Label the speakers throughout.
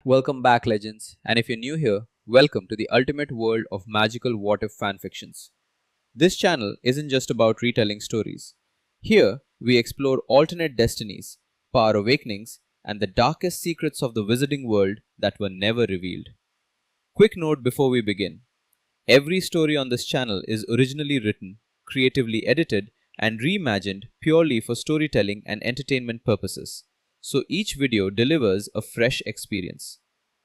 Speaker 1: Welcome back, legends, and if you're new here, welcome to the ultimate world of magical what if fanfictions. This channel isn't just about retelling stories. Here, we explore alternate destinies, power awakenings, and the darkest secrets of the wizarding world that were never revealed. Quick note before we begin: every story on this channel is originally written, creatively edited, and reimagined purely for storytelling and entertainment purposes, so each video delivers a fresh experience.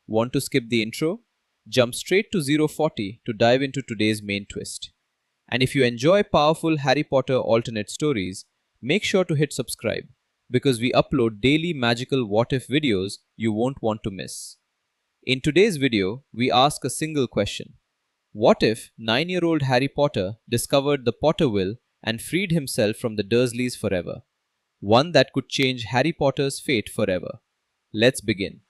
Speaker 1: Want to skip the intro? Jump straight to 040 to dive into today's main twist. And if you enjoy powerful Harry Potter alternate stories, make sure to hit subscribe because we upload daily magical what if videos you won't want to miss. In today's video, we ask a single question: what if 9-year-old Harry Potter discovered the Potterville and freed himself from the Dursleys forever? One that could change Harry Potter's fate forever. Let's begin.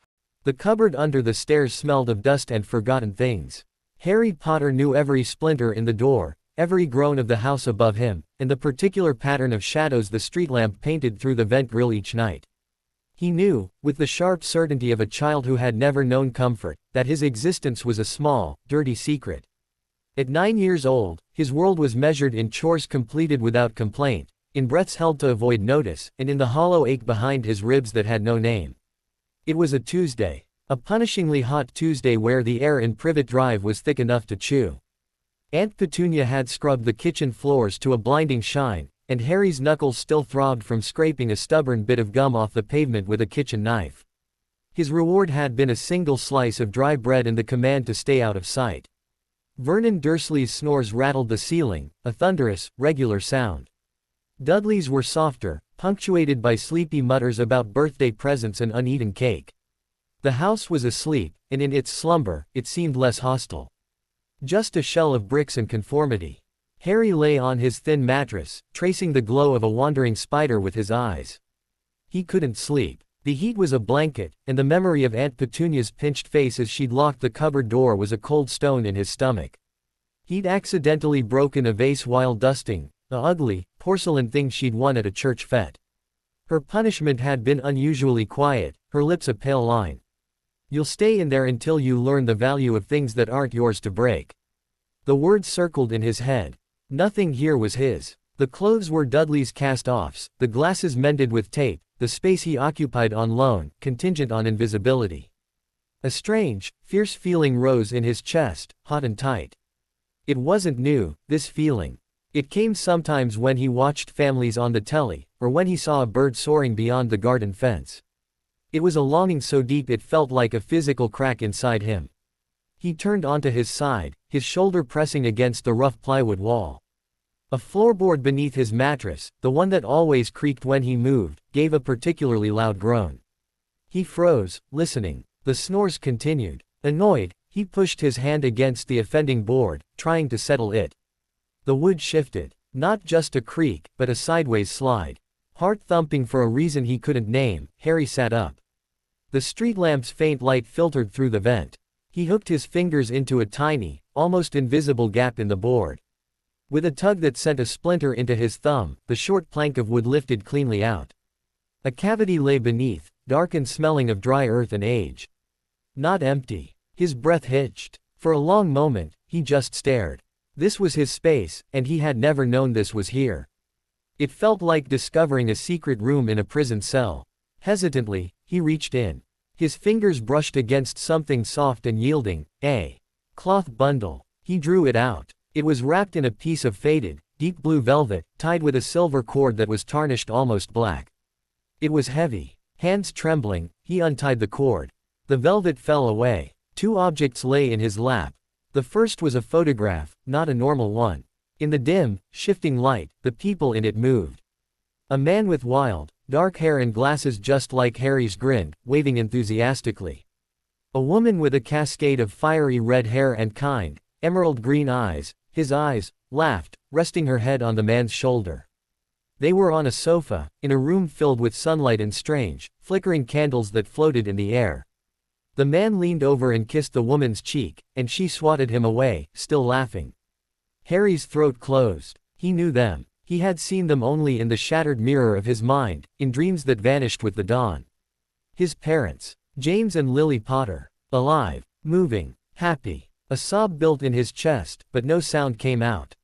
Speaker 2: The cupboard under the stairs smelled of dust and forgotten things. Harry Potter knew every splinter in the door, every groan of the house above him, and the particular pattern of shadows the street lamp painted through the vent grill each night. He knew, with the sharp certainty of a child who had never known comfort, that his existence was a small, dirty secret. At 9 years old, his world was measured in chores completed without complaint, in breaths held to avoid notice, and in the hollow ache behind his ribs that had no name. It was a Tuesday. A punishingly hot Tuesday where the air in Privet Drive was thick enough to chew. Aunt Petunia had scrubbed the kitchen floors to a blinding shine, and Harry's knuckles still throbbed from scraping a stubborn bit of gum off the pavement with a kitchen knife. His reward had been a single slice of dry bread and the command to stay out of sight. Vernon Dursley's snores rattled the ceiling, a thunderous, regular sound. Dudley's were softer, punctuated by sleepy mutters about birthday presents and uneaten cake. The house was asleep, and in its slumber, it seemed less hostile. Just a shell of bricks and conformity. Harry lay on his thin mattress, tracing the glow of a wandering spider with his eyes. He couldn't sleep. The heat was a blanket, and the memory of Aunt Petunia's pinched face as she'd locked the cupboard door was a cold stone in his stomach. He'd accidentally broken a vase while dusting, the ugly, porcelain thing she'd won at a church fete. Her punishment had been unusually quiet, her lips a pale line. "You'll stay in there until you learn the value of things that aren't yours to break." The words circled in his head. Nothing here was his. The clothes were Dudley's cast-offs, the glasses mended with tape, the space he occupied on loan, contingent on invisibility. A strange, fierce feeling rose in his chest, hot and tight. It wasn't new, this feeling. It came sometimes when he watched families on the telly, or when he saw a bird soaring beyond the garden fence. It was a longing so deep it felt like a physical crack inside him. He turned onto his side, his shoulder pressing against the rough plywood wall. A floorboard beneath his mattress, the one that always creaked when he moved, gave a particularly loud groan. He froze, listening. The snores continued. Annoyed, he pushed his hand against the offending board, trying to settle it. The wood shifted. Not just a creak, but a sideways slide. Heart thumping for a reason he couldn't name, Harry sat up. The street lamp's faint light filtered through the vent. He hooked his fingers into a tiny, almost invisible gap in the board. With a tug that sent a splinter into his thumb, the short plank of wood lifted cleanly out. A cavity lay beneath, dark and smelling of dry earth and age. Not empty. His breath hitched. For a long moment, he just stared. This was his space, and he had never known this was here. It felt like discovering a secret room in a prison cell. Hesitantly, he reached in. His fingers brushed against something soft and yielding, a cloth bundle. He drew it out. It was wrapped in a piece of faded, deep blue velvet, tied with a silver cord that was tarnished almost black. It was heavy. Hands trembling, he untied the cord. The velvet fell away. 2 objects lay in his lap. The first was a photograph, not a normal one. In the dim, shifting light, the people in it moved. A man with wild, dark hair and glasses just like Harry's grinned, waving enthusiastically. A woman with a cascade of fiery red hair and kind, emerald green eyes, his eyes, laughed, resting her head on the man's shoulder. They were on a sofa, in a room filled with sunlight and strange, flickering candles that floated in the air. The man leaned over and kissed the woman's cheek, and she swatted him away, still laughing. Harry's throat closed. He knew them. He had seen them only in the shattered mirror of his mind, in dreams that vanished with the dawn. His parents. James and Lily Potter. Alive. Moving. Happy. A sob built in his chest, but no sound came out.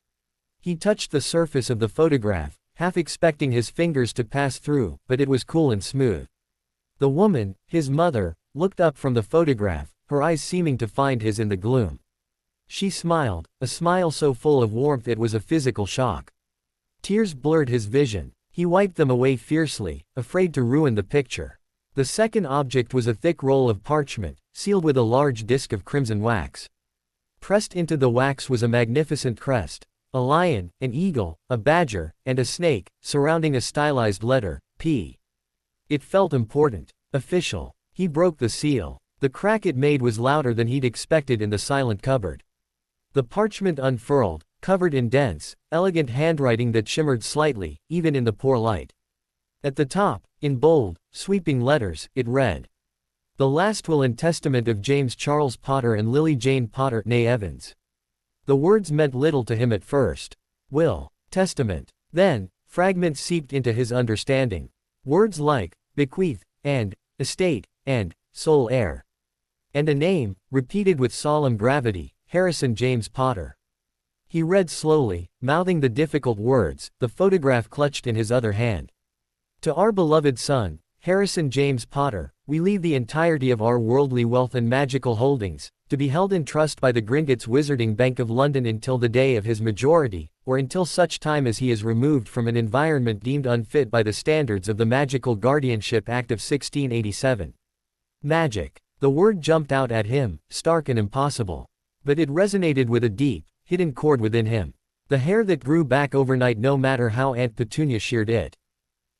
Speaker 2: He touched the surface of the photograph, half expecting his fingers to pass through, but it was cool and smooth. The woman, his mother, looked up from the photograph, her eyes seeming to find his in the gloom. She smiled, a smile so full of warmth it was a physical shock. Tears blurred his vision. He wiped them away fiercely, afraid to ruin the picture. The second object was a thick roll of parchment, sealed with a large disc of crimson wax. Pressed into the wax was a magnificent crest, a lion, an eagle, a badger, and a snake, surrounding a stylized letter, P. It felt important, official. He broke the seal. The crack it made was louder than he'd expected in the silent cupboard. The parchment unfurled, covered in dense, elegant handwriting that shimmered slightly, even in the poor light. At the top, in bold, sweeping letters, it read, "The last will and testament of James Charles Potter and Lily Jane Potter, née Evans." The words meant little to him at first. Will, testament. Then, fragments seeped into his understanding. Words like, bequeath, and, estate, and, sole heir. And a name, repeated with solemn gravity, Harrison James Potter. He read slowly, mouthing the difficult words, the photograph clutched in his other hand. "To our beloved son, Harrison James Potter, we leave the entirety of our worldly wealth and magical holdings, to be held in trust by the Gringotts Wizarding Bank of London until the day of his majority, or until such time as he is removed from an environment deemed unfit by the standards of the Magical Guardianship Act of 1687. Magic. The word jumped out at him, stark and impossible. But it resonated with a deep, hidden chord within him. The hair that grew back overnight no matter how Aunt Petunia sheared it.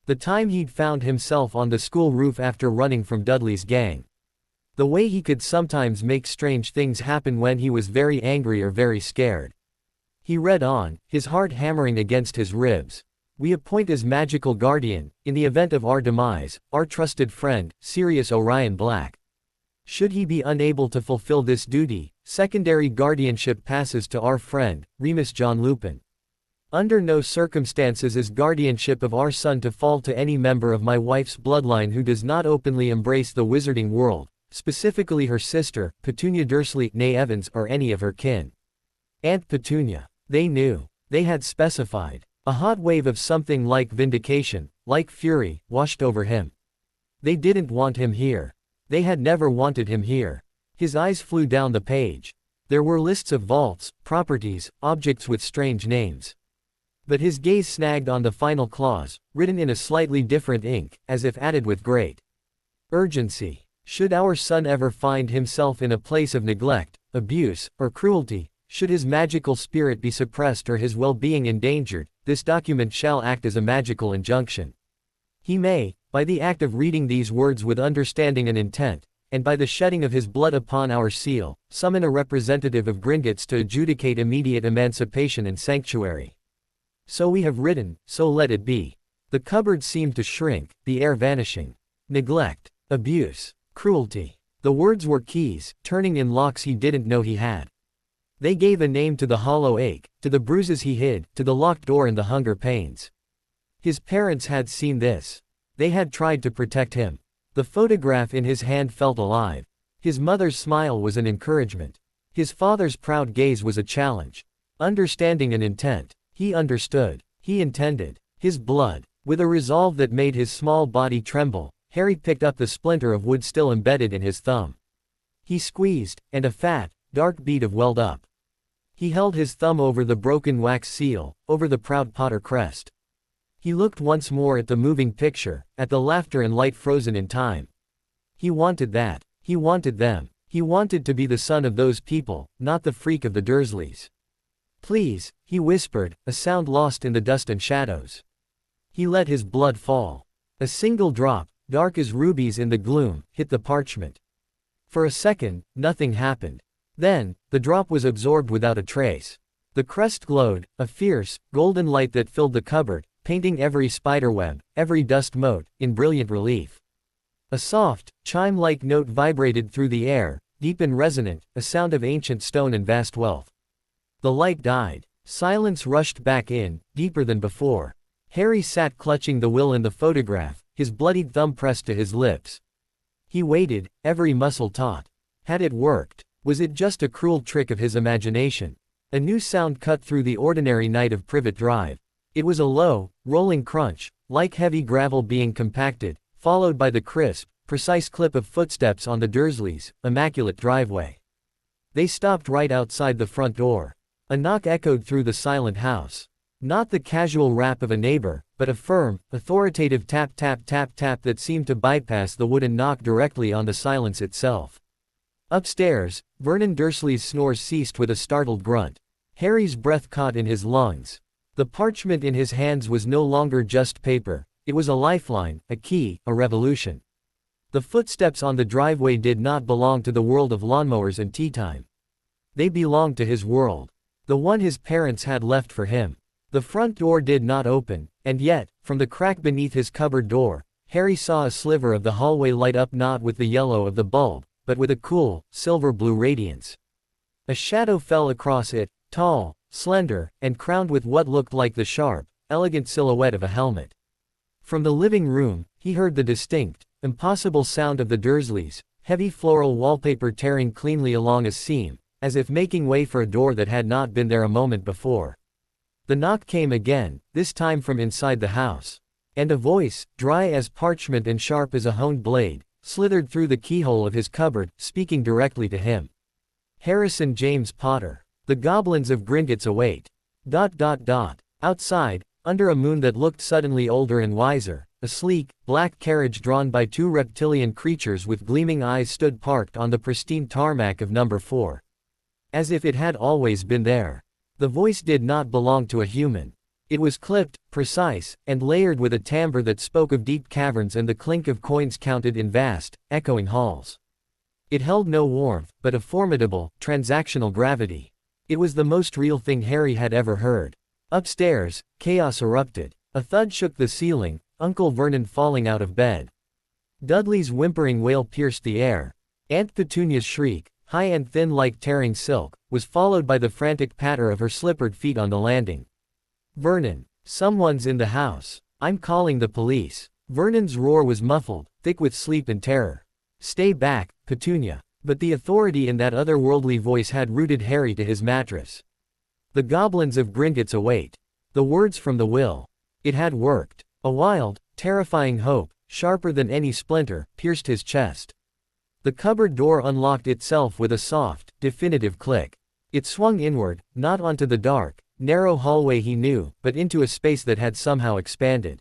Speaker 2: The time he'd found himself on the school roof after running from Dudley's gang. The way he could sometimes make strange things happen when he was very angry or very scared. He read on, his heart hammering against his ribs. "We appoint as magical guardian, in the event of our demise, our trusted friend, Sirius Orion Black. Should he be unable to fulfill this duty, secondary guardianship passes to our friend, Remus John Lupin. Under no circumstances is guardianship of our son to fall to any member of my wife's bloodline who does not openly embrace the wizarding world, specifically her sister, Petunia Dursley, née Evans, or any of her kin." Aunt Petunia. They knew. They had specified. A hot wave of something like vindication, like fury, washed over him. They didn't want him here. They had never wanted him here. His eyes flew down the page. There were lists of vaults, properties, objects with strange names. But his gaze snagged on the final clause, written in a slightly different ink, as if added with great urgency. "Should our son ever find himself in a place of neglect, abuse, or cruelty, should his magical spirit be suppressed or his well-being endangered, this document shall act as a magical injunction. He may, by the act of reading these words with understanding and intent, and by the shedding of his blood upon our seal, summon a representative of Gringotts to adjudicate immediate emancipation and sanctuary. So we have written, so let it be." The cupboard seemed to shrink, the air vanishing. Neglect, abuse, cruelty. The words were keys, turning in locks he didn't know he had. They gave a name to the hollow ache, to the bruises he hid, to the locked door and the hunger pains. His parents had seen this. They had tried to protect him. The photograph in his hand felt alive. His mother's smile was an encouragement. His father's proud gaze was a challenge. Understanding and intent. He understood. He intended. His blood. With a resolve that made his small body tremble, Harry picked up the splinter of wood still embedded in his thumb. He squeezed, and a fat, dark bead of welled up. He held his thumb over the broken wax seal, over the proud Potter crest. He looked once more at the moving picture, at the laughter and light frozen in time. He wanted that. He wanted them. He wanted to be the son of those people, not the freak of the Dursleys. "Please," he whispered, a sound lost in the dust and shadows. He let his blood fall. A single drop, dark as rubies in the gloom, hit the parchment. For a second, nothing happened. Then, the drop was absorbed without a trace. The crest glowed, a fierce, golden light that filled the cupboard, painting every spiderweb, every dust mote, in brilliant relief. A soft, chime-like note vibrated through the air, deep and resonant, a sound of ancient stone and vast wealth. The light died. Silence rushed back in, deeper than before. Harry sat clutching the will in the photograph, his bloodied thumb pressed to his lips. He waited, every muscle taut. Had it worked? Was it just a cruel trick of his imagination? A new sound cut through the ordinary night of Privet Drive. It was a low, rolling crunch, like heavy gravel being compacted, followed by the crisp, precise clip of footsteps on the Dursleys' immaculate driveway. They stopped right outside the front door. A knock echoed through the silent house. Not the casual rap of a neighbor, but a firm, authoritative tap tap tap tap that seemed to bypass the wooden knock directly on the silence itself. Upstairs, Vernon Dursley's snores ceased with a startled grunt. Harry's breath caught in his lungs. The parchment in his hands was no longer just paper, it was a lifeline, a key, a revolution. The footsteps on the driveway did not belong to the world of lawnmowers and tea time. They belonged to his world. The one his parents had left for him. The front door did not open, and yet, from the crack beneath his cupboard door, Harry saw a sliver of the hallway light up not with the yellow of the bulb, but with a cool, silver-blue radiance. A shadow fell across it, tall, slender, and crowned with what looked like the sharp, elegant silhouette of a helmet. From the living room, he heard the distinct, impossible sound of the Dursleys, heavy floral wallpaper tearing cleanly along a seam, as if making way for a door that had not been there a moment before. The knock came again, this time from inside the house. And a voice, dry as parchment and sharp as a honed blade, slithered through the keyhole of his cupboard, speaking directly to him. Harrison James Potter. The goblins of Gringotts await. Outside, under a moon that looked suddenly older and wiser, a sleek, black carriage drawn by two reptilian creatures with gleaming eyes stood parked on the pristine tarmac of number 4. As if it had always been there. The voice did not belong to a human. It was clipped, precise, and layered with a timbre that spoke of deep caverns and the clink of coins counted in vast, echoing halls. It held no warmth, but a formidable, transactional gravity. It was the most real thing Harry had ever heard. Upstairs, chaos erupted. A thud shook the ceiling, Uncle Vernon falling out of bed. Dudley's whimpering wail pierced the air. Aunt Petunia's shriek, high and thin like tearing silk, was followed by the frantic patter of her slippered feet on the landing. Vernon, someone's in the house. I'm calling the police. Vernon's roar was muffled, thick with sleep and terror. Stay back, Petunia. But the authority in that otherworldly voice had rooted Harry to his mattress. The goblins of Gringotts await. The words from the will. It had worked. A wild, terrifying hope, sharper than any splinter, pierced his chest. The cupboard door unlocked itself with a soft, definitive click. It swung inward, not onto the dark, narrow hallway he knew, but into a space that had somehow expanded.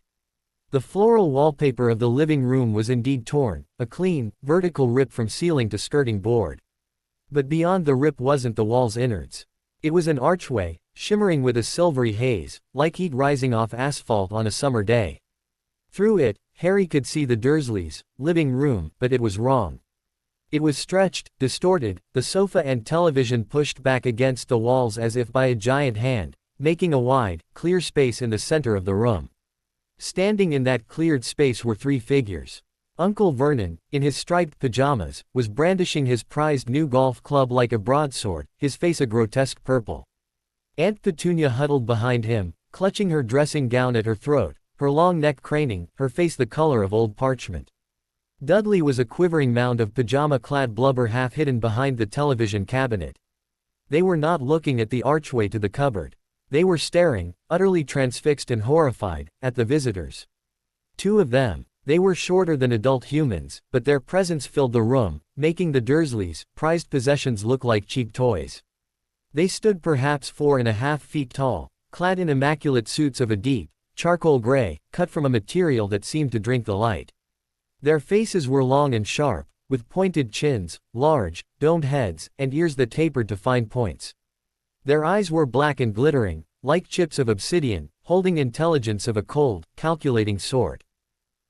Speaker 2: The floral wallpaper of the living room was indeed torn, a clean, vertical rip from ceiling to skirting board. But beyond the rip wasn't the wall's innards. It was an archway, shimmering with a silvery haze, like heat rising off asphalt on a summer day. Through it, Harry could see the Dursleys' living room, but it was wrong. It was stretched, distorted, the sofa and television pushed back against the walls as if by a giant hand, making a wide, clear space in the center of the room. Standing in that cleared space were 3 figures. Uncle Vernon, in his striped pajamas, was brandishing his prized new golf club like a broadsword, his face a grotesque purple. Aunt Petunia huddled behind him, clutching her dressing gown at her throat, her long neck craning, her face the color of old parchment. Dudley was a quivering mound of pajama-clad blubber half hidden behind the television cabinet. They were not looking at the archway to the cupboard. They were staring, utterly transfixed and horrified, at the visitors. 2 of them. They were shorter than adult humans, but their presence filled the room, making the Dursleys' prized possessions look like cheap toys. They stood perhaps 4.5 feet tall, clad in immaculate suits of a deep, charcoal gray, cut from a material that seemed to drink the light. Their faces were long and sharp, with pointed chins, large, domed heads, and ears that tapered to fine points. Their eyes were black and glittering, like chips of obsidian, holding intelligence of a cold, calculating sort.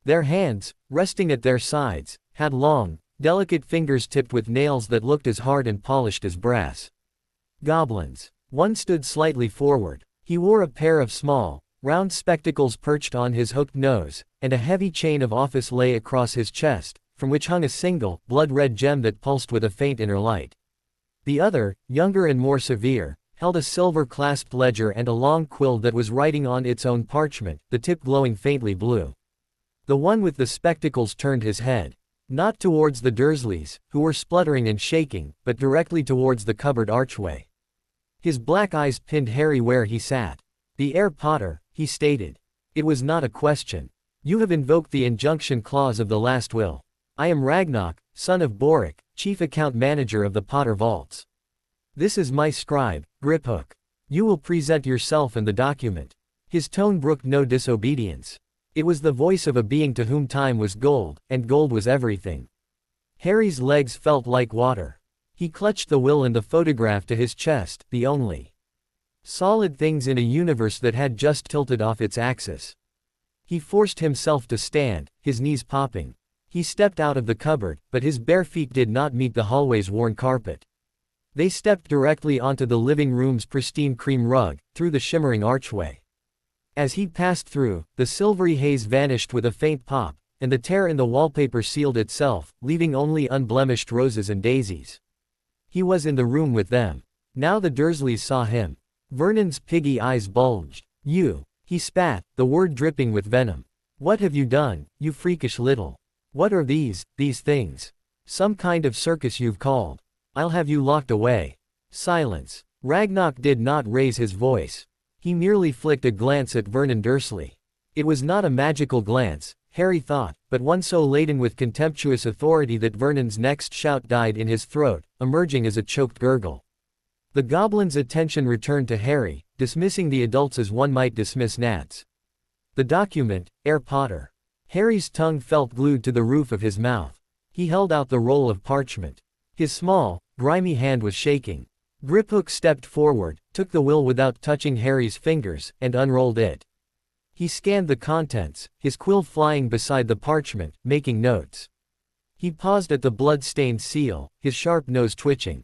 Speaker 2: Their hands, resting at their sides, had long, delicate fingers tipped with nails that looked as hard and polished as brass. Goblins. One stood slightly forward. He wore a pair of small, round spectacles perched on his hooked nose, and a heavy chain of office lay across his chest, from which hung a single, blood-red gem that pulsed with a faint inner light. The other, younger and more severe, held a silver-clasped ledger and a long quill that was writing on its own parchment, the tip glowing faintly blue. The one with the spectacles turned his head. Not towards the Dursleys, who were spluttering and shaking, but directly towards the cupboard archway. His black eyes pinned Harry where he sat. "The heir Potter," he stated. It was not a question. "You have invoked the injunction clause of the last will. I am Ragnarok, son of Boric, chief account manager of the Potter Vaults. This is my scribe, Griphook. You will present yourself and the document." His tone brooked no disobedience. It was the voice of a being to whom time was gold, and gold was everything. Harry's legs felt like water. He clutched the will and the photograph to his chest, the only solid things in a universe that had just tilted off its axis. He forced himself to stand, his knees popping. He stepped out of the cupboard, but his bare feet did not meet the hallway's worn carpet. They stepped directly onto the living room's pristine cream rug, through the shimmering archway. As he passed through, the silvery haze vanished with a faint pop, and the tear in the wallpaper sealed itself, leaving only unblemished roses and daisies. He was in the room with them. Now the Dursleys saw him. Vernon's piggy eyes bulged. "You," he spat, the word dripping with venom. "What have you done, you freakish little? What are these things? Some kind of circus you've called. I'll have you locked away." Silence. Ragnarok did not raise his voice. He merely flicked a glance at Vernon Dursley. It was not a magical glance, Harry thought, but one so laden with contemptuous authority that Vernon's next shout died in his throat, emerging as a choked gurgle. The goblin's attention returned to Harry, dismissing the adults as one might dismiss gnats. "The document, Heir Potter." Harry's tongue felt glued to the roof of his mouth. He held out the roll of parchment. His small, grimy hand was shaking. Griphook stepped forward, took the will without touching Harry's fingers, and unrolled it. He scanned the contents, his quill flying beside the parchment, making notes. He paused at the blood-stained seal, his sharp nose twitching.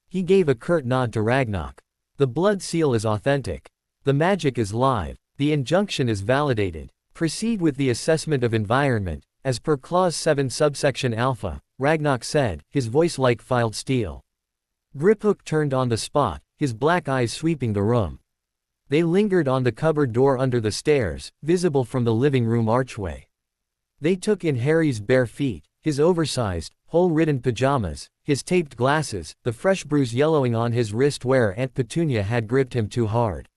Speaker 2: He gave a curt nod to Ragnarok. "The blood seal is authentic. The magic is live. The injunction is validated. Proceed with the assessment of environment, as per Clause 7 subsection Alpha," Ragnarok said, his voice like filed steel. Griphook turned on the spot, his black eyes sweeping the room. They lingered on the cupboard door under the stairs, visible from the living room archway. They took in Harry's bare feet, his oversized, hole-ridden pajamas, his taped glasses, the fresh bruise yellowing on his wrist where Aunt Petunia had gripped him too hard.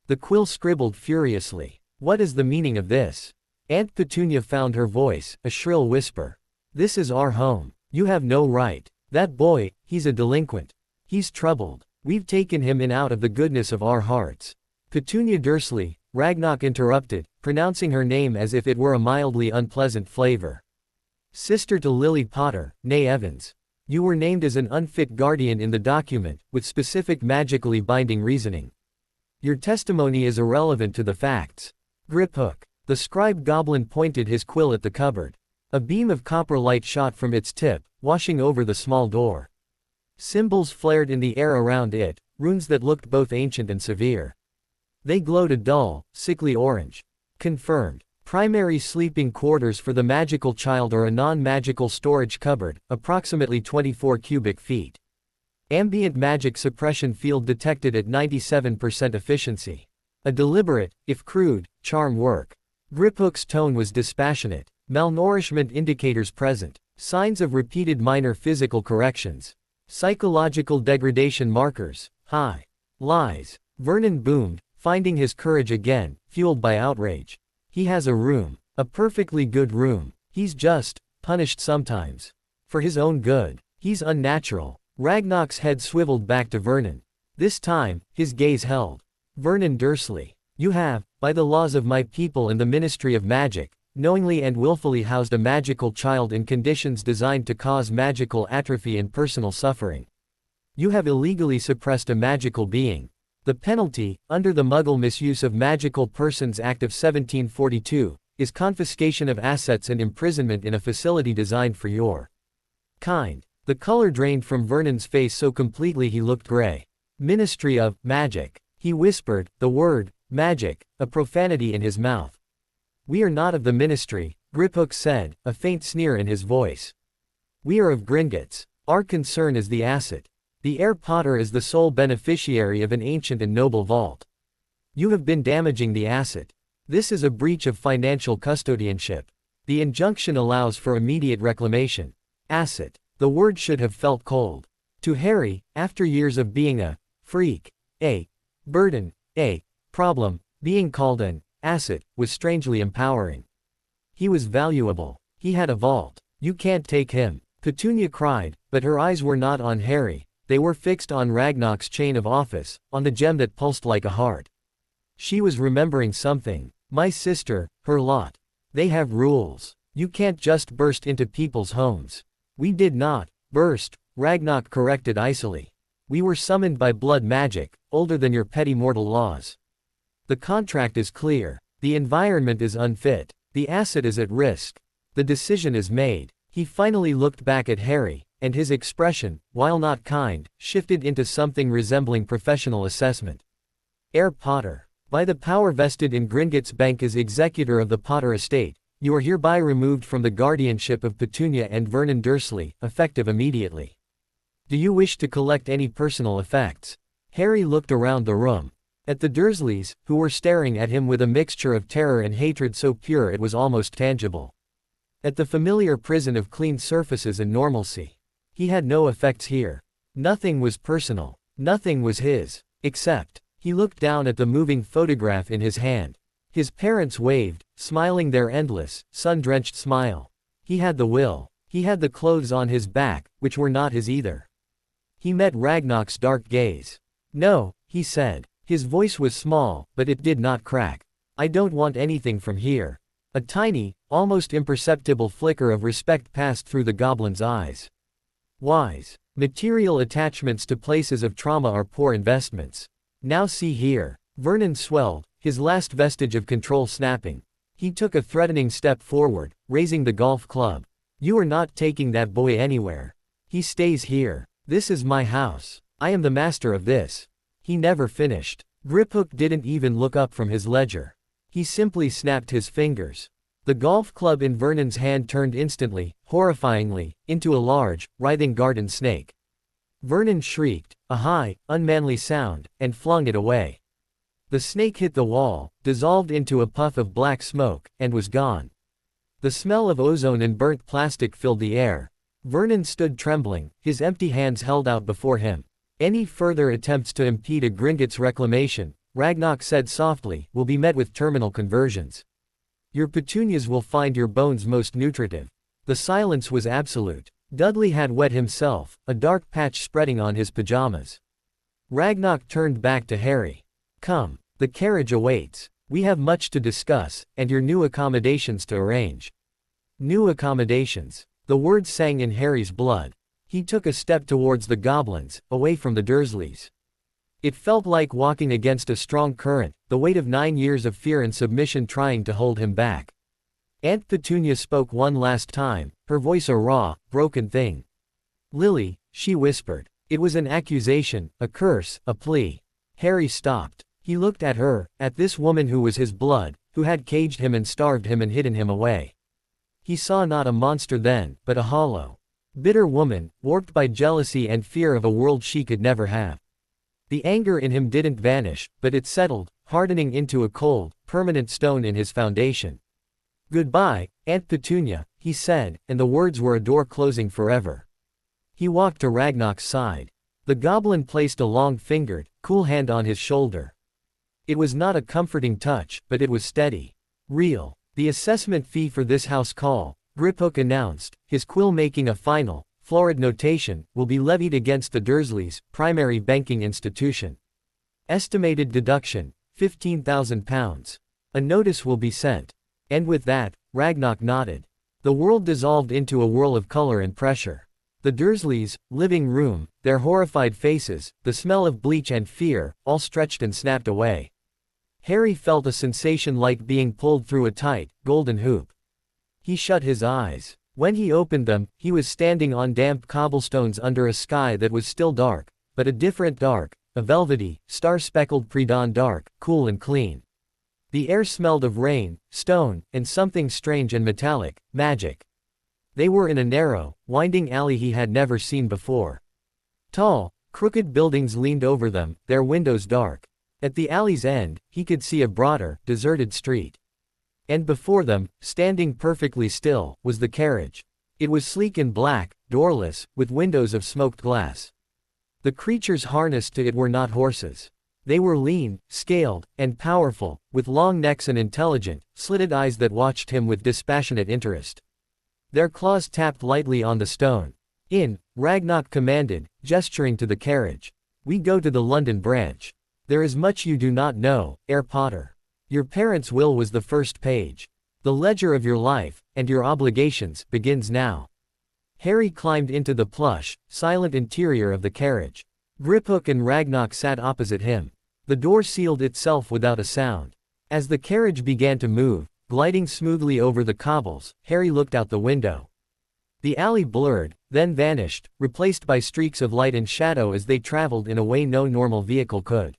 Speaker 2: The quill scribbled furiously. "What is the meaning of this?" Aunt Petunia found her voice, a shrill whisper. "This is our home. You have no right. That boy, he's a delinquent. He's troubled. We've taken him in out of the goodness of our hearts." "Petunia Dursley," Ragnarok interrupted, pronouncing her name as if it were a mildly unpleasant flavor. "Sister to Lily Potter, née Evans. You were named as an unfit guardian in the document, with specific magically binding reasoning. Your testimony is irrelevant to the facts." Griphook. The scribe goblin pointed his quill at the cupboard. A beam of copper light shot from its tip, washing over the small door. Symbols flared in the air around it, runes that looked both ancient and severe. They glowed a dull, sickly orange. "Confirmed. Primary sleeping quarters for the magical child or a non-magical storage cupboard, approximately 24 cubic feet. Ambient magic suppression field detected at 97% efficiency. A deliberate, if crude, charm work." Griphook's tone was dispassionate. "Malnourishment indicators present. Signs of repeated minor physical corrections. Psychological degradation markers, high. Lies." Vernon boomed, finding his courage again, fueled by outrage. "He has a room. A perfectly good room. He's just punished sometimes. For his own good. He's unnatural." Ragnarok's head swiveled back to Vernon. This time, his gaze held. "Vernon Dursley, you have, by the laws of my people and the Ministry of Magic, knowingly and willfully housed a magical child in conditions designed to cause magical atrophy and personal suffering. You have illegally suppressed a magical being. The penalty, under the Muggle Misuse of Magical Persons Act of 1742, is confiscation of assets and imprisonment in a facility designed for your kind." The color drained from Vernon's face so completely he looked gray. "Ministry of Magic," he whispered, the word, magic, a profanity in his mouth. "We are not of the ministry," Griphook said, a faint sneer in his voice. "We are of Gringotts. Our concern is the asset. The heir Potter is the sole beneficiary of an ancient and noble vault. You have been damaging the asset. This is a breach of financial custodianship." The injunction allows for immediate reclamation. Asset. The word should have felt cold. To Harry, after years of being a freak, a burden, a problem, being called an asset was strangely empowering. He was valuable. He had a vault. You can't take him. Petunia cried, but her eyes were not on Harry, they were fixed on Ragnar's chain of office, on the gem that pulsed like a heart. She was remembering something. My sister, her lot. They have rules. You can't just burst into people's homes. We did not burst, Ragnar corrected icily. We were summoned by blood magic, older than your petty mortal laws. The contract is clear. The environment is unfit. The asset is at risk. The decision is made. He finally looked back at Harry, and his expression, while not kind, shifted into something resembling professional assessment. Heir Potter. By the power vested in Gringotts Bank as executor of the Potter estate, you are hereby removed from the guardianship of Petunia and Vernon Dursley, effective immediately. Do you wish to collect any personal effects? Harry looked around the room. At the Dursleys, who were staring at him with a mixture of terror and hatred so pure it was almost tangible. At the familiar prison of clean surfaces and normalcy. He had no effects here. Nothing was personal. Nothing was his. Except, he looked down at the moving photograph in his hand. His parents waved, smiling their endless, sun-drenched smile. He had the will. He had the clothes on his back, which were not his either. He met Ragnar's dark gaze. No, he said. His voice was small, but it did not crack. I don't want anything from here. A tiny, almost imperceptible flicker of respect passed through the goblin's eyes. Wise. Material attachments to places of trauma are poor investments. Now see here. Vernon swelled, his last vestige of control snapping. He took a threatening step forward, raising the golf club. You are not taking that boy anywhere. He stays here. This is my house. I am the master of this. He never finished. Griphook didn't even look up from his ledger. He simply snapped his fingers. The golf club in Vernon's hand turned instantly, horrifyingly, into a large, writhing garden snake. Vernon shrieked, a high, unmanly sound, and flung it away. The snake hit the wall, dissolved into a puff of black smoke, and was gone. The smell of ozone and burnt plastic filled the air. Vernon stood trembling, his empty hands held out before him. Any further attempts to impede a Gringotts reclamation, Ragnar said softly, will be met with terminal conversions. Your petunias will find your bones most nutritive. The silence was absolute. Dudley had wet himself, a dark patch spreading on his pajamas. Ragnar turned back to Harry. Come, the carriage awaits. We have much to discuss, and your new accommodations to arrange. New accommodations. The words sang in Harry's blood. He took a step towards the goblins, away from the Dursleys. It felt like walking against a strong current, the weight of 9 years of fear and submission trying to hold him back. Aunt Petunia spoke one last time, her voice a raw, broken thing. Lily, she whispered. It was an accusation, a curse, a plea. Harry stopped. He looked at her, at this woman who was his blood, who had caged him and starved him and hidden him away. He saw not a monster then, but a hollow, bitter woman, warped by jealousy and fear of a world she could never have. The anger in him didn't vanish, but it settled, hardening into a cold, permanent stone in his foundation. Goodbye, Aunt Petunia, he said, and the words were a door closing forever. He walked to Ragnar's side. The goblin placed a long-fingered, cool hand on his shoulder. It was not a comforting touch, but it was steady. Real. The assessment fee for this house call, Griphook announced, his quill making a final, florid notation, will be levied against the Dursleys, primary banking institution. Estimated deduction, £15,000. A notice will be sent. And with that, Ragnar nodded. The world dissolved into a whirl of color and pressure. The Dursleys' living room, their horrified faces, the smell of bleach and fear, all stretched and snapped away. Harry felt a sensation like being pulled through a tight, golden hoop. He shut his eyes. When he opened them, he was standing on damp cobblestones under a sky that was still dark, but a different dark, a velvety, star-speckled pre-dawn dark, cool and clean. The air smelled of rain, stone, and something strange and metallic, magic. They were in a narrow, winding alley he had never seen before. Tall, crooked buildings leaned over them, their windows dark. At the alley's end, he could see a broader, deserted street. And before them, standing perfectly still, was the carriage. It was sleek and black, doorless, with windows of smoked glass. The creatures harnessed to it were not horses. They were lean, scaled, and powerful, with long necks and intelligent, slitted eyes that watched him with dispassionate interest. Their claws tapped lightly on the stone. "In," Ragnarok commanded, gesturing to the carriage. "We go to the London branch. There is much you do not know, Herr Potter. Your parents' will was the first page. The ledger of your life, and your obligations, begins now." Harry climbed into the plush, silent interior of the carriage. Griphook and Ragnarok sat opposite him. The door sealed itself without a sound. As the carriage began to move, gliding smoothly over the cobbles, Harry looked out the window. The alley blurred, then vanished, replaced by streaks of light and shadow as they traveled in a way no normal vehicle could.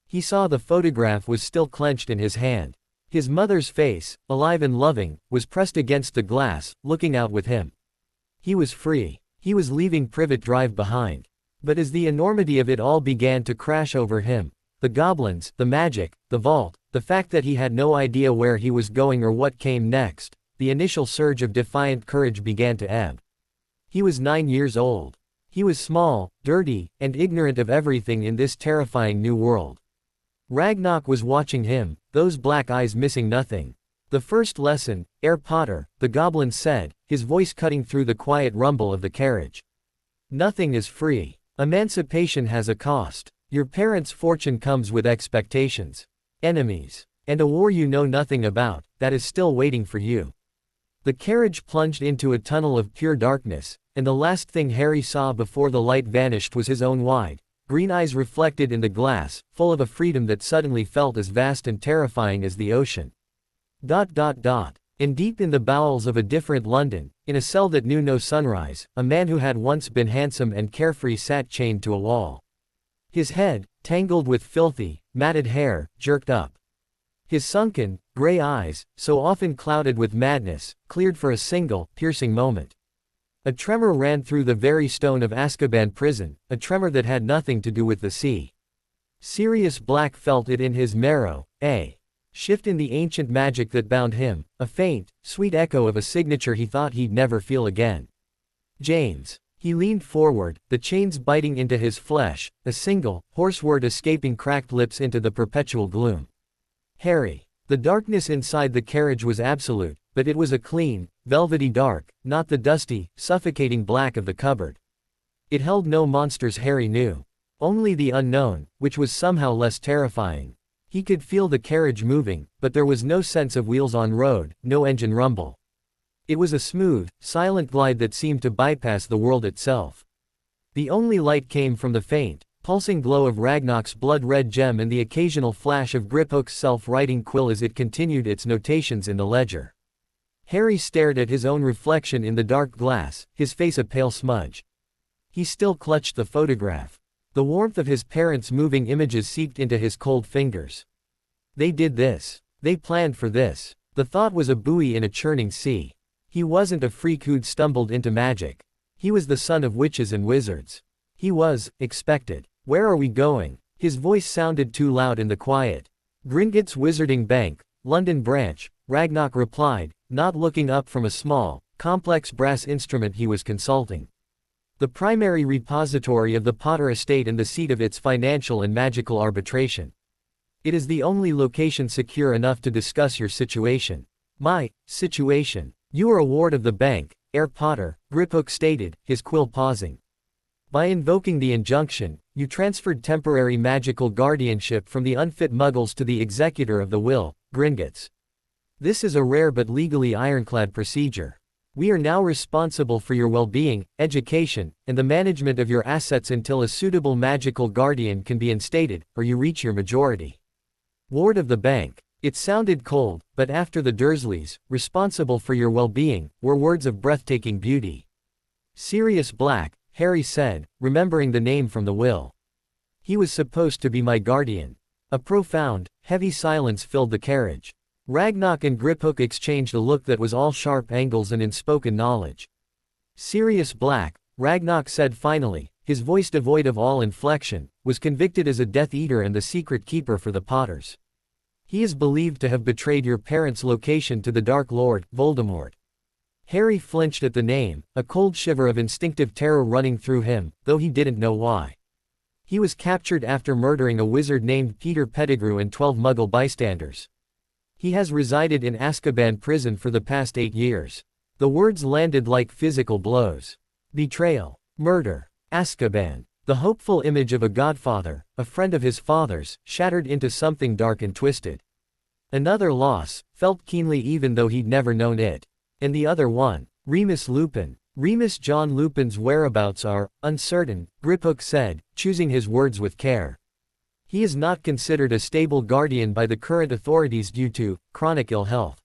Speaker 2: He saw the photograph was still clenched in his hand. His mother's face, alive and loving, was pressed against the glass, looking out with him. He was free. He was leaving Privet Drive behind. But as the enormity of it all began to crash over him, the goblins, the magic, the vault, the fact that he had no idea where he was going or what came next, the initial surge of defiant courage began to ebb. He was 9 years old. He was small, dirty, and ignorant of everything in this terrifying new world. Ragnarok was watching him, those black eyes missing nothing. "The first lesson, Herr Potter," the goblin said, his voice cutting through the quiet rumble of the carriage. "Nothing is free. Emancipation has a cost. Your parents' fortune comes with expectations, enemies, and a war you know nothing about, that is still waiting for you." The carriage plunged into a tunnel of pure darkness, and the last thing Harry saw before the light vanished was his own wide, green eyes reflected in the glass, full of a freedom that suddenly felt as vast and terrifying as the ocean. And deep in the bowels of a different London, in a cell that knew no sunrise, a man who had once been handsome and carefree sat chained to a wall. His head, tangled with filthy, matted hair, jerked up. His sunken, gray eyes, so often clouded with madness, cleared for a single, piercing moment. A tremor ran through the very stone of Azkaban prison, a tremor that had nothing to do with the sea. Sirius Black felt it in his marrow, a shift in the ancient magic that bound him, a faint, sweet echo of a signature he thought he'd never feel again. James. He leaned forward, the chains biting into his flesh, a single, hoarse word escaping cracked lips into the perpetual gloom. Harry. The darkness inside the carriage was absolute, but it was a clean, velvety dark, not the dusty, suffocating black of the cupboard. It held no monsters Harry knew. Only the unknown, which was somehow less terrifying. He could feel the carriage moving, but there was no sense of wheels on road, no engine rumble. It was a smooth, silent glide that seemed to bypass the world itself. The only light came from the faint, pulsing glow of Ragnarok's blood-red gem and the occasional flash of Griphook's self-writing quill as it continued its notations in the ledger. Harry stared at his own reflection in the dark glass, his face a pale smudge. He still clutched the photograph. The warmth of his parents' moving images seeped into his cold fingers. They did this. They planned for this. The thought was a buoy in a churning sea. He wasn't a freak who'd stumbled into magic. He was the son of witches and wizards. He was expected. "Where are we going?" His voice sounded too loud in the quiet. "Gringotts Wizarding Bank, London branch," Ragnarok replied, not looking up from a small, complex brass instrument he was consulting. "The primary repository of the Potter estate and the seat of its financial and magical arbitration. It is the only location secure enough to discuss your situation." "My situation? You are a ward of the bank, Herr Potter," Griphook stated, his quill pausing. "By invoking the injunction, you transferred temporary magical guardianship from the unfit muggles to the executor of the will, Gringotts. This is a rare but legally ironclad procedure. We are now responsible for your well-being, education, and the management of your assets until a suitable magical guardian can be instated, or you reach your majority. Ward of the bank." It sounded cold, but after the Dursleys, responsible for your well-being, were words of breathtaking beauty. "Sirius Black," Harry said, remembering the name from the will. "He was supposed to be my guardian." A profound, heavy silence filled the carriage. Ragnarok and Griphook exchanged a look that was all sharp angles and unspoken knowledge. "Sirius Black," Ragnarok said finally, his voice devoid of all inflection, "was convicted as a Death Eater and the secret keeper for the Potters. He is believed to have betrayed your parents' location to the Dark Lord, Voldemort. Harry flinched at the name, a cold shiver of instinctive terror running through him, though he didn't know why. He was captured after murdering a wizard named Peter Pettigrew and 12 Muggle bystanders. He has resided in Azkaban prison for the past 8 years. The words landed like physical blows. Betrayal. Murder. Azkaban. The hopeful image of a godfather, a friend of his father's, shattered into something dark and twisted. Another loss, felt keenly even though he'd never known it. And the other one, Remus Lupin. Remus John Lupin's whereabouts are uncertain, Griphook said, choosing his words with care. He is not considered a stable guardian by the current authorities due to chronic ill health.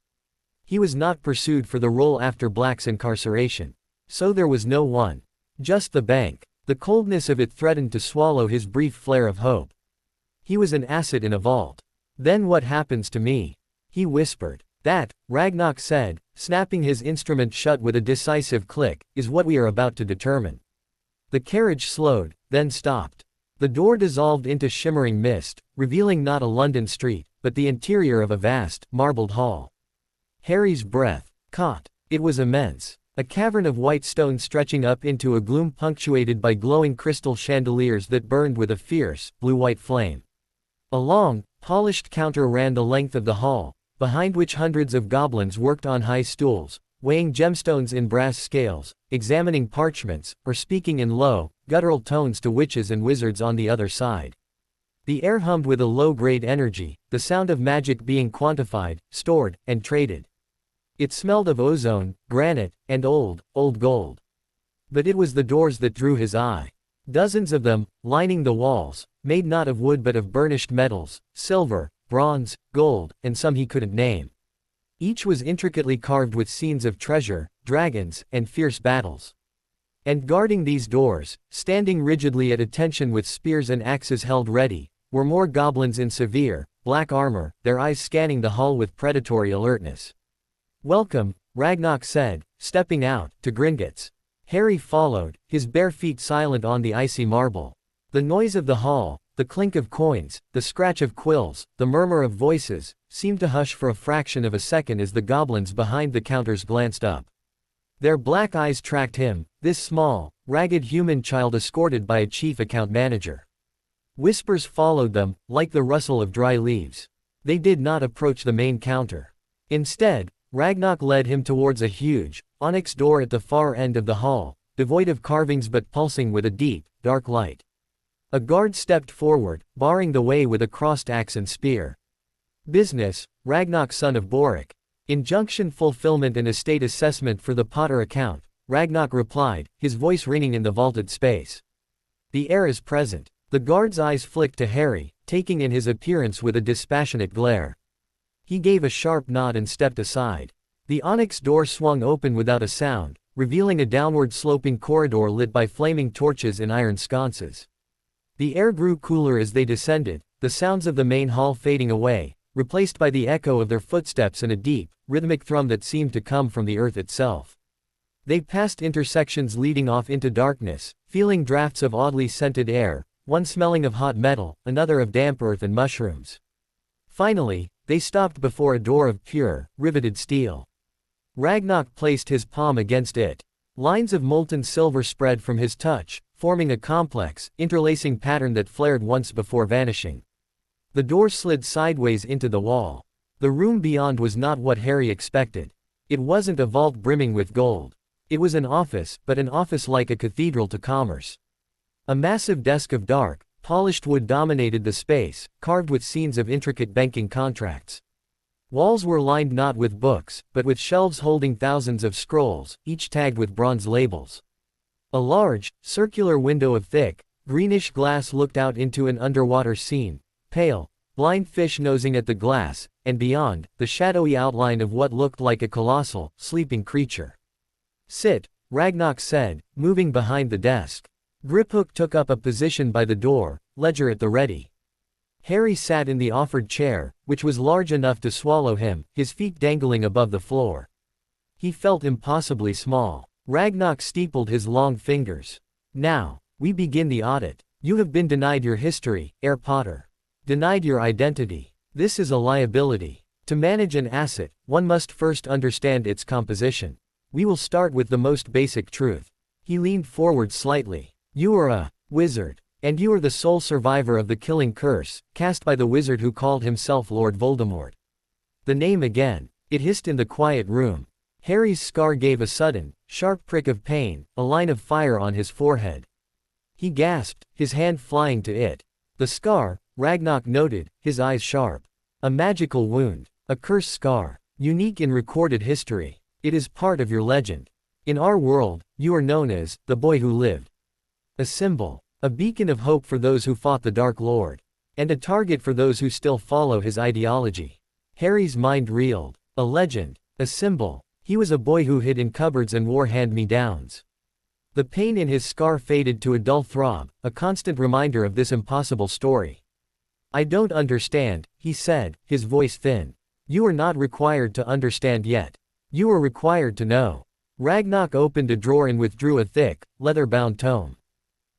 Speaker 2: He was not pursued for the role after Black's incarceration. So there was no one. Just the bank. The coldness of it threatened to swallow his brief flare of hope. He was an asset in a vault. Then what happens to me? He whispered. That, Ragnarok said, snapping his instrument shut with a decisive click, is what we are about to determine. The carriage slowed, then stopped. The door dissolved into shimmering mist, revealing not a London street, but the interior of a vast, marbled hall. Harry's breath caught. It was immense. A cavern of white stone stretching up into a gloom punctuated by glowing crystal chandeliers that burned with a fierce, blue-white flame. A long, polished counter ran the length of the hall, behind which hundreds of goblins worked on high stools, weighing gemstones in brass scales, examining parchments, or speaking in low, guttural tones to witches and wizards on the other side. The air hummed with a low-grade energy, the sound of magic being quantified, stored, and traded. It smelled of ozone, granite, and old gold. But it was the doors that drew his eye. Dozens of them, lining the walls, made not of wood but of burnished metals, silver, bronze, gold, and some he couldn't name. Each was intricately carved with scenes of treasure, dragons, and fierce battles. And guarding these doors, standing rigidly at attention with spears and axes held ready, were more goblins in severe, black armor, their eyes scanning the hall with predatory alertness. Welcome, Ragnarok said, stepping out, to Gringotts. Harry followed, his bare feet silent on the icy marble. The noise of the hall, the clink of coins, the scratch of quills, the murmur of voices, seemed to hush for a fraction of a second as the goblins behind the counters glanced up. Their black eyes tracked him, this small, ragged human child escorted by a chief account manager. Whispers followed them, like the rustle of dry leaves. They did not approach the main counter. Instead, Ragnarok led him towards a huge, onyx door at the far end of the hall, devoid of carvings but pulsing with a deep, dark light. A guard stepped forward, barring the way with a crossed axe and spear. Business, Ragnarok son of Boric. Injunction fulfillment and estate assessment for the Potter account, Ragnarok replied, his voice ringing in the vaulted space. The heir is present. The guard's eyes flicked to Harry, taking in his appearance with a dispassionate glare. He gave a sharp nod and stepped aside. The onyx door swung open without a sound, revealing a downward-sloping corridor lit by flaming torches in iron sconces. The air grew cooler as they descended, the sounds of the main hall fading away, replaced by the echo of their footsteps and a deep, rhythmic thrum that seemed to come from the earth itself. They passed intersections leading off into darkness, feeling drafts of oddly scented air, one smelling of hot metal, another of damp earth and mushrooms. Finally, they stopped before a door of pure, riveted steel. Ragnarok placed his palm against it. Lines of molten silver spread from his touch, forming a complex, interlacing pattern that flared once before vanishing. The door slid sideways into the wall. The room beyond was not what Harry expected. It wasn't a vault brimming with gold. It was an office, but an office like a cathedral to commerce. A massive desk of dark, polished wood dominated the space, carved with scenes of intricate banking contracts. Walls were lined not with books, but with shelves holding thousands of scrolls, each tagged with bronze labels. A large, circular window of thick, greenish glass looked out into an underwater scene, pale, blind fish nosing at the glass, and beyond, the shadowy outline of what looked like a colossal, sleeping creature. Sit, Ragnarok said, moving behind the desk. Griphook took up a position by the door, ledger at the ready. Harry sat in the offered chair, which was large enough to swallow him, his feet dangling above the floor. He felt impossibly small. Ragnarok steepled his long fingers. Now, we begin the audit. You have been denied your history, Heir Potter. Denied your identity. This is a liability. To manage an asset, one must first understand its composition. We will start with the most basic truth. He leaned forward slightly. You are a wizard. And you are the sole survivor of the killing curse, cast by the wizard who called himself Lord Voldemort. The name again. It hissed in the quiet room. Harry's scar gave a sudden, sharp prick of pain, a line of fire on his forehead. He gasped, his hand flying to it. The scar, Ragnarok noted, his eyes sharp. A magical wound. A curse scar. Unique in recorded history. It is part of your legend. In our world, you are known as the boy who lived. A symbol. A beacon of hope for those who fought the Dark Lord. And a target for those who still follow his ideology. Harry's mind reeled. A legend. A symbol. He was a boy who hid in cupboards and wore hand-me-downs. The pain in his scar faded to a dull throb, a constant reminder of this impossible story. I don't understand, he said, his voice thin. You are not required to understand yet. You are required to know. Ragnarok opened a drawer and withdrew a thick, leather-bound tome.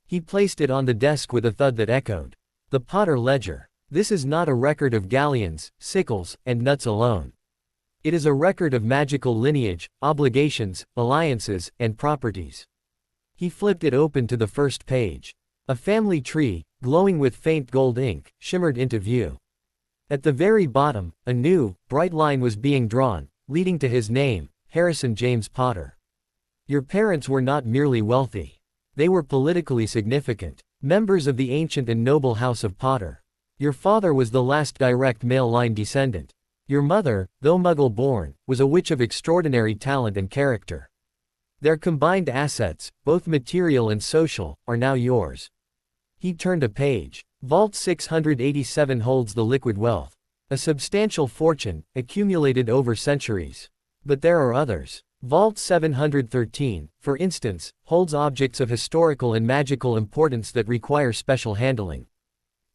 Speaker 2: He placed it on the desk with a thud that echoed. The Potter Ledger. This is not a record of galleons, sickles, and nuts alone. It is a record of magical lineage, obligations, alliances, and properties. He flipped it open to the first page. A family tree, glowing with faint gold ink, shimmered into view. At the very bottom, a new, bright line was being drawn, leading to his name, Harrison James Potter. Your parents were not merely wealthy. They were politically significant, members of the ancient and noble house of Potter. Your father was the last direct male line descendant. Your mother, though Muggle-born, was a witch of extraordinary talent and character. Their combined assets, both material and social, are now yours. He turned a page. Vault 687 holds the liquid wealth. A substantial fortune, accumulated over centuries. But there are others. Vault 713, for instance, holds objects of historical and magical importance that require special handling.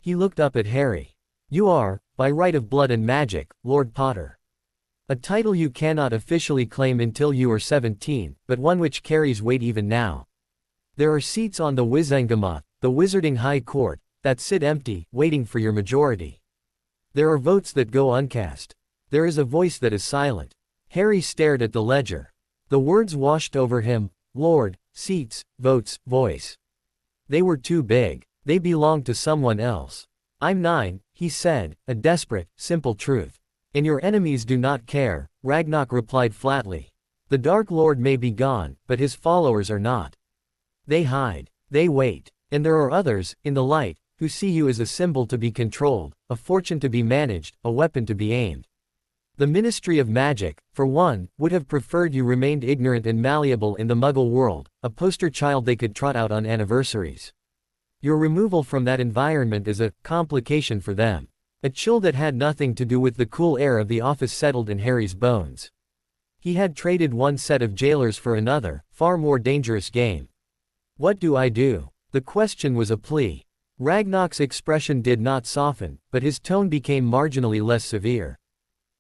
Speaker 2: He looked up at Harry. You are, by right of blood and magic, Lord Potter. A title you cannot officially claim until you are 17, but one which carries weight even now. There are seats on the Wizengamot, the Wizarding High Court, that sit empty, waiting for your majority. There are votes that go uncast. There is a voice that is silent. Harry stared at the ledger. The words washed over him, Lord, seats, votes, voice. They were too big. They belonged to someone else. I'm 9, he said, a desperate, simple truth. And your enemies do not care, Ragnarok replied flatly. The Dark Lord may be gone, but his followers are not. They hide. They wait. And there are others, in the light, who see you as a symbol to be controlled, a fortune to be managed, a weapon to be aimed. The Ministry of Magic, for one, would have preferred you remained ignorant and malleable in the Muggle world, a poster child they could trot out on anniversaries. Your removal from that environment is a complication for them. A chill that had nothing to do with the cool air of the office settled in Harry's bones. He had traded one set of jailers for another, far more dangerous game. What do I do? The question was a plea. Ragnarok's expression did not soften, but his tone became marginally less severe.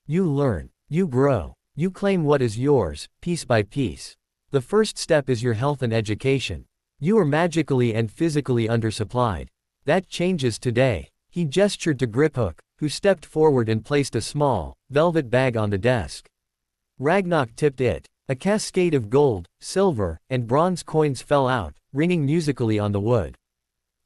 Speaker 2: You learn. You grow. You claim what is yours, piece by piece. The first step is your health and education. You are magically and physically undersupplied. That changes today. He gestured to Griphook, who stepped forward and placed a small, velvet bag on the desk. Ragnarok tipped it. A cascade of gold, silver, and bronze coins fell out, ringing musically on the wood.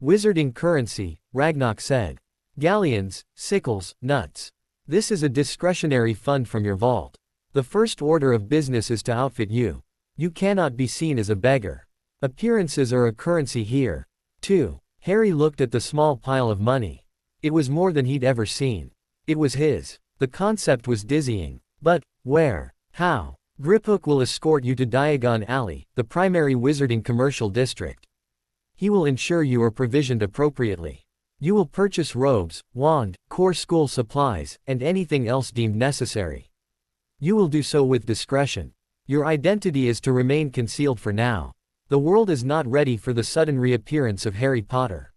Speaker 2: Wizarding currency, Ragnarok said. Galleons, sickles, nuts. This is a discretionary fund from your vault. The first order of business is to outfit you. You cannot be seen as a beggar. Appearances are a currency here. 2. Harry looked at the small pile of money. It was more than he'd ever seen. It was his. The concept was dizzying. But, where? How? Griphook will escort you to Diagon Alley, the primary wizarding commercial district. He will ensure you are provisioned appropriately. You will purchase robes, wand, core school supplies, and anything else deemed necessary. You will do so with discretion. Your identity is to remain concealed for now. The world is not ready for the sudden reappearance of Harry Potter.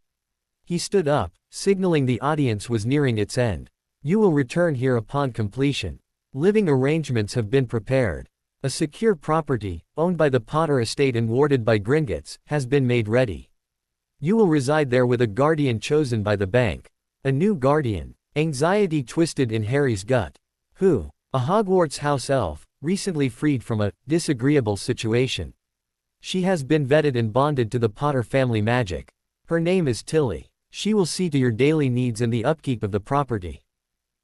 Speaker 2: He stood up, signaling the audience was nearing its end. You will return here upon completion. Living arrangements have been prepared. A secure property, owned by the Potter estate and warded by Gringotts, has been made ready. You will reside there with a guardian chosen by the bank. A new guardian. Anxiety twisted in Harry's gut. Who? A Hogwarts house elf, recently freed from a disagreeable situation. She has been vetted and bonded to the Potter family magic. Her name is Tilly. She will see to your daily needs and the upkeep of the property.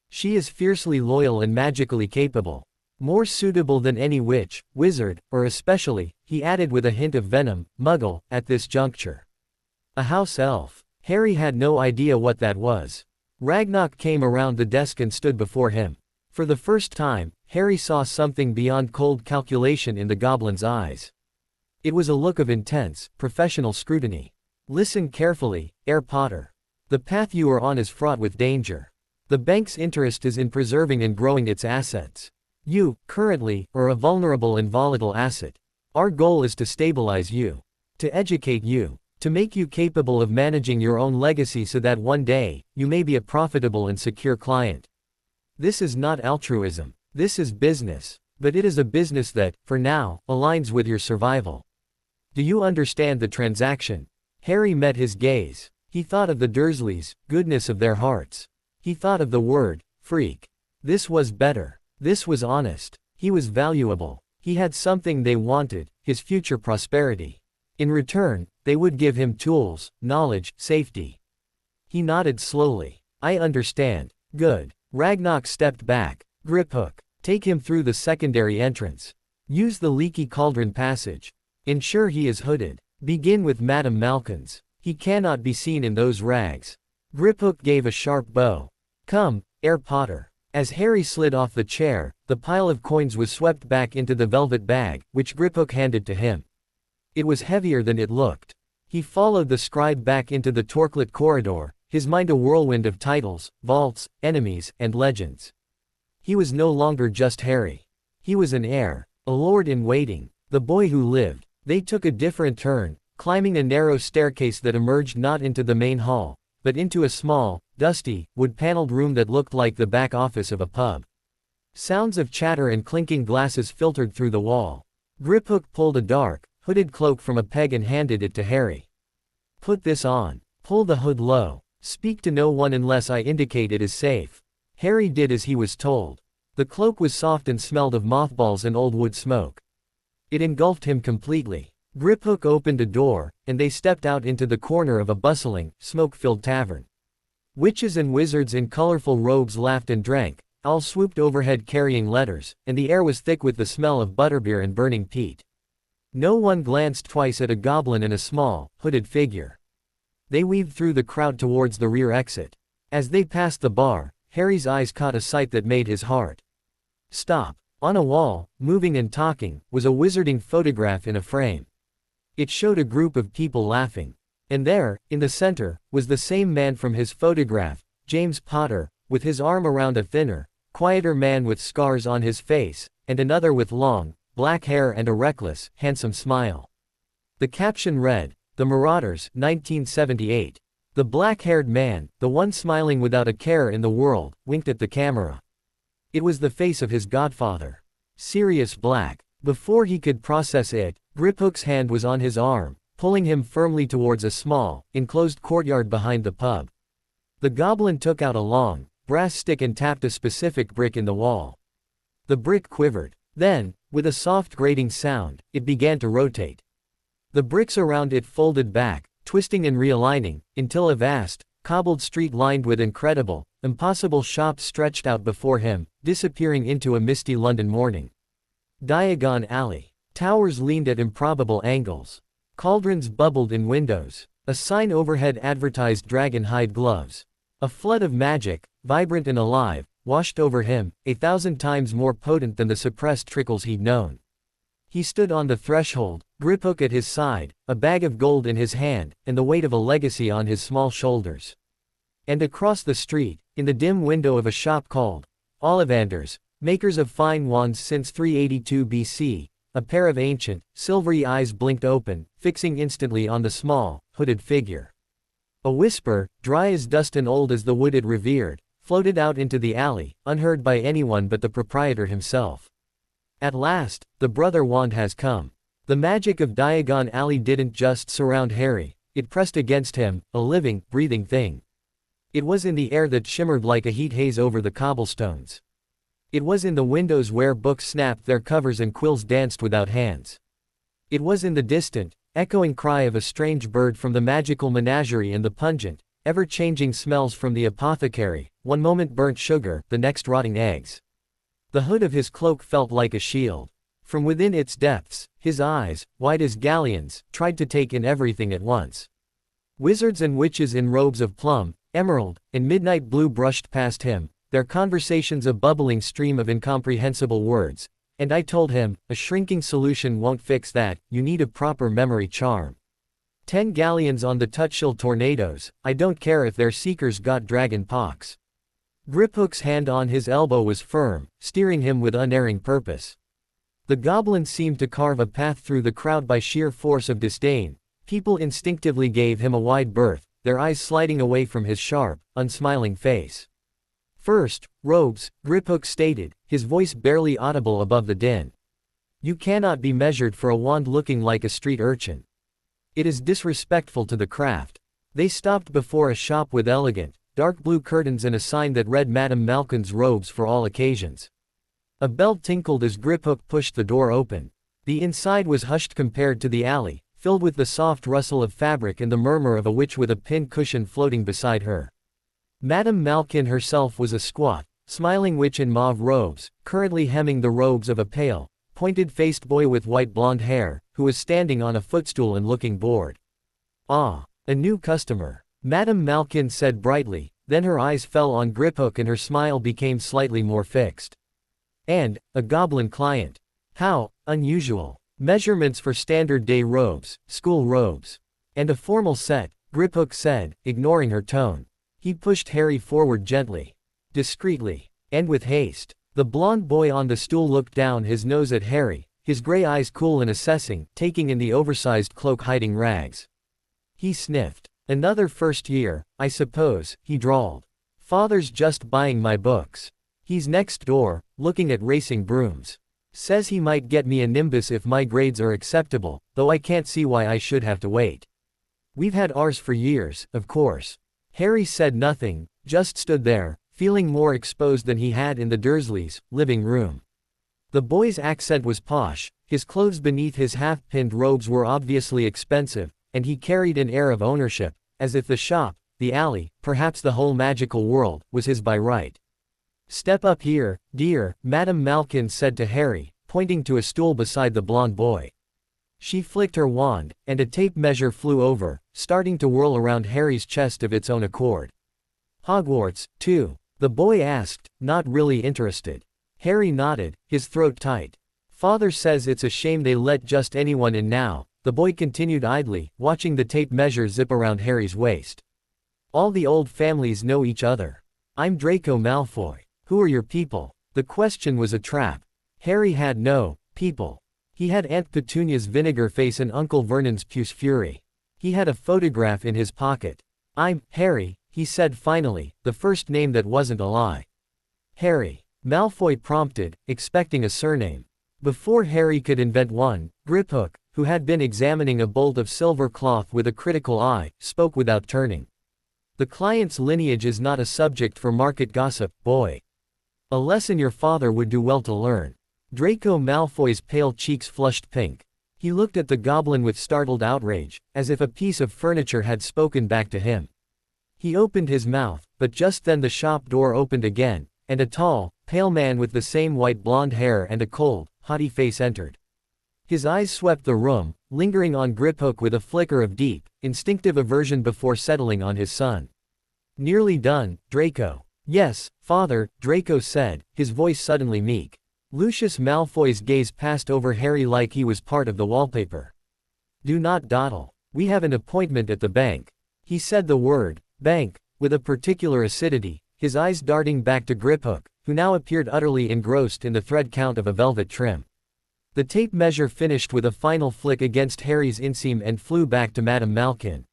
Speaker 2: She is fiercely loyal and magically capable. More suitable than any witch, wizard, or especially, he added with a hint of venom, muggle, at this juncture. A house elf. Harry had no idea what that was. Ragnarok came around the desk and stood before him. For the first time, Harry saw something beyond cold calculation in the goblin's eyes. It was a look of intense, professional scrutiny. Listen carefully, Herr Potter. The path you are on is fraught with danger. The bank's interest is in preserving and growing its assets. You, currently, are a vulnerable and volatile asset. Our goal is to stabilize you. To educate you. To make you capable of managing your own legacy so that one day, you may be a profitable and secure client. This is not altruism. This is business. But it is a business that, for now, aligns with your survival. Do you understand the transaction? Harry met his gaze. He thought of the Dursleys, goodness of their hearts. He thought of the word, freak. This was better. This was honest. He was valuable. He had something they wanted, his future prosperity. In return, they would give him tools, knowledge, safety. He nodded slowly. I understand. Good. Ragnarok stepped back. Griphook. Take him through the secondary entrance. Use the leaky cauldron passage. Ensure he is hooded. Begin with Madame Malkin's. He cannot be seen in those rags. Griphook gave a sharp bow. Come, Herr Potter. As Harry slid off the chair, the pile of coins was swept back into the velvet bag, which Griphook handed to him. It was heavier than it looked. He followed the scribe back into the torchlit corridor, his mind a whirlwind of titles, vaults, enemies, and legends. He was no longer just Harry. He was an heir, a lord in waiting, the boy who lived. They took a different turn, climbing a narrow staircase that emerged not into the main hall, but into a small, dusty, wood-paneled room that looked like the back office of a pub. Sounds of chatter and clinking glasses filtered through the wall. Griphook pulled a dark, hooded cloak from a peg and handed it to Harry. Put this on. Pull the hood low. Speak to no one unless I indicate it is safe. Harry did as he was told. The cloak was soft and smelled of mothballs and old wood smoke. It engulfed him completely. Griphook opened a door, and they stepped out into the corner of a bustling, smoke-filled tavern. Witches and wizards in colorful robes laughed and drank, all swooped overhead carrying letters, and the air was thick with the smell of butterbeer and burning peat. No one glanced twice at a goblin and a small, hooded figure. They weaved through the crowd towards the rear exit. As they passed the bar, Harry's eyes caught a sight that made his heart stop. On a wall, moving and talking, was a wizarding photograph in a frame. It showed a group of people laughing. And there, in the center, was the same man from his photograph, James Potter, with his arm around a thinner, quieter man with scars on his face, and another with long, black hair and a reckless, handsome smile. The caption read, The Marauders, 1978. The black-haired man, the one smiling without a care in the world, winked at the camera. It was the face of his godfather. Sirius Black. Before he could process it, Griphook's hand was on his arm, pulling him firmly towards a small, enclosed courtyard behind the pub. The goblin took out a long, brass stick and tapped a specific brick in the wall. The brick quivered. Then, with a soft grating sound, it began to rotate. The bricks around it folded back, twisting and realigning, until a vast, cobbled street lined with incredible, impossible shops stretched out before him, disappearing into a misty London morning. Diagon Alley. Towers leaned at improbable angles. Cauldrons bubbled in windows. A sign overhead advertised dragon-hide gloves. A flood of magic, vibrant and alive, washed over him, 1,000 times more potent than the suppressed trickles he'd known. He stood on the threshold, Griphook at his side, a bag of gold in his hand, and the weight of a legacy on his small shoulders. And across the street, in the dim window of a shop called Ollivanders, makers of fine wands since 382 BC, a pair of ancient, silvery eyes blinked open, fixing instantly on the small, hooded figure. A whisper, dry as dust and old as the wood it revered, floated out into the alley, unheard by anyone but the proprietor himself. At last, the brother wand has come. The magic of Diagon Alley didn't just surround Harry, it pressed against him, a living, breathing thing. It was in the air that shimmered like a heat haze over the cobblestones. It was in the windows where books snapped their covers and quills danced without hands. It was in the distant, echoing cry of a strange bird from the magical menagerie and the pungent, ever-changing smells from the apothecary, one moment burnt sugar, the next rotting eggs. The hood of his cloak felt like a shield. From within its depths, his eyes, wide as galleons, tried to take in everything at once. Wizards and witches in robes of plum, emerald, and midnight blue brushed past him, their conversations a bubbling stream of incomprehensible words, and I told him, a shrinking solution won't fix that, you need a proper memory charm. 10 galleons on the Tutshill tornadoes, I don't care if their seekers got dragon pox. Griphook's hand on his elbow was firm, steering him with unerring purpose. The goblin seemed to carve a path through the crowd by sheer force of disdain. People instinctively gave him a wide berth, their eyes sliding away from his sharp, unsmiling face. First, robes, Griphook stated, his voice barely audible above the din. You cannot be measured for a wand looking like a street urchin. It is disrespectful to the craft. They stopped before a shop with elegant, dark blue curtains and a sign that read Madame Malkin's robes for all occasions. A bell tinkled as Griphook pushed the door open. The inside was hushed compared to the alley, filled with the soft rustle of fabric and the murmur of a witch with a pin cushion floating beside her. Madame Malkin herself was a squat, smiling witch in mauve robes, currently hemming the robes of a pale, pointed-faced boy with white blonde hair, who was standing on a footstool and looking bored. Ah, a new customer, Madame Malkin said brightly, then her eyes fell on Griphook and her smile became slightly more fixed. And, a goblin client. How unusual. Measurements for standard day robes, school robes. And a formal set, Griphook said, ignoring her tone. He pushed Harry forward gently. Discreetly. And with haste. The blond boy on the stool looked down his nose at Harry, his gray eyes cool and assessing, taking in the oversized cloak hiding rags. He sniffed. Another first year, I suppose, he drawled. Father's just buying my books. He's next door, looking at racing brooms. Says he might get me a Nimbus if my grades are acceptable, though I can't see why I should have to wait. We've had ours for years, of course. Harry said nothing, just stood there, feeling more exposed than he had in the Dursleys' living room. The boy's accent was posh, his clothes beneath his half-pinned robes were obviously expensive, and he carried an air of ownership, as if the shop, the alley, perhaps the whole magical world, was his by right. Step up here, dear, Madame Malkin said to Harry, pointing to a stool beside the blond boy. She flicked her wand, and a tape measure flew over, starting to whirl around Harry's chest of its own accord. Hogwarts, too? The boy asked, not really interested. Harry nodded, his throat tight. Father says it's a shame they let just anyone in now, the boy continued idly, watching the tape measure zip around Harry's waist. All the old families know each other. I'm Draco Malfoy. Who are your people? The question was a trap. Harry had no people. He had Aunt Petunia's vinegar face and Uncle Vernon's puce fury. He had a photograph in his pocket. I'm Harry, he said finally, the first name that wasn't a lie. Harry. Malfoy prompted, expecting a surname. Before Harry could invent one, Griphook, who had been examining a bolt of silver cloth with a critical eye, spoke without turning. The client's lineage is not a subject for market gossip, boy. A lesson your father would do well to learn. Draco Malfoy's pale cheeks flushed pink. He looked at the goblin with startled outrage, as if a piece of furniture had spoken back to him. He opened his mouth, but just then the shop door opened again, and a tall, pale man with the same white blonde hair and a cold, haughty face entered. His eyes swept the room, lingering on Griphook with a flicker of deep, instinctive aversion before settling on his son. Nearly done, Draco. Yes, father, Draco said, his voice suddenly meek. Lucius Malfoy's gaze passed over Harry like he was part of the wallpaper. Do not dawdle. We have an appointment at the bank. He said the word, bank, with a particular acidity, his eyes darting back to Griphook, who now appeared utterly engrossed in the thread count of a velvet trim. The tape measure finished with a final flick against Harry's inseam and flew back to Madame Malkin.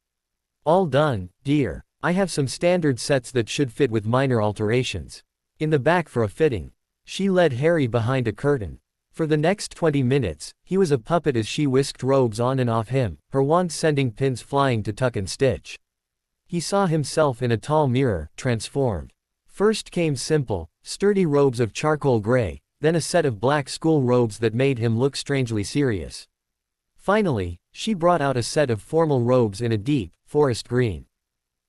Speaker 2: All done, dear. I have some standard sets that should fit with minor alterations. In the back for a fitting. She led Harry behind a curtain. For the next 20 minutes, he was a puppet as she whisked robes on and off him, her wand sending pins flying to tuck and stitch. He saw himself in a tall mirror, transformed. First came simple, sturdy robes of charcoal gray, then a set of black school robes that made him look strangely serious. Finally, she brought out a set of formal robes in a deep, forest green.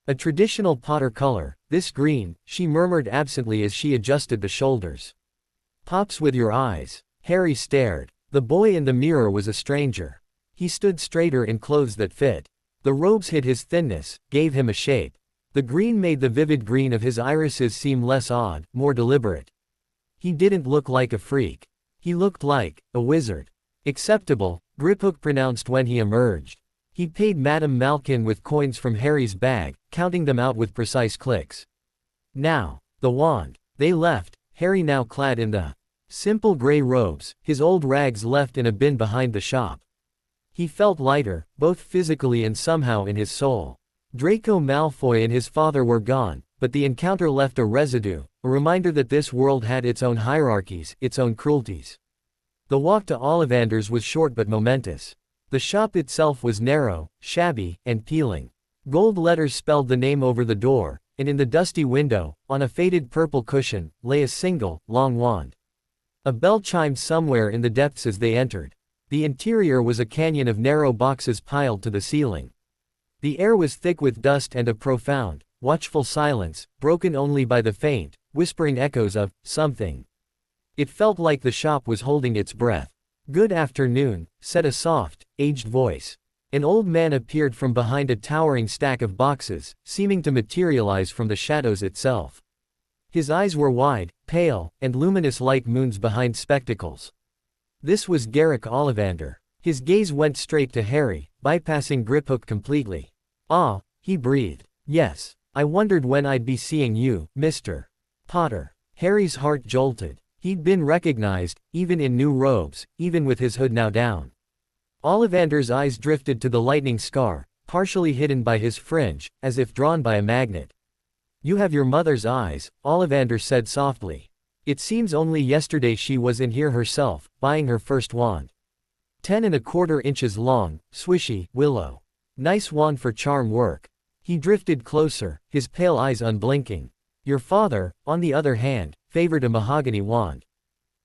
Speaker 2: A traditional Potter color, this green, she murmured absently as she adjusted the shoulders. Pops with your eyes. Harry stared. The boy in the mirror was a stranger. He stood straighter in clothes that fit. The robes hid his thinness, gave him a shape. The green made the vivid green of his irises seem less odd, more deliberate. He didn't look like a freak. He looked like a wizard. Acceptable, Griphook pronounced when he emerged. He paid Madame Malkin with coins from Harry's bag, counting them out with precise clicks. Now, the wand. They left, Harry now clad in the simple gray robes, his old rags left in a bin behind the shop. He felt lighter, both physically and somehow in his soul. Draco Malfoy and his father were gone, but the encounter left a residue, a reminder that this world had its own hierarchies, its own cruelties. The walk to Ollivander's was short but momentous. The shop itself was narrow, shabby, and peeling. Gold letters spelled the name over the door, and in the dusty window, on a faded purple cushion, lay a single, long wand. A bell chimed somewhere in the depths as they entered. The interior was a canyon of narrow boxes piled to the ceiling. The air was thick with dust and a profound, watchful silence, broken only by the faint, whispering echoes of something. It felt like the shop was holding its breath. "Good afternoon," said a soft, aged voice. An old man appeared from behind a towering stack of boxes, seeming to materialize from the shadows itself. His eyes were wide, pale, and luminous like moons behind spectacles. This was Garrick Ollivander. His gaze went straight to Harry, bypassing Griphook completely. "Ah," he breathed. "Yes. I wondered when I'd be seeing you, Mr. Potter." Harry's heart jolted. He'd been recognized, even in new robes, even with his hood now down. Ollivander's eyes drifted to the lightning scar, partially hidden by his fringe, as if drawn by a magnet. "You have your mother's eyes," Ollivander said softly. "It seems only yesterday she was in here herself, buying her first wand. 10¼ inches long, swishy, willow. Nice wand for charm work." He drifted closer, his pale eyes unblinking. "Your father, on the other hand, favored a mahogany wand.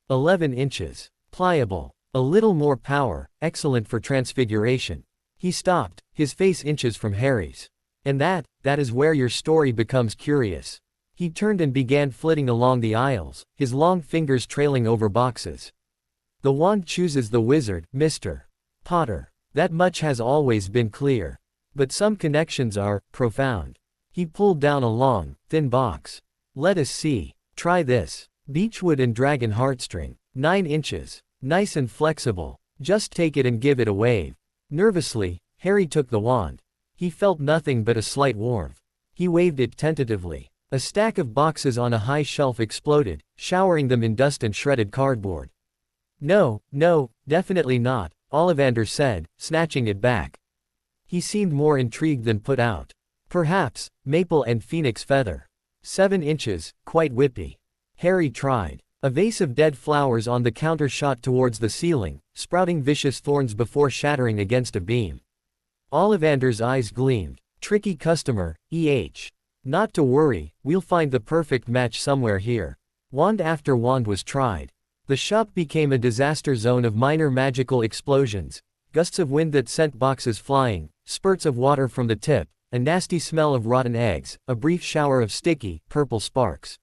Speaker 2: 11 inches. Pliable. A little more power, excellent for transfiguration." He stopped, his face inches from Harry's. "And that is where your story becomes curious." He turned and began flitting along the aisles, his long fingers trailing over boxes. "The wand chooses the wizard, Mr. Potter. That much has always been clear. But some connections are profound." He pulled down a long, thin box. "Let us see. Try this. Beechwood and dragon heartstring. 9 inches. Nice and flexible. Just take it and give it a wave." Nervously, Harry took the wand. He felt nothing but a slight warmth. He waved it tentatively. A stack of boxes on a high shelf exploded, showering them in dust and shredded cardboard. No, definitely not," Ollivander said, snatching it back. He seemed more intrigued than put out. "Perhaps, maple and phoenix feather. 7 inches, quite whippy." Harry tried. A vase of dead flowers on the counter shot towards the ceiling, sprouting vicious thorns before shattering against a beam. Ollivander's eyes gleamed. "Tricky customer, eh? Not to worry, we'll find the perfect match somewhere here." Wand after wand was tried. The shop became a disaster zone of minor magical explosions, gusts of wind that sent boxes flying, spurts of water from the tip, a nasty smell of rotten eggs, a brief shower of sticky, purple sparks.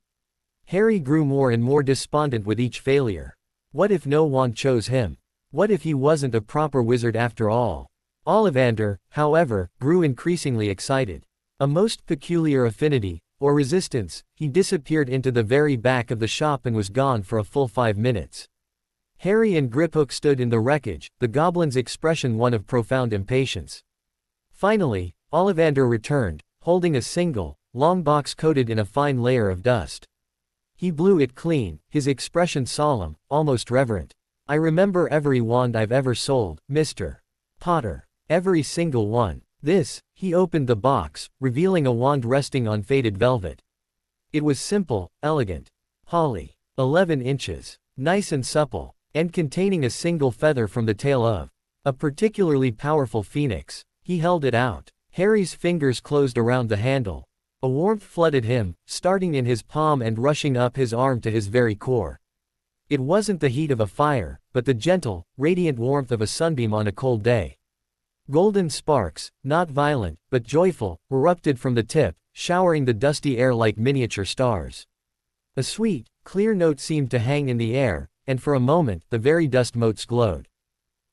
Speaker 2: Harry grew more and more despondent with each failure. What if no wand chose him? What if he wasn't a proper wizard after all? Ollivander, however, grew increasingly excited. A most peculiar affinity, or resistance, he disappeared into the very back of the shop and was gone for a full 5 minutes. Harry and Griphook stood in the wreckage, the goblin's expression one of profound impatience. Finally, Ollivander returned, holding a single, long box coated in a fine layer of dust. He blew it clean, his expression solemn, almost reverent. "I remember every wand I've ever sold, Mr. Potter. Every single one." He opened the box, revealing a wand resting on faded velvet. It was simple, elegant. Holly. 11 inches. Nice and supple, and containing a single feather from the tail of a particularly powerful phoenix. He held it out. Harry's fingers closed around the handle. A warmth flooded him, starting in his palm and rushing up his arm to his very core. It wasn't the heat of a fire, but the gentle, radiant warmth of a sunbeam on a cold day. Golden sparks, not violent, but joyful, erupted from the tip, showering the dusty air like miniature stars. A sweet, clear note seemed to hang in the air, and for a moment the very dust motes glowed.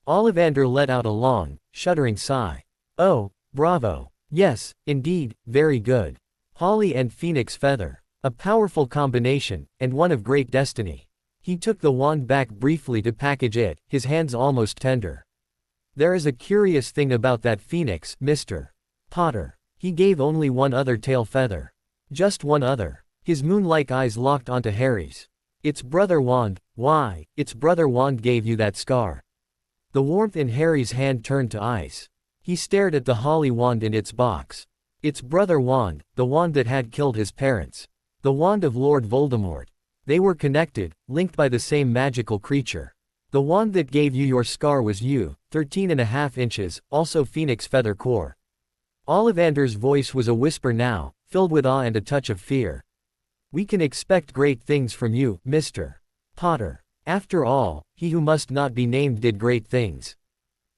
Speaker 2: Ollivander let out a long, shuddering sigh. Oh, bravo. Yes, indeed, very good. Holly and phoenix feather. A powerful combination, and one of great destiny. He took the wand back briefly to package it, his hands almost tender. There is a curious thing about that phoenix, Mr. Potter. He gave only one other tail feather. Just one other. His moon-like eyes locked onto Harry's. Its brother wand, why, its brother wand gave you that scar. The warmth in Harry's hand turned to ice. He stared at the holly wand in its box. Its brother wand, the wand that had killed his parents. The wand of Lord Voldemort. They were connected, linked by the same magical creature. The wand that gave you your scar was you, 13.5 inches, also phoenix feather core. Ollivander's voice was a whisper now, filled with awe and a touch of fear. We can expect great things from you, Mr. Potter. After all, he who must not be named did great things.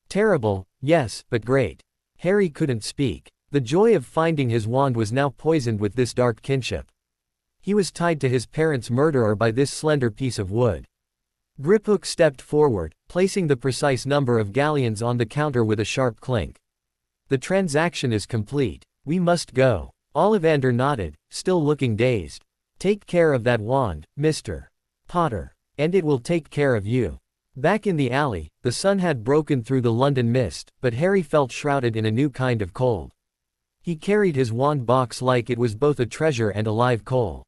Speaker 2: Terrible, yes, but great. Harry couldn't speak. The joy of finding his wand was now poisoned with this dark kinship. He was tied to his parents' murderer by this slender piece of wood. Griphook stepped forward, placing the precise number of galleons on the counter with a sharp clink. The transaction is complete. We must go. Ollivander nodded, still looking dazed. Take care of that wand, Mr. Potter. And it will take care of you. Back in the alley, the sun had broken through the London mist, but Harry felt shrouded in a new kind of cold. He carried his wand box like it was both a treasure and a live coal.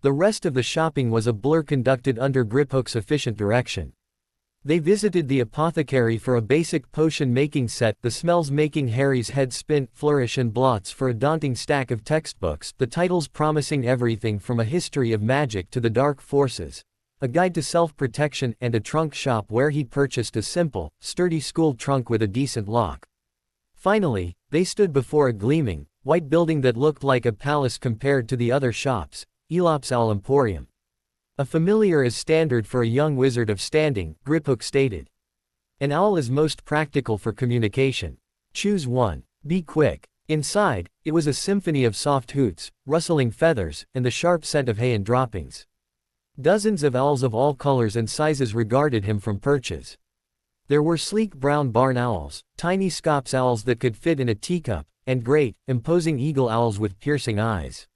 Speaker 2: The rest of the shopping was a blur conducted under Griphook's efficient direction. They visited the apothecary for a basic potion-making set, the smells making Harry's head spin, Flourish and Blots for a daunting stack of textbooks, the titles promising everything from a history of magic to the dark forces, a guide to self-protection, and a trunk shop where he purchased a simple, sturdy school trunk with a decent lock. Finally, they stood before a gleaming, white building that looked like a palace compared to the other shops, Elop's Owl Emporium. A familiar is standard for a young wizard of standing, Griphook stated. An owl is most practical for communication. Choose one. Be quick. Inside, it was a symphony of soft hoots, rustling feathers, and the sharp scent of hay and droppings. Dozens of owls of all colors and sizes regarded him from perches. There were sleek brown barn owls, tiny scops owls that could fit in a teacup, and great, imposing eagle owls with piercing eyes.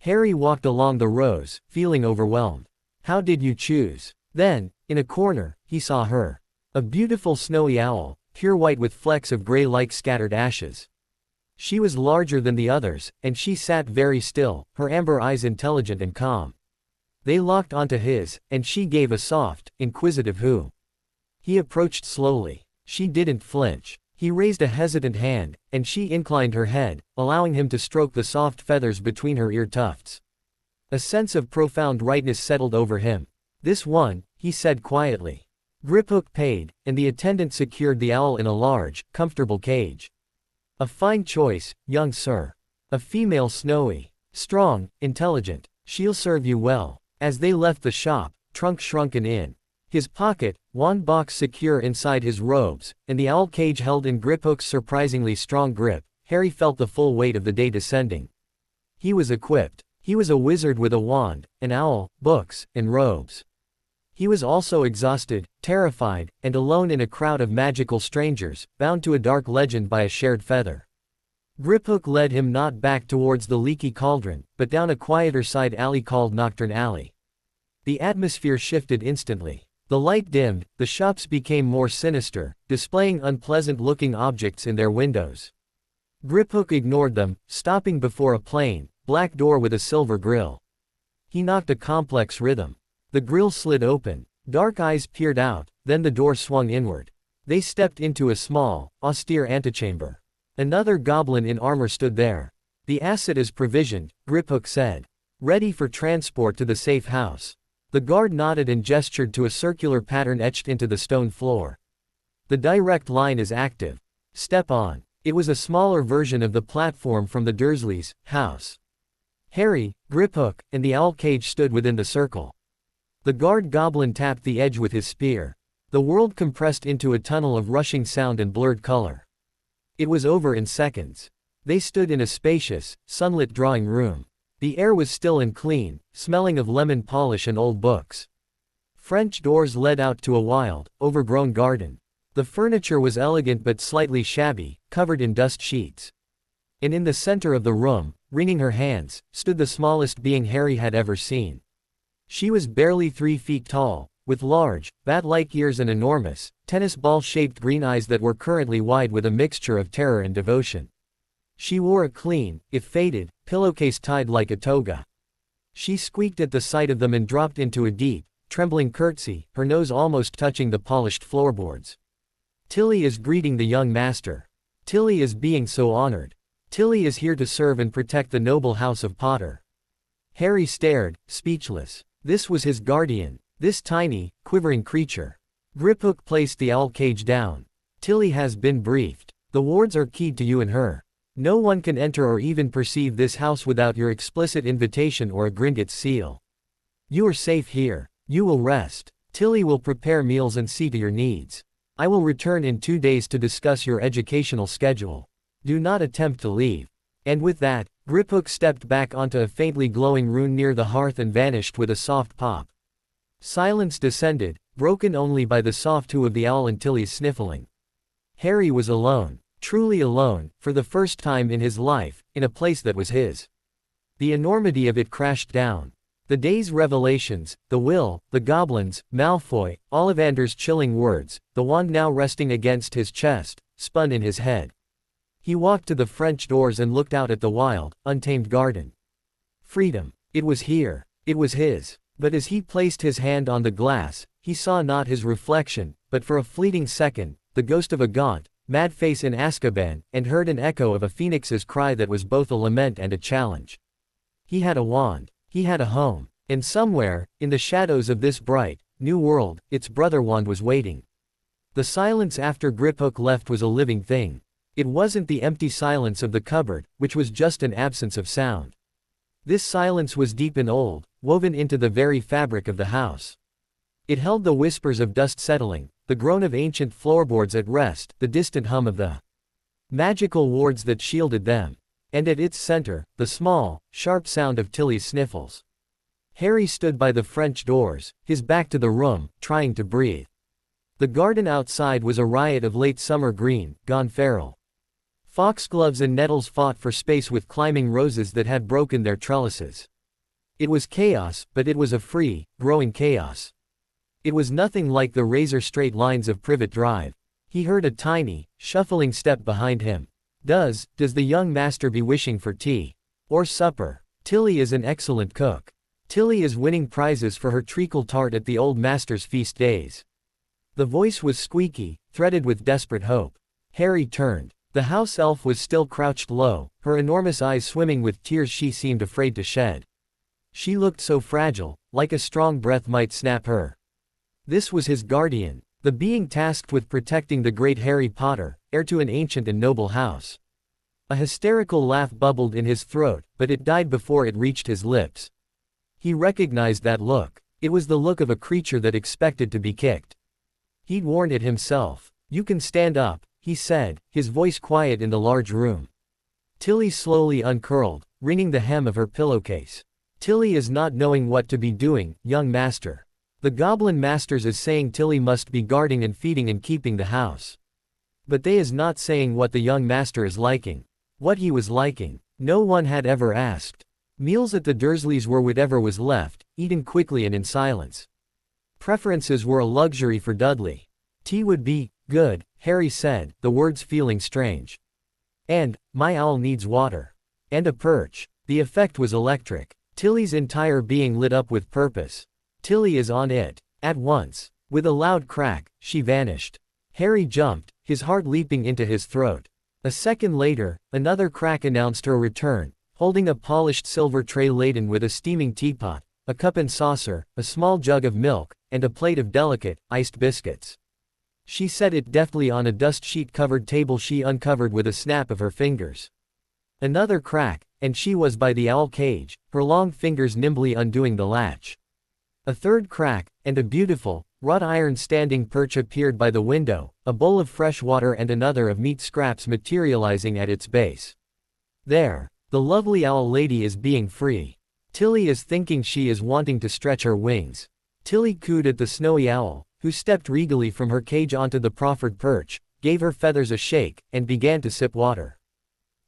Speaker 2: Harry walked along the rows, feeling overwhelmed. How did you choose? Then, in a corner, he saw her. A beautiful snowy owl, pure white with flecks of gray like scattered ashes. She was larger than the others, and she sat very still, her amber eyes intelligent and calm. They locked onto his, and she gave a soft, inquisitive hoo. He approached slowly. She didn't flinch. He raised a hesitant hand, and she inclined her head, allowing him to stroke the soft feathers between her ear tufts. A sense of profound rightness settled over him. This one, he said quietly. Griphook paid, and the attendant secured the owl in a large, comfortable cage. A fine choice, young sir. A female snowy, strong, intelligent. She'll serve you well. As they left the shop, trunk shrunken in. His pocket, wand box secure inside his robes, and the owl cage held in Griphook's surprisingly strong grip, Harry felt the full weight of the day descending. He was equipped. He was a wizard with a wand, an owl, books, and robes. He was also exhausted, terrified, and alone in a crowd of magical strangers, bound to a dark legend by a shared feather. Griphook led him not back towards the leaky cauldron, but down a quieter side alley called Nocturne Alley. The atmosphere shifted instantly. The light dimmed, the shops became more sinister, displaying unpleasant-looking objects in their windows. Griphook ignored them, stopping before a plain, black door with a silver grill. He knocked a complex rhythm. The grill slid open. Dark eyes peered out, then the door swung inward. They stepped into a small, austere antechamber. Another goblin in armor stood there. The asset is provisioned, Griphook said. Ready for transport to the safe house. The guard nodded and gestured to a circular pattern etched into the stone floor. The direct line is active. Step on. It was a smaller version of the platform from the Dursleys' house. Harry, Griphook, and the owl cage stood within the circle. The guard goblin tapped the edge with his spear. The world compressed into a tunnel of rushing sound and blurred color. It was over in seconds. They stood in a spacious, sunlit drawing room. The air was still and clean, smelling of lemon polish and old books. French doors led out to a wild, overgrown garden. The furniture was elegant but slightly shabby, covered in dust sheets. And in the center of the room, wringing her hands, stood the smallest being Harry had ever seen. She was barely 3 feet tall, with large, bat-like ears and enormous, tennis ball-shaped green eyes that were currently wide with a mixture of terror and devotion. She wore a clean, if faded, pillowcase tied like a toga. She squeaked at the sight of them and dropped into a deep, trembling curtsy, her nose almost touching the polished floorboards. Tilly is greeting the young master. Tilly is being so honored. Tilly is here to serve and protect the noble house of Potter. Harry stared, speechless. This was his guardian, this tiny, quivering creature. Griphook placed the owl cage down. Tilly has been briefed. The wards are keyed to you and her. No one can enter or even perceive this house without your explicit invitation or a Gringotts seal. You are safe here. You will rest. Tilly will prepare meals and see to your needs. I will return in 2 days to discuss your educational schedule. Do not attempt to leave. And with that, Griphook stepped back onto a faintly glowing rune near the hearth and vanished with a soft pop. Silence descended, broken only by the soft hoo of the owl and Tilly's sniffling. Harry was alone, truly alone, for the first time in his life, in a place that was his. The enormity of it crashed down. The day's revelations, the will, the goblins, Malfoy, Ollivander's chilling words, the wand now resting against his chest, spun in his head. He walked to the French doors and looked out at the wild, untamed garden. Freedom. It was here. It was his. But as he placed his hand on the glass, he saw not his reflection, but for a fleeting second, the ghost of a gaunt, mad face in Azkaban, and heard an echo of a phoenix's cry that was both a lament and a challenge. He had a wand. He had a home. And somewhere, in the shadows of this bright, new world, its brother wand was waiting. The silence after Griphook left was a living thing. It wasn't the empty silence of the cupboard, which was just an absence of sound. This silence was deep and old, woven into the very fabric of the house. It held the whispers of dust settling, the groan of ancient floorboards at rest, the distant hum of the magical wards that shielded them. And at its center, the small, sharp sound of Tilly's sniffles. Harry stood by the French doors, his back to the room, trying to breathe. The garden outside was a riot of late summer green, gone feral. Foxgloves and nettles fought for space with climbing roses that had broken their trellises. It was chaos, but it was a free, growing chaos. It was nothing like the razor-straight lines of Privet Drive. He heard a tiny, shuffling step behind him. Does the young master be wishing for tea? Or supper? Tilly is an excellent cook. Tilly is winning prizes for her treacle tart at the old master's feast days. The voice was squeaky, threaded with desperate hope. Harry turned. The house elf was still crouched low, her enormous eyes swimming with tears she seemed afraid to shed. She looked so fragile, like a strong breath might snap her. This was his guardian, the being tasked with protecting the great Harry Potter, heir to an ancient and noble house. A hysterical laugh bubbled in his throat, but it died before it reached his lips. He recognized that look. It was the look of a creature that expected to be kicked. He'd warned it himself. You can stand up, he said, his voice quiet in the large room. Tilly slowly uncurled, wringing the hem of her pillowcase. Tilly is not knowing what to be doing, young master. The goblin masters is saying Tilly must be guarding and feeding and keeping the house. But they is not saying what the young master is liking. What he was liking. No one had ever asked. Meals at the Dursleys were whatever was left, eaten quickly and in silence. Preferences were a luxury for Dudley. Tea would be good, Harry said, the words feeling strange. And, my owl needs water. And a perch. The effect was electric. Tilly's entire being lit up with purpose. Tilly is on it. At once. With a loud crack, she vanished. Harry jumped, his heart leaping into his throat. A second later, another crack announced her return, holding a polished silver tray laden with a steaming teapot, a cup and saucer, a small jug of milk, and a plate of delicate, iced biscuits. She set it deftly on a dust sheet-covered table she uncovered with a snap of her fingers. Another crack, and she was by the owl cage, her long fingers nimbly undoing the latch. A third crack, and a beautiful, wrought iron standing perch appeared by the window, a bowl of fresh water and another of meat scraps materializing at its base. There, the lovely owl lady is being free. Tilly is thinking she is wanting to stretch her wings. Tilly cooed at the snowy owl, who stepped regally from her cage onto the proffered perch, gave her feathers a shake, and began to sip water.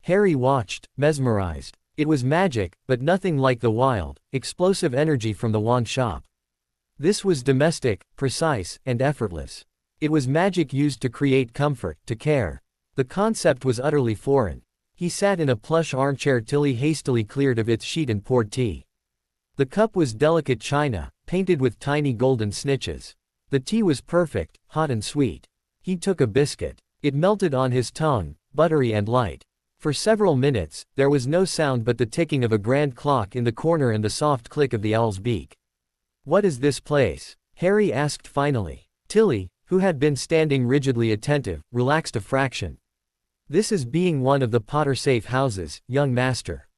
Speaker 2: Harry watched, mesmerized. It was magic, but nothing like the wild, explosive energy from the wand shop. This was domestic, precise, and effortless. It was magic used to create comfort, to care. The concept was utterly foreign. He sat in a plush armchair Tilly hastily cleared of its sheet and poured tea. The cup was delicate china, painted with tiny golden snitches. The tea was perfect, hot and sweet. He took a biscuit. It melted on his tongue, buttery and light. For several minutes, there was no sound but the ticking of a grand clock in the corner and the soft click of the owl's beak. "What is this place?" Harry asked finally. Tilly, who had been standing rigidly attentive, relaxed a fraction. "This is being one of the Potter-safe houses, young master.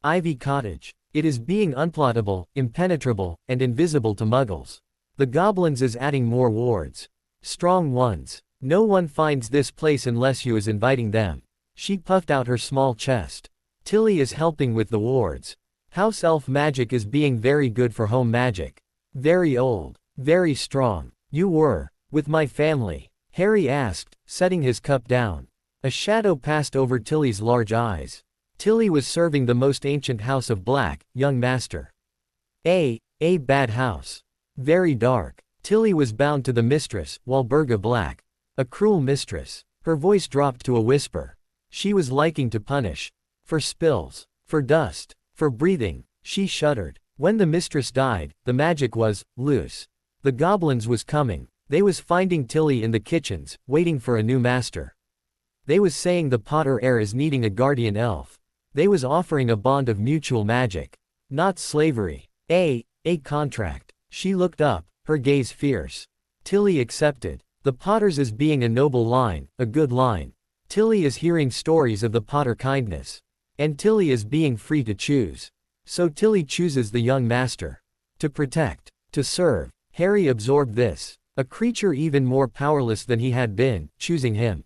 Speaker 2: Ivy Cottage. It is being unplottable, impenetrable, and invisible to muggles. The goblins is adding more wards. Strong ones. No one finds this place unless you is inviting them." She puffed out her small chest. "Tilly is helping with the wards. House elf magic is being very good for home magic. Very old. Very strong. You were with my family?" Harry asked, setting his cup down. A shadow passed over Tilly's large eyes. Tilly was serving the most ancient house of black, young master. A bad house. Very dark. Tilly was bound to the mistress, Walburga Black. A cruel mistress. Her voice dropped to a whisper. She was liking to punish. For spills. For dust. For breathing. She shuddered. When the mistress died, the magic was loose. The goblins was coming. They was finding Tilly in the kitchens, waiting for a new master. They was saying the Potter heir is needing a guardian elf. They was offering a bond of mutual magic. Not slavery. A contract. She looked up, her gaze fierce. Tilly accepted. The Potters is being a noble line, a good line. Tilly is hearing stories of the Potter kindness. And Tilly is being free to choose. So Tilly chooses the young master. To protect. To serve. Harry absorbed this. A creature even more powerless than he had been, choosing him.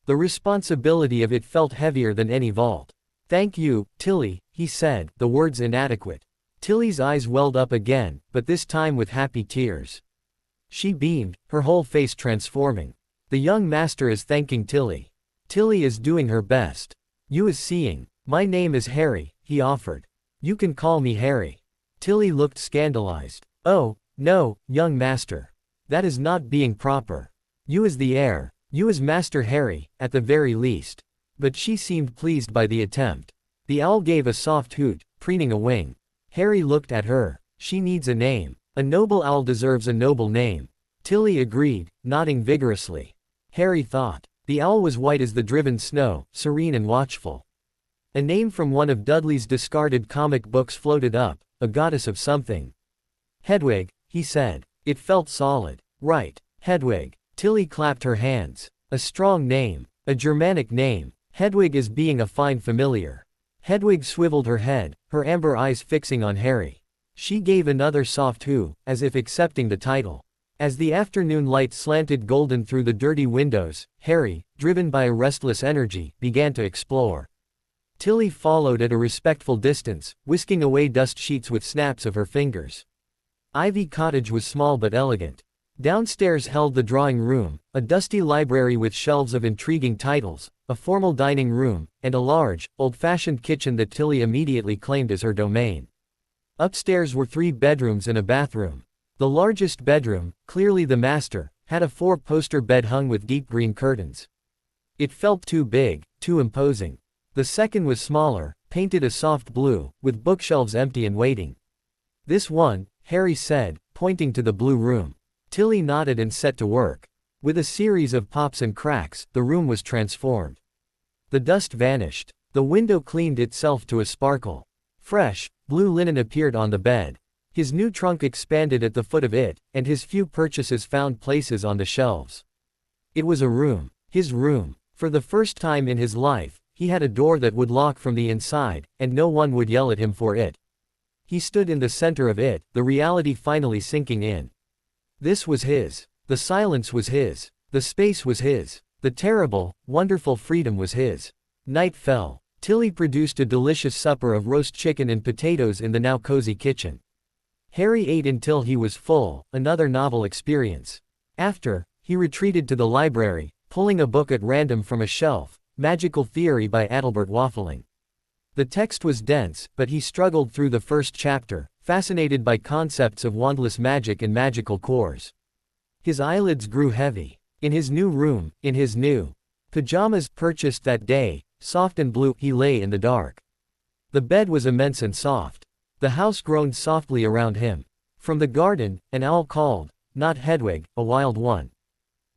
Speaker 2: The responsibility of it felt heavier than any vault. "Thank you, Tilly," he said, the words inadequate. Tilly's eyes welled up again, but this time with happy tears. She beamed, her whole face transforming. The young master is thanking Tilly. Tilly is doing her best. "You is seeing. My name is Harry," he offered. "You can call me Harry." Tilly looked scandalized. "Oh, no, young master. That is not being proper. You is the heir. You is Master Harry, at the very least." But she seemed pleased by the attempt. The owl gave a soft hoot, preening a wing. Harry looked at her. She needs a name. A noble owl deserves a noble name. Tilly agreed, nodding vigorously. Harry thought. The owl was white as the driven snow, serene and watchful. A name from one of Dudley's discarded comic books floated up, a goddess of something. "Hedwig," he said. It felt solid. "Right, Hedwig." Tilly clapped her hands. "A strong name. A Germanic name. Hedwig is being a fine familiar." Hedwig swiveled her head, her amber eyes fixing on Harry. She gave another soft hoo, as if accepting the title. As the afternoon light slanted golden through the dirty windows, Harry, driven by a restless energy, began to explore. Tilly followed at a respectful distance, whisking away dust sheets with snaps of her fingers. Ivy Cottage was small but elegant. Downstairs held the drawing room, a dusty library with shelves of intriguing titles, a formal dining room, and a large, old-fashioned kitchen that Tilly immediately claimed as her domain. Upstairs were 3 bedrooms and a bathroom. The largest bedroom, clearly the master, had a 4-poster bed hung with deep green curtains. It felt too big, too imposing. The second was smaller, painted a soft blue, with bookshelves empty and waiting. "This one," Harry said, pointing to the blue room. Tilly nodded and set to work. With a series of pops and cracks, the room was transformed. The dust vanished. The window cleaned itself to a sparkle. Fresh, blue linen appeared on the bed. His new trunk expanded at the foot of it, and his few purchases found places on the shelves. It was a room. His room. For the first time in his life, he had a door that would lock from the inside, and no one would yell at him for it. He stood in the center of it, the reality finally sinking in. This was his. The silence was his. The space was his. The terrible, wonderful freedom was his. Night fell. Tilly produced a delicious supper of roast chicken and potatoes in the now cozy kitchen. Harry ate until he was full, another novel experience. After, he retreated to the library, pulling a book at random from a shelf, Magical Theory by Adalbert Waffling. The text was dense, but he struggled through the first chapter, fascinated by concepts of wandless magic and magical cores. His eyelids grew heavy. In his new room, in his new pajamas purchased that day, soft and blue, he lay in the dark. The bed was immense and soft. The house groaned softly around him. From the garden, an owl called, not Hedwig, a wild one.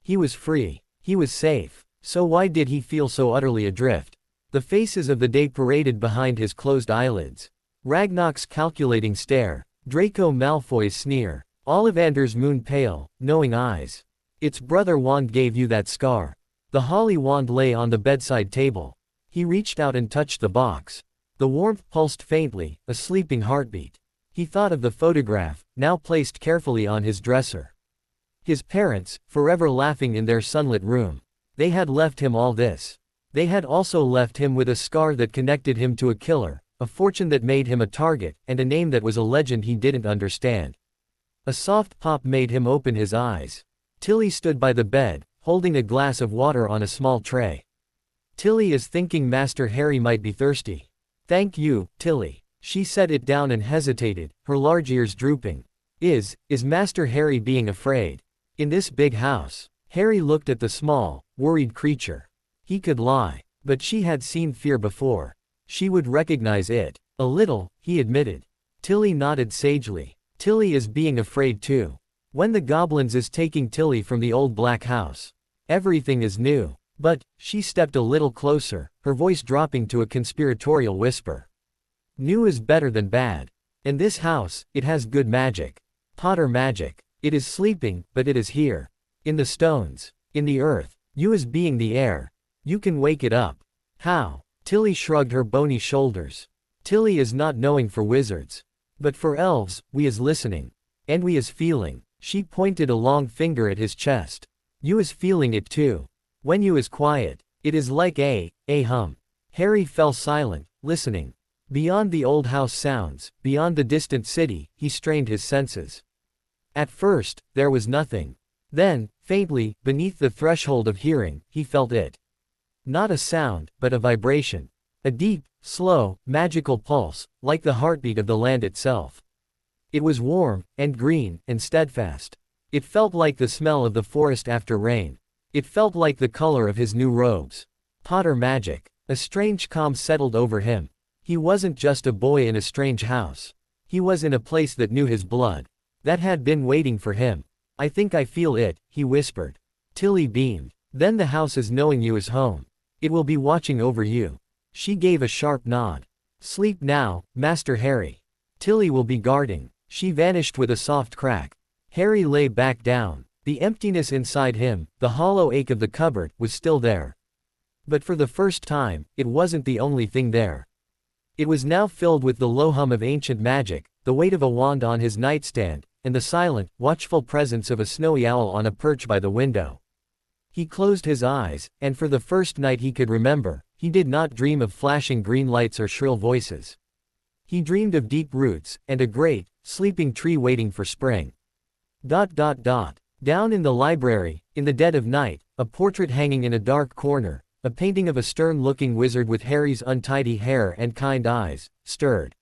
Speaker 2: He was free. He was safe. So why did he feel so utterly adrift? The faces of the day paraded behind his closed eyelids. Ragnar's calculating stare. Draco Malfoy's sneer. Ollivander's moon-pale, knowing eyes. Its brother wand gave you that scar. The holly wand lay on the bedside table. He reached out and touched the box. The warmth pulsed faintly, a sleeping heartbeat. He thought of the photograph, now placed carefully on his dresser. His parents, forever laughing in their sunlit room. They had left him all this. They had also left him with a scar that connected him to a killer, a fortune that made him a target, and a name that was a legend he didn't understand. A soft pop made him open his eyes. Tilly stood by the bed, holding a glass of water on a small tray. Tilly is thinking Master Harry might be thirsty. Thank you, Tilly. She set it down and hesitated, her large ears drooping. Is Master Harry being afraid? In this big house. Harry looked at the small, worried creature. He could lie. But she had seen fear before. She would recognize it. A little, he admitted. Tilly nodded sagely. Tilly is being afraid too. When the goblins is taking Tilly from the old black house. Everything is new. But, she stepped a little closer, her voice dropping to a conspiratorial whisper. New is better than bad. In this house, it has good magic. Potter magic. It is sleeping, but it is here. In the stones. In the earth. You is being the air. You can wake it up. How? Tilly shrugged her bony shoulders. Tilly is not knowing for wizards. But for elves, we is listening. And we is feeling. She pointed a long finger at his chest. You is feeling it too. When you is quiet, it is like a hum. Harry fell silent, listening. Beyond the old house sounds, beyond the distant city, he strained his senses. At first, there was nothing. Then, faintly, beneath the threshold of hearing, he felt it. Not a sound, but a vibration. A deep, slow, magical pulse, like the heartbeat of the land itself. It was warm, and green, and steadfast. It felt like the smell of the forest after rain. It felt like the color of his new robes. Potter magic. A strange calm settled over him. He wasn't just a boy in a strange house. He was in a place that knew his blood. That had been waiting for him. I think I feel it, he whispered. Tilly beamed. Then the house is knowing you is home. It will be watching over you. She gave a sharp nod. Sleep now, Master Harry. Tilly will be guarding. She vanished with a soft crack. Harry lay back down. The emptiness inside him, the hollow ache of the cupboard, was still there. But for the first time, it wasn't the only thing there. It was now filled with the low hum of ancient magic, the weight of a wand on his nightstand, and the silent, watchful presence of a snowy owl on a perch by the window. He closed his eyes, and for the first night he could remember, he did not dream of flashing green lights or shrill voices. He dreamed of deep roots, and a great, sleeping tree waiting for spring. Down in the library, in the dead of night, a portrait hanging in a dark corner, a painting of a stern-looking wizard with Harry's untidy hair and kind eyes, stirred.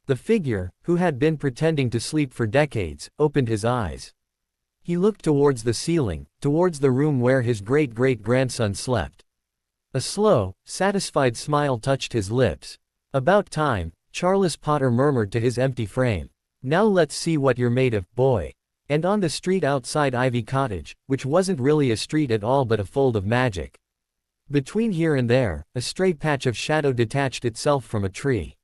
Speaker 2: The figure, who had been pretending to sleep for decades, opened his eyes. He looked towards the ceiling, towards the room where his great-great-grandson slept. A slow, satisfied smile touched his lips. About time, Charles Potter murmured to his empty frame. Now let's see what you're made of, boy. And on the street outside Ivy Cottage, which wasn't really a street at all but a fold of magic. Between here and there, a stray patch of shadow detached itself from a tree.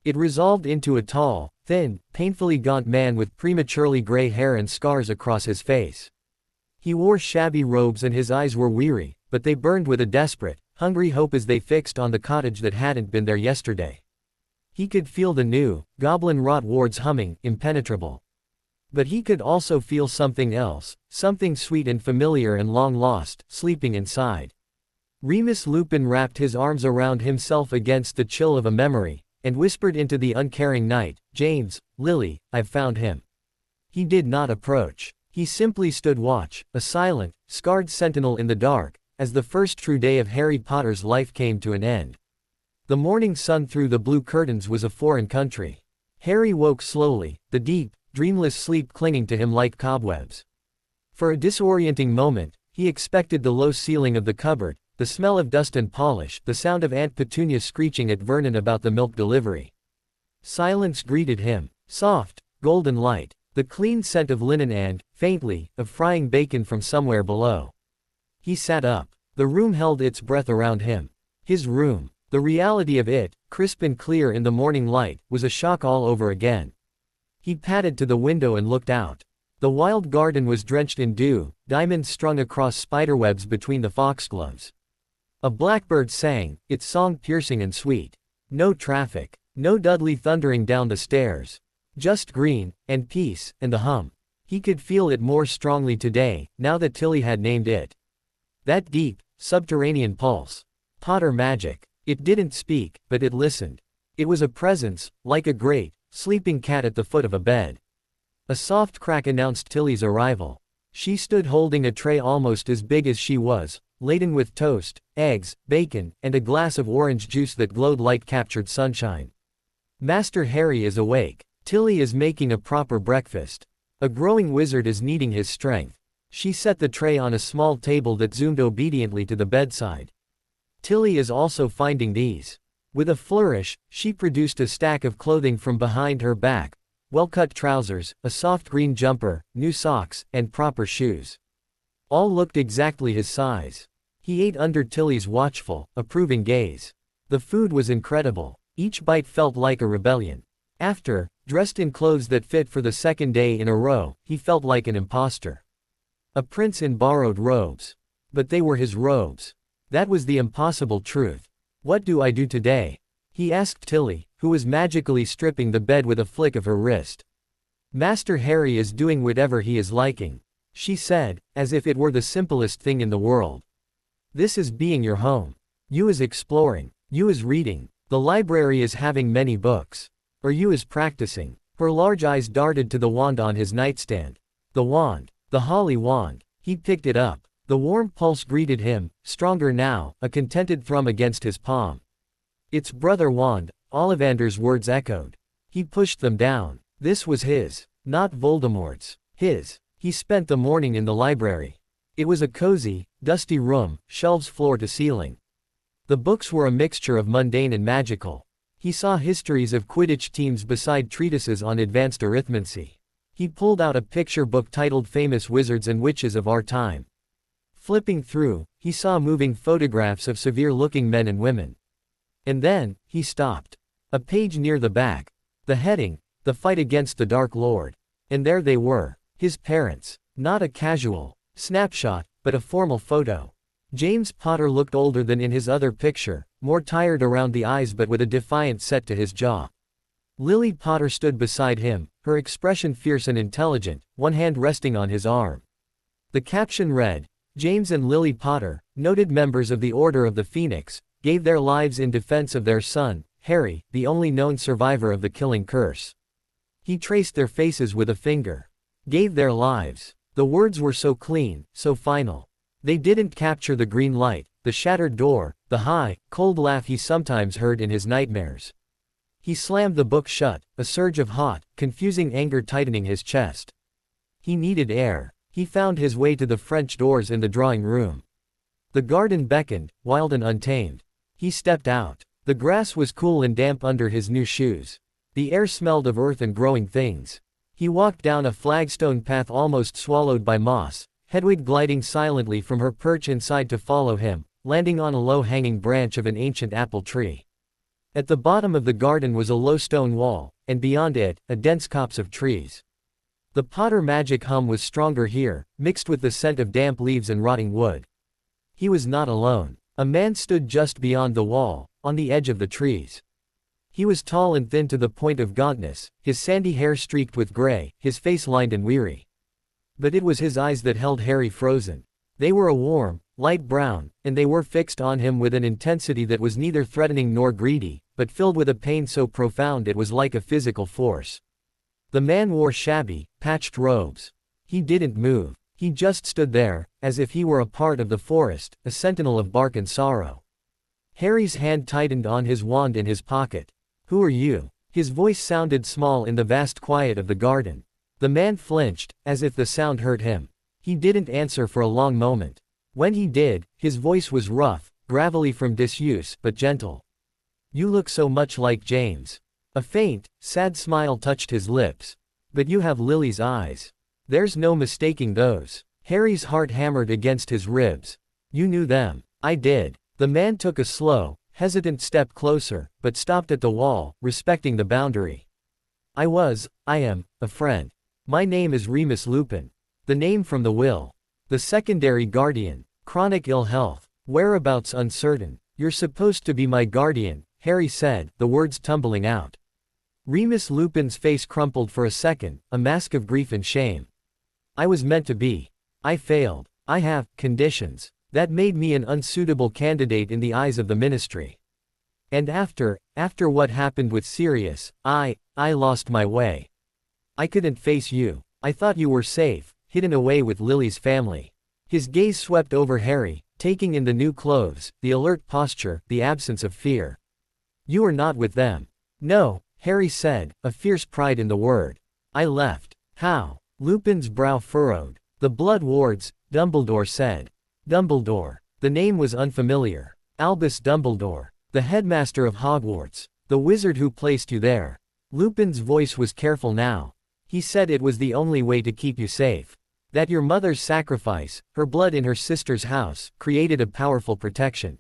Speaker 2: It resolved into a tall, thin, painfully gaunt man with prematurely gray hair and scars across his face. He wore shabby robes and his eyes were weary, but they burned with a desperate, hungry hope as they fixed on the cottage that hadn't been there yesterday. He could feel the new, goblin-wrought wards humming, impenetrable. But he could also feel something else, something sweet and familiar and long lost, sleeping inside. Remus Lupin wrapped his arms around himself against the chill of a memory, and whispered into the uncaring night, "James, Lily, I've found him." He did not approach. He simply stood watch, a silent, scarred sentinel in the dark, as the first true day of Harry Potter's life came to an end. The morning sun through the blue curtains was a foreign country. Harry woke slowly, the deep, dreamless sleep clinging to him like cobwebs. For a disorienting moment, he expected the low ceiling of the cupboard, the smell of dust and polish, the sound of Aunt Petunia screeching at Vernon about the milk delivery. Silence greeted him, soft, golden light, the clean scent of linen and, faintly, of frying bacon from somewhere below. He sat up. The room held its breath around him. His room, the reality of it, crisp and clear in the morning light, was a shock all over again. He padded to the window and looked out. The wild garden was drenched in dew, diamonds strung across spiderwebs between the foxgloves. A blackbird sang, its song piercing and sweet. No traffic, no Dudley thundering down the stairs. Just green, and peace, and the hum. He could feel it more strongly today, now that Tilly had named it. That deep, subterranean pulse. Potter magic. It didn't speak, but it listened. It was a presence, like a great, sleeping cat at the foot of a bed. A soft crack announced Tilly's arrival. She stood holding a tray almost as big as she was, laden with toast, eggs, bacon, and a glass of orange juice that glowed like captured sunshine. "Master Harry is awake. Tilly is making a proper breakfast. A growing wizard is needing his strength." She set the tray on a small table that zoomed obediently to the bedside. "Tilly is also finding these." With a flourish, she produced a stack of clothing from behind her back, well-cut trousers, a soft green jumper, new socks, and proper shoes. All looked exactly his size. He ate under Tilly's watchful, approving gaze. The food was incredible. Each bite felt like a rebellion. After, dressed in clothes that fit for the second day in a row, he felt like an imposter. A prince in borrowed robes. But they were his robes. That was the impossible truth. "What do I do today?" he asked Tilly, who was magically stripping the bed with a flick of her wrist. "Master Harry is doing whatever he is liking," she said, as if it were the simplest thing in the world. "This is being your home. You is exploring. You is reading. The library is having many books. Or you is practicing." Her large eyes darted to the wand on his nightstand. The wand. The holly wand. He picked it up. The warm pulse greeted him, stronger now, a contented thrum against his palm. "It's Brother Wand," Ollivander's words echoed. He pushed them down. This was his. Not Voldemort's. His. He spent the morning in the library. It was a cozy, dusty room, shelves floor to ceiling. The books were a mixture of mundane and magical. He saw histories of Quidditch teams beside treatises on advanced arithmancy. He pulled out a picture book titled Famous Wizards and Witches of Our Time. Flipping through, he saw moving photographs of severe-looking men and women. And then, he stopped. A page near the back. The heading, "The Fight Against the Dark Lord." And there they were. His parents. Not a casual snapshot, but a formal photo. James Potter looked older than in his other picture, more tired around the eyes but with a defiant set to his jaw. Lily Potter stood beside him, her expression fierce and intelligent, one hand resting on his arm. The caption read, "James and Lily Potter, noted members of the Order of the Phoenix, gave their lives in defense of their son, Harry, the only known survivor of the killing curse." He traced their faces with a finger. Gave their lives. The words were so clean, so final. They didn't capture the green light, the shattered door, the high, cold laugh he sometimes heard in his nightmares. He slammed the book shut, a surge of hot, confusing anger tightening his chest. He needed air. He found his way to the French doors in the drawing room. The garden beckoned, wild and untamed. He stepped out. The grass was cool and damp under his new shoes. The air smelled of earth and growing things. He walked down a flagstone path almost swallowed by moss, Hedwig gliding silently from her perch inside to follow him, landing on a low-hanging branch of an ancient apple tree. At the bottom of the garden was a low stone wall, and beyond it, a dense copse of trees. The Potter magic hum was stronger here, mixed with the scent of damp leaves and rotting wood. He was not alone. A man stood just beyond the wall, on the edge of the trees. He was tall and thin to the point of gauntness, his sandy hair streaked with gray, his face lined and weary. But it was his eyes that held Harry frozen. They were a warm, light brown, and they were fixed on him with an intensity that was neither threatening nor greedy, but filled with a pain so profound it was like a physical force. The man wore shabby, patched robes. He didn't move. He just stood there, as if he were a part of the forest, a sentinel of bark and sorrow. Harry's hand tightened on his wand in his pocket. "Who are you?" His voice sounded small in the vast quiet of the garden. The man flinched, as if the sound hurt him. He didn't answer for a long moment. When he did, his voice was rough, gravelly from disuse, but gentle. "You look so much like James." A faint, sad smile touched his lips. "But you have Lily's eyes. There's no mistaking those." Harry's heart hammered against his ribs. "You knew them." "I did." The man took a slow, hesitant step closer, but stopped at the wall, respecting the boundary. I am, a friend. My name is Remus Lupin. The name from the will. The secondary guardian. Chronic ill health. Whereabouts uncertain. You're supposed to be my guardian," Harry said, the words tumbling out. Remus Lupin's face crumpled for a second, a mask of grief and shame. "I was meant to be. I failed. I have conditions. That made me an unsuitable candidate in the eyes of the ministry. And after what happened with Sirius, I lost my way. I couldn't face you. I thought you were safe, hidden away with Lily's family." His gaze swept over Harry, taking in the new clothes, the alert posture, the absence of fear. "You are not with them." "No," Harry said, a fierce pride in the word. "I left." "How?" Lupin's brow furrowed. "The Blood Wards," Dumbledore said. Dumbledore. The name was unfamiliar. Albus Dumbledore. The headmaster of Hogwarts. The wizard who placed you there. Lupin's voice was careful now. "He said it was the only way to keep you safe. That your mother's sacrifice, her blood in her sister's house, created a powerful protection."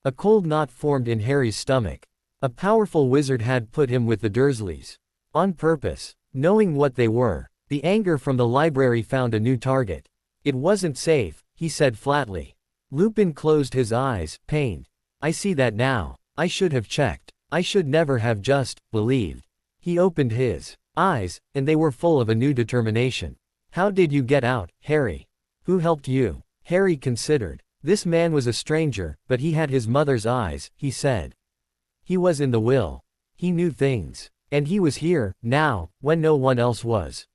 Speaker 2: A cold knot formed in Harry's stomach. A powerful wizard had put him with the Dursleys. On purpose. Knowing what they were. The anger from the library found a new target. "It wasn't safe," he said flatly. Lupin closed his eyes, pained. "I see that now. I should have checked. I should never have just believed." He opened his eyes, and they were full of a new determination. "How did you get out, Harry? Who helped you?" Harry considered. This man was a stranger, but he had his mother's eyes, he said. He was in the will. He knew things. And he was here, now, when no one else was.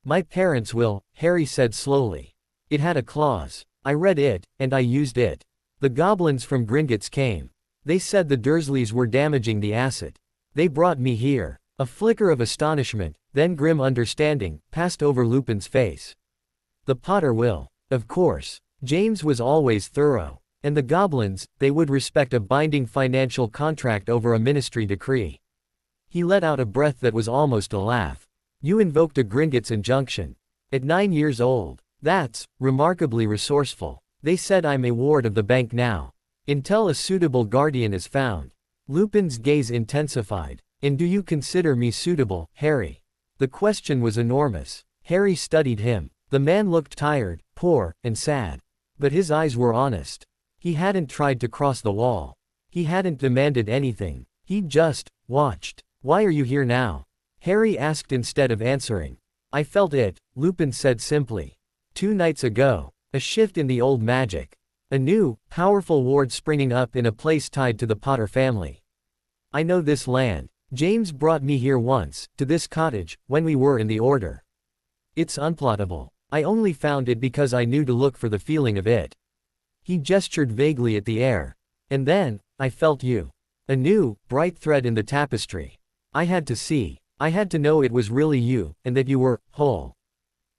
Speaker 2: "My parents' will," Harry said slowly. "It had a clause. I read it, and I used it. The goblins from Gringotts came. They said the Dursleys were damaging the asset. They brought me here." A flicker of astonishment, then grim understanding, passed over Lupin's face. "The Potter will. Of course. James was always thorough. And the goblins, they would respect a binding financial contract over a ministry decree." He let out a breath that was almost a laugh. "You invoked a Gringotts injunction. At 9 years old. That's remarkably resourceful. They said I'm a ward of the bank now. Until a suitable guardian is found." Lupin's gaze intensified. "And do you consider me suitable, Harry?" The question was enormous. Harry studied him. The man looked tired, poor, and sad. But his eyes were honest. He hadn't tried to cross the wall. He hadn't demanded anything. He'd just watched. "Why are you here now?" Harry asked instead of answering. "I felt it," Lupin said simply. 2 nights ago. A shift in the old magic. A new, powerful ward springing up in a place tied to the Potter family. I know this land. James brought me here once, to this cottage, when we were in the Order. It's unplottable. I only found it because I knew to look for the feeling of it." He gestured vaguely at the air. "And then, I felt you. A new, bright thread in the tapestry. I had to see. I had to know it was really you, and that you were whole."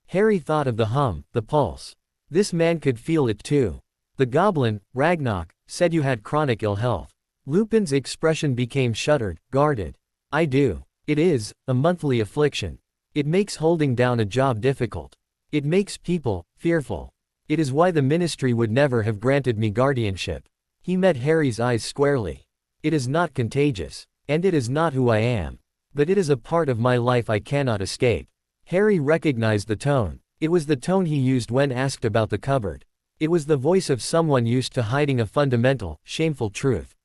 Speaker 2: Harry thought of the hum, the pulse. This man could feel it too. "The goblin, Ragnarok, said you had chronic ill health." Lupin's expression became shuttered, guarded. "I do. It is a monthly affliction. It makes holding down a job difficult. It makes people fearful. It is why the ministry would never have granted me guardianship." He met Harry's eyes squarely. "It is not contagious. And it is not who I am. But it is a part of my life I cannot escape." Harry recognized the tone. It was the tone he used when asked about the cupboard. It was the voice of someone used to hiding a fundamental, shameful truth.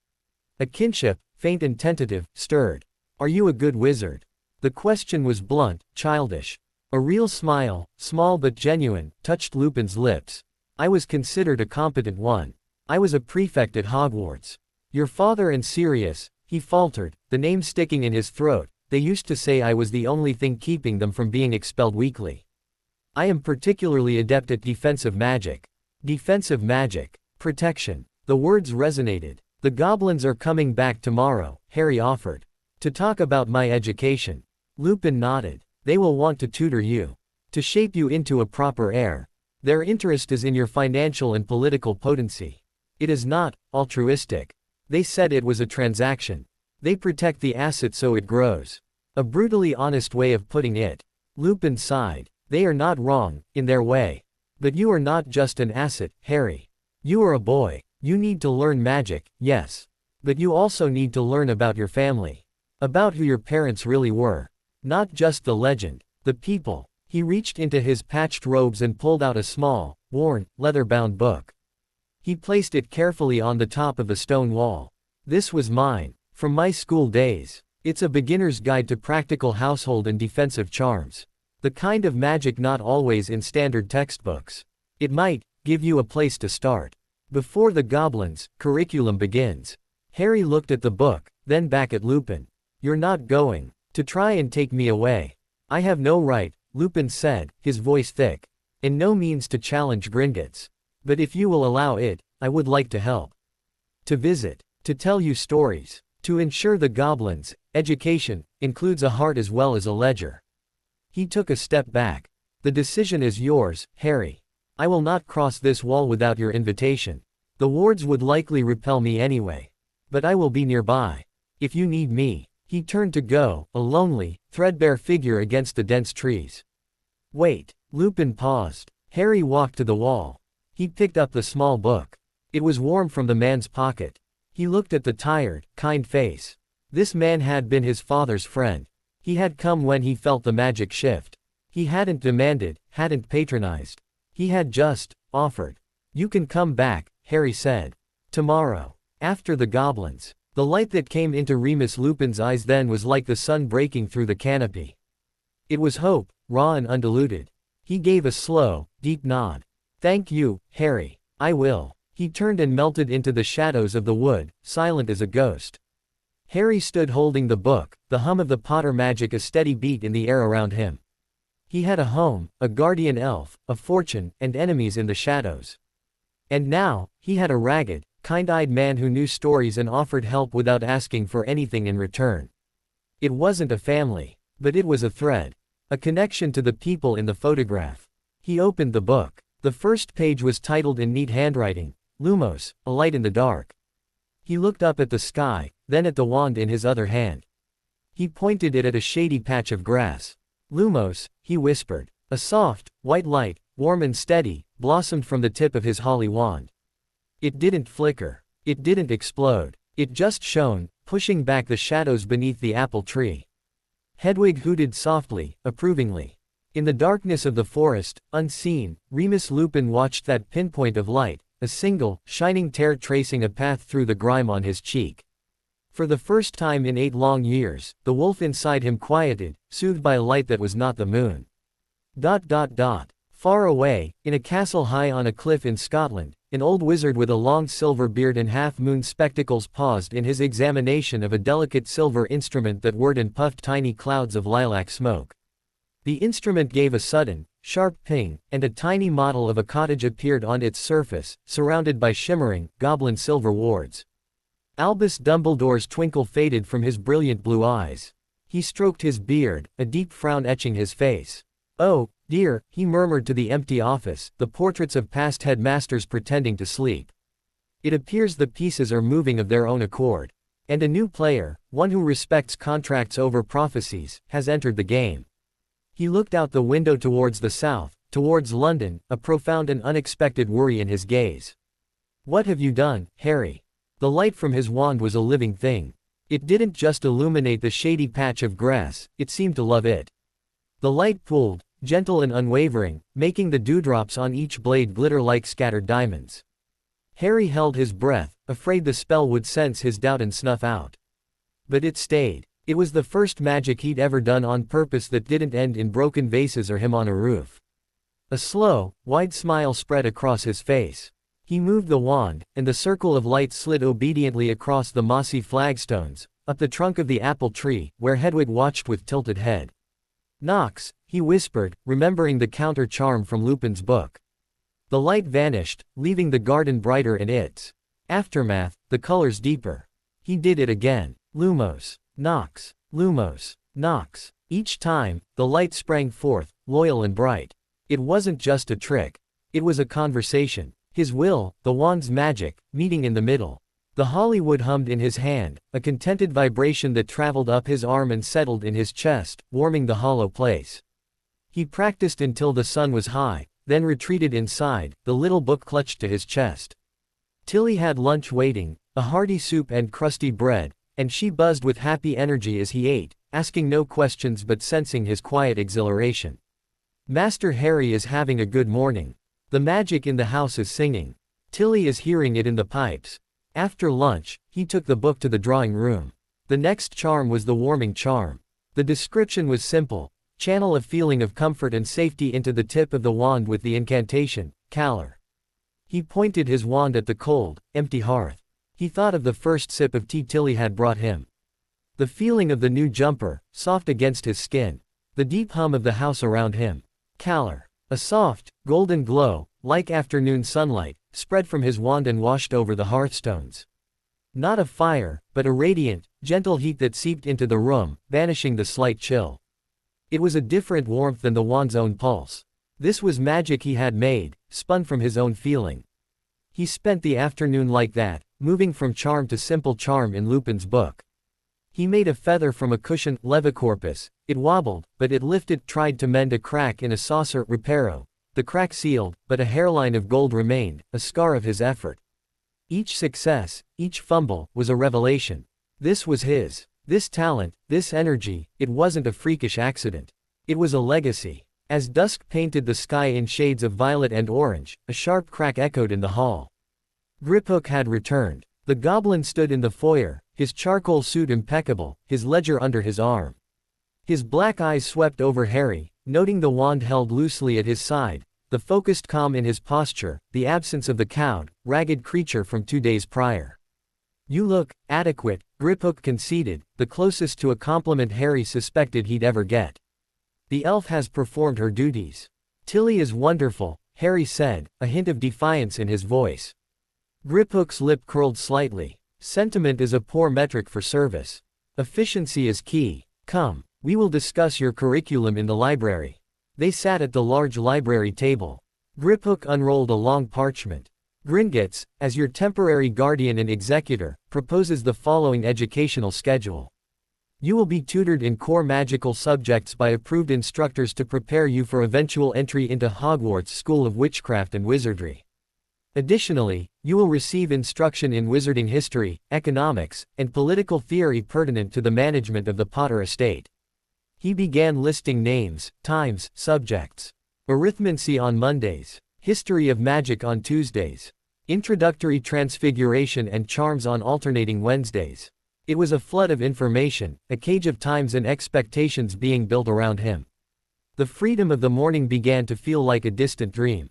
Speaker 2: A kinship, faint and tentative, stirred. "Are you a good wizard?" The question was blunt, childish. A real smile, small but genuine, touched Lupin's lips. "I was considered a competent one. I was a prefect at Hogwarts." "Your father and Sirius," he faltered, the name sticking in his throat. "They used to say I was the only thing keeping them from being expelled weekly. I am particularly adept at defensive magic." Defensive magic. Protection. The words resonated. "The goblins are coming back tomorrow," Harry offered. "To talk about my education." Lupin nodded. "They will want to tutor you. To shape you into a proper heir. Their interest is in your financial and political potency. It is not altruistic. They said it was a transaction. They protect the asset so it grows." A brutally honest way of putting it. Lupin sighed. "They are not wrong, in their way. But you are not just an asset, Harry. You are a boy. You need to learn magic, yes. But you also need to learn about your family. About who your parents really were. Not just the legend. The people." He reached into his patched robes and pulled out a small, worn, leather-bound book. He placed it carefully on the top of the stone wall. "This was mine. From my school days. It's a beginner's guide to practical household and defensive charms. The kind of magic not always in standard textbooks. It might give you a place to start. Before the goblins, curriculum begins." Harry looked at the book, then back at Lupin. "You're not going to try and take me away." "I have no right," Lupin said, his voice thick. "And no means to challenge Gringotts. But if you will allow it, I would like to help. To visit. To tell you stories. To ensure the goblins' education includes a heart as well as a ledger." He took a step back. "The decision is yours, Harry. I will not cross this wall without your invitation. The wards would likely repel me anyway. But I will be nearby. If you need me." He turned to go, a lonely, threadbare figure against the dense trees. "Wait." Lupin paused. Harry walked to the wall. He picked up the small book. It was warm from the man's pocket. He looked at the tired, kind face. This man had been his father's friend. He had come when he felt the magic shift. He hadn't demanded, hadn't patronized. He had just offered. "You can come back," Harry said. "Tomorrow. After the goblins." The light that came into Remus Lupin's eyes then was like the sun breaking through the canopy. It was hope, raw and undiluted. He gave a slow, deep nod. "Thank you, Harry. I will." He turned and melted into the shadows of the wood, silent as a ghost. Harry stood holding the book, the hum of the Potter magic a steady beat in the air around him. He had a home, a guardian elf, a fortune, and enemies in the shadows. And now, he had a ragged, kind-eyed man who knew stories and offered help without asking for anything in return. It wasn't a family, but it was a thread. A connection to the people in the photograph. He opened the book. The first page was titled in neat handwriting, "Lumos, a light in the dark." He looked up at the sky, then at the wand in his other hand. He pointed it at a shady patch of grass. "Lumos," he whispered. A soft, white light, warm and steady, blossomed from the tip of his holly wand. It didn't flicker. It didn't explode. It just shone, pushing back the shadows beneath the apple tree. Hedwig hooted softly, approvingly. In the darkness of the forest, unseen, Remus Lupin watched that pinpoint of light, a single, shining tear tracing a path through the grime on his cheek. For the first time in 8 long years, the wolf inside him quieted, soothed by a light that was not the moon. Far away, in a castle high on a cliff in Scotland, an old wizard with a long silver beard and half-moon spectacles paused in his examination of a delicate silver instrument that whirred and puffed tiny clouds of lilac smoke. The instrument gave a sudden, sharp ping, and a tiny model of a cottage appeared on its surface, surrounded by shimmering, goblin silver wards. Albus Dumbledore's twinkle faded from his brilliant blue eyes. He stroked his beard, a deep frown etching his face. "Oh, dear," he murmured to the empty office, the portraits of past headmasters pretending to sleep. "It appears the pieces are moving of their own accord. And a new player, one who respects contracts over prophecies, has entered the game." He looked out the window towards the south, towards London, a profound and unexpected worry in his gaze. "What have you done, Harry?" The light from his wand was a living thing. It didn't just illuminate the shady patch of grass, it seemed to love it. The light pulled, gentle and unwavering, making the dewdrops on each blade glitter like scattered diamonds. Harry held his breath, afraid the spell would sense his doubt and snuff out. But it stayed. It was the first magic he'd ever done on purpose that didn't end in broken vases or him on a roof. A slow, wide smile spread across his face. He moved the wand, and the circle of light slid obediently across the mossy flagstones, up the trunk of the apple tree, where Hedwig watched with tilted head. "Knox," he whispered, remembering the counter charm from Lupin's book. The light vanished, leaving the garden brighter and its aftermath, the colors deeper. He did it again. Lumos. Knox. Lumos. Knox. Each time, the light sprang forth, loyal and bright. It wasn't just a trick. It was a conversation. His will, the wand's magic, meeting in the middle. The Hollywood hummed in his hand, a contented vibration that traveled up his arm and settled in his chest, warming the hollow place. He practiced until the sun was high, then retreated inside, the little book clutched to his chest. Tilly had lunch waiting, a hearty soup and crusty bread, and she buzzed with happy energy as he ate, asking no questions but sensing his quiet exhilaration. Master Harry is having a good morning. The magic in the house is singing. Tilly is hearing it in the pipes. After lunch, he took the book to the drawing room. The next charm was the warming charm. The description was simple: channel a feeling of comfort and safety into the tip of the wand with the incantation, Calor. He pointed his wand at the cold, empty hearth. He thought of the first sip of tea Tilly had brought him. The feeling of the new jumper, soft against his skin. The deep hum of the house around him. Calor. A soft, golden glow, like afternoon sunlight, spread from his wand and washed over the hearthstones. Not a fire, but a radiant, gentle heat that seeped into the room, banishing the slight chill. It was a different warmth than the wand's own pulse. This was magic he had made, spun from his own feeling. He spent the afternoon like that, moving from charm to simple charm in Lupin's book. He made a feather from a cushion, levicorpus. It wobbled, but it lifted, tried to mend a crack in a saucer, reparo. The crack sealed, but a hairline of gold remained, a scar of his effort. Each success, each fumble, was a revelation. This was his. This talent, this energy, it wasn't a freakish accident. It was a legacy. As dusk painted the sky in shades of violet and orange, a sharp crack echoed in the hall. Griphook had returned. The goblin stood in the foyer, his charcoal suit impeccable, his ledger under his arm. His black eyes swept over Harry, noting the wand held loosely at his side, the focused calm in his posture, the absence of the cowed, ragged creature from 2 days prior. "You look adequate," Griphook conceded, the closest to a compliment Harry suspected he'd ever get. "The elf has performed her duties." "Tilly is wonderful," Harry said, a hint of defiance in his voice. Griphook's lip curled slightly. "Sentiment is a poor metric for service. Efficiency is key. Come, we will discuss your curriculum in the library." They sat at the large library table. Griphook unrolled a long parchment. "Gringotts, as your temporary guardian and executor, proposes the following educational schedule. You will be tutored in core magical subjects by approved instructors to prepare you for eventual entry into Hogwarts School of Witchcraft and Wizardry. Additionally, you will receive instruction in wizarding history, economics, and political theory pertinent to the management of the Potter estate." He began listing names, times, subjects. Arithmancy on Mondays. History of magic on Tuesdays. Introductory transfiguration and charms on alternating Wednesdays. It was a flood of information, a cage of times and expectations being built around him. The freedom of the morning began to feel like a distant dream.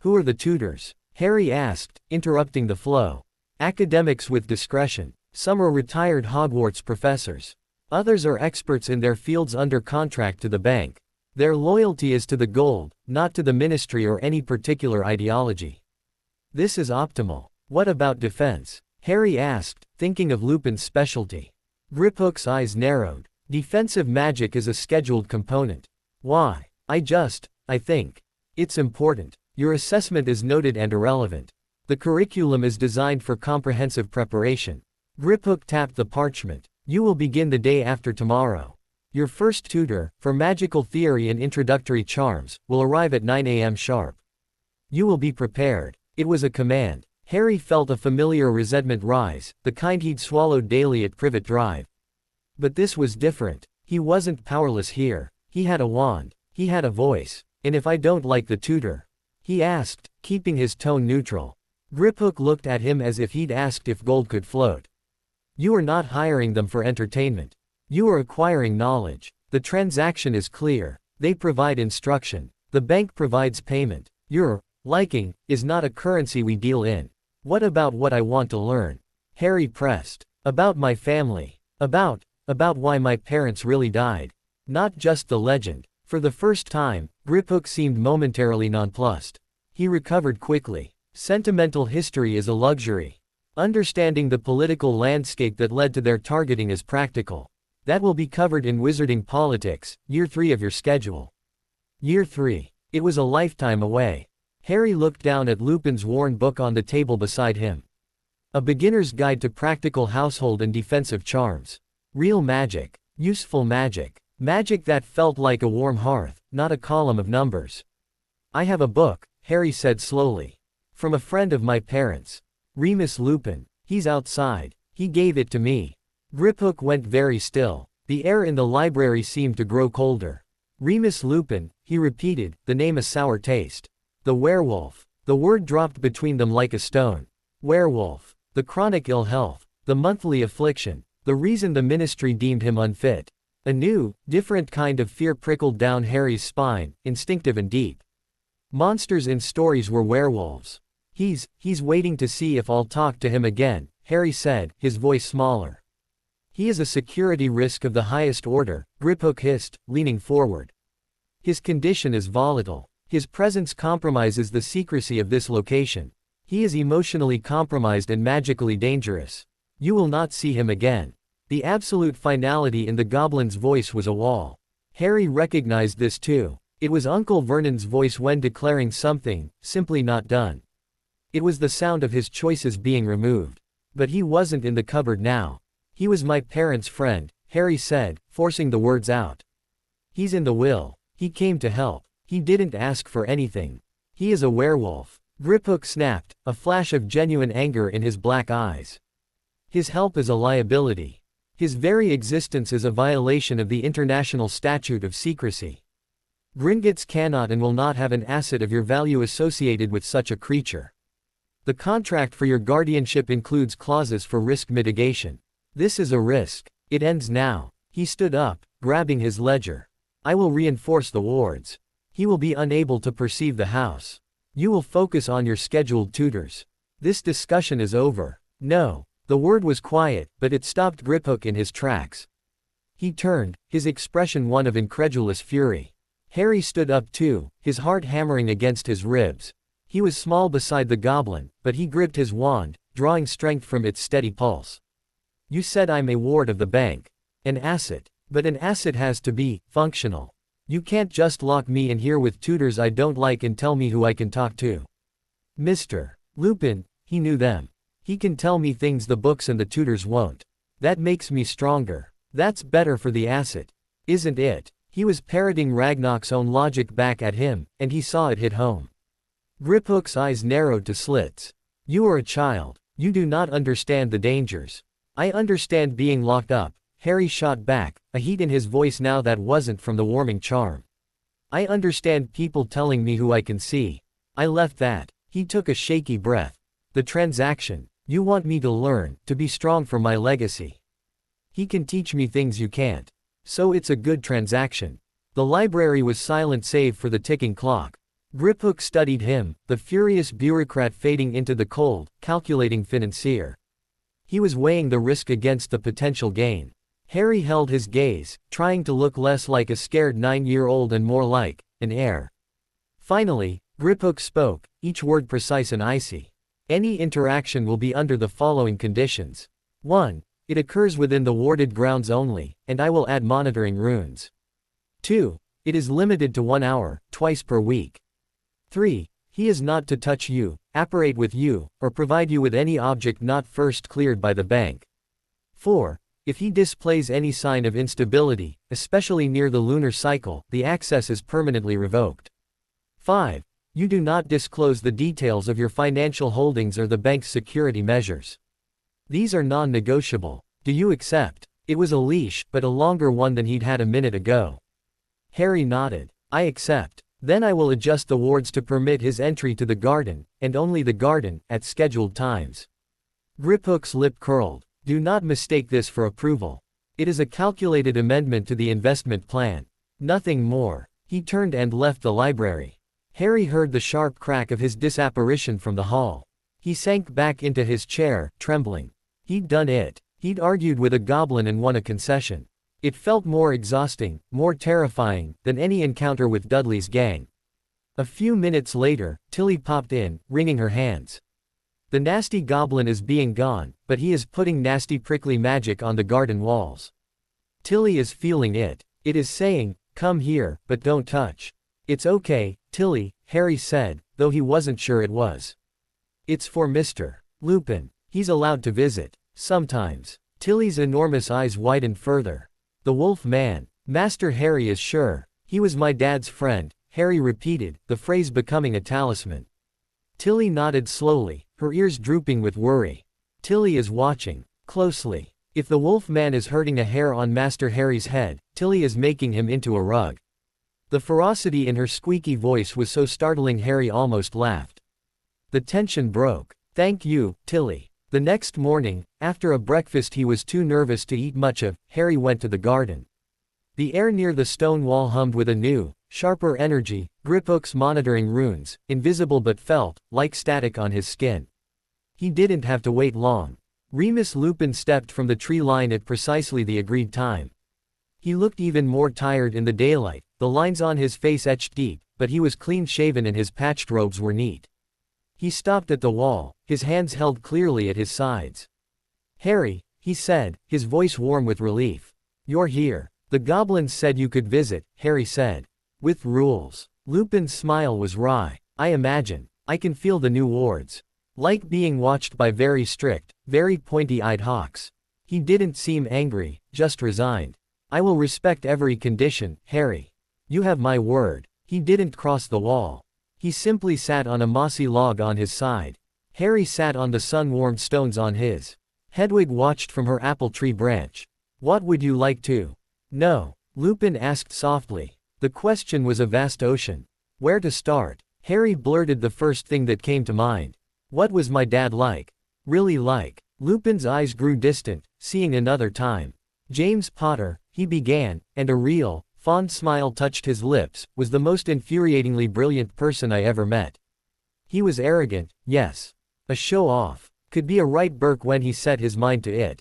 Speaker 2: "Who are the tutors?" Harry asked, interrupting the flow. "Academics with discretion. Some are retired Hogwarts professors. Others are experts in their fields under contract to the bank. Their loyalty is to the gold, not to the ministry or any particular ideology." "This is optimal. What about defense?" Harry asked, thinking of Lupin's specialty. Griphook's eyes narrowed. "Defensive magic is a scheduled component." "Why? I think. It's important. Your assessment is noted and irrelevant. The curriculum is designed for comprehensive preparation." Griphook tapped the parchment. "You will begin the day after tomorrow. Your first tutor, for magical theory and introductory charms, will arrive at 9 a.m. sharp. You will be prepared." It was a command. Harry felt a familiar resentment rise, the kind he'd swallowed daily at Privet Drive. But this was different. He wasn't powerless here. He had a wand. He had a voice. And if I don't like the tutor? He asked, keeping his tone neutral. Griphook looked at him as if he'd asked if gold could float. You are not hiring them for entertainment. You are acquiring knowledge. The transaction is clear. They provide instruction. The bank provides payment. Your liking is not a currency we deal in. What about what I want to learn? Harry pressed. About my family. About why my parents really died. Not just the legend. For the first time, Griphook seemed momentarily nonplussed. He recovered quickly. Sentimental history is a luxury. Understanding the political landscape that led to their targeting is practical. That will be covered in Wizarding Politics, Year 3 of your schedule. Year 3. It was a lifetime away. Harry looked down at Lupin's worn book on the table beside him. A Beginner's Guide to Practical Household and Defensive Charms. Real magic. Useful magic. Magic that felt like a warm hearth, not a column of numbers. I have a book, Harry said slowly. From a friend of my parents. Remus Lupin. He's outside. He gave it to me. Griphook went very still. The air in the library seemed to grow colder. Remus Lupin, he repeated, the name a sour taste. The werewolf. The word dropped between them like a stone. Werewolf. The chronic ill health. The monthly affliction. The reason the ministry deemed him unfit. A new, different kind of fear prickled down Harry's spine, instinctive and deep. Monsters in stories were werewolves. He's waiting to see if I'll talk to him again, Harry said, his voice smaller. He is a security risk of the highest order, Griphook hissed, leaning forward. His condition is volatile. His presence compromises the secrecy of this location. He is emotionally compromised and magically dangerous. You will not see him again. The absolute finality in the goblin's voice was a wall. Harry recognized this too. It was Uncle Vernon's voice when declaring something, simply not done. It was the sound of his choices being removed. But he wasn't in the cupboard now. He was my parents' friend, Harry said, forcing the words out. He's in the will. He came to help. He didn't ask for anything. He is a werewolf. Griphook snapped, a flash of genuine anger in his black eyes. His help is a liability. His very existence is a violation of the international statute of secrecy. Gringotts cannot and will not have an asset of your value associated with such a creature. The contract for your guardianship includes clauses for risk mitigation. This is a risk. It ends now. He stood up, grabbing his ledger. I will reinforce the wards. He will be unable to perceive the house. You will focus on your scheduled tutors. This discussion is over. No. The word was quiet, but it stopped Griphook in his tracks. He turned, his expression one of incredulous fury. Harry stood up too, his heart hammering against his ribs. He was small beside the goblin, but he gripped his wand, drawing strength from its steady pulse. You said I'm a ward of the bank. An asset. But an asset has to be functional. You can't just lock me in here with tutors I don't like and tell me who I can talk to. Mr. Lupin, he knew them. He can tell me things the books and the tutors won't. That makes me stronger. That's better for the asset. Isn't it? He was parroting Ragnarok's own logic back at him, and he saw it hit home. Griphook's eyes narrowed to slits. You are a child. You do not understand the dangers. I understand being locked up, Harry shot back, a heat in his voice now that wasn't from the warming charm. I understand people telling me who I can see. I left that. He took a shaky breath. The transaction. You want me to learn, to be strong for my legacy. He can teach me things you can't. So it's a good transaction. The library was silent save for the ticking clock. Griphook studied him, the furious bureaucrat fading into the cold, calculating financier. He was weighing the risk against the potential gain. Harry held his gaze, trying to look less like a scared 9-year-old and more like an heir. Finally, Griphook spoke, each word precise and icy. Any interaction will be under the following conditions. 1. It occurs within the warded grounds only, and I will add monitoring runes. 2. It is limited to 1 hour, twice per week. 3. He is not to touch you, apparate with you, or provide you with any object not first cleared by the bank. 4. If he displays any sign of instability, especially near the lunar cycle, the access is permanently revoked. 5. You do not disclose the details of your financial holdings or the bank's security measures. These are non-negotiable. Do you accept? It was a leash, but a longer one than he'd had a minute ago. Harry nodded. I accept. Then I will adjust the wards to permit his entry to the garden, and only the garden, at scheduled times. Griphook's lip curled. Do not mistake this for approval. It is a calculated amendment to the investment plan. Nothing more. He turned and left the library. Harry heard the sharp crack of his disapparition from the hall. He sank back into his chair, trembling. He'd done it. He'd argued with a goblin and won a concession. It felt more exhausting, more terrifying, than any encounter with Dudley's gang. A few minutes later, Tilly popped in, wringing her hands. The nasty goblin is being gone, but he is putting nasty prickly magic on the garden walls. Tilly is feeling it. It is saying, come here, but don't touch. It's okay, Tilly, Harry said, though he wasn't sure it was. It's for Mr. Lupin. He's allowed to visit. Sometimes. Tilly's enormous eyes widened further. The wolf man. Master Harry is sure. He was my dad's friend, Harry repeated, the phrase becoming a talisman. Tilly nodded slowly, her ears drooping with worry. Tilly is watching. Closely. If the wolf man is hurting a hair on Master Harry's head, Tilly is making him into a rug. The ferocity in her squeaky voice was so startling Harry almost laughed. The tension broke. Thank you, Tilly. The next morning, after a breakfast he was too nervous to eat much of, Harry went to the garden. The air near the stone wall hummed with a new, sharper energy, Griphook's monitoring runes, invisible but felt, like static on his skin. He didn't have to wait long. Remus Lupin stepped from the tree line at precisely the agreed time. He looked even more tired in the daylight, the lines on his face etched deep, but he was clean-shaven and his patched robes were neat. He stopped at the wall, his hands held clearly at his sides. Harry, he said, his voice warm with relief. You're here. The goblins said you could visit, Harry said. With rules. Lupin's smile was wry. I imagine. I can feel the new wards. Like being watched by very strict, very pointy-eyed hawks. He didn't seem angry, just resigned. I will respect every condition, Harry. You have my word. He didn't cross the wall. He simply sat on a mossy log on his side. Harry sat on the sun-warmed stones on his. Hedwig watched from her apple tree branch. What would you like to know? Lupin asked softly. The question was a vast ocean. Where to start? Harry blurted the first thing that came to mind. What was my dad like? Really like? Lupin's eyes grew distant, seeing another time. James Potter, he began, and a real, fond smile touched his lips, was the most infuriatingly brilliant person I ever met. He was arrogant, yes. A show-off. Could be a right Burke when he set his mind to it.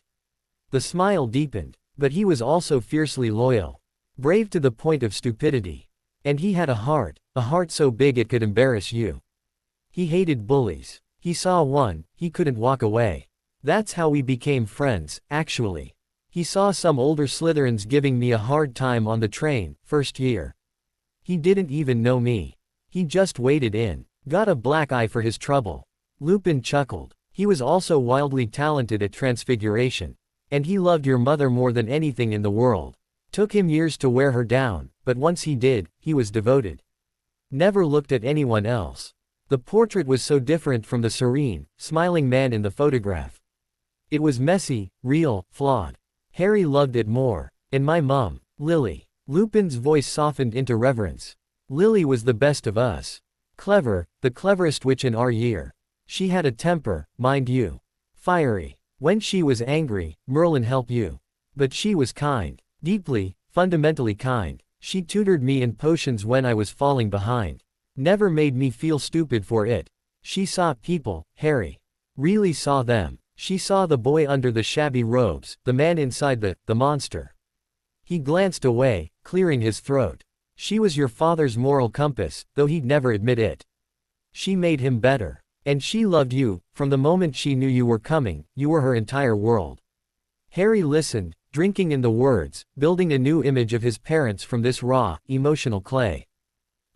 Speaker 2: The smile deepened. But he was also fiercely loyal. Brave to the point of stupidity. And he had a heart so big it could embarrass you. He hated bullies. He saw one, he couldn't walk away. That's how we became friends, actually. He saw some older Slytherins giving me a hard time on the train, first year. He didn't even know me. He just waded in. Got a black eye for his trouble. Lupin chuckled. He was also wildly talented at transfiguration. And he loved your mother more than anything in the world. Took him years to wear her down, but once he did, he was devoted. Never looked at anyone else. The portrait was so different from the serene, smiling man in the photograph. It was messy, real, flawed. Harry loved it more. And my mum, Lily. Lupin's voice softened into reverence. Lily was the best of us. Clever, the cleverest witch in our year. She had a temper, mind you. Fiery. When she was angry, Merlin helped you. But she was kind. Deeply, fundamentally kind. She tutored me in potions when I was falling behind. Never made me feel stupid for it. She saw people, Harry. Really saw them. She saw the boy under the shabby robes, the man inside the monster. He glanced away, clearing his throat. She was your father's moral compass, though he'd never admit it. She made him better. And she loved you. From the moment she knew you were coming, you were her entire world. Harry listened, drinking in the words, building a new image of his parents from this raw, emotional clay.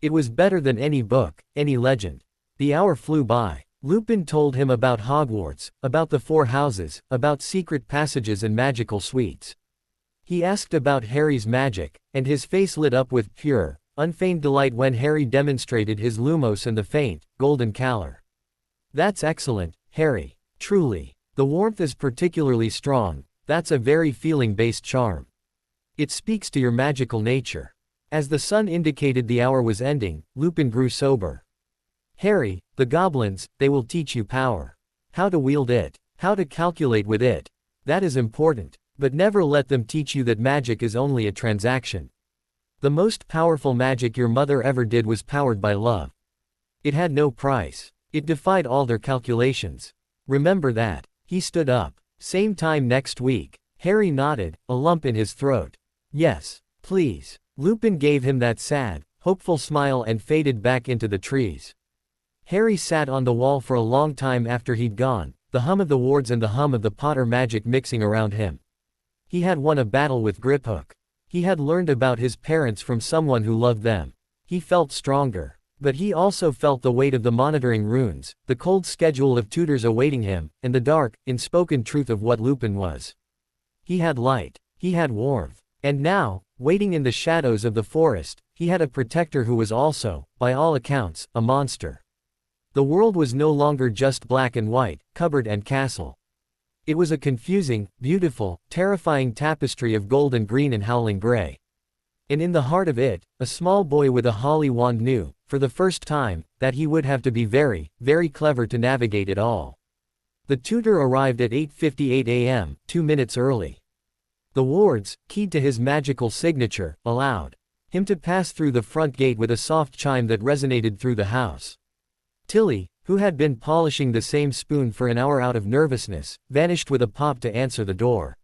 Speaker 2: It was better than any book, any legend. The hour flew by. Lupin told him about Hogwarts, about the four houses, about secret passages and magical suites. He asked about Harry's magic, and his face lit up with pure, unfeigned delight when Harry demonstrated his lumos and the faint, golden color. That's excellent, Harry. Truly. The warmth is particularly strong. That's a very feeling-based charm. It speaks to your magical nature. As the sun indicated the hour was ending, Lupin grew sober. Harry, the goblins, they will teach you power. How to wield it. How to calculate with it. That is important. But never let them teach you that magic is only a transaction. The most powerful magic your mother ever did was powered by love. It had no price. It defied all their calculations. Remember that. He stood up. Same time next week. Harry nodded, a lump in his throat. Yes, please. Lupin gave him that sad, hopeful smile and faded back into the trees. Harry sat on the wall for a long time after he'd gone, the hum of the wards and the hum of the Potter magic mixing around him. He had won a battle with Griphook. He had learned about his parents from someone who loved them. He felt stronger. But he also felt the weight of the monitoring runes, the cold schedule of tutors awaiting him, and the dark, unspoken truth of what Lupin was. He had light. He had warmth. And now, waiting in the shadows of the forest, he had a protector who was also, by all accounts, a monster. The world was no longer just black and white, cupboard and castle. It was a confusing, beautiful, terrifying tapestry of gold and green and howling gray. And in the heart of it, a small boy with a holly wand knew, for the first time, that he would have to be very, very clever to navigate it all. The tutor arrived at 8:58 a.m., 2 minutes early. The wards, keyed to his magical signature, allowed him to pass through the front gate with a soft chime that resonated through the house. Tilly, who had been polishing the same spoon for an hour out of nervousness, vanished with a pop to answer the door.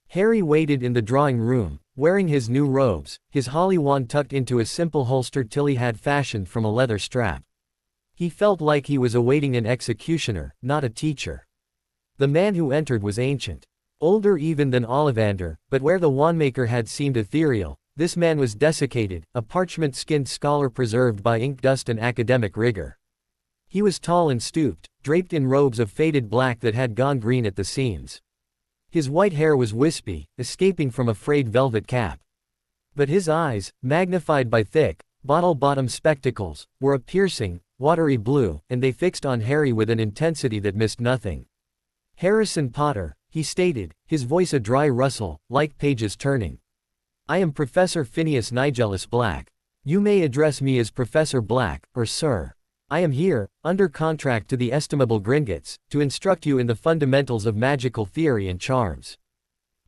Speaker 2: Harry waited in the drawing room, wearing his new robes, his holly wand tucked into a simple holster Tilly had fashioned from a leather strap. He felt like he was awaiting an executioner, not a teacher. The man who entered was ancient. Older even than Ollivander, but where the wandmaker had seemed ethereal, this man was desiccated, a parchment-skinned scholar preserved by ink dust and academic rigor. He was tall and stooped, draped in robes of faded black that had gone green at the seams. His white hair was wispy, escaping from a frayed velvet cap. But his eyes, magnified by thick, bottle-bottom spectacles, were a piercing, watery blue, and they fixed on Harry with an intensity that missed nothing. "Harrison Potter," he stated, his voice a dry rustle, like pages turning. "I am Professor Phineas Nigellus Black. You may address me as Professor Black, or Sir. I am here, under contract to the estimable Gringotts, to instruct you in the fundamentals of magical theory and charms."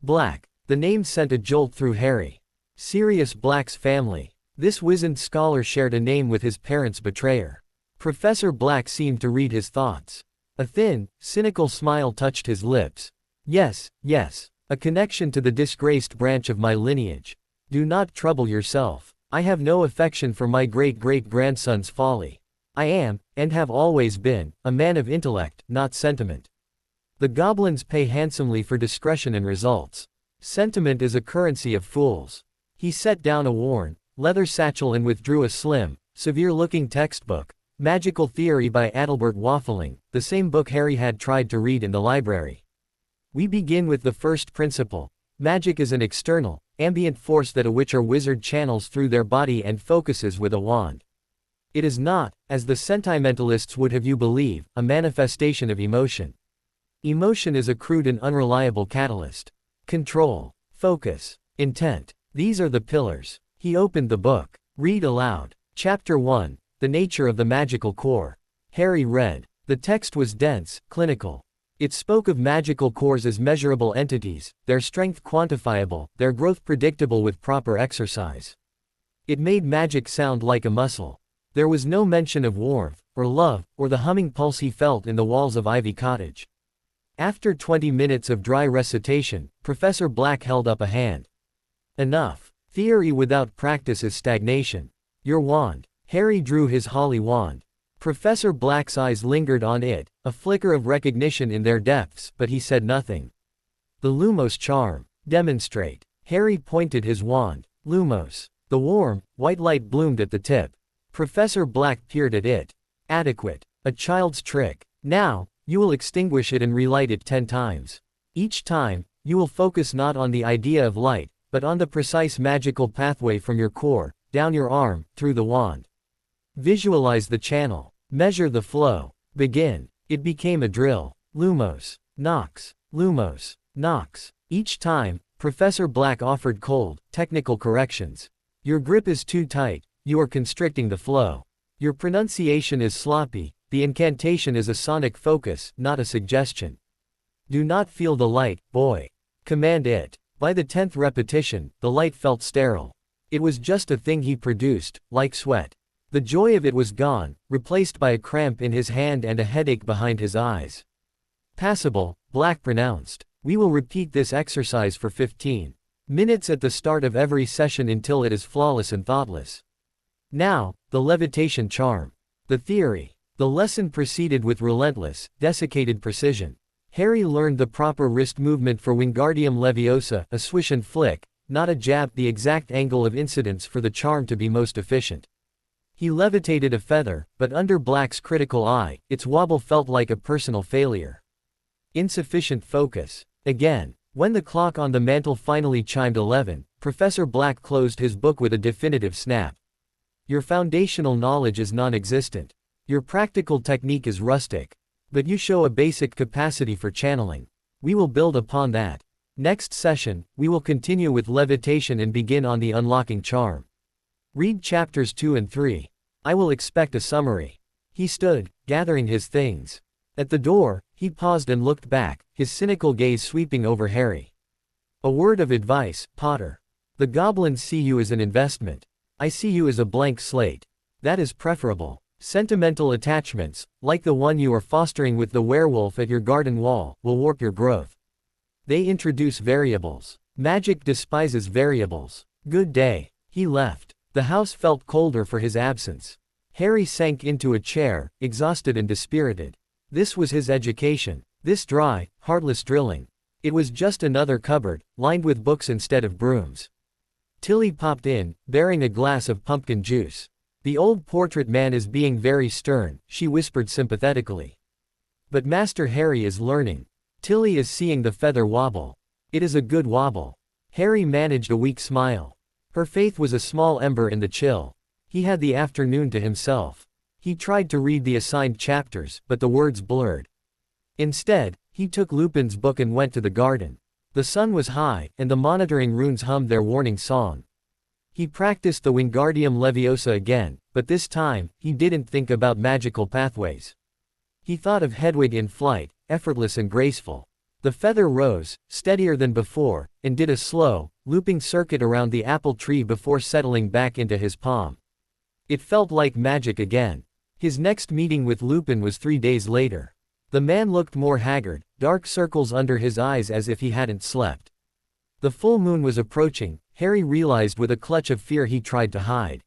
Speaker 2: Black. The name sent a jolt through Harry. Sirius Black's family. This wizened scholar shared a name with his parents' betrayer. Professor Black seemed to read his thoughts. A thin, cynical smile touched his lips. "Yes, yes. A connection to the disgraced branch of my lineage. Do not trouble yourself. I have no affection for my great-great-grandson's folly. I am, and have always been, a man of intellect, not sentiment. The goblins pay handsomely for discretion and results. Sentiment is a currency of fools." He set down a worn, leather satchel and withdrew a slim, severe-looking textbook, Magical Theory by Adalbert Waffling, the same book Harry had tried to read in the library. "We begin with the first principle. Magic is an external, ambient force that a witch or wizard channels through their body and focuses with a wand. It is not, as the sentimentalists would have you believe, a manifestation of emotion. Emotion is a crude and unreliable catalyst. Control, focus, intent. These are the pillars." He opened the book. "Read aloud. Chapter 1, The Nature of the Magical Core." Harry read. The text was dense, clinical. It spoke of magical cores as measurable entities, their strength quantifiable, their growth predictable with proper exercise. It made magic sound like a muscle. There was no mention of warmth, or love, or the humming pulse he felt in the walls of Ivy Cottage. After 20 minutes of dry recitation, Professor Black held up a hand. "Enough. Theory without practice is stagnation. Your wand." Harry drew his holly wand. Professor Black's eyes lingered on it, a flicker of recognition in their depths, but he said nothing. "The Lumos charm. Demonstrate." Harry pointed his wand. Lumos. The warm, white light bloomed at the tip. Professor Black peered at it. "Adequate. A child's trick. Now, you will extinguish it and relight it 10 times. Each time, you will focus not on the idea of light, but on the precise magical pathway from your core, down your arm, through the wand. Visualize the channel. Measure the flow. Begin." It became a drill. Lumos. Nox. Lumos. Nox. Each time, Professor Black offered cold, technical corrections. Your grip is too tight, you are constricting the flow. Your pronunciation is sloppy, the incantation is a sonic focus, not a suggestion. Do not feel the light, boy. Command it. By the 10th repetition, the light felt sterile. It was just a thing he produced, like sweat. The joy of it was gone, replaced by a cramp in his hand and a headache behind his eyes. Passable, Black pronounced. We will repeat this exercise for 15 minutes at the start of every session until it is flawless and thoughtless. Now, the levitation charm. The theory. The lesson proceeded with relentless, desiccated precision. Harry learned the proper wrist movement for Wingardium Leviosa, a swish and flick, not a jab, the exact angle of incidence for the charm to be most efficient. He levitated a feather, but under Black's critical eye, its wobble felt like a personal failure. Insufficient focus. Again. When the clock on the mantel finally chimed 11, Professor Black closed his book with a definitive snap. Your foundational knowledge is non-existent. Your practical technique is rustic. But you show a basic capacity for channeling. We will build upon that. Next session, we will continue with levitation and begin on the unlocking charm. Read chapters 2 and 3. I will expect a summary. He stood, gathering his things. At the door, he paused and looked back, his cynical gaze sweeping over Harry. A word of advice, Potter. The goblins see you as an investment. I see you as a blank slate. That is preferable. Sentimental attachments, like the one you are fostering with the werewolf at your garden wall, will warp your growth. They introduce variables. Magic despises variables. Good day. He left. The house felt colder for his absence. Harry sank into a chair, exhausted and dispirited. This was his education. This dry, heartless drilling. It was just another cupboard, lined with books instead of brooms. Tilly popped in, bearing a glass of pumpkin juice. The old portrait man is being very stern, she whispered sympathetically. But Master Harry is learning. Tilly is seeing the feather wobble. It is a good wobble. Harry managed a weak smile. Her faith was a small ember in the chill. He had the afternoon to himself. He tried to read the assigned chapters, but the words blurred. Instead, he took Lupin's book and went to the garden. The sun was high, and the monitoring runes hummed their warning song. He practiced the Wingardium Leviosa again, but this time, he didn't think about magical pathways. He thought of Hedwig in flight, effortless and graceful. The feather rose, steadier than before, and did a slow, looping circuit around the apple tree before settling back into his palm. It felt like magic again. His next meeting with Lupin was 3 days later. The man looked more haggard, dark circles under his eyes as if he hadn't slept. The full moon was approaching, Harry realized with a clutch of fear he tried to hide.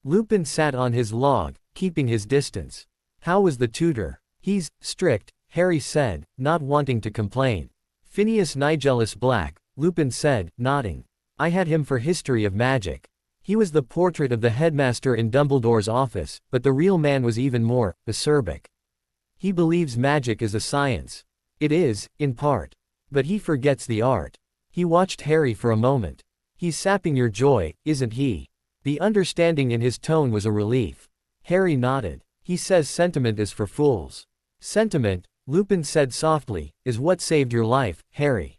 Speaker 2: Lupin sat on his log, keeping his distance. How was the tutor? He's strict, Harry said, not wanting to complain. Phineas Nigellus Black, Lupin said, nodding. I had him for history of magic. He was the portrait of the headmaster in Dumbledore's office, but the real man was even more acerbic. He believes magic is a science. It is, in part. But he forgets the art. He watched Harry for a moment. He's sapping your joy, isn't he? The understanding in his tone was a relief. Harry nodded. He says sentiment is for fools. Sentiment, Lupin said softly, is what saved your life, Harry.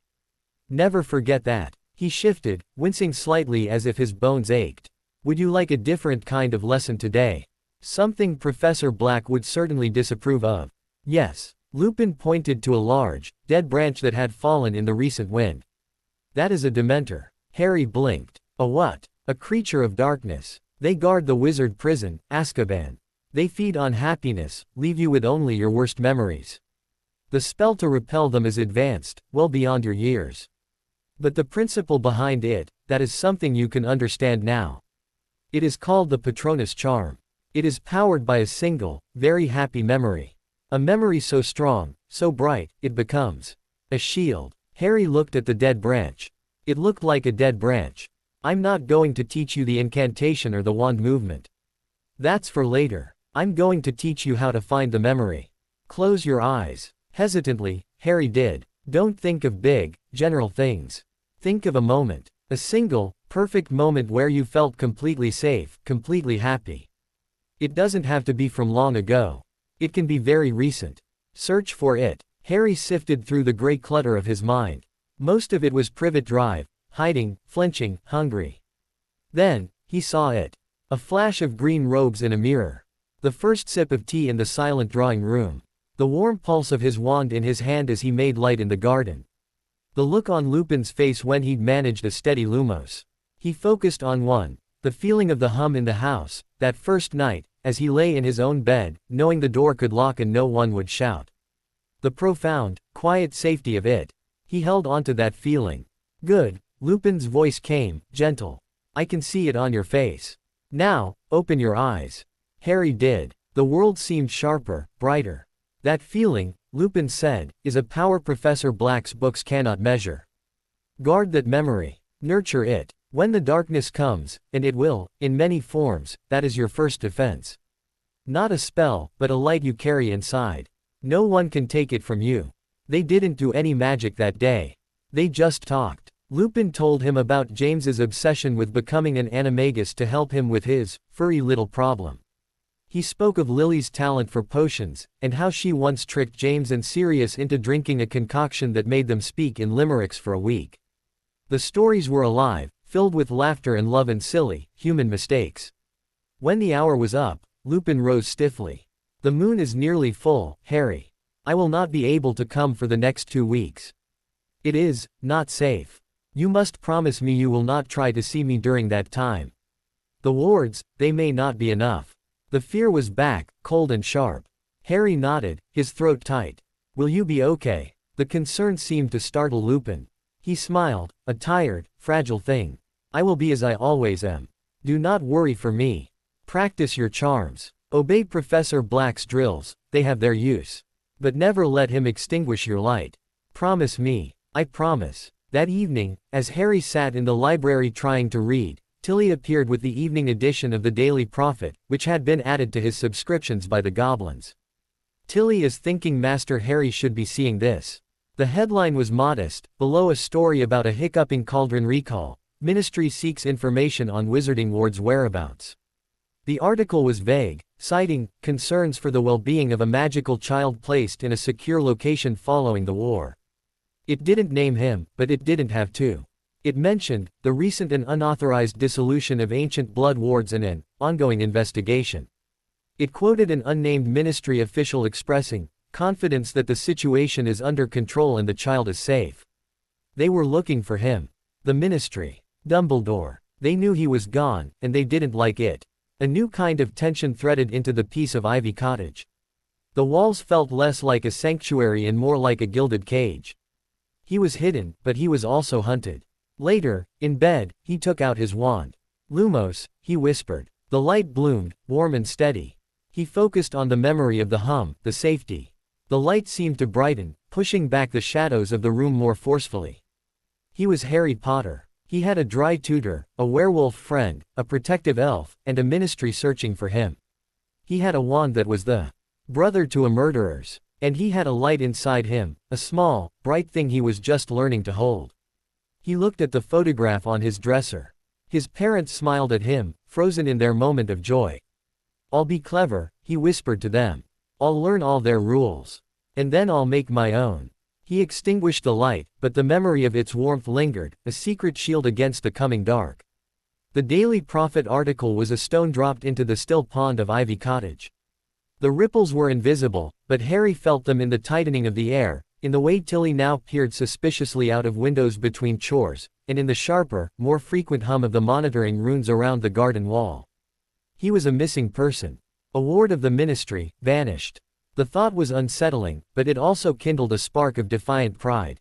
Speaker 2: Never forget that. He shifted, wincing slightly as if his bones ached. Would you like a different kind of lesson today? Something Professor Black would certainly disapprove of. Yes. Lupin pointed to a large, dead branch that had fallen in the recent wind. That is a Dementor. Harry blinked. A what? A creature of darkness. They guard the wizard prison, Azkaban. They feed on happiness, leave you with only your worst memories. The spell to repel them is advanced, well beyond your years. But the principle behind it, that is something you can understand now. It is called the Patronus charm. It is powered by a single, very happy memory. A memory so strong, so bright, it becomes a shield. Harry looked at the dead branch. It looked like a dead branch. I'm not going to teach you the incantation or the wand movement. That's for later. I'm going to teach you how to find the memory. Close your eyes. Hesitantly, Harry did. Don't think of big, general things. Think of a moment. A single, perfect moment where you felt completely safe, completely happy. It doesn't have to be from long ago. It can be very recent. Search for it. Harry sifted through the gray clutter of his mind. Most of it was Privet Drive, hiding, flinching, hungry. Then, He saw it. A flash of green robes in a mirror. The first sip of tea in the silent drawing room. The warm pulse of his wand in his hand as he made light in the garden. The look on Lupin's face when he'd managed a steady Lumos. He focused on one. The feeling of the hum in the house, that first night, as he lay in his own bed, knowing the door could lock and no one would shout. The profound, quiet safety of it. He held onto that feeling. Good, Lupin's voice came, gentle. I can see it on your face. Now, open your eyes. Harry did. The world seemed sharper, brighter. That feeling, Lupin said, is a power Professor Black's books cannot measure. Guard that memory. Nurture it. When the darkness comes, and it will, in many forms, that is your first defense. Not a spell, but a light you carry inside. No one can take it from you. They didn't do any magic that day. They just talked. Lupin told him about James's obsession with becoming an animagus to help him with his furry little problem. He spoke of Lily's talent for potions, and how she once tricked James and Sirius into drinking a concoction that made them speak in limericks for a week. The stories were alive, filled with laughter and love and silly, human mistakes. When the hour was up, Lupin rose stiffly. The moon is nearly full, Harry. I will not be able to come for the next 2 weeks. It is not safe. You must promise me you will not try to see me during that time. The wards, they may not be enough. The fear was back, cold and sharp. Harry nodded, his throat tight. Will you be okay? The concern seemed to startle Lupin. He smiled, a tired, fragile thing. I will be as I always am. Do not worry for me. Practice your charms. Obey Professor Black's drills, they have their use. But never let him extinguish your light. Promise me. I promise. That evening, as Harry sat in the library trying to read, Tilly appeared with the evening edition of the Daily Prophet, which had been added to his subscriptions by the goblins. Tilly is thinking Master Harry should be seeing this. The headline was modest, below a story about a hiccuping cauldron recall. Ministry seeks information on Wizarding Ward's whereabouts. The article was vague, citing concerns for the well-being of a magical child placed in a secure location following the war. It didn't name him, but it didn't have to. It mentioned the recent and unauthorized dissolution of ancient blood wards and an ongoing investigation. It quoted an unnamed ministry official expressing confidence that the situation is under control and the child is safe. They were looking for him. The ministry. Dumbledore. They knew he was gone, and they didn't like it. A new kind of tension threaded into the peace of Ivy Cottage. The walls felt less like a sanctuary and more like a gilded cage. He was hidden, but he was also hunted. Later, in bed, he took out his wand. Lumos, he whispered. The light bloomed, warm and steady. He focused on the memory of the hum, the safety. The light seemed to brighten, pushing back the shadows of the room more forcefully. He was Harry Potter. He had a dry tutor, a werewolf friend, a protective elf, and a ministry searching for him. He had a wand that was the brother to a murderer's. And he had a light inside him, a small, bright thing he was just learning to hold. He looked at the photograph on his dresser. His parents smiled at him, frozen in their moment of joy. I'll be clever, he whispered to them. I'll learn all their rules. And then I'll make my own. He extinguished the light, but the memory of its warmth lingered, a secret shield against the coming dark. The Daily Prophet article was a stone dropped into the still pond of Ivy Cottage. The ripples were invisible, but Harry felt them in the tightening of the air, in the way Tilly now peered suspiciously out of windows between chores, and in the sharper, more frequent hum of the monitoring runes around the garden wall. He was a missing person. A ward of the ministry, vanished. The thought was unsettling, but it also kindled a spark of defiant pride.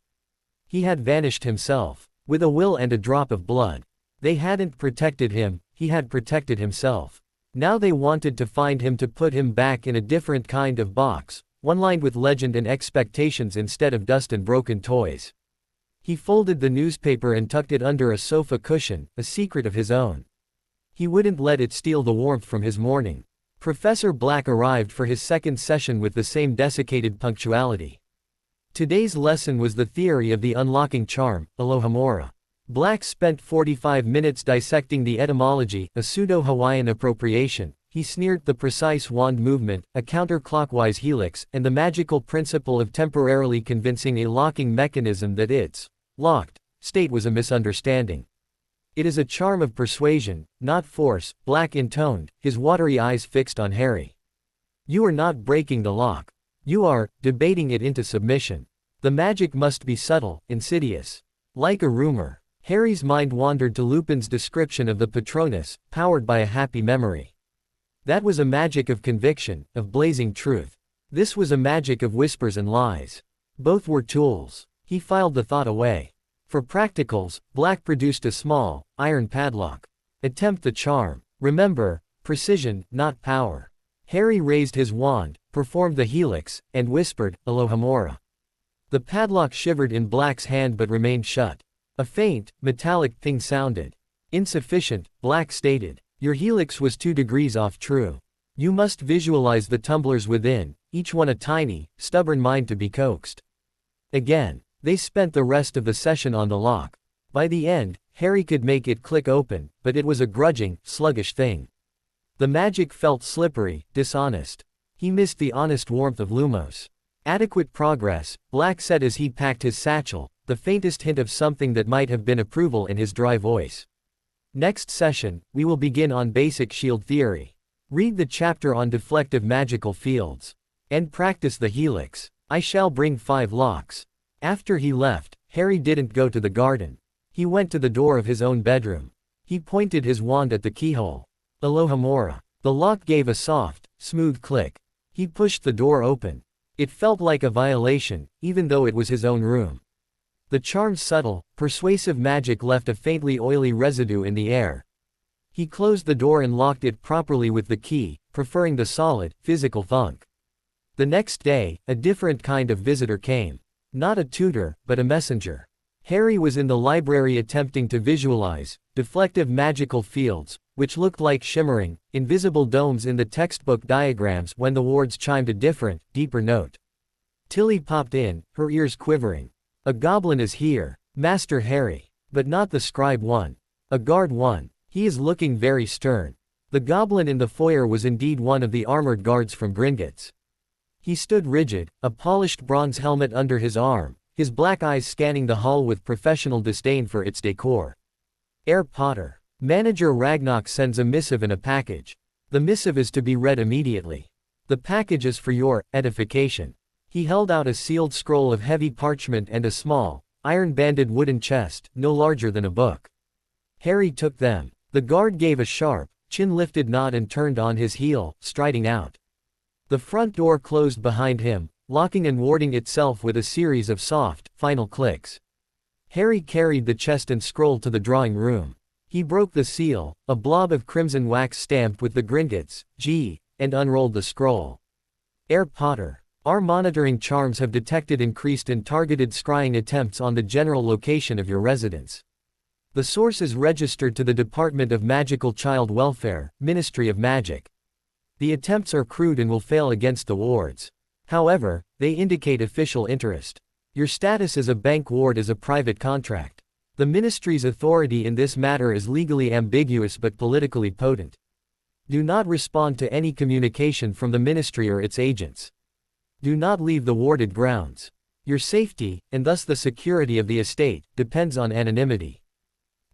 Speaker 2: He had vanished himself, with a will and a drop of blood. They hadn't protected him, he had protected himself. Now they wanted to find him to put him back in a different kind of box, one lined with legend and expectations instead of dust and broken toys. He folded the newspaper and tucked it under a sofa cushion, a secret of his own. He wouldn't let it steal the warmth from his morning. Professor Black arrived for his second session with the same desiccated punctuality. Today's lesson was the theory of the unlocking charm, Alohomora. Black spent 45 minutes dissecting the etymology, a pseudo-Hawaiian appropriation. He sneered the precise wand movement, a counterclockwise helix, and the magical principle of temporarily convincing a locking mechanism that its locked state was a misunderstanding. It is a charm of persuasion, not force, black intoned, his watery eyes fixed on Harry. You are not breaking the lock. You are debating it into submission. The magic must be subtle, insidious. Like a rumor. Harry's mind wandered to Lupin's description of the Patronus, powered by a happy memory. That was a magic of conviction, of blazing truth. This was a magic of whispers and lies. Both were tools. He filed the thought away. For practicals, Black produced a small, iron padlock. Attempt the charm. Remember, precision, not power. Harry raised his wand, performed the helix, and whispered, Alohomora. The padlock shivered in Black's hand but remained shut. A faint, metallic ping sounded. Insufficient, Black stated. Your helix was 2 degrees off true. You must visualize the tumblers within, each one a tiny, stubborn mind to be coaxed. Again. They spent the rest of the session on the lock. By the end, Harry could make it click open, but it was a grudging, sluggish thing. The magic felt slippery, dishonest. He missed the honest warmth of Lumos. Adequate progress, Black said as he packed his satchel, the faintest hint of something that might have been approval in his dry voice. Next session, we will begin on basic shield theory. Read the chapter on deflective magical fields. And practice the helix. I shall bring 5 locks. After he left, Harry didn't go to the garden. He went to the door of his own bedroom. He pointed his wand at the keyhole. Alohomora. The lock gave a soft, smooth click. He pushed the door open. It felt like a violation, even though it was his own room. The charm's subtle, persuasive magic left a faintly oily residue in the air. He closed the door and locked it properly with the key, preferring the solid, physical thunk. The next day, a different kind of visitor came. Not a tutor, but a messenger. Harry was in the library attempting to visualize deflective magical fields, which looked like shimmering, invisible domes in the textbook diagrams when the wards chimed a different, deeper note. Tilly popped in, her ears quivering. A goblin is here, Master Harry. But not the scribe one. A guard one. He is looking very stern. The goblin in the foyer was indeed one of the armored guards from Gringotts. He stood rigid, a polished bronze helmet under his arm, his black eyes scanning the hall with professional disdain for its decor. Herr Potter. Manager Ragnarok sends a missive and a package. The missive is to be read immediately. The package is for your edification. He held out a sealed scroll of heavy parchment and a small, iron-banded wooden chest, no larger than a book. Harry took them. The guard gave a sharp, chin-lifted nod and turned on his heel, striding out. The front door closed behind him, locking and warding itself with a series of soft, final clicks. Harry carried the chest and scroll to the drawing room. He broke the seal, a blob of crimson wax stamped with the Gringotts, G, and unrolled the scroll. Herr Potter. Our monitoring charms have detected increased and targeted scrying attempts on the general location of your residence. The source is registered to the Department of Magical Child Welfare, Ministry of Magic. The attempts are crude and will fail against the wards. However, they indicate official interest. Your status as a bank ward is a private contract. The ministry's authority in this matter is legally ambiguous but politically potent. Do not respond to any communication from the ministry or its agents. Do not leave the warded grounds. Your safety, and thus the security of the estate, depends on anonymity.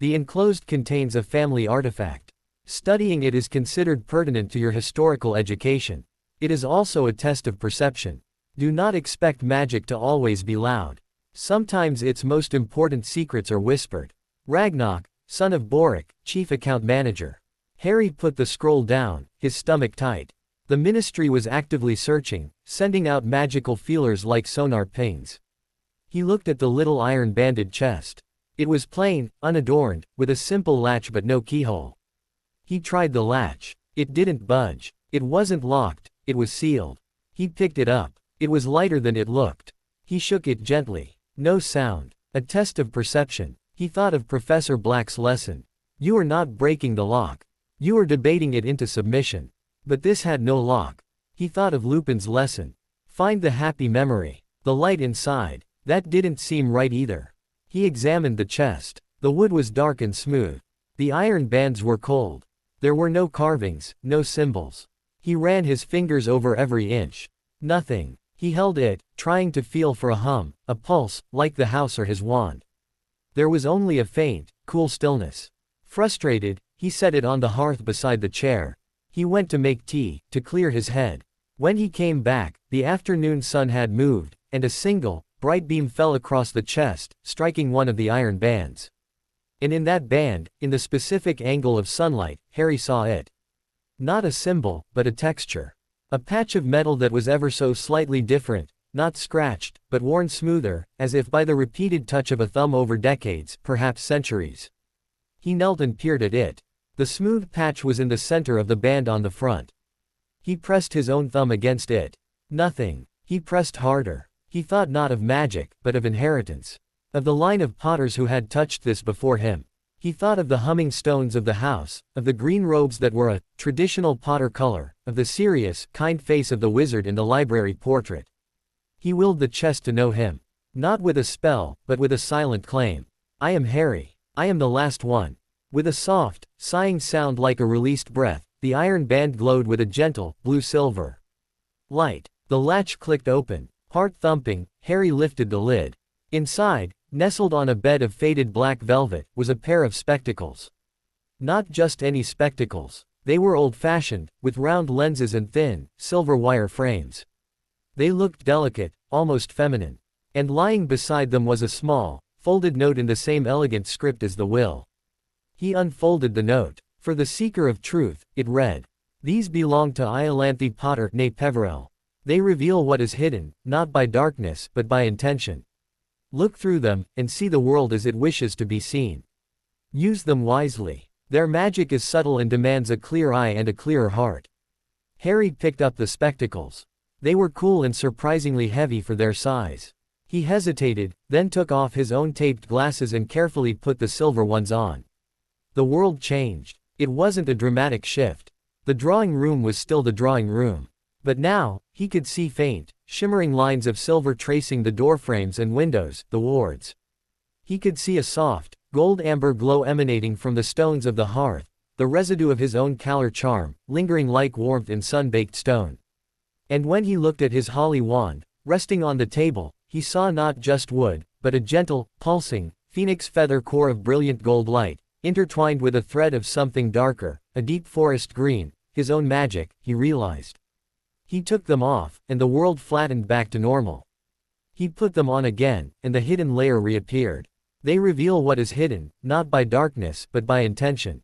Speaker 2: The enclosed contains a family artifact. Studying it is considered pertinent to your historical education. It is also a test of perception. Do not expect magic to always be loud. Sometimes its most important secrets are whispered. Ragnarok, son of Boric, chief account manager. Harry put the scroll down, his stomach tight. The ministry was actively searching, sending out magical feelers like sonar pings. He looked at the little iron-banded chest. It was plain, unadorned, with a simple latch but no keyhole. He tried the latch. It didn't budge. It wasn't locked, it was sealed. He picked it up. It was lighter than it looked. He shook it gently. No sound. A test of perception. He thought of Professor Black's lesson. You are not breaking the lock. You are debating it into submission. But this had no lock. He thought of Lupin's lesson. Find the happy memory. The light inside. That didn't seem right either. He examined the chest. The wood was dark and smooth. The iron bands were cold. There were no carvings, no symbols. He ran his fingers over every inch. Nothing. He held it, trying to feel for a hum, a pulse, like the house or his wand. There was only a faint, cool stillness. Frustrated, he set it on the hearth beside the chair. He went to make tea, to clear his head. When he came back, the afternoon sun had moved, and a single, bright beam fell across the chest, striking one of the iron bands. And in that band, in the specific angle of sunlight, Harry saw it. Not a symbol, but a texture. A patch of metal that was ever so slightly different, not scratched, but worn smoother, as if by the repeated touch of a thumb over decades, perhaps centuries. He knelt and peered at it. The smooth patch was in the center of the band on the front. He pressed his own thumb against it. Nothing. He pressed harder. He thought not of magic, but of inheritance. Of the line of potters who had touched this before him. He thought of the humming stones of the house, of the green robes that were a traditional Potter color, of the serious, kind face of the wizard in the library portrait. He willed the chest to know him. Not with a spell, but with a silent claim. I am Harry. I am the last one. With a soft, sighing sound like a released breath, the iron band glowed with a gentle, blue-silver light. The latch clicked open. Heart thumping, Harry lifted the lid. Inside, nestled on a bed of faded black velvet, was a pair of spectacles. Not just any spectacles. They were old-fashioned, with round lenses and thin, silver wire frames. They looked delicate, almost feminine. And lying beside them was a small, folded note in the same elegant script as the will. He unfolded the note. For the seeker of truth, it read. These belong to Iolanthe Potter née Peverell. They reveal what is hidden, not by darkness, but by intention. Look through them, and see the world as it wishes to be seen. Use them wisely. Their magic is subtle and demands a clear eye and a clearer heart. Harry picked up the spectacles. They were cool and surprisingly heavy for their size. He hesitated, then took off his own taped glasses and carefully put the silver ones on. The world changed. It wasn't a dramatic shift. The drawing room was still the drawing room. But now, he could see faint, shimmering lines of silver tracing the doorframes and windows, the wards. He could see a soft, gold-amber glow emanating from the stones of the hearth, the residue of his own calor charm, lingering like warmth in sun-baked stone. And when he looked at his holly wand, resting on the table, he saw not just wood, but a gentle, pulsing, phoenix feather core of brilliant gold light, intertwined with a thread of something darker, a deep forest green, his own magic, he realized. He took them off, and the world flattened back to normal. He put them on again, and the hidden layer reappeared. They reveal what is hidden, not by darkness, but by intention.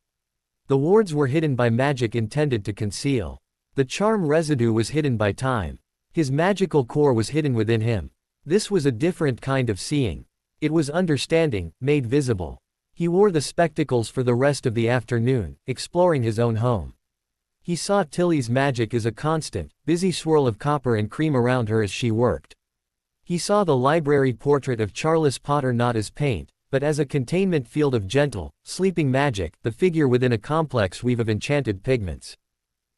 Speaker 2: The wards were hidden by magic intended to conceal. The charm residue was hidden by time. His magical core was hidden within him. This was a different kind of seeing. It was understanding, made visible. He wore the spectacles for the rest of the afternoon, exploring his own home. He saw Tilly's magic as a constant, busy swirl of copper and cream around her as she worked. He saw the library portrait of Charles Potter not as paint, but as a containment field of gentle, sleeping magic, the figure within a complex weave of enchanted pigments.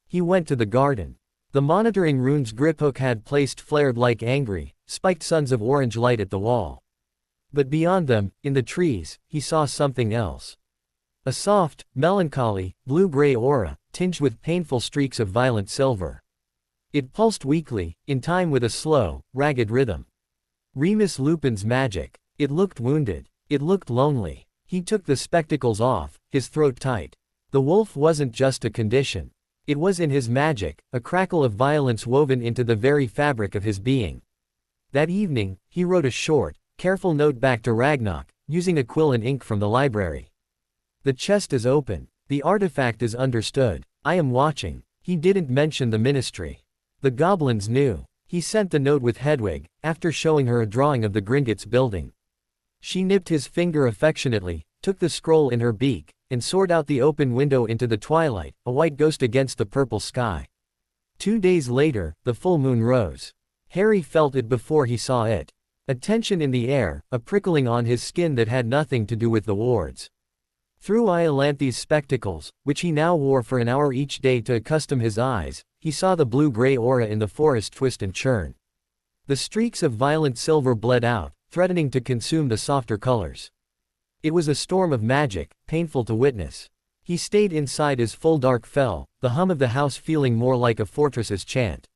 Speaker 2: He went to the garden. The monitoring rune's grip hook had placed flared like angry, spiked suns of orange light at the wall. But beyond them, in the trees, he saw something else. A soft, melancholy, blue-gray aura, tinged with painful streaks of violent silver. It pulsed weakly, in time with a slow, ragged rhythm. Remus Lupin's magic. It looked wounded. It looked lonely. He took the spectacles off, his throat tight. The wolf wasn't just a condition. It was in his magic, a crackle of violence woven into the very fabric of his being. That evening, he wrote a short, careful note back to Ragnarok, using a quill and ink from the library. The chest is open. The artifact is understood. I am watching. He didn't mention the ministry. The goblins knew. He sent the note with Hedwig, after showing her a drawing of the Gringotts building. She nipped his finger affectionately, took the scroll in her beak, and soared out the open window into the twilight, a white ghost against the purple sky. 2 days later, the full moon rose. Harry felt it before he saw it. A tension in the air, a prickling on his skin that had nothing to do with the wards. Through Iolanthe's spectacles, which he now wore for an hour each day to accustom his eyes, he saw the blue-gray aura in the forest twist and churn. The streaks of violent silver bled out, threatening to consume the softer colors. It was a storm of magic, painful to witness. He stayed inside as full dark fell, the hum of the house feeling more like a fortress's chant.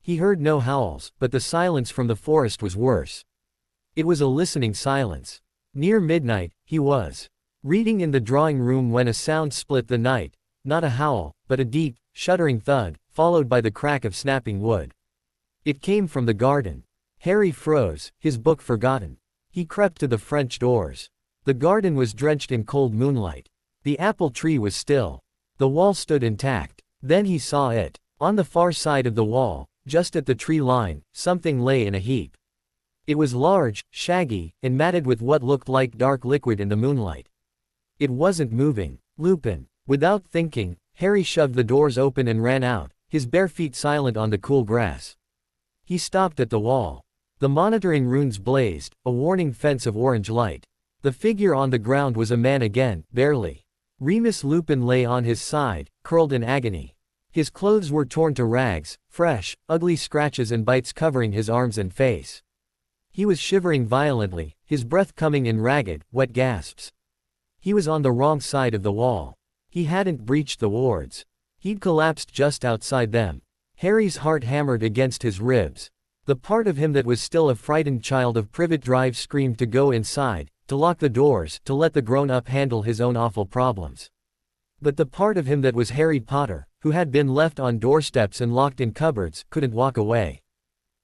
Speaker 2: He heard no howls, but the silence from the forest was worse. It was a listening silence. Near midnight, he was reading in the drawing room when a sound split the night, not a howl, but a deep, shuddering thud, followed by the crack of snapping wood. It came from the garden. Harry froze, his book forgotten. He crept to the French doors. The garden was drenched in cold moonlight. The apple tree was still. The wall stood intact. Then he saw it. On the far side of the wall, just at the tree line, something lay in a heap. It was large, shaggy, and matted with what looked like dark liquid in the moonlight. It wasn't moving. Lupin. Without thinking, Harry shoved the doors open and ran out, his bare feet silent on the cool grass. He stopped at the wall. The monitoring runes blazed, a warning fence of orange light. The figure on the ground was a man again, barely. Remus Lupin lay on his side, curled in agony. His clothes were torn to rags, fresh, ugly scratches and bites covering his arms and face. He was shivering violently, his breath coming in ragged, wet gasps. He was on the wrong side of the wall. He hadn't breached the wards. He'd collapsed just outside them. Harry's heart hammered against his ribs. The part of him that was still a frightened child of Privet Drive screamed to go inside, to lock the doors, to let the grown-up handle his own awful problems. But the part of him that was Harry Potter, who had been left on doorsteps and locked in cupboards, couldn't walk away.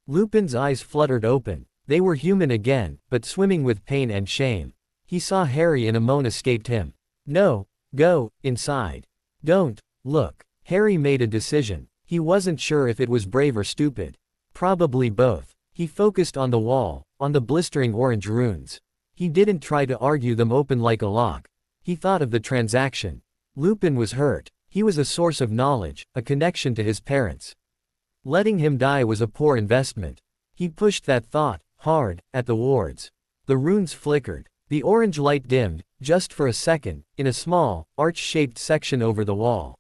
Speaker 2: Lupin's eyes fluttered open. They were human again, but swimming with pain and shame. He saw Harry and a moan escaped him. No, go inside. Don't look. Harry made a decision. He wasn't sure if it was brave or stupid. Probably both. He focused on the wall, on the blistering orange runes. He didn't try to argue them open like a lock. He thought of the transaction. Lupin was hurt. He was a source of knowledge, a connection to his parents. Letting him die was a poor investment. He pushed that thought, hard, at the wards. The runes flickered. The orange light dimmed, just for a second, in a small, arch-shaped section over the wall.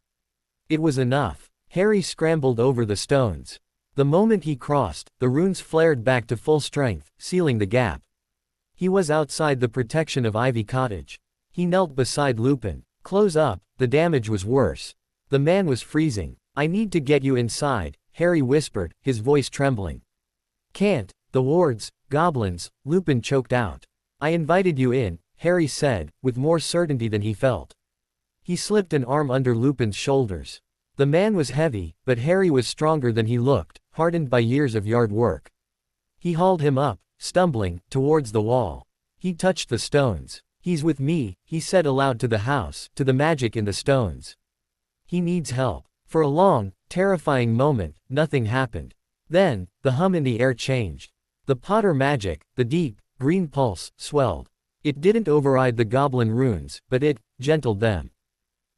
Speaker 2: It was enough. Harry scrambled over the stones. The moment he crossed, the runes flared back to full strength, sealing the gap. He was outside the protection of Ivy Cottage. He knelt beside Lupin. Close up, the damage was worse. The man was freezing. I need to get you inside, Harry whispered, his voice trembling. Can't, the wards, goblins, Lupin choked out. I invited you in, Harry said, with more certainty than he felt. He slipped an arm under Lupin's shoulders. The man was heavy, but Harry was stronger than he looked, hardened by years of yard work. He hauled him up, stumbling, towards the wall. He touched the stones. He's with me, he said aloud to the house, to the magic in the stones. He needs help. For a long, terrifying moment, nothing happened. Then, the hum in the air changed. The Potter magic, the deep, green pulse, swelled. It didn't override the goblin runes, but it gentled them.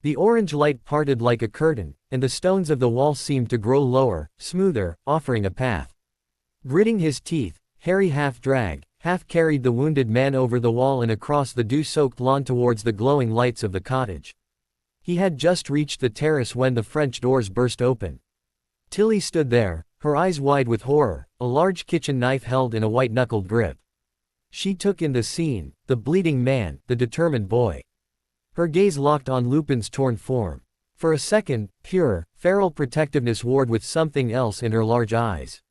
Speaker 2: The orange light parted like a curtain, and the stones of the wall seemed to grow lower, smoother, offering a path. Gritting his teeth, Harry half dragged, half carried the wounded man over the wall and across the dew-soaked lawn towards the glowing lights of the cottage. He had just reached the terrace when the French doors burst open. Tilly stood there, her eyes wide with horror, a large kitchen knife held in a white-knuckled grip. She took in the scene, the bleeding man, the determined boy. Her gaze locked on Lupin's torn form. For a second, pure, feral protectiveness warred with something else in her large eyes.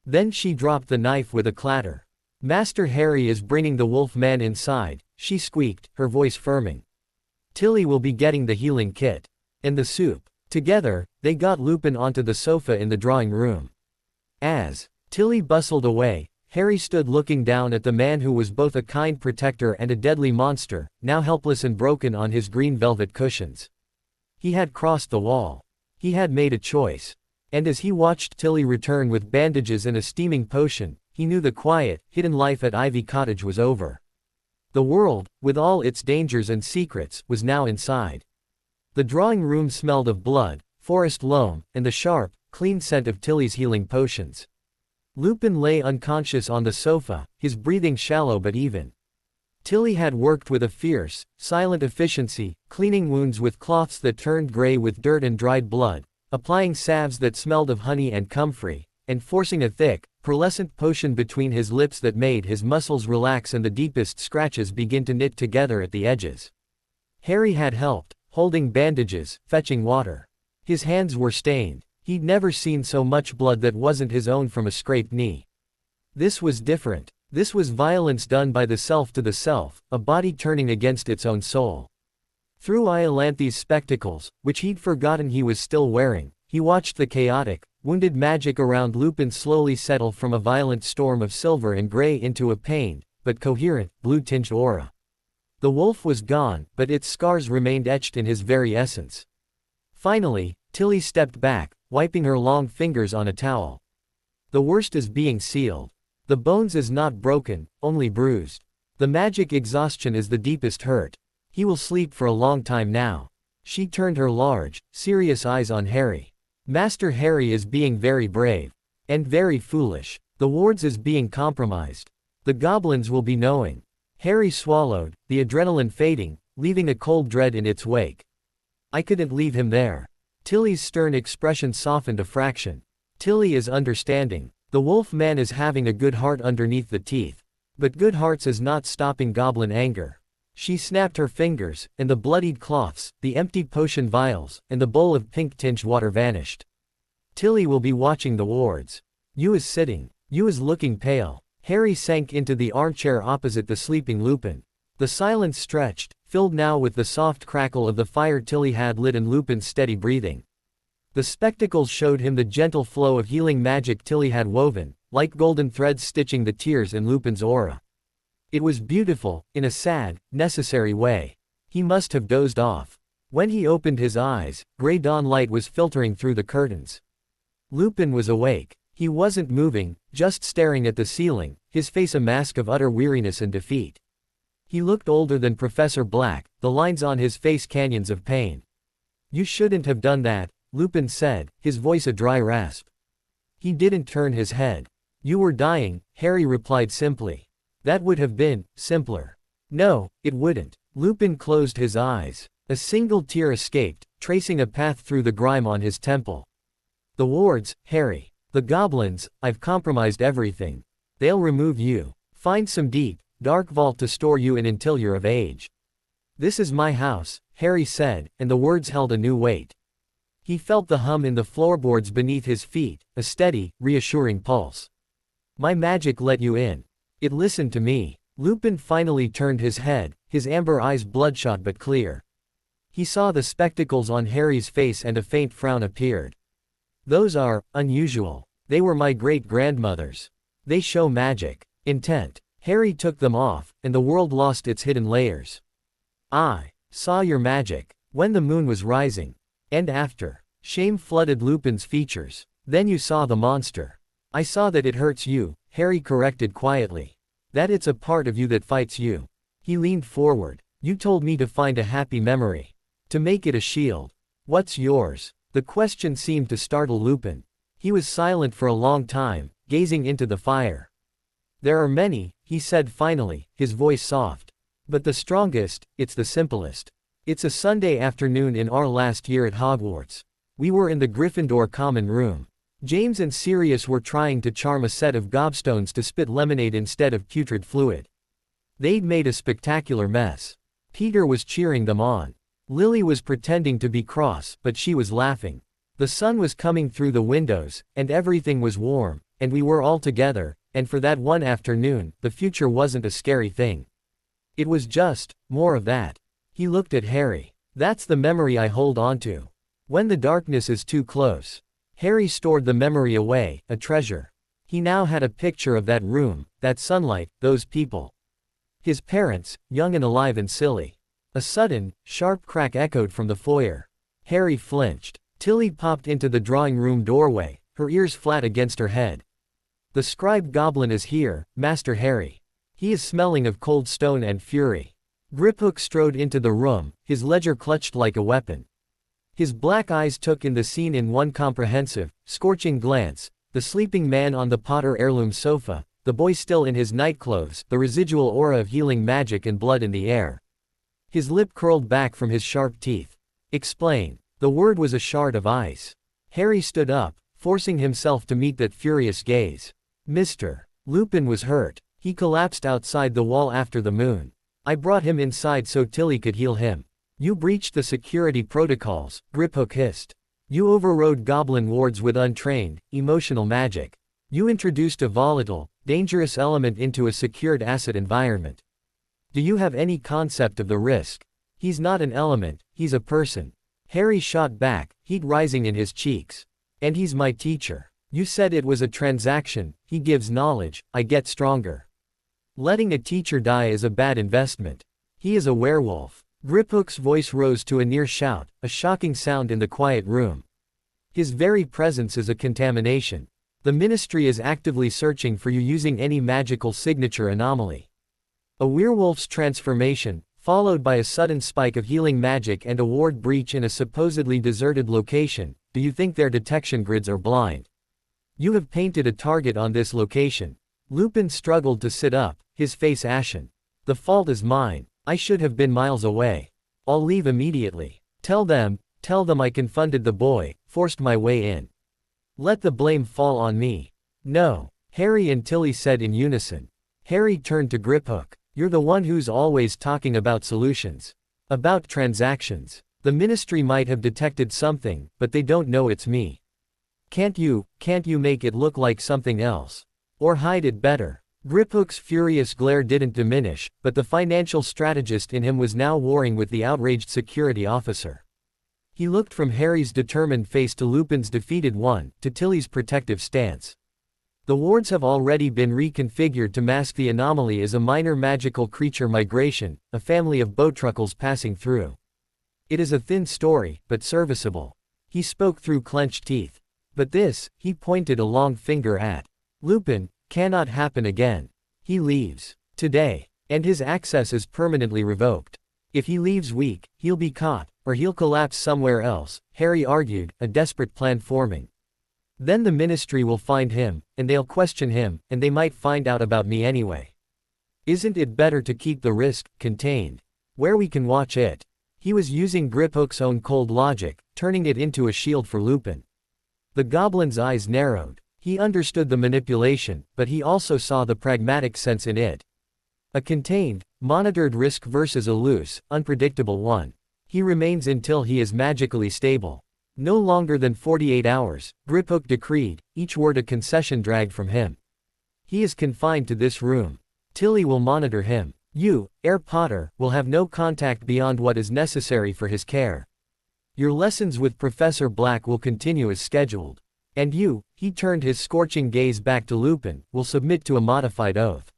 Speaker 2: Then she dropped the knife with a clatter. Master Harry is bringing the wolf man inside, she squeaked, her voice firming. Tilly will be getting the healing kit. And the soup. Together, they got Lupin onto the sofa in the drawing room. As Tilly bustled away, Harry stood looking down at the man who was both a kind protector and a deadly monster, now helpless and broken on his green velvet cushions. He had crossed the wall. He had made a choice. And as he watched Tilly return with bandages and a steaming potion, he knew the quiet, hidden life at Ivy Cottage was over. The world, with all its dangers and secrets, was now inside. The drawing room smelled of blood, forest loam, and the sharp, clean scent of Tilly's healing potions. Lupin lay unconscious on the sofa, his breathing shallow but even. Tilly had worked with a fierce, silent efficiency, cleaning wounds with cloths that turned gray with dirt and dried blood, applying salves that smelled of honey and comfrey, and forcing a thick, pearlescent potion between his lips that made his muscles relax and the deepest scratches begin to knit together at the edges. Harry had helped, holding bandages, fetching water. His hands were stained. He'd never seen so much blood that wasn't his own from a scraped knee. This was different. This was violence done by the self to the self, a body turning against its own soul. Through Iolanthe's spectacles, which he'd forgotten he was still wearing, he watched the chaotic, wounded magic around Lupin slowly settle from a violent storm of silver and gray into a pained, but coherent, blue-tinged aura. The wolf was gone, but its scars remained etched in his very essence. Finally, Tilly stepped back, wiping her long fingers on a towel. The worst is being sealed. The bones is not broken, only bruised. The magic exhaustion is the deepest hurt. He will sleep for a long time now. She turned her large, serious eyes on Harry. Master Harry is being very brave. And very foolish. The wards is being compromised. The goblins will be knowing. Harry swallowed, the adrenaline fading, leaving a cold dread in its wake. I couldn't leave him there. Tilly's stern expression softened a fraction. Tilly is understanding. The wolf man is having a good heart underneath the teeth. But good hearts is not stopping goblin anger. She snapped her fingers, and the bloodied cloths, the empty potion vials, and the bowl of pink-tinged water vanished. Tilly will be watching the wards. You is sitting. You is looking pale. Harry sank into the armchair opposite the sleeping Lupin. The silence stretched, filled now with the soft crackle of the fire Tilly had lit and Lupin's steady breathing. The spectacles showed him the gentle flow of healing magic Tilly had woven, like golden threads stitching the tears in Lupin's aura. It was beautiful, in a sad, necessary way. He must have dozed off. When he opened his eyes, gray dawn light was filtering through the curtains. Lupin was awake. He wasn't moving, just staring at the ceiling, his face a mask of utter weariness and defeat. He looked older than Professor Black, the lines on his face canyons of pain. You shouldn't have done that, Lupin said, his voice a dry rasp. He didn't turn his head. You were dying, Harry replied simply. That would have been simpler. No, it wouldn't. Lupin closed his eyes. A single tear escaped, tracing a path through the grime on his temple. The wards, Harry. The goblins, I've compromised everything. They'll remove you. Find some deep, dark vault to store you in until you're of age. This is my house, Harry said, and the words held a new weight. He felt the hum in the floorboards beneath his feet, a steady, reassuring pulse. My magic let you in. It listened to me. Lupin finally turned his head, his amber eyes bloodshot but clear. He saw the spectacles on Harry's face and a faint frown appeared. Those are unusual. They were my great-grandmother's. They show magic. Intent. Harry took them off, and the world lost its hidden layers. I saw your magic. When the moon was rising. And after. Shame flooded Lupin's features. Then you saw the monster. I saw that it hurts you, Harry corrected quietly. That it's a part of you that fights you. He leaned forward. You told me to find a happy memory. To make it a shield. What's yours? The question seemed to startle Lupin. He was silent for a long time, gazing into the fire. There are many, he said finally, his voice soft. But the strongest, it's the simplest. It's a Sunday afternoon in our last year at Hogwarts. We were in the Gryffindor common room. James and Sirius were trying to charm a set of gobstones to spit lemonade instead of putrid fluid. They'd made a spectacular mess. Peter was cheering them on. Lily was pretending to be cross, but she was laughing. The sun was coming through the windows, and everything was warm, and we were all together, and for that one afternoon, the future wasn't a scary thing. It was just, more of that. He looked at Harry. That's the memory I hold onto. When the darkness is too close. Harry stored the memory away, a treasure. He now had a picture of that room, that sunlight, those people. His parents, young and alive and silly. A sudden, sharp crack echoed from the foyer. Harry flinched. Tilly popped into the drawing room doorway, her ears flat against her head. The scribe goblin is here, Master Harry. He is smelling of cold stone and fury. Griphook strode into the room, his ledger clutched like a weapon. His black eyes took in the scene in one comprehensive, scorching glance, the sleeping man on the Potter heirloom sofa, the boy still in his nightclothes, the residual aura of healing magic and blood in the air. His lip curled back from his sharp teeth. Explain. The word was a shard of ice. Harry stood up, forcing himself to meet that furious gaze. Mr. Lupin was hurt. He collapsed outside the wall after the moon. I brought him inside so Tilly could heal him. You breached the security protocols, Griphook hissed. You overrode goblin wards with untrained, emotional magic. You introduced a volatile, dangerous element into a secured asset environment. Do you have any concept of the risk? He's not an element, he's a person. Harry shot back, heat rising in his cheeks. And he's my teacher. You said it was a transaction, he gives knowledge, I get stronger. Letting a teacher die is a bad investment. He is a werewolf. Griphook's voice rose to a near shout, a shocking sound in the quiet room. His very presence is a contamination. The Ministry is actively searching for you using any magical signature anomaly. A werewolf's transformation, followed by a sudden spike of healing magic and a ward breach in a supposedly deserted location. Do you think their detection grids are blind? You have painted a target on this location. Lupin struggled to sit up, his face ashen. The fault is mine. I should have been miles away. I'll leave immediately. Tell them I confronted the boy, forced my way in. Let the blame fall on me. No, Harry and Tilly said in unison. Harry turned to Griphook. You're the one who's always talking about solutions. About transactions. The Ministry might have detected something, but they don't know it's me. Can't you make it look like something else? Or hide it better? Griphook's furious glare didn't diminish, but the financial strategist in him was now warring with the outraged security officer. He looked from Harry's determined face to Lupin's defeated one, to Tilly's protective stance. The wards have already been reconfigured to mask the anomaly as a minor magical creature migration, a family of bowtruckles passing through. It is a thin story, but serviceable. He spoke through clenched teeth. But this, he pointed a long finger at Lupin, cannot happen again. He leaves today, and his access is permanently revoked. If he leaves weak, he'll be caught, or he'll collapse somewhere else, Harry argued, a desperate plan forming. Then the Ministry will find him, and they'll question him, and they might find out about me anyway. Isn't it better to keep the risk contained, where we can watch it? He was using Griphook's own cold logic, turning it into a shield for Lupin. The goblin's eyes narrowed. He understood the manipulation, but he also saw the pragmatic sense in it. A contained, monitored risk versus a loose, unpredictable one. He remains until he is magically stable. No longer than 48 hours, Griphook decreed, each word a concession dragged from him. He is confined to this room. Tilly will monitor him. You, Herr Potter, will have no contact beyond what is necessary for his care. Your lessons with Professor Black will continue as scheduled. And you, he turned his scorching gaze back to Lupin, will submit to a modified oath.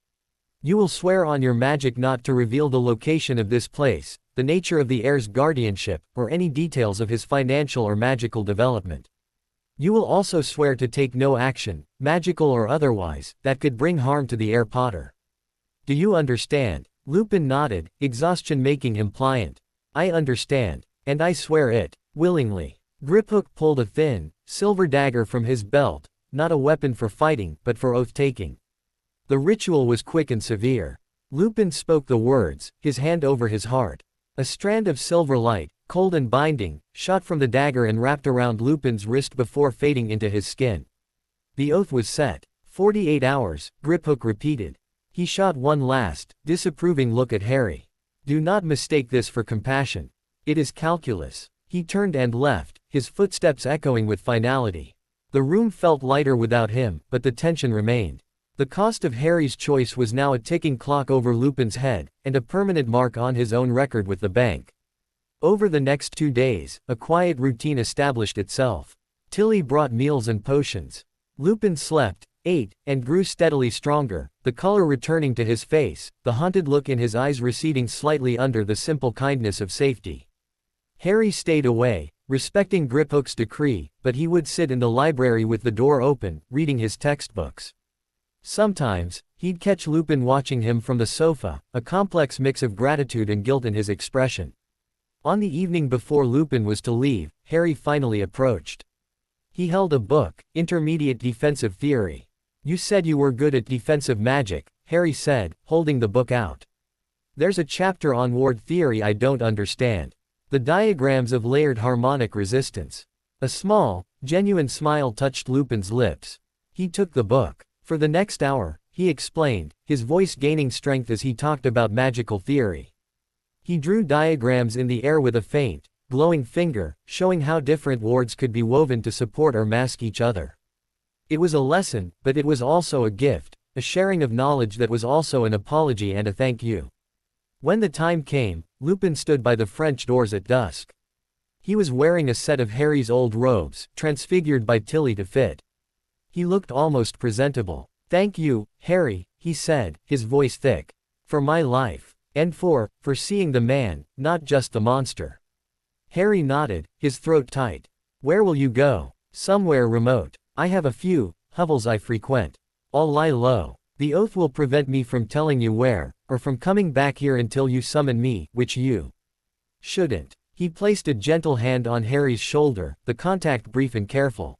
Speaker 2: You will swear on your magic not to reveal the location of this place, the nature of the heir's guardianship, or any details of his financial or magical development. You will also swear to take no action, magical or otherwise, that could bring harm to the Herr Potter. Do you understand? Lupin nodded, exhaustion making him pliant. I understand. And I swear it. Willingly. Griphook pulled a thin, silver dagger from his belt, not a weapon for fighting, but for oath-taking. The ritual was quick and severe. Lupin spoke the words, his hand over his heart. A strand of silver light, cold and binding, shot from the dagger and wrapped around Lupin's wrist before fading into his skin. The oath was set. 48 hours, Griphook repeated. He shot one last, disapproving look at Harry. Do not mistake this for compassion. It is calculus. He turned and left, his footsteps echoing with finality. The room felt lighter without him, but the tension remained. The cost of Harry's choice was now a ticking clock over Lupin's head, and a permanent mark on his own record with the bank. Over the next 2 days, a quiet routine established itself. Tilly brought meals and potions. Lupin slept, ate, and grew steadily stronger, the color returning to his face, the haunted look in his eyes receding slightly under the simple kindness of safety. Harry stayed away, respecting Griphook's decree, but he would sit in the library with the door open, reading his textbooks. Sometimes, he'd catch Lupin watching him from the sofa, a complex mix of gratitude and guilt in his expression. On the evening before Lupin was to leave, Harry finally approached. He held a book, Intermediate Defensive Theory. You said you were good at defensive magic, Harry said, holding the book out. There's a chapter on ward theory I don't understand. The diagrams of layered harmonic resistance. A small, genuine smile touched Lupin's lips. He took the book. For the next hour, he explained, his voice gaining strength as he talked about magical theory. He drew diagrams in the air with a faint, glowing finger, showing how different wards could be woven to support or mask each other. It was a lesson, but it was also a gift, a sharing of knowledge that was also an apology and a thank you. When the time came, Lupin stood by the French doors at dusk. He was wearing a set of Harry's old robes, transfigured by Tilly to fit. He looked almost presentable. "Thank you, Harry," he said, his voice thick. "For my life. And for seeing the man, not just the monster." Harry nodded, his throat tight. "Where will you go?" "Somewhere remote. I have a few hovels I frequent. I'll lie low. The oath will prevent me from telling you where, or from coming back here until you summon me, which you shouldn't." He placed a gentle hand on Harry's shoulder, the contact brief and careful.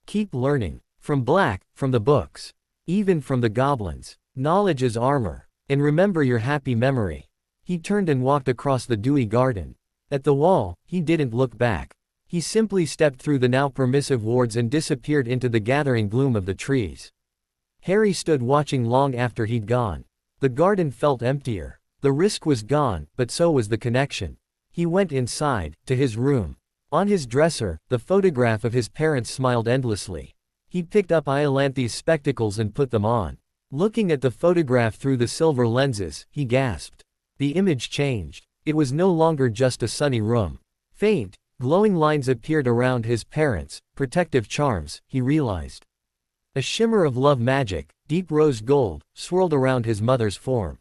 Speaker 2: "Keep learning. From Black, from the books. Even from the goblins. Knowledge is armor. And remember your happy memory." He turned and walked across the dewy garden. At the wall, he didn't look back. He simply stepped through the now permissive wards and disappeared into the gathering gloom of the trees. Harry stood watching long after he'd gone. The garden felt emptier. The risk was gone, but so was the connection. He went inside, to his room. On his dresser, the photograph of his parents smiled endlessly. He picked up Iolanthe's spectacles and put them on. Looking at the photograph through the silver lenses, he gasped. The image changed. It was no longer just a sunny room. Faint, glowing lines appeared around his parents, protective charms, he realized. A shimmer of love magic, deep rose gold, swirled around his mother's form.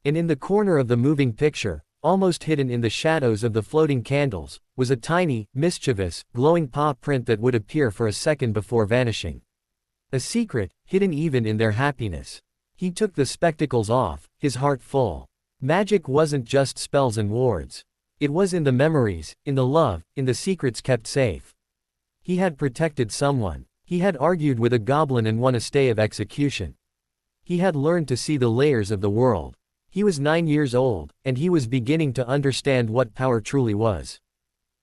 Speaker 2: And in the corner of the moving picture, almost hidden in the shadows of the floating candles, was a tiny, mischievous, glowing paw print that would appear for a second before vanishing. A secret, hidden even in their happiness. He took the spectacles off, his heart full. Magic wasn't just spells and wards. It was in the memories, in the love, in the secrets kept safe. He had protected someone. He had argued with a goblin and won a stay of execution. He had learned to see the layers of the world. He was 9 years old, and he was beginning to understand what power truly was.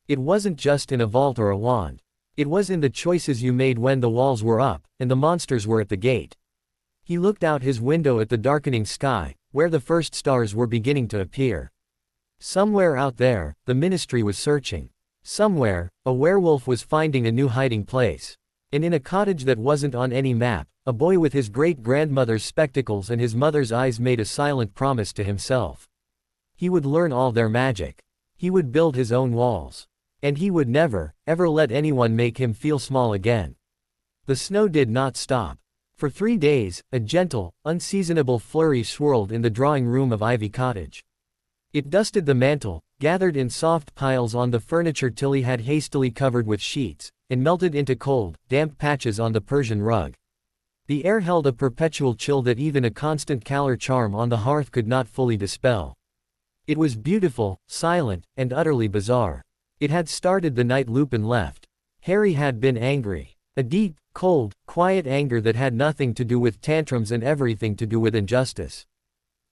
Speaker 2: It wasn't just in a vault or a wand. It was in the choices you made when the walls were up, and the monsters were at the gate. He looked out his window at the darkening sky, where the first stars were beginning to appear. Somewhere out there, the Ministry was searching. Somewhere, a werewolf was finding a new hiding place. And in a cottage that wasn't on any map, a boy with his great-grandmother's spectacles and his mother's eyes made a silent promise to himself. He would learn all their magic. He would build his own walls. And he would never, ever let anyone make him feel small again. The snow did not stop. For 3 days, a gentle, unseasonable flurry swirled in the drawing room of Ivy Cottage. It dusted the mantel, gathered in soft piles on the furniture Tilly had hastily covered with sheets, and melted into cold, damp patches on the Persian rug. The air held a perpetual chill that even a constant calor charm on the hearth could not fully dispel. It was beautiful, silent, and utterly bizarre. It had started the night Lupin left. Harry had been angry. A deep, cold, quiet anger that had nothing to do with tantrums and everything to do with injustice.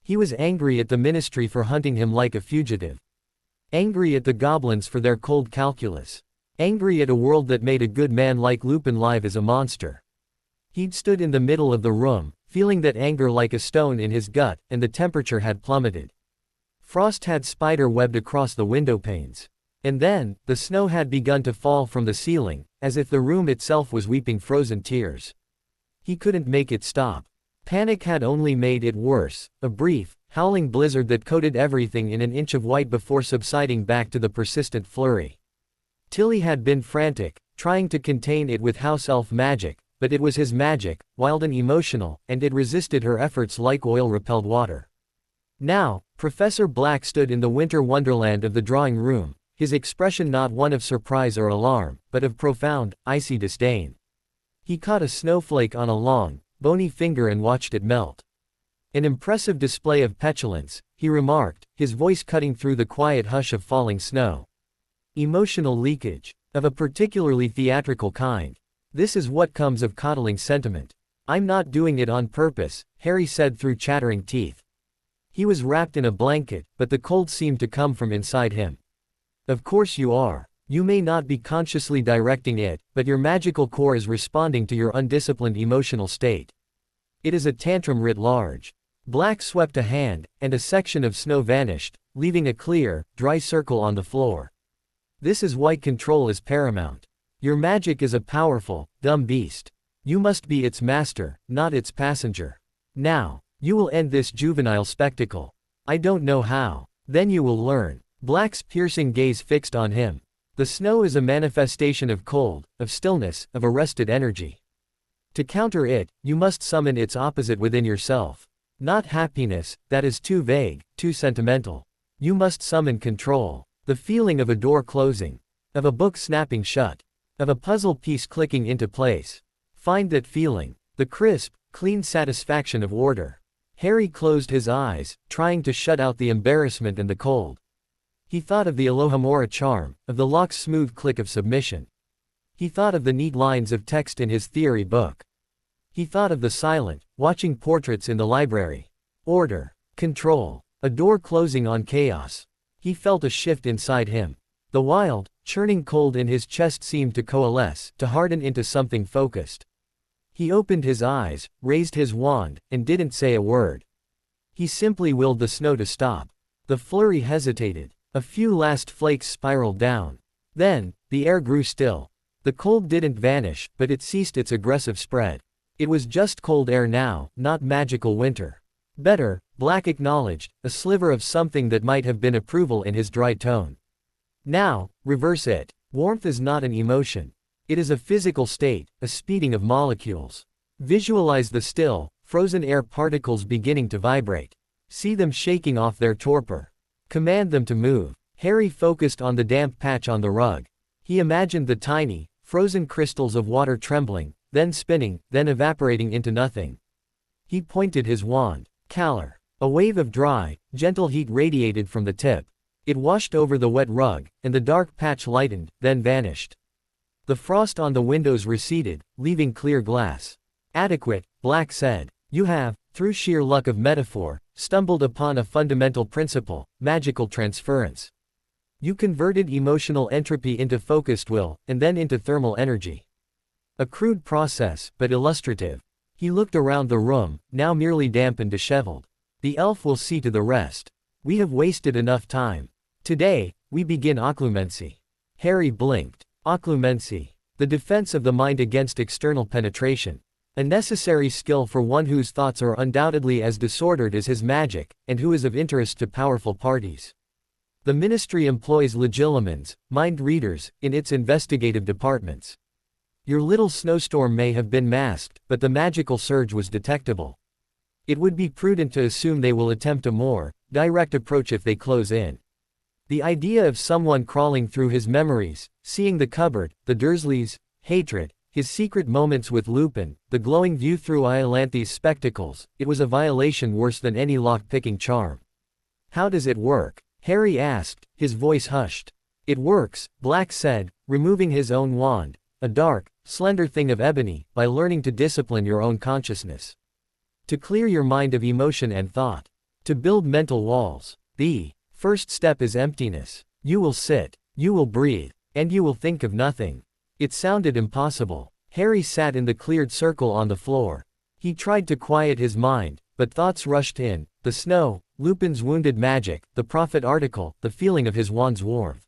Speaker 2: He was angry at the Ministry for hunting him like a fugitive. Angry at the goblins for their cold calculus. Angry at a world that made a good man like Lupin live as a monster. He'd stood in the middle of the room, feeling that anger like a stone in his gut, and the temperature had plummeted. Frost had spider-webbed across the window panes. And then, the snow had begun to fall from the ceiling, as if the room itself was weeping frozen tears. He couldn't make it stop. Panic had only made it worse, a brief, howling blizzard that coated everything in an inch of white before subsiding back to the persistent flurry. Tilly had been frantic, trying to contain it with house elf magic, but it was his magic, wild and emotional, and it resisted her efforts like oil repelled water. Now, Professor Black stood in the winter wonderland of the drawing room, his expression not one of surprise or alarm, but of profound, icy disdain. He caught a snowflake on a long, bony finger and watched it melt. An impressive display of petulance, he remarked, his voice cutting through the quiet hush of falling snow. Emotional leakage. Of a particularly theatrical kind. This is what comes of coddling sentiment. I'm not doing it on purpose, Harry said through chattering teeth. He was wrapped in a blanket, but the cold seemed to come from inside him. Of course you are. You may not be consciously directing it, but your magical core is responding to your undisciplined emotional state. It is a tantrum writ large. Black swept a hand, and a section of snow vanished, leaving a clear, dry circle on the floor. This is why control is paramount. Your magic is a powerful, dumb beast. You must be its master, not its passenger. Now, you will end this juvenile spectacle. I don't know how. Then you will learn. Black's piercing gaze fixed on him. The snow is a manifestation of cold, of stillness, of arrested energy. To counter it, you must summon its opposite within yourself. Not happiness, that is too vague, too sentimental. You must summon control. The feeling of a door closing. Of a book snapping shut. Of a puzzle piece clicking into place. Find that feeling. The crisp, clean satisfaction of order. Harry closed his eyes, trying to shut out the embarrassment and the cold. He thought of the Alohomora charm, of the lock's smooth click of submission. He thought of the neat lines of text in his theory book. He thought of the silent, watching portraits in the library. Order. Control. A door closing on chaos. He felt a shift inside him. The wild, churning cold in his chest seemed to coalesce, to harden into something focused. He opened his eyes, raised his wand, and didn't say a word. He simply willed the snow to stop. The flurry hesitated. A few last flakes spiraled down. Then, the air grew still. The cold didn't vanish, but it ceased its aggressive spread. It was just cold air now, not magical winter. Better, Black acknowledged, a sliver of something that might have been approval in his dry tone. Now, reverse it. Warmth is not an emotion. It is a physical state, a speeding of molecules. Visualize the still, frozen air particles beginning to vibrate. See them shaking off their torpor. Command them to move. Harry focused on the damp patch on the rug. He imagined the tiny, frozen crystals of water trembling, then spinning, then evaporating into nothing. He pointed his wand. Calor. A wave of dry, gentle heat radiated from the tip. It washed over the wet rug, and the dark patch lightened, then vanished. The frost on the windows receded, leaving clear glass. Adequate, Black said. You have, through sheer luck of metaphor, stumbled upon a fundamental principle, magical transference. You converted emotional entropy into focused will, and then into thermal energy. A crude process, but illustrative. He looked around the room, now merely damp and disheveled. The elf will see to the rest. We have wasted enough time. Today, we begin occlumency. Harry blinked. Occlumency. The defense of the mind against external penetration. A necessary skill for one whose thoughts are undoubtedly as disordered as his magic, and who is of interest to powerful parties. The Ministry employs legilimens, mind readers, in its investigative departments. Your little snowstorm may have been masked, but the magical surge was detectable. It would be prudent to assume they will attempt a more direct approach if they close in. The idea of someone crawling through his memories, seeing the cupboard, the Dursleys, hatred, his secret moments with Lupin, the glowing view through Iolanthe's spectacles, it was a violation worse than any lock-picking charm. How does it work? Harry asked, his voice hushed. It works, Black said, removing his own wand, a dark, slender thing of ebony, by learning to discipline your own consciousness. To clear your mind of emotion and thought. To build mental walls. The first step is emptiness. You will sit, you will breathe, and you will think of nothing. It sounded impossible. Harry sat in the cleared circle on the floor. He tried to quiet his mind, but thoughts rushed in, the snow, Lupin's wounded magic, the prophet article, the feeling of his wand's warmth.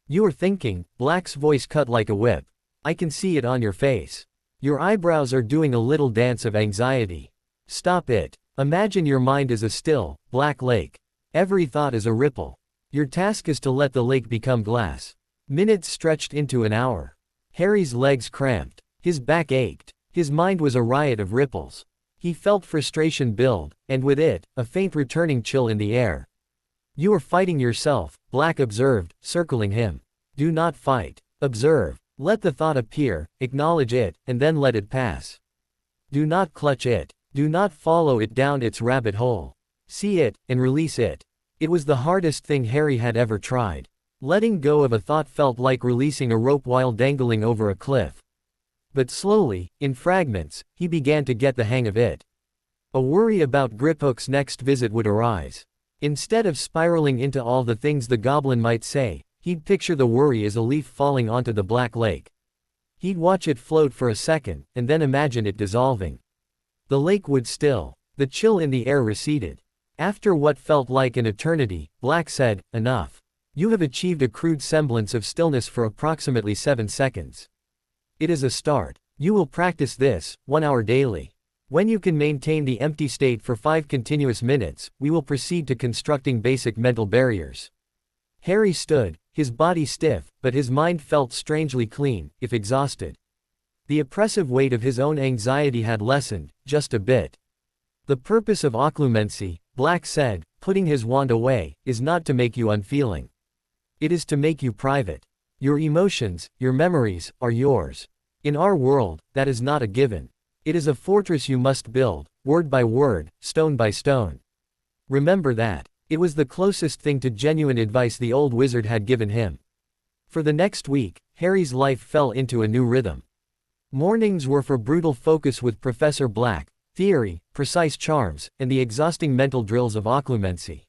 Speaker 2: You are thinking, Black's voice cut like a whip. I can see it on your face. Your eyebrows are doing a little dance of anxiety. Stop it. Imagine your mind is a still, black lake. Every thought is a ripple. Your task is to let the lake become glass. Minutes stretched into an hour. Harry's legs cramped. His back ached. His mind was a riot of ripples. He felt frustration build, and with it, a faint returning chill in the air. You are fighting yourself, Black observed, circling him. Do not fight. Observe. Let the thought appear, acknowledge it, and then let it pass. Do not clutch it. Do not follow it down its rabbit hole. See it, and release it. It was the hardest thing Harry had ever tried. Letting go of a thought felt like releasing a rope while dangling over a cliff. But slowly, in fragments, he began to get the hang of it. A worry about Griphook's next visit would arise. Instead of spiraling into all the things the goblin might say, he'd picture the worry as a leaf falling onto the black lake. He'd watch it float for a second, and then imagine it dissolving. The lake would still. The chill in the air receded. After what felt like an eternity, Black said, enough. You have achieved a crude semblance of stillness for approximately 7 seconds. It is a start. You will practice this, 1 hour daily. When you can maintain the empty state for 5 continuous minutes, we will proceed to constructing basic mental barriers. Harry stood, his body stiff, but his mind felt strangely clean, if exhausted. The oppressive weight of his own anxiety had lessened, just a bit. The purpose of occlumency, Black said, putting his wand away, is not to make you unfeeling. It is to make you private. Your emotions, your memories, are yours. In our world, that is not a given. It is a fortress you must build, word by word, stone by stone. Remember that. It was the closest thing to genuine advice the old wizard had given him. For the next week, Harry's life fell into a new rhythm. Mornings were for brutal focus with Professor Black, theory, precise charms, and the exhausting mental drills of occlumency.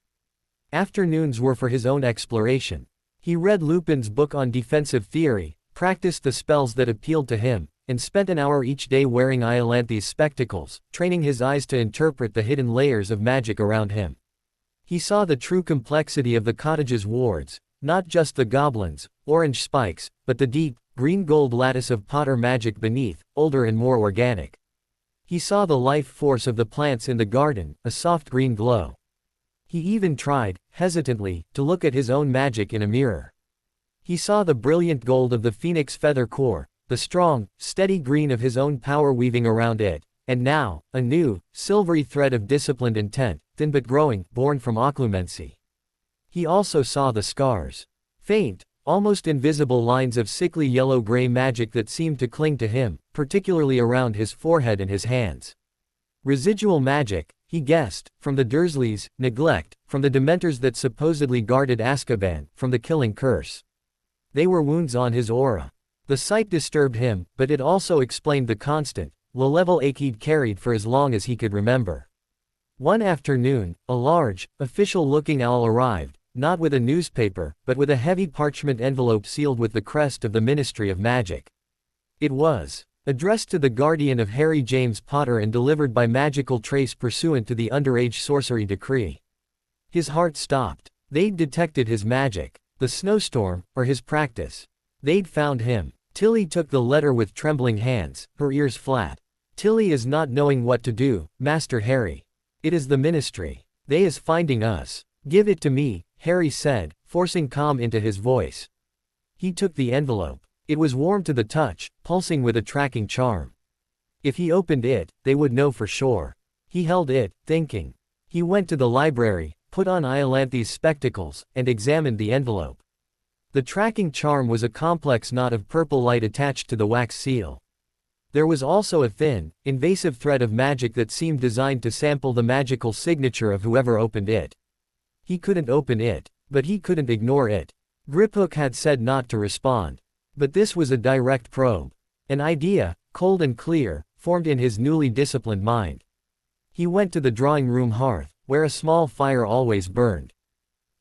Speaker 2: Afternoons were for his own exploration. He read Lupin's book on defensive theory, practiced the spells that appealed to him, and spent an hour each day wearing Iolanthe's spectacles, training his eyes to interpret the hidden layers of magic around him. He saw the true complexity of the cottage's wards, not just the goblins, orange spikes, but the deep, green-gold lattice of Potter magic beneath, older and more organic. He saw the life force of the plants in the garden, a soft green glow. He even tried, hesitantly, to look at his own magic in a mirror. He saw the brilliant gold of the phoenix feather core, the strong, steady green of his own power weaving around it, and now, a new, silvery thread of disciplined intent, thin but growing, born from occlumency. He also saw the scars. Faint, almost invisible lines of sickly yellow-gray magic that seemed to cling to him, particularly around his forehead and his hands. Residual magic, he guessed, from the Dursleys, neglect, from the Dementors that supposedly guarded Azkaban, from the killing curse. They were wounds on his aura. The sight disturbed him, but it also explained the constant, low-level ache he'd carried for as long as he could remember. One afternoon, a large, official-looking owl arrived, not with a newspaper, but with a heavy parchment envelope sealed with the crest of the Ministry of Magic. It was addressed to the guardian of Harry James Potter and delivered by magical trace pursuant to the underage sorcery decree. His heart stopped. They'd detected his magic, the snowstorm, or his practice. They'd found him. Tilly took the letter with trembling hands, her ears flat. Tilly is not knowing what to do, Master Harry. It is the ministry. They is finding us. Give it to me, Harry said, forcing calm into his voice. He took the envelope. It was warm to the touch, pulsing with a tracking charm. If he opened it, they would know for sure. He held it, thinking. He went to the library, put on Iolanthe's spectacles, and examined the envelope. The tracking charm was a complex knot of purple light attached to the wax seal. There was also a thin, invasive thread of magic that seemed designed to sample the magical signature of whoever opened it. He couldn't open it, but he couldn't ignore it. Griphook had said not to respond. But this was a direct probe. An idea, cold and clear, formed in his newly disciplined mind. He went to the drawing room hearth, where a small fire always burned.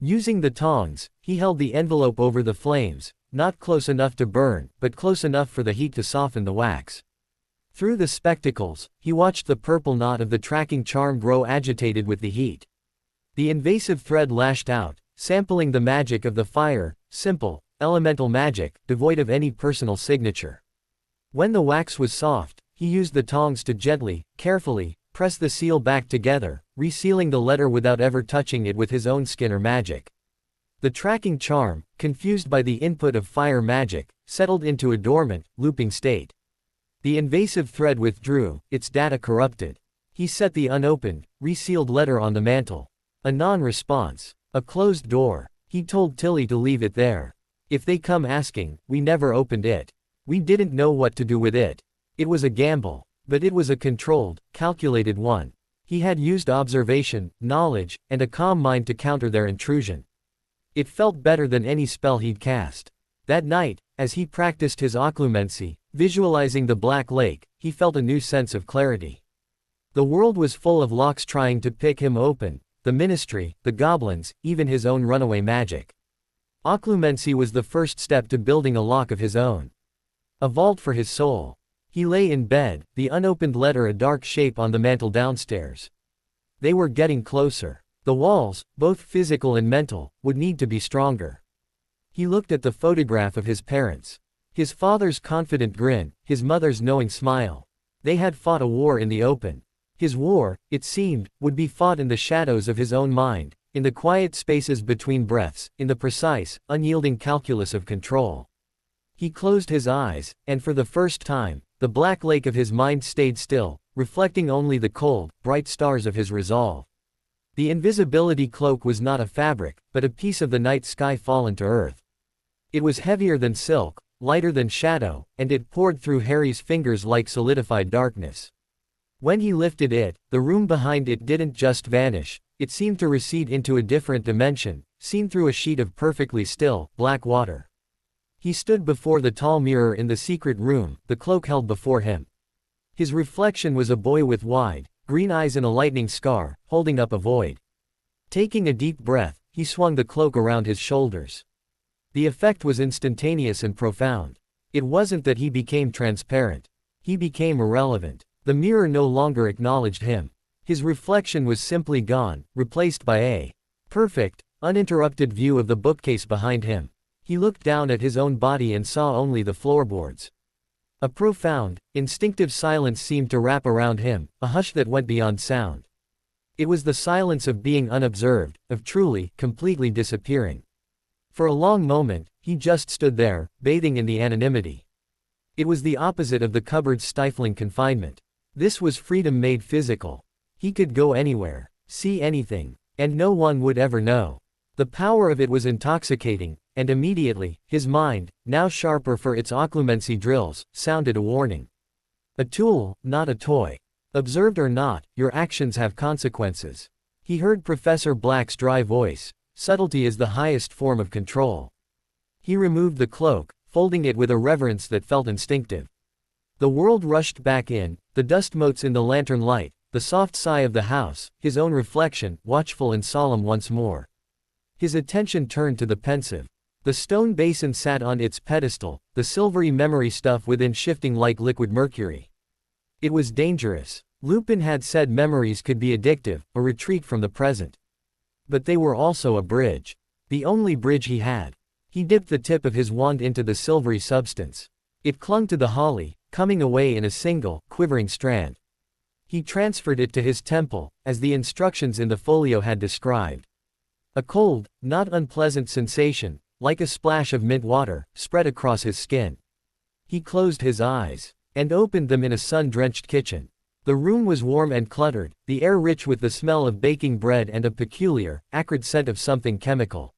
Speaker 2: Using the tongs, he held the envelope over the flames, not close enough to burn, but close enough for the heat to soften the wax. Through the spectacles, he watched the purple knot of the tracking charm grow agitated with the heat. The invasive thread lashed out, sampling the magic of the fire, simple, elemental magic, devoid of any personal signature. When the wax was soft, he used the tongs to gently, carefully, press the seal back together, resealing the letter without ever touching it with his own skin or magic. The tracking charm, confused by the input of fire magic, settled into a dormant, looping state. The invasive thread withdrew, its data corrupted. He set the unopened, resealed letter on the mantel. A non-response. A closed door. He told Tilly to leave it there. If they come asking, we never opened it. We didn't know what to do with it. It was a gamble. But it was a controlled, calculated one. He had used observation, knowledge, and a calm mind to counter their intrusion. It felt better than any spell he'd cast. That night, as he practiced his occlumency, visualizing the Black Lake, he felt a new sense of clarity. The world was full of locks trying to pick him open, the ministry, the goblins, even his own runaway magic. Occlumency was the first step to building a lock of his own. A vault for his soul. He lay in bed, the unopened letter a dark shape on the mantel downstairs. They were getting closer. The walls, both physical and mental, would need to be stronger. He looked at the photograph of his parents. His father's confident grin, his mother's knowing smile. They had fought a war in the open. His war, it seemed, would be fought in the shadows of his own mind, in the quiet spaces between breaths, in the precise, unyielding calculus of control. He closed his eyes, and for the first time, the black lake of his mind stayed still, reflecting only the cold, bright stars of his resolve. The invisibility cloak was not a fabric, but a piece of the night sky fallen to earth. It was heavier than silk, lighter than shadow, and it poured through Harry's fingers like solidified darkness. When he lifted it, the room behind it didn't just vanish, it seemed to recede into a different dimension, seen through a sheet of perfectly still, black water. He stood before the tall mirror in the secret room, the cloak held before him. His reflection was a boy with wide, green eyes and a lightning scar, holding up a void. Taking a deep breath, he swung the cloak around his shoulders. The effect was instantaneous and profound. It wasn't that he became transparent. He became irrelevant. The mirror no longer acknowledged him. His reflection was simply gone, replaced by a perfect, uninterrupted view of the bookcase behind him. He looked down at his own body and saw only the floorboards. A profound, instinctive silence seemed to wrap around him, a hush that went beyond sound. It was the silence of being unobserved, of truly, completely disappearing. For a long moment, he just stood there, bathing in the anonymity. It was the opposite of the cupboard's stifling confinement. This was freedom made physical. He could go anywhere, see anything, and no one would ever know. The power of it was intoxicating, and immediately, his mind, now sharper for its occlumency drills, sounded a warning. A tool, not a toy. Observed or not, your actions have consequences. He heard Professor Black's dry voice. Subtlety is the highest form of control. He removed the cloak, folding it with a reverence that felt instinctive. The world rushed back in, the dust motes in the lantern light, the soft sigh of the house, his own reflection, watchful and solemn once more. His attention turned to the pensive. The stone basin sat on its pedestal, the silvery memory stuff within shifting like liquid mercury. It was dangerous. Lupin had said memories could be addictive, a retreat from the present. But they were also a bridge. The only bridge he had. He dipped the tip of his wand into the silvery substance. It clung to the holly, coming away in a single, quivering strand. He transferred it to his temple, as the instructions in the folio had described. A cold, not unpleasant sensation, like a splash of mint water, spread across his skin. He closed his eyes, and opened them in a sun-drenched kitchen. The room was warm and cluttered, the air rich with the smell of baking bread and a peculiar, acrid scent of something chemical.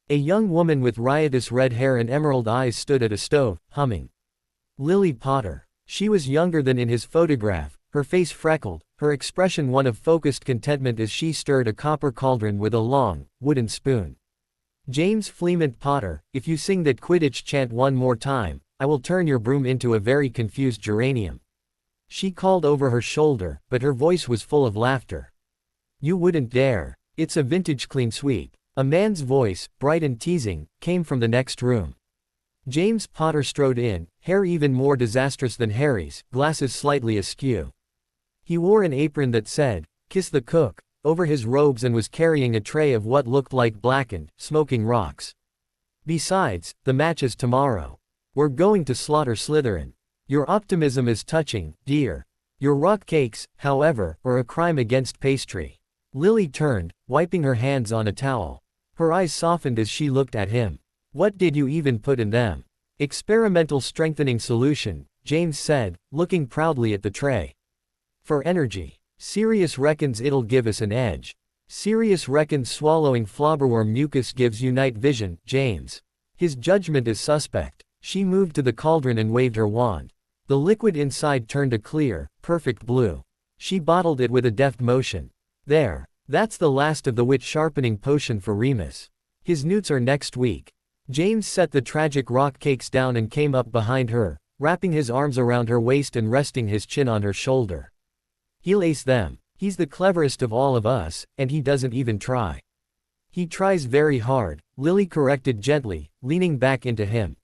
Speaker 2: A young woman with riotous red hair and emerald eyes stood at a stove, humming. Lily Potter. She was younger than in his photograph, her face freckled, her expression one of focused contentment as she stirred a copper cauldron with a long, wooden spoon. James Fleemont Potter, if you sing that Quidditch chant one more time, I will turn your broom into a very confused geranium. She called over her shoulder, but her voice was full of laughter. You wouldn't dare. It's a vintage clean sweep. A man's voice, bright and teasing, came from the next room. James Potter strode in, hair even more disastrous than Harry's, glasses slightly askew. He wore an apron that said, "Kiss the Cook," over his robes and was carrying a tray of what looked like blackened, smoking rocks. Besides, the match is tomorrow. We're going to slaughter Slytherin. Your optimism is touching, dear. Your rock cakes, however, are a crime against pastry. Lily turned, wiping her hands on a towel. Her eyes softened as she looked at him. What did you even put in them? Experimental strengthening solution, James said, looking proudly at the tray. For energy. Sirius reckons it'll give us an edge. Sirius reckons swallowing flobberworm mucus gives you night vision, James. His judgment is suspect. She moved to the cauldron and waved her wand. The liquid inside turned a clear, perfect blue. She bottled it with a deft motion. There. That's the last of the wit-sharpening potion for Remus. His newts are next week. James set the tragic rock cakes down and came up behind her, wrapping his arms around her waist and resting his chin on her shoulder. He'll ace them. He's the cleverest of all of us, and he doesn't even try. He tries very hard, Lily corrected gently, leaning back into him.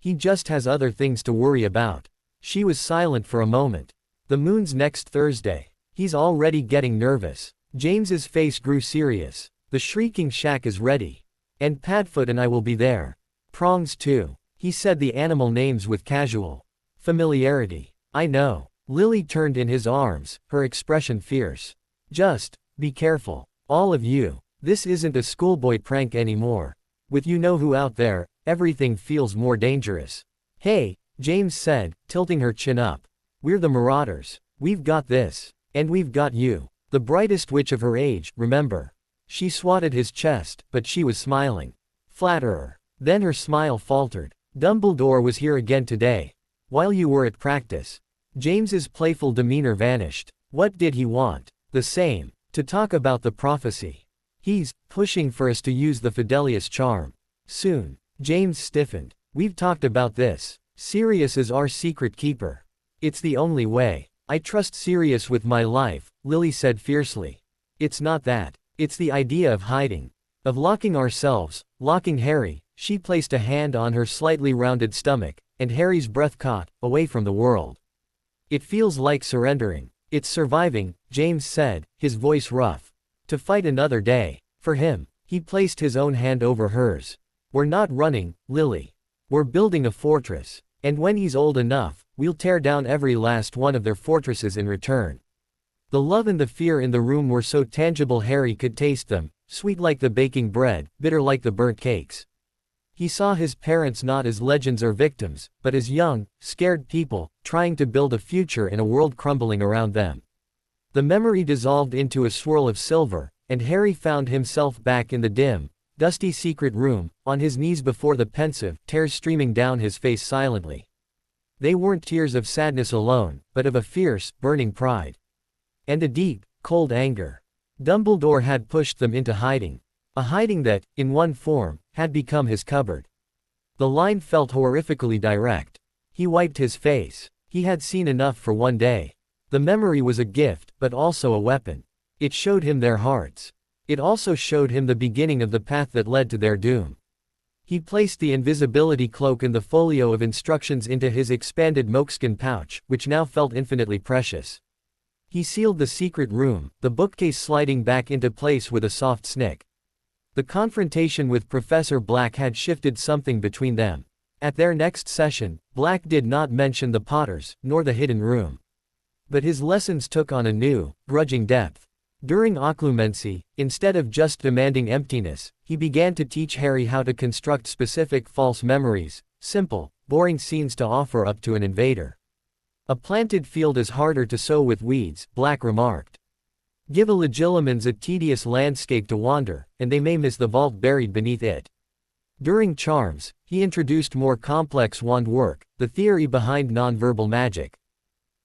Speaker 2: He just has other things to worry about. She was silent for a moment. The moon's next Thursday. He's already getting nervous. James's face grew serious. The shrieking shack is ready. And Padfoot and I will be there. Prongs too. He said the animal names with casual familiarity. I know. Lily turned in his arms, her expression fierce. Just, be careful. All of you. This isn't a schoolboy prank anymore. With you-know-who out there, everything feels more dangerous. Hey, James said, tilting her chin up. We're the Marauders. We've got this. And we've got you. The brightest witch of her age, remember. She swatted his chest, but she was smiling. Flatterer. Then her smile faltered. Dumbledore was here again today. While you were at practice. James's playful demeanor vanished. What did he want? The same. To talk about the prophecy. He's pushing for us to use the Fidelius charm. Soon. James stiffened. We've talked about this. Sirius is our secret keeper. It's the only way. I trust Sirius with my life, Lily said fiercely. It's not that. It's the idea of hiding. Of locking ourselves, locking Harry. She placed a hand on her slightly rounded stomach, and Harry's breath caught, away from the world. It feels like surrendering. It's surviving, James said, his voice rough. To fight another day. For him. He placed his own hand over hers. We're not running, Lily. We're building a fortress. And when he's old enough, we'll tear down every last one of their fortresses in return. The love and the fear in the room were so tangible Harry could taste them, sweet like the baking bread, bitter like the burnt cakes. He saw his parents not as legends or victims, but as young, scared people, trying to build a future in a world crumbling around them. The memory dissolved into a swirl of silver, and Harry found himself back in the dim, dusty secret room, on his knees before the pensive, tears streaming down his face silently. They weren't tears of sadness alone, but of a fierce, burning pride. And a deep, cold anger. Dumbledore had pushed them into hiding. A hiding that, in one form, had become his cupboard. The line felt horrifically direct. He wiped his face. He had seen enough for one day. The memory was a gift, but also a weapon. It showed him their hearts. It also showed him the beginning of the path that led to their doom. He placed the invisibility cloak and the folio of instructions into his expanded moleskin pouch, which now felt infinitely precious. He sealed the secret room, the bookcase sliding back into place with a soft snick. The confrontation with Professor Black had shifted something between them. At their next session, Black did not mention the Potters, nor the hidden room. But his lessons took on a new, grudging depth. During occlumency, instead of just demanding emptiness, he began to teach Harry how to construct specific false memories, simple, boring scenes to offer up to an invader. A planted field is harder to sow with weeds, Black remarked. Give a legilimens a tedious landscape to wander, and they may miss the vault buried beneath it. During charms, he introduced more complex wand work, the theory behind nonverbal magic.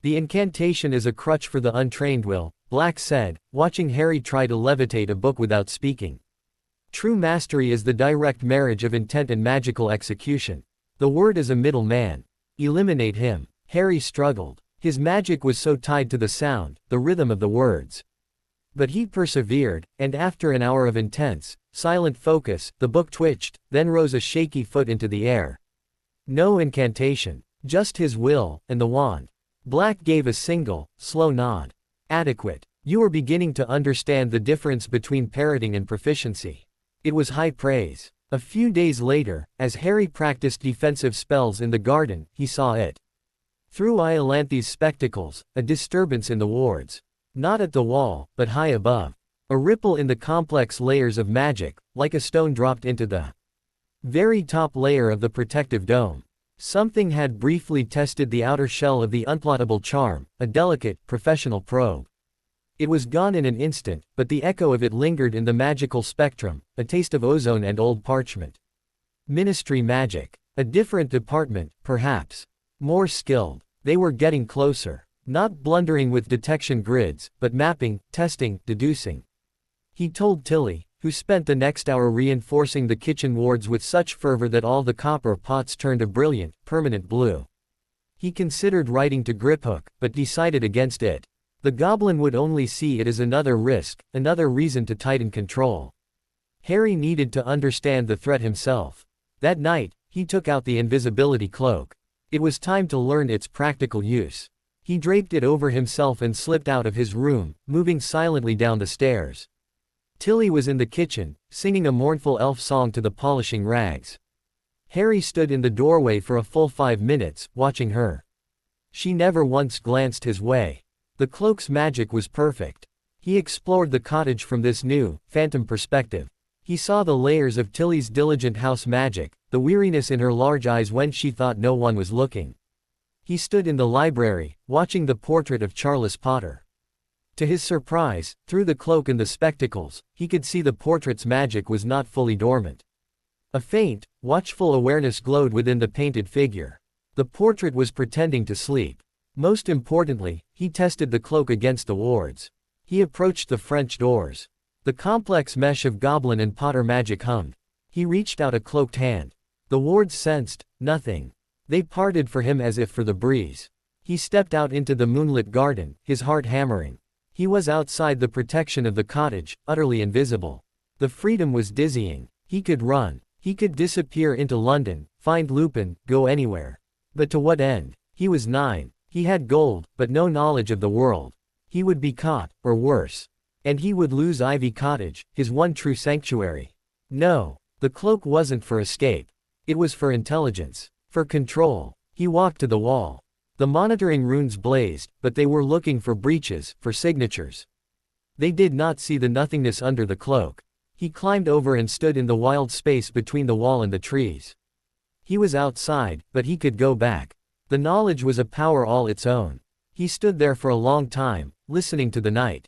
Speaker 2: The incantation is a crutch for the untrained will, Black said, watching Harry try to levitate a book without speaking. True mastery is the direct marriage of intent and magical execution. The word is a middleman. Eliminate him. Harry struggled. His magic was so tied to the sound, the rhythm of the words. But he persevered, and after an hour of intense, silent focus, the book twitched, then rose a shaky foot into the air. No incantation. Just his will, and the wand. Black gave a single, slow nod. Adequate. You are beginning to understand the difference between parroting and proficiency. It was high praise. A few days later, as Harry practiced defensive spells in the garden, he saw it. Through Iolanthe's spectacles, a disturbance in the wards. Not at the wall, but high above. A ripple in the complex layers of magic, like a stone dropped into the very top layer of the protective dome. Something had briefly tested the outer shell of the unplottable charm, a delicate, professional probe. It was gone in an instant, but the echo of it lingered in the magical spectrum, a taste of ozone and old parchment. Ministry magic. A different department, perhaps. More skilled. They were getting closer. Not blundering with detection grids, but mapping, testing, deducing. He told Tilly, who spent the next hour reinforcing the kitchen wards with such fervor that all the copper pots turned a brilliant, permanent blue. He considered writing to Griphook, but decided against it. The goblin would only see it as another risk, another reason to tighten control. Harry needed to understand the threat himself. That night, he took out the invisibility cloak. It was time to learn its practical use. He draped it over himself and slipped out of his room, moving silently down the stairs. Tilly was in the kitchen, singing a mournful elf song to the polishing rags. Harry stood in the doorway for a full 5 minutes, watching her. She never once glanced his way. The cloak's magic was perfect. He explored the cottage from this new, phantom perspective. He saw the layers of Tilly's diligent house magic, the weariness in her large eyes when she thought no one was looking. He stood in the library, watching the portrait of Charles Potter. To his surprise, through the cloak and the spectacles, he could see the portrait's magic was not fully dormant. A faint, watchful awareness glowed within the painted figure. The portrait was pretending to sleep. Most importantly, he tested the cloak against the wards. He approached the French doors. The complex mesh of goblin and Potter magic hummed. He reached out a cloaked hand. The wards sensed nothing. They parted for him as if for the breeze. He stepped out into the moonlit garden, his heart hammering. He was outside the protection of the cottage, utterly invisible. The freedom was dizzying. He could run. He could disappear into London, find Lupin, go anywhere. But to what end? He was 9. He had gold, but no knowledge of the world. He would be caught, or worse. And he would lose Ivy Cottage, his one true sanctuary. No, the cloak wasn't for escape. It was for intelligence. For control. He walked to the wall. The monitoring runes blazed, but they were looking for breaches, for signatures. They did not see the nothingness under the cloak. He climbed over and stood in the wild space between the wall and the trees. He was outside, but he could go back. The knowledge was a power all its own. He stood there for a long time, listening to the night.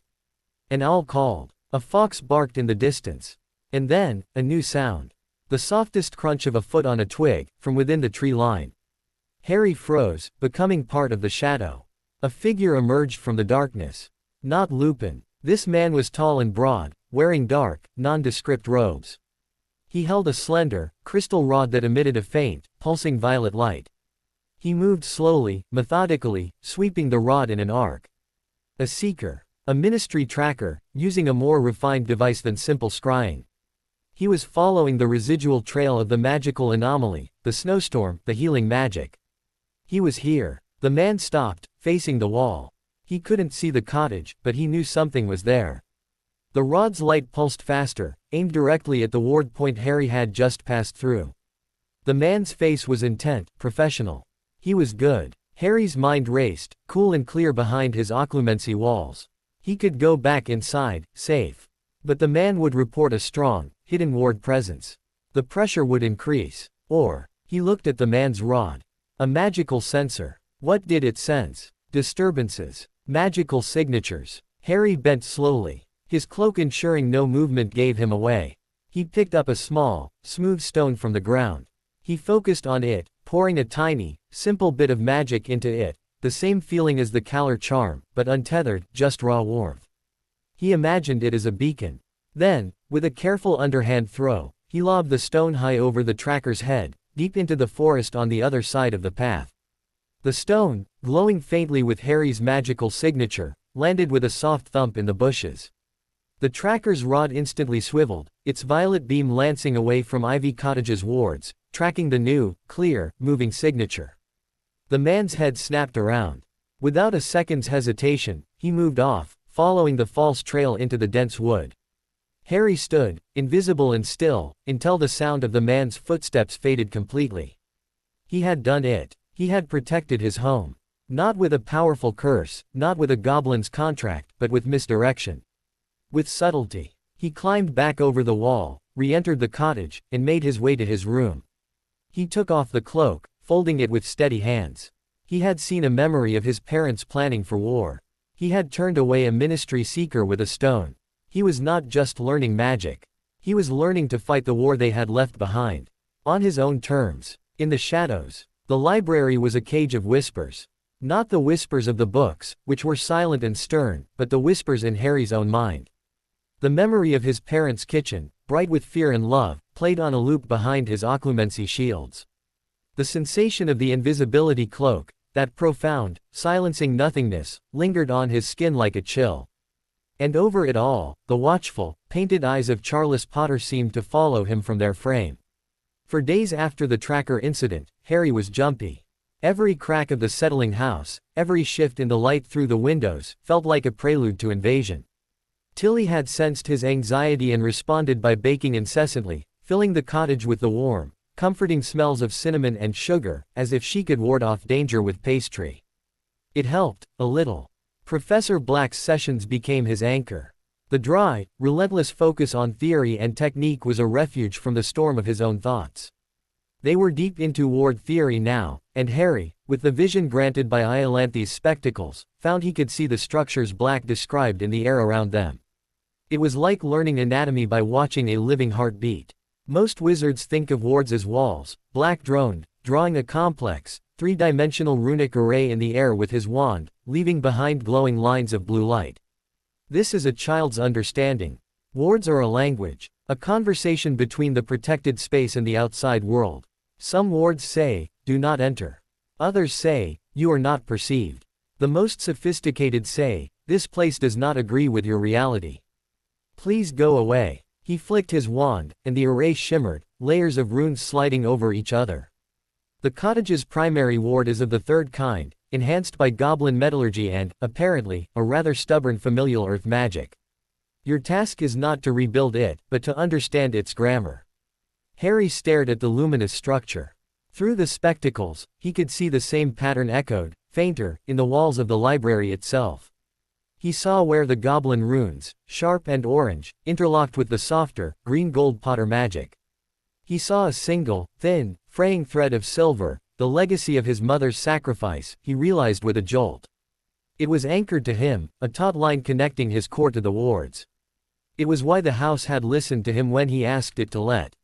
Speaker 2: An owl called. A fox barked in the distance. And then, a new sound. The softest crunch of a foot on a twig, from within the tree line. Harry froze, becoming part of the shadow. A figure emerged from the darkness. Not Lupin. This man was tall and broad, wearing dark, nondescript robes. He held a slender, crystal rod that emitted a faint, pulsing violet light. He moved slowly, methodically, sweeping the rod in an arc. A seeker. A ministry tracker, using a more refined device than simple scrying. He was following the residual trail of the magical anomaly, the snowstorm, the healing magic. He was here. The man stopped, facing the wall. He couldn't see the cottage, but he knew something was there. The rod's light pulsed faster, aimed directly at the ward point Harry had just passed through. The man's face was intent, professional. He was good. Harry's mind raced, cool and clear behind his occlumency walls. He could go back inside, safe. But the man would report a strong, hidden ward presence. The pressure would increase. Or, he looked at the man's rod. A magical sensor. What did it sense? Disturbances. Magical signatures. Harry bent slowly. His cloak ensuring no movement gave him away. He picked up a small, smooth stone from the ground. He focused on it, pouring a tiny, simple bit of magic into it, the same feeling as the Kalar charm, but untethered, just raw warmth. He imagined it as a beacon. Then, with a careful underhand throw, he lobbed the stone high over the tracker's head, deep into the forest on the other side of the path. The stone, glowing faintly with Harry's magical signature, landed with a soft thump in the bushes. The tracker's rod instantly swiveled, its violet beam lancing away from Ivy Cottage's wards, tracking the new, clear, moving signature. The man's head snapped around. Without a second's hesitation, he moved off, following the false trail into the dense wood. Harry stood, invisible and still, until the sound of the man's footsteps faded completely. He had done it. He had protected his home. Not with a powerful curse, not with a goblin's contract, but with misdirection. With subtlety. He climbed back over the wall, re-entered the cottage, and made his way to his room. He took off the cloak, folding it with steady hands. He had seen a memory of his parents planning for war. He had turned away a ministry seeker with a stone. He was not just learning magic. He was learning to fight the war they had left behind. On his own terms. In the shadows. The library was a cage of whispers. Not the whispers of the books, which were silent and stern, but the whispers in Harry's own mind. The memory of his parents' kitchen, bright with fear and love, played on a loop behind his occlumency shields. The sensation of the invisibility cloak, that profound, silencing nothingness, lingered on his skin like a chill. And over it all, the watchful, painted eyes of Charles Potter seemed to follow him from their frame. For days after the tracker incident, Harry was jumpy. Every crack of the settling house, every shift in the light through the windows, felt like a prelude to invasion. Tilly had sensed his anxiety and responded by baking incessantly, filling the cottage with the warm, comforting smells of cinnamon and sugar, as if she could ward off danger with pastry. It helped, a little. Professor Black's sessions became his anchor. The dry, relentless focus on theory and technique was a refuge from the storm of his own thoughts. They were deep into ward theory now, and Harry, with the vision granted by Iolanthe's spectacles, found he could see the structures Black described in the air around them. It was like learning anatomy by watching a living heartbeat. Most wizards think of wards as walls, Black droned, drawing a complex, three-dimensional runic array in the air with his wand, leaving behind glowing lines of blue light. This is a child's understanding. Wards are a language, a conversation between the protected space and the outside world. Some wards say, "Do not enter." Others say, "You are not perceived." The most sophisticated say, "This place does not agree with your reality. Please go away." He flicked his wand, and the array shimmered, layers of runes sliding over each other. The cottage's primary ward is of the third kind, enhanced by goblin metallurgy and, apparently, a rather stubborn familial earth magic. Your task is not to rebuild it, but to understand its grammar. Harry stared at the luminous structure. Through the spectacles, he could see the same pattern echoed, fainter, in the walls of the library itself. He saw where the goblin runes, sharp and orange, interlocked with the softer, green-gold Potter magic. He saw a single, thin, fraying thread of silver, the legacy of his mother's sacrifice, he realized with a jolt. It was anchored to him, a taut line connecting his core to the wards. It was why the house had listened to him when he asked it to let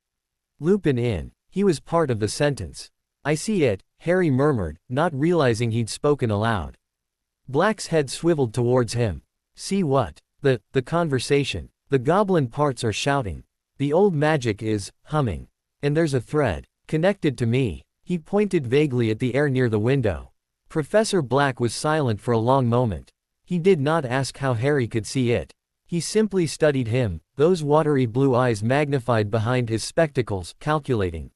Speaker 2: Lupin in. He was part of the sentence. "I see it," Harry murmured, not realizing he'd spoken aloud. Black's head swiveled towards him. "See what?" The conversation. "The goblin parts are shouting. The old magic is humming. And there's a thread connected to me." He pointed vaguely at the air near the window. Professor Black was silent for a long moment. He did not ask how Harry could see it. He simply studied him, those watery blue eyes magnified behind his spectacles, calculating.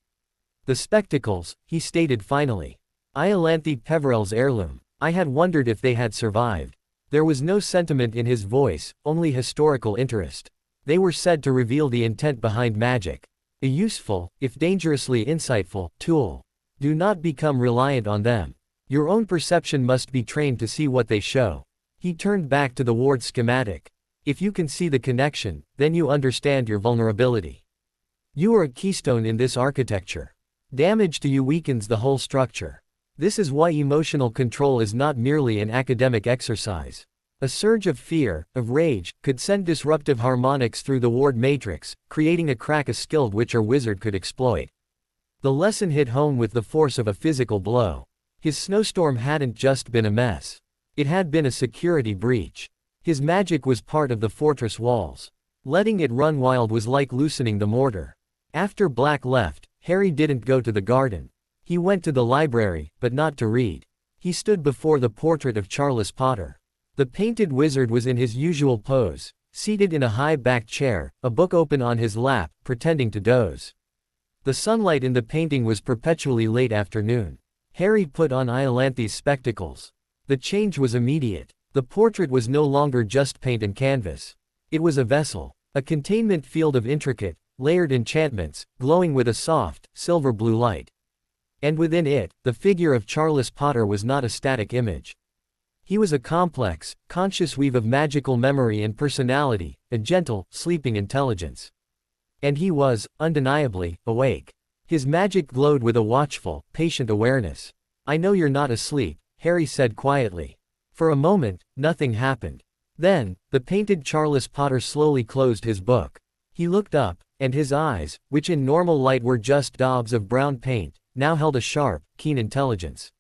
Speaker 2: "The spectacles," he stated finally. "Iolanthe Peverell's heirloom. I had wondered if they had survived." There was no sentiment in his voice, only historical interest. They were said to reveal the intent behind magic. A useful, if dangerously insightful, tool. Do not become reliant on them. Your own perception must be trained to see what they show. He turned back to the ward schematic. If you can see the connection, then you understand your vulnerability. You are a keystone in this architecture. Damage to you weakens the whole structure. This is why emotional control is not merely an academic exercise. A surge of fear, of rage, could send disruptive harmonics through the ward matrix, creating a crack a skilled witch or wizard could exploit. The lesson hit home with the force of a physical blow. His snowstorm hadn't just been a mess. It had been a security breach. His magic was part of the fortress walls. Letting it run wild was like loosening the mortar. After Black left, Harry didn't go to the garden. He went to the library, but not to read. He stood before the portrait of Charles Potter. The painted wizard was in his usual pose, seated in a high-backed chair, a book open on his lap, pretending to doze. The sunlight in the painting was perpetually late afternoon. Harry put on Iolanthe's spectacles. The change was immediate. The portrait was no longer just paint and canvas. It was a vessel, a containment field of intricate, layered enchantments, glowing with a soft, silver-blue light. And within it, the figure of Charles Potter was not a static image. He was a complex, conscious weave of magical memory and personality, a gentle, sleeping intelligence. And he was, undeniably, awake. His magic glowed with a watchful, patient awareness. "I know you're not asleep," Harry said quietly. For a moment, nothing happened. Then, the painted Charles Potter slowly closed his book. He looked up, and his eyes, which in normal light were just daubs of brown paint, now held a sharp, keen intelligence.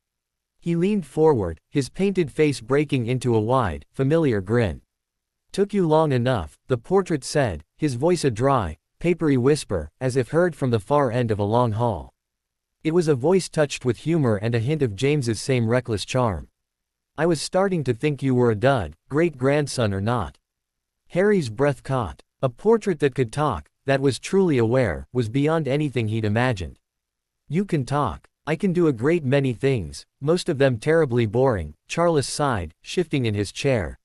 Speaker 2: He leaned forward, his painted face breaking into a wide, familiar grin. "Took you long enough," the portrait said, his voice a dry, papery whisper, as if heard from the far end of a long hall. It was a voice touched with humor and a hint of James's same reckless charm. "I was starting to think you were a dud, great-grandson or not." Harry's breath caught. A portrait that could talk, that was truly aware, was beyond anything he'd imagined. "You can talk. I can do a great many things, most of them terribly boring," Charles sighed, shifting in his chair.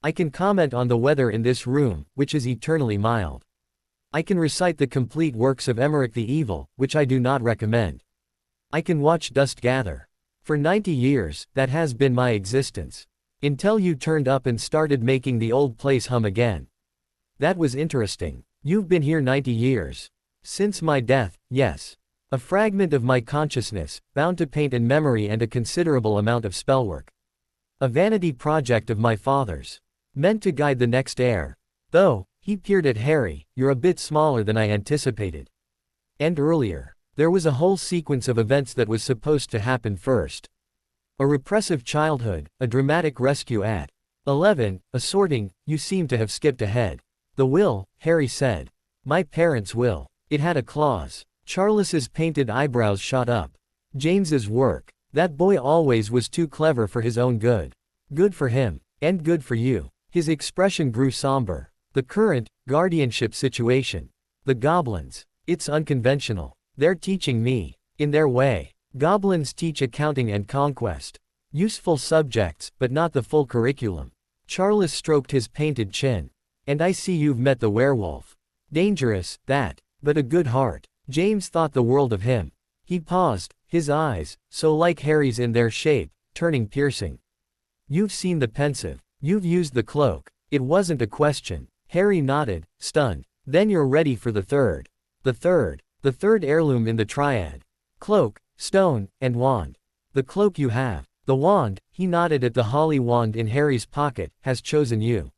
Speaker 2: "I can comment on the weather in this room, which is eternally mild. I can recite the complete works of Emmerich the Evil, which I do not recommend. I can watch dust gather. For 90 years, that has been my existence. Until you turned up and started making the old place hum again. That was interesting. You've been here 90 years. Since my death, yes. A fragment of my consciousness, bound to paint and memory and a considerable amount of spellwork. A vanity project of my father's. Meant to guide the next heir. Though, he peered at Harry, you're a bit smaller than I anticipated. And earlier. There was a whole sequence of events that was supposed to happen first. A repressive childhood, a dramatic rescue at 11, a sorting, you seem to have skipped ahead. The will, Harry said. My parents' will. It had a clause. Charles's painted eyebrows shot up. James's work. That boy always was too clever for his own good. Good for him. And good for you. His expression grew somber. The current, guardianship situation. The goblins. It's unconventional. They're teaching me. In their way. Goblins teach accounting and conquest. Useful subjects, but not the full curriculum. Charles stroked his painted chin. And I see you've met the werewolf. Dangerous, that. But a good heart. James thought the world of him. He paused, his eyes, so like Harry's in their shape, turning piercing. You've seen the pensive. You've used the cloak. It wasn't a question. Harry nodded, stunned. Then you're ready for the third. The third heirloom in the triad. Cloak, stone, and wand. The cloak you have. The wand, he nodded at the holly wand in Harry's pocket, has chosen you.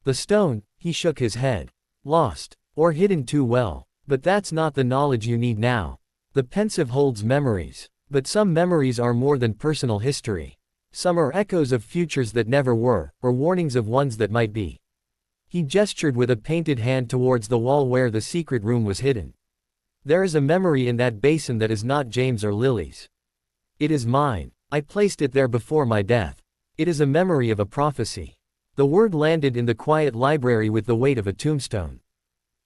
Speaker 2: The stone, he shook his head. Lost. Or hidden too well. But that's not the knowledge you need now. The pensive holds memories. But some memories are more than personal history. Some are echoes of futures that never were, or warnings of ones that might be. He gestured with a painted hand towards the wall where the secret room was hidden. There is a memory in that basin that is not James or Lily's. It is mine. I placed it there before my death. It is a memory of a prophecy. The word landed in the quiet library with the weight of a tombstone.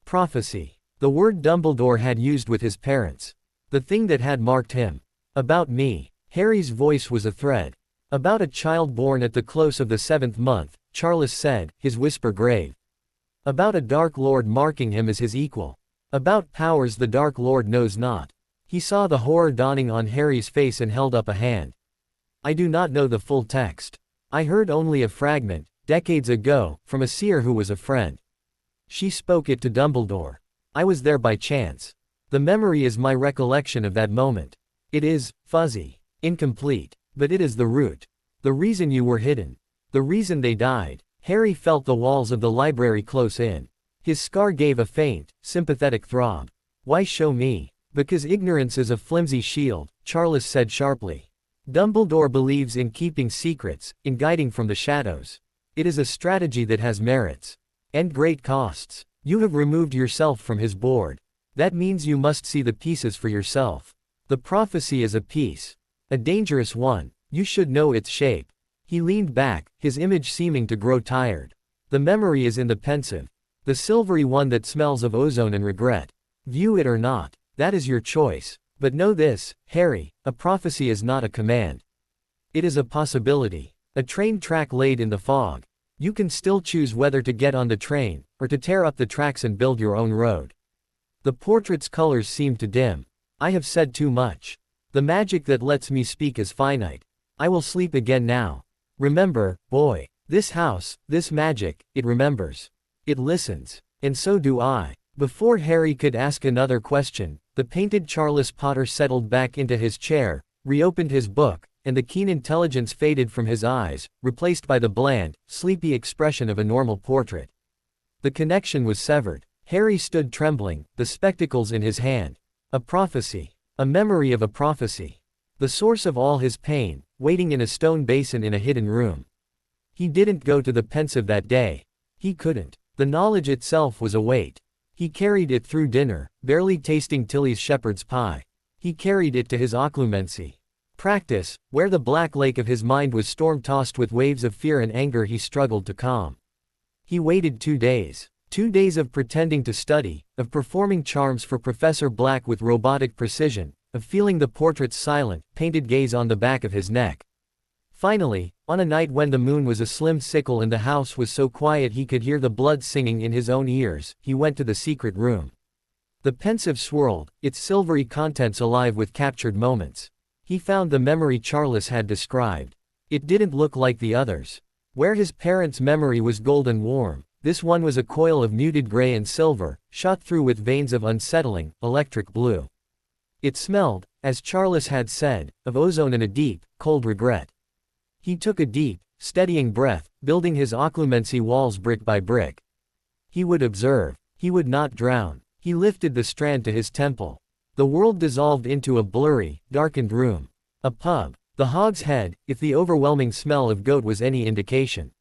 Speaker 2: Prophecy. The word Dumbledore had used with his parents. The thing that had marked him. About me. Harry's voice was a thread. About a child born at the close of the 7th month, Charles said, his whisper grave. About a Dark Lord marking him as his equal. About powers the Dark Lord knows not. He saw the horror dawning on Harry's face and held up a hand. I do not know the full text. I heard only a fragment, decades ago, from a seer who was a friend. She spoke it to Dumbledore. I was there by chance. The memory is my recollection of that moment. It is fuzzy, incomplete, but it is the root. The reason you were hidden. The reason they died. Harry felt the walls of the library close in. His scar gave a faint, sympathetic throb. Why show me? Because ignorance is a flimsy shield, Charles said sharply. Dumbledore believes in keeping secrets, in guiding from the shadows. It is a strategy that has merits. And great costs. You have removed yourself from his board. That means you must see the pieces for yourself. The prophecy is a piece. A dangerous one. You should know its shape. He leaned back, his image seeming to grow tired. The memory is in the pensive. The silvery one that smells of ozone and regret. View it or not. That is your choice. But know this, Harry, a prophecy is not a command. It is a possibility. A train track laid in the fog. You can still choose whether to get on the train, or to tear up the tracks and build your own road. The portrait's colors seem to dim. I have said too much. The magic that lets me speak is finite. I will sleep again now. Remember, boy, this house, this magic, it remembers. It listens. And so do I. Before Harry could ask another question, the painted Charles Potter settled back into his chair, reopened his book, and the keen intelligence faded from his eyes, replaced by the bland, sleepy expression of a normal portrait. The connection was severed. Harry stood trembling, the spectacles in his hand. A prophecy. A memory of a prophecy. The source of all his pain, waiting in a stone basin in a hidden room. He didn't go to the pensive that day. He couldn't. The knowledge itself was a weight. He carried it through dinner, barely tasting Tilly's shepherd's pie. He carried it to his occlumency. Practice, where the black lake of his mind was storm-tossed with waves of fear and anger he struggled to calm. He waited 2 days. 2 days of pretending to study, of performing charms for Professor Black with robotic precision, of feeling the portrait's silent, painted gaze on the back of his neck. Finally, on a night when the moon was a slim sickle and the house was so quiet he could hear the blood singing in his own ears, he went to the secret room. The pensive swirled, its silvery contents alive with captured moments. He found the memory Charles had described. It didn't look like the others. Where his parents' memory was golden warm, this one was a coil of muted gray and silver, shot through with veins of unsettling, electric blue. It smelled, as Charles had said, of ozone and a deep, cold regret. He took a deep, steadying breath, building his occlumency walls brick by brick. He would observe. He would not drown. He lifted the strand to his temple. The world dissolved into a blurry, darkened room. A pub. The Hog's Head, if the overwhelming smell of goat was any indication.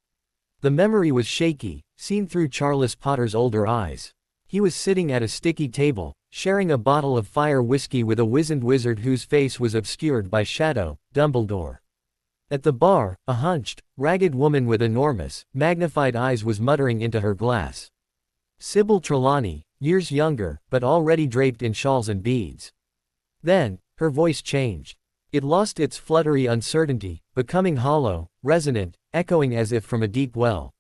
Speaker 2: The memory was shaky, seen through Charles Potter's older eyes. He was sitting at a sticky table, sharing a bottle of fire whiskey with a wizened wizard whose face was obscured by shadow, Dumbledore. At the bar, a hunched, ragged woman with enormous, magnified eyes was muttering into her glass. Sybil Trelawney, years younger, but already draped in shawls and beads. Then, her voice changed. It lost its fluttery uncertainty, becoming hollow, resonant, echoing as if from a deep well.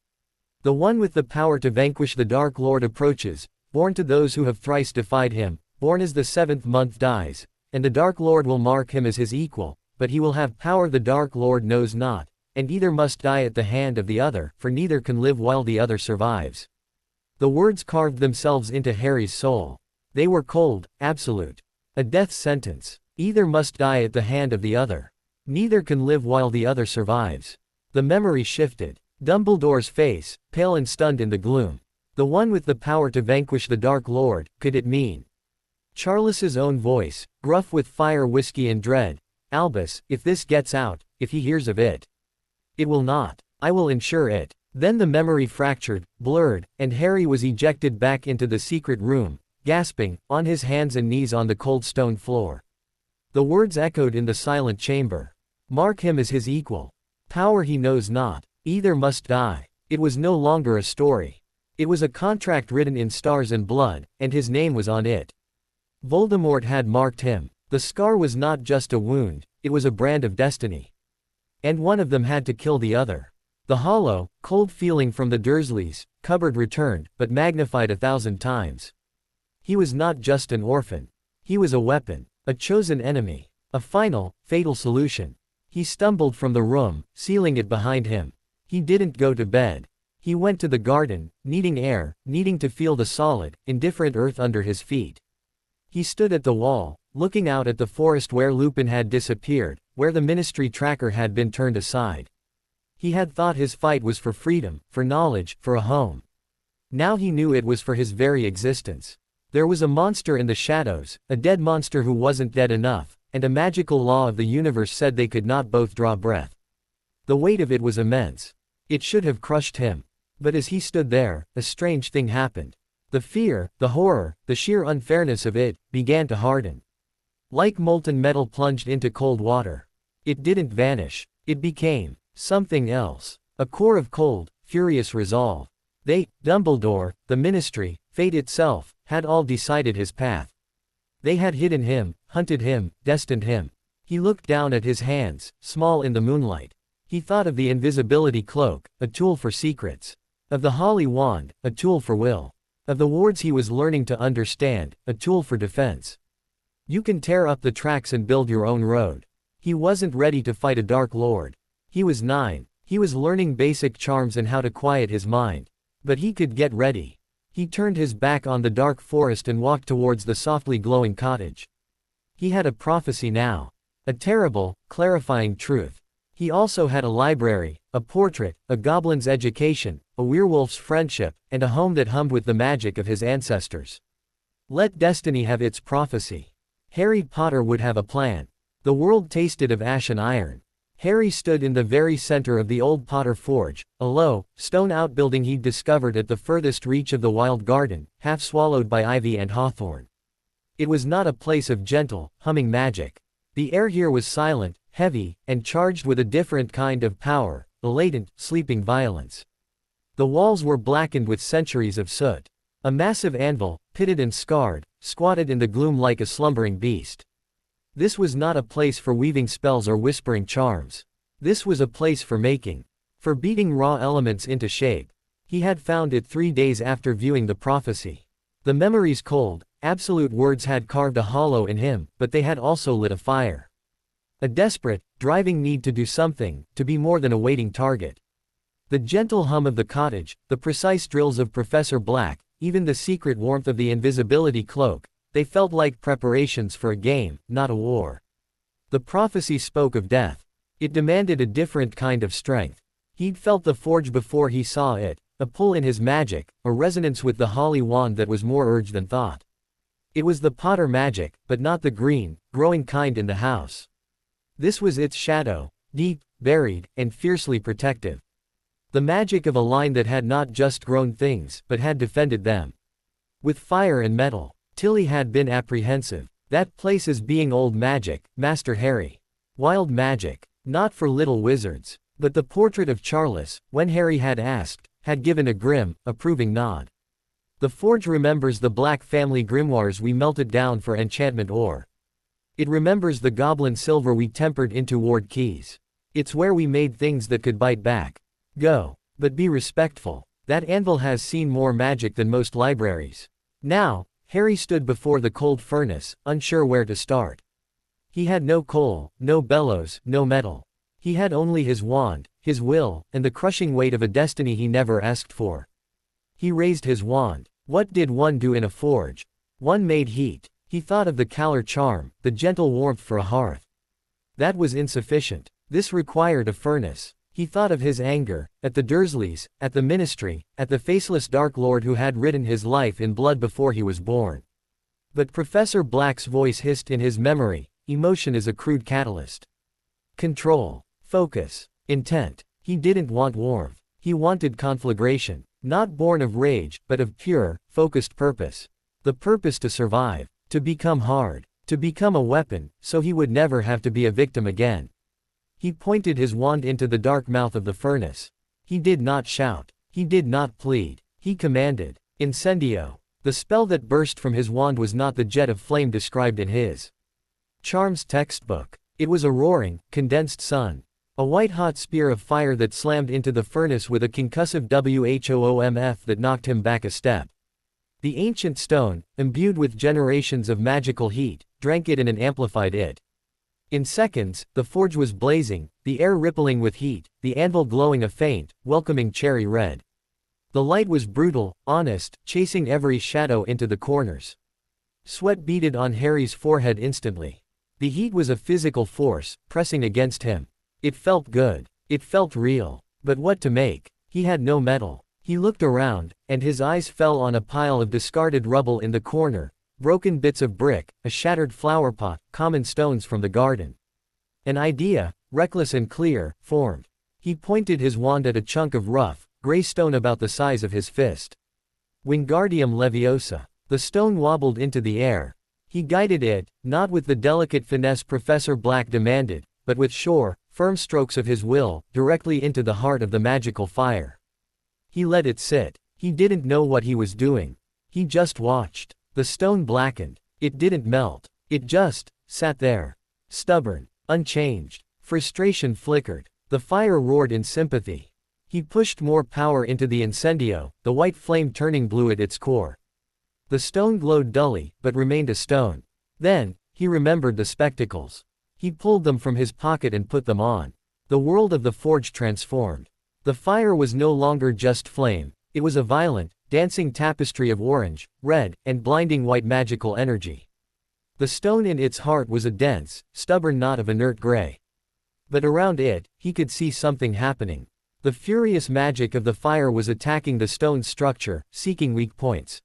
Speaker 2: The one with the power to vanquish the Dark Lord approaches, born to those who have thrice defied him, born as the 7th month dies, and the Dark Lord will mark him as his equal, but he will have power the Dark Lord knows not, and either must die at the hand of the other, for neither can live while the other survives. The words carved themselves into Harry's soul. They were cold, absolute. A death sentence. Either must die at the hand of the other. Neither can live while the other survives. The memory shifted. Dumbledore's face, pale and stunned in the gloom. The one with the power to vanquish the Dark Lord, could it mean? Charles's own voice, gruff with fire whiskey and dread. Albus, if this gets out, if he hears of it. It will not. I will ensure it. Then the memory fractured, blurred, and Harry was ejected back into the secret room, gasping, on his hands and knees on the cold stone floor. The words echoed in the silent chamber. Mark him as his equal. Power he knows not. Either must die. It was no longer a story. It was a contract written in stars and blood, and his name was on it. Voldemort had marked him. The scar was not just a wound, it was a brand of destiny. And one of them had to kill the other. The hollow, cold feeling from the Dursleys' cupboard returned, but magnified 1,000 times. He was not just an orphan. He was a weapon. A chosen enemy. A final, fatal solution. He stumbled from the room, sealing it behind him. He didn't go to bed. He went to the garden, needing air, needing to feel the solid, indifferent earth under his feet. He stood at the wall, looking out at the forest where Lupin had disappeared, where the Ministry tracker had been turned aside. He had thought his fight was for freedom, for knowledge, for a home. Now he knew it was for his very existence. There was a monster in the shadows, a dead monster who wasn't dead enough, and a magical law of the universe said they could not both draw breath. The weight of it was immense. It should have crushed him. But as he stood there, a strange thing happened. The fear, the horror, the sheer unfairness of it, began to harden. Like molten metal plunged into cold water. It didn't vanish. It became something else. A core of cold, furious resolve. They, Dumbledore, the Ministry, fate itself, had all decided his path. They had hidden him, hunted him, destined him. He looked down at his hands, small in the moonlight. He thought of the invisibility cloak, a tool for secrets. Of the Holly Wand, a tool for will. Of the wards he was learning to understand, a tool for defense. You can tear up the tracks and build your own road. He wasn't ready to fight a Dark Lord. He was 9. He was learning basic charms and how to quiet his mind. But he could get ready. He turned his back on the dark forest and walked towards the softly glowing cottage. He had a prophecy now. A terrible, clarifying truth. He also had a library, a portrait, a goblin's education, a werewolf's friendship, and a home that hummed with the magic of his ancestors. Let destiny have its prophecy. Harry Potter would have a plan. The world tasted of ash and iron. Harry stood in the very center of the old Potter Forge, a low, stone outbuilding he'd discovered at the furthest reach of the wild garden, half swallowed by ivy and hawthorn. It was not a place of gentle, humming magic. The air here was silent, heavy, and charged with a different kind of power, a latent, sleeping violence. The walls were blackened with centuries of soot. A massive anvil, pitted and scarred, squatted in the gloom like a slumbering beast. This was not a place for weaving spells or whispering charms. This was a place for making. For beating raw elements into shape. He had found it 3 days after viewing the prophecy. The memory's cold, absolute words had carved a hollow in him, but they had also lit a fire. A desperate, driving need to do something, to be more than a waiting target. The gentle hum of the cottage, the precise drills of Professor Black, even the secret warmth of the invisibility cloak, they felt like preparations for a game, not a war. The prophecy spoke of death. It demanded a different kind of strength. He'd felt the forge before he saw it, a pull in his magic, a resonance with the holly wand that was more urge than thought. It was the Potter magic, but not the green, growing kind in the house. This was its shadow, deep, buried, and fiercely protective. The magic of a line that had not just grown things, but had defended them. With fire and metal, Tilly had been apprehensive. That place is being old magic, Master Harry. Wild magic. Not for little wizards. But the portrait of Charles, when Harry had asked, had given a grim, approving nod. The forge remembers the Black family grimoires we melted down for enchantment ore. It remembers the goblin silver we tempered into ward keys. It's where we made things that could bite back. Go. But be respectful. That anvil has seen more magic than most libraries. Now, Harry stood before the cold furnace, unsure where to start. He had no coal, no bellows, no metal. He had only his wand, his will, and the crushing weight of a destiny he never asked for. He raised his wand. What did one do in a forge? One made heat. He thought of the Calor charm, the gentle warmth for a hearth. That was insufficient. This required a furnace. He thought of his anger, at the Dursleys, at the Ministry, at the faceless Dark Lord who had written his life in blood before he was born. But Professor Black's voice hissed in his memory, emotion is a crude catalyst. Control. Focus. Intent. He didn't want warmth. He wanted conflagration. Not born of rage, but of pure, focused purpose. The purpose to survive. To become hard. To become a weapon, so he would never have to be a victim again. He pointed his wand into the dark mouth of the furnace. He did not shout. He did not plead. He commanded. Incendio. The spell that burst from his wand was not the jet of flame described in his charms textbook. It was a roaring, condensed sun. A white-hot spear of fire that slammed into the furnace with a concussive whoomf that knocked him back a step. The ancient stone, imbued with generations of magical heat, drank it in and amplified it. In seconds, the forge was blazing, the air rippling with heat, the anvil glowing a faint, welcoming cherry red. The light was brutal, honest, chasing every shadow into the corners. Sweat beaded on Harry's forehead instantly. The heat was a physical force, pressing against him. It felt good. It felt real. But what to make? He had no metal. He looked around, and his eyes fell on a pile of discarded rubble in the corner, broken bits of brick, a shattered flower pot, common stones from the garden. An idea, reckless and clear, formed. He pointed his wand at a chunk of rough, gray stone about the size of his fist. Wingardium Leviosa. The stone wobbled into the air. He guided it, not with the delicate finesse Professor Black demanded, but with sure, firm strokes of his will, directly into the heart of the magical fire. He let it sit. He didn't know what he was doing. He just watched. The stone blackened. It didn't melt. It just sat there. Stubborn. Unchanged. Frustration flickered. The fire roared in sympathy. He pushed more power into the incendio, the white flame turning blue at its core. The stone glowed dully, but remained a stone. Then, he remembered the spectacles. He pulled them from his pocket and put them on. The world of the forge transformed. The fire was no longer just flame. It was a violent, dancing tapestry of orange, red, and blinding white magical energy. The stone in its heart was a dense, stubborn knot of inert gray. But around it, he could see something happening. The furious magic of the fire was attacking the stone's structure, seeking weak points.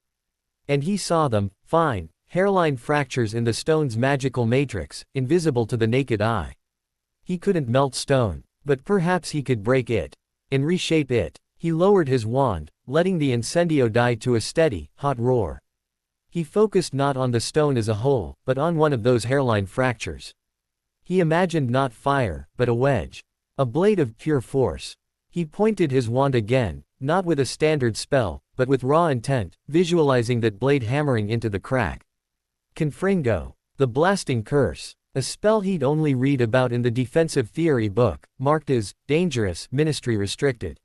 Speaker 2: And he saw them, fine, hairline fractures in the stone's magical matrix, invisible to the naked eye. He couldn't melt stone, but perhaps he could break it. And reshape it. He lowered his wand, letting the incendio die to a steady, hot roar. He focused not on the stone as a whole, but on one of those hairline fractures. He imagined not fire, but a wedge. A blade of pure force. He pointed his wand again, not with a standard spell, but with raw intent, visualizing that blade hammering into the crack. Confringo. The blasting curse. A spell he'd only read about in the defensive theory book, marked as dangerous, ministry restricted.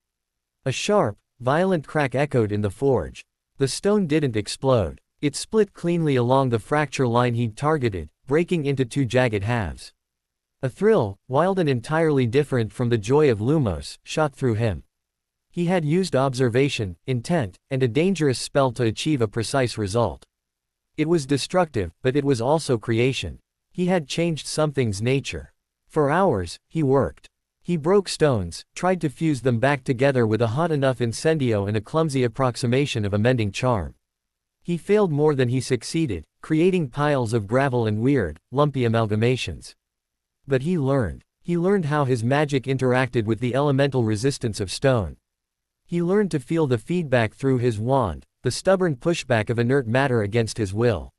Speaker 2: A sharp, violent crack echoed in the forge. The stone didn't explode. It split cleanly along the fracture line he'd targeted, breaking into two jagged halves. A thrill, wild and entirely different from the joy of Lumos, shot through him. He had used observation, intent, and a dangerous spell to achieve a precise result. It was destructive, but it was also creation. He had changed something's nature. For hours, he worked. He broke stones, tried to fuse them back together with a hot enough incendio and a clumsy approximation of a mending charm. He failed more than he succeeded, creating piles of gravel and weird, lumpy amalgamations. But he learned. He learned how his magic interacted with the elemental resistance of stone. He learned to feel the feedback through his wand, the stubborn pushback of inert matter against his will.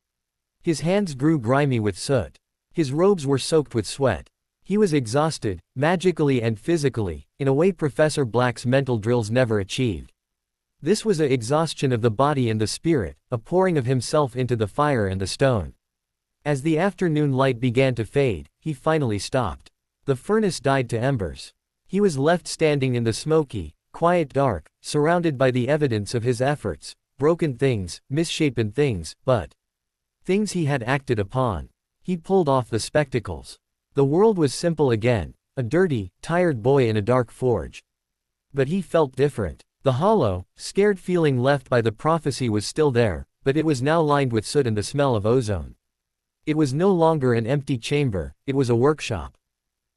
Speaker 2: His hands grew grimy with soot. His robes were soaked with sweat. He was exhausted, magically and physically, in a way Professor Black's mental drills never achieved. This was an exhaustion of the body and the spirit, a pouring of himself into the fire and the stone. As the afternoon light began to fade, he finally stopped. The furnace died to embers. He was left standing in the smoky, quiet dark, surrounded by the evidence of his efforts, broken things, misshapen things, but things he had acted upon. He pulled off the spectacles. The world was simple again, a dirty, tired boy in a dark forge. But he felt different. The hollow, scared feeling left by the prophecy was still there, but it was now lined with soot and the smell of ozone. It was no longer an empty chamber, it was a workshop.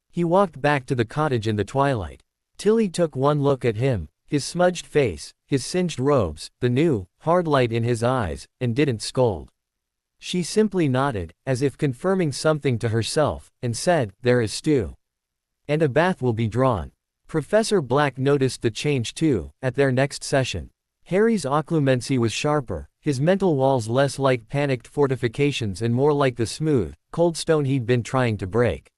Speaker 2: He walked back to the cottage in the twilight. Tilly took one look at him, his smudged face, his singed robes, the new, hard light in his eyes, and didn't scold. She simply nodded, as if confirming something to herself, and said, "There is stew. And a bath will be drawn." Professor Black noticed the change too, at their next session. Harry's occlumency was sharper, his mental walls less like panicked fortifications and more like the smooth, cold stone he'd been trying to break.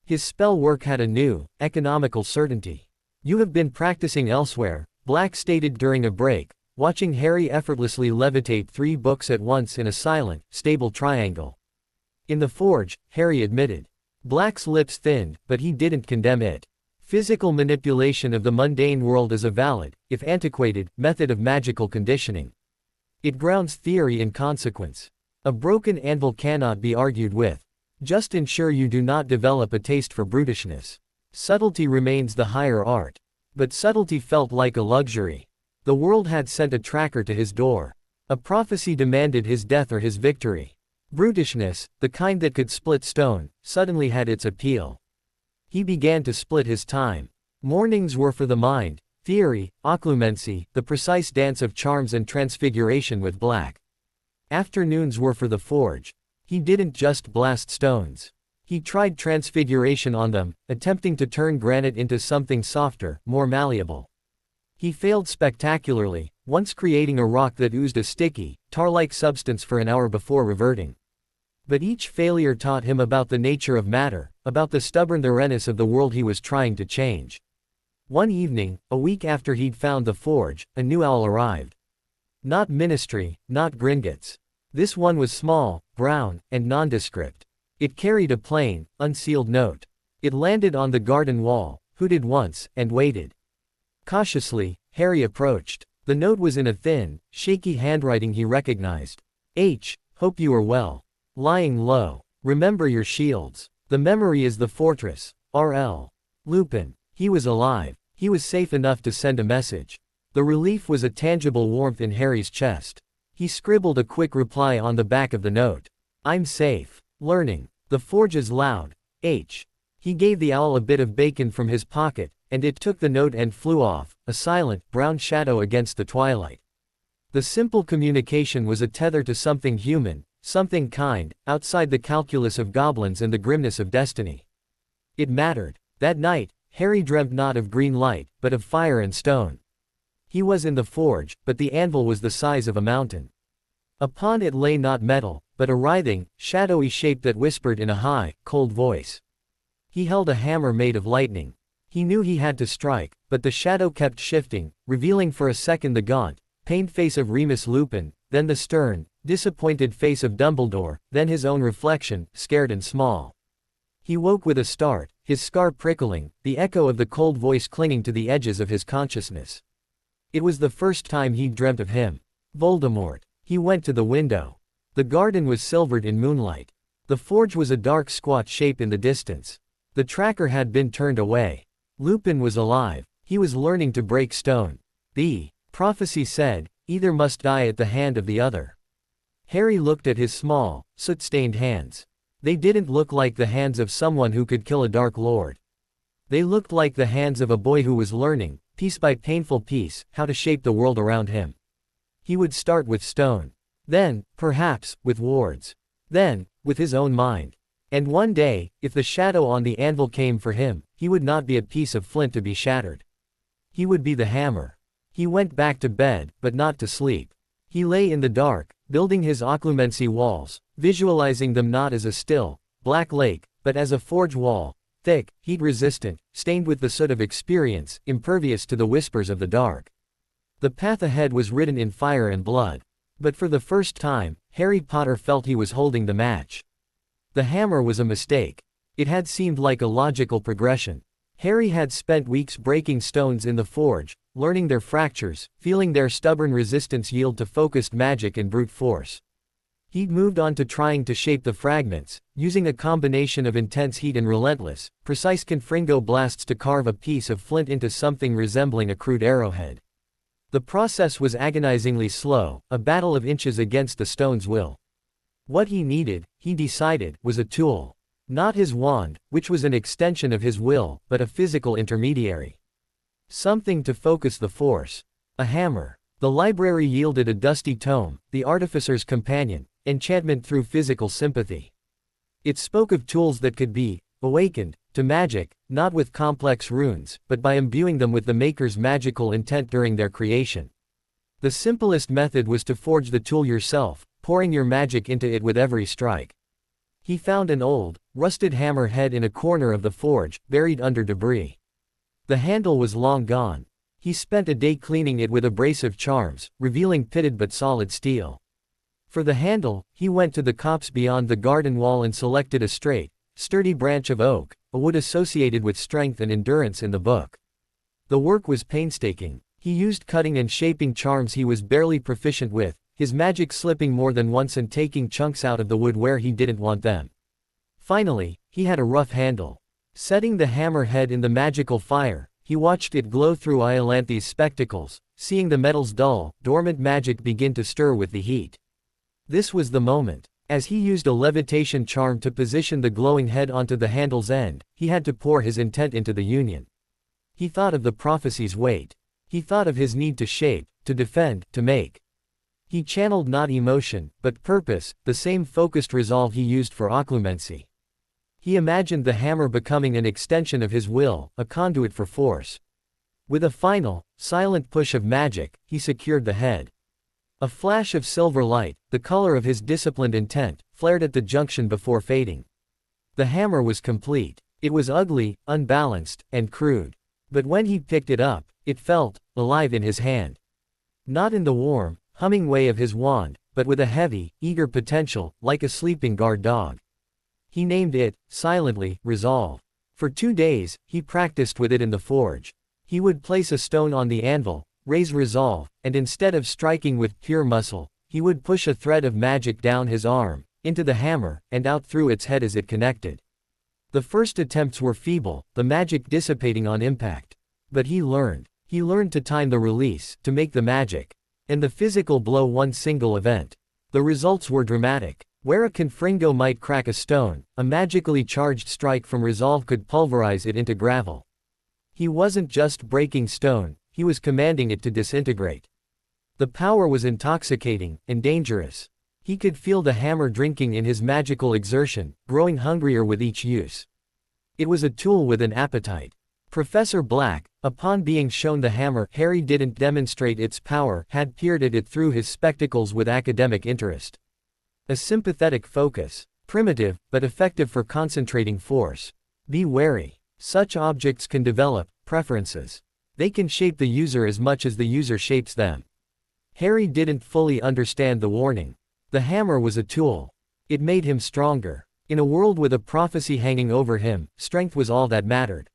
Speaker 2: His spell work had a new, economical certainty. "You have been practicing elsewhere," Black stated during a break, watching Harry effortlessly levitate 3 books at once in a silent, stable triangle. "In the forge," Harry admitted. Black's lips thinned, but he didn't condemn it. Physical manipulation of the mundane world is a valid, if antiquated, method of magical conditioning. It grounds theory in consequence. A broken anvil cannot be argued with. Just ensure you do not develop a taste for brutishness. Subtlety remains the higher art. But subtlety felt like a luxury. The world had sent a tracker to his door. A prophecy demanded his death or his victory. Brutishness, the kind that could split stone, suddenly had its appeal. He began to split his time. Mornings were for the mind, theory, occlumency, the precise dance of charms and transfiguration with Black. Afternoons were for the forge. He didn't just blast stones. He tried transfiguration on them, attempting to turn granite into something softer, more malleable. He failed spectacularly, once creating a rock that oozed a sticky, tar-like substance for an hour before reverting. But each failure taught him about the nature of matter, about the stubborn thoroughness of the world he was trying to change. One evening, a week after he'd found the forge, a new owl arrived. Not Ministry, not Gringotts. This one was small, brown, and nondescript. It carried a plain, unsealed note. It landed on the garden wall, hooted once, and waited. Cautiously, Harry approached. The note was in a thin, shaky handwriting he recognized. Hope you are well. Lying low. Remember your shields. The memory is the fortress. R.L. Lupin. He was alive. He was safe enough to send a message. The relief was a tangible warmth in Harry's chest. He scribbled a quick reply on the back of the note. "I'm safe. Learning. The forge is loud. H." He gave the owl a bit of bacon from his pocket, and it took the note and flew off, a silent, brown shadow against the twilight. The simple communication was a tether to something human, something kind, outside the calculus of goblins and the grimness of destiny. It mattered. That night, Harry dreamt not of green light, but of fire and stone. He was in the forge, but the anvil was the size of a mountain. Upon it lay not metal, but a writhing, shadowy shape that whispered in a high, cold voice. He held a hammer made of lightning. He knew he had to strike, but the shadow kept shifting, revealing for a second the gaunt, pained face of Remus Lupin, then the stern, disappointed face of Dumbledore, then his own reflection, scared and small. He woke with a start, his scar prickling, the echo of the cold voice clinging to the edges of his consciousness. It was the first time he'd dreamt of him. Voldemort. He went to the window. The garden was silvered in moonlight. The forge was a dark squat shape in the distance. The tracker had been turned away. Lupin was alive. He was learning to break stone. The prophecy said, either must die at the hand of the other. Harry looked at his small, soot-stained hands. They didn't look like the hands of someone who could kill a Dark Lord. They looked like the hands of a boy who was learning, piece by painful piece, how to shape the world around him. He would start with stone. Then, perhaps, with wards. Then, with his own mind. And one day, if the shadow on the anvil came for him, he would not be a piece of flint to be shattered. He would be the hammer. He went back to bed, but not to sleep. He lay in the dark, building his occlumency walls, visualizing them not as a still, black lake, but as a forge wall, thick, heat-resistant, stained with the soot of experience, impervious to the whispers of the dark. The path ahead was written in fire and blood. But for the first time, Harry Potter felt he was holding the match. The hammer was a mistake. It had seemed like a logical progression. Harry had spent weeks breaking stones in the forge, learning their fractures, feeling their stubborn resistance yield to focused magic and brute force. He'd moved on to trying to shape the fragments, using a combination of intense heat and relentless, precise confringo blasts to carve a piece of flint into something resembling a crude arrowhead. The process was agonizingly slow, a battle of inches against the stone's will. What he needed, he decided, was a tool. Not his wand, which was an extension of his will, but a physical intermediary. Something to focus the force. A hammer. The library yielded a dusty tome, The Artificer's Companion, Enchantment Through Physical Sympathy. It spoke of tools that could be awakened to magic, not with complex runes, but by imbuing them with the maker's magical intent during their creation. The simplest method was to forge the tool yourself, pouring your magic into it with every strike. He found an old, rusted hammer head in a corner of the forge, buried under debris. The handle was long gone. He spent a day cleaning it with abrasive charms, revealing pitted but solid steel. For the handle, he went to the copse beyond the garden wall and selected a straight, sturdy branch of oak, a wood associated with strength and endurance in the book. The work was painstaking. He used cutting and shaping charms he was barely proficient with, his magic slipping more than once and taking chunks out of the wood where he didn't want them. Finally, he had a rough handle. Setting the hammer head in the magical fire, he watched it glow through Iolanthe's spectacles, seeing the metal's dull, dormant magic begin to stir with the heat. This was the moment. As he used a levitation charm to position the glowing head onto the handle's end, he had to pour his intent into the union. He thought of the prophecy's weight. He thought of his need to shape, to defend, to make. He channeled not emotion, but purpose, the same focused resolve he used for occlumency. He imagined the hammer becoming an extension of his will, a conduit for force. With a final, silent push of magic, he secured the head. A flash of silver light, the color of his disciplined intent, flared at the junction before fading. The hammer was complete. It was ugly, unbalanced, and crude. But when he picked it up, it felt alive in his hand. Not in the warm, humming way of his wand, but with a heavy, eager potential, like a sleeping guard dog. He named it, silently, Resolve. For 2 days, he practiced with it in the forge. He would place a stone on the anvil, raise resolve, and instead of striking with pure muscle, he would push a thread of magic down his arm, into the hammer, and out through its head as it connected. The first attempts were feeble, the magic dissipating on impact. But he learned. He learned to time the release, to make the magic. And the physical blow one single event. The results were dramatic. Where a confringo might crack a stone, a magically charged strike from resolve could pulverize it into gravel. He wasn't just breaking stone, he was commanding it to disintegrate. The power was intoxicating, and dangerous. He could feel the hammer drinking in his magical exertion, growing hungrier with each use. It was a tool with an appetite. Professor Black, upon being shown the hammer Harry didn't demonstrate its power, had peered at it through his spectacles with academic interest. A sympathetic focus. Primitive, but effective for concentrating force. Be wary. Such objects can develop preferences. They can shape the user as much as the user shapes them. Harry didn't fully understand the warning. The hammer was a tool. It made him stronger. In a world with a prophecy hanging over him, strength was all that mattered.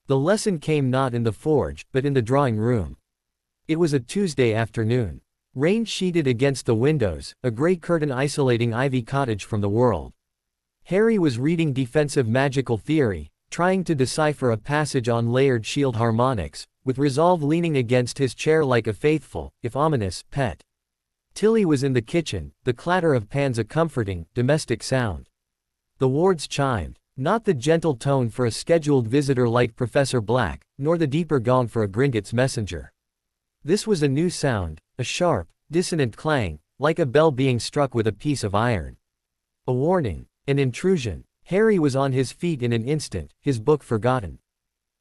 Speaker 2: The lesson came not in the forge, but in the drawing room. It was a Tuesday afternoon. Rain sheeted against the windows, a gray curtain isolating Ivy Cottage from the world. Harry was reading Defensive Magical Theory, trying to decipher a passage on layered shield harmonics, with resolve leaning against his chair like a faithful, if ominous, pet. Tilly was in the kitchen, the clatter of pans a comforting, domestic sound. The wards chimed, not the gentle tone for a scheduled visitor like Professor Black, nor the deeper gong for a Gringotts messenger. This was a new sound, a sharp, dissonant clang, like a bell being struck with a piece of iron. A warning, an intrusion. Harry was on his feet in an instant, his book forgotten.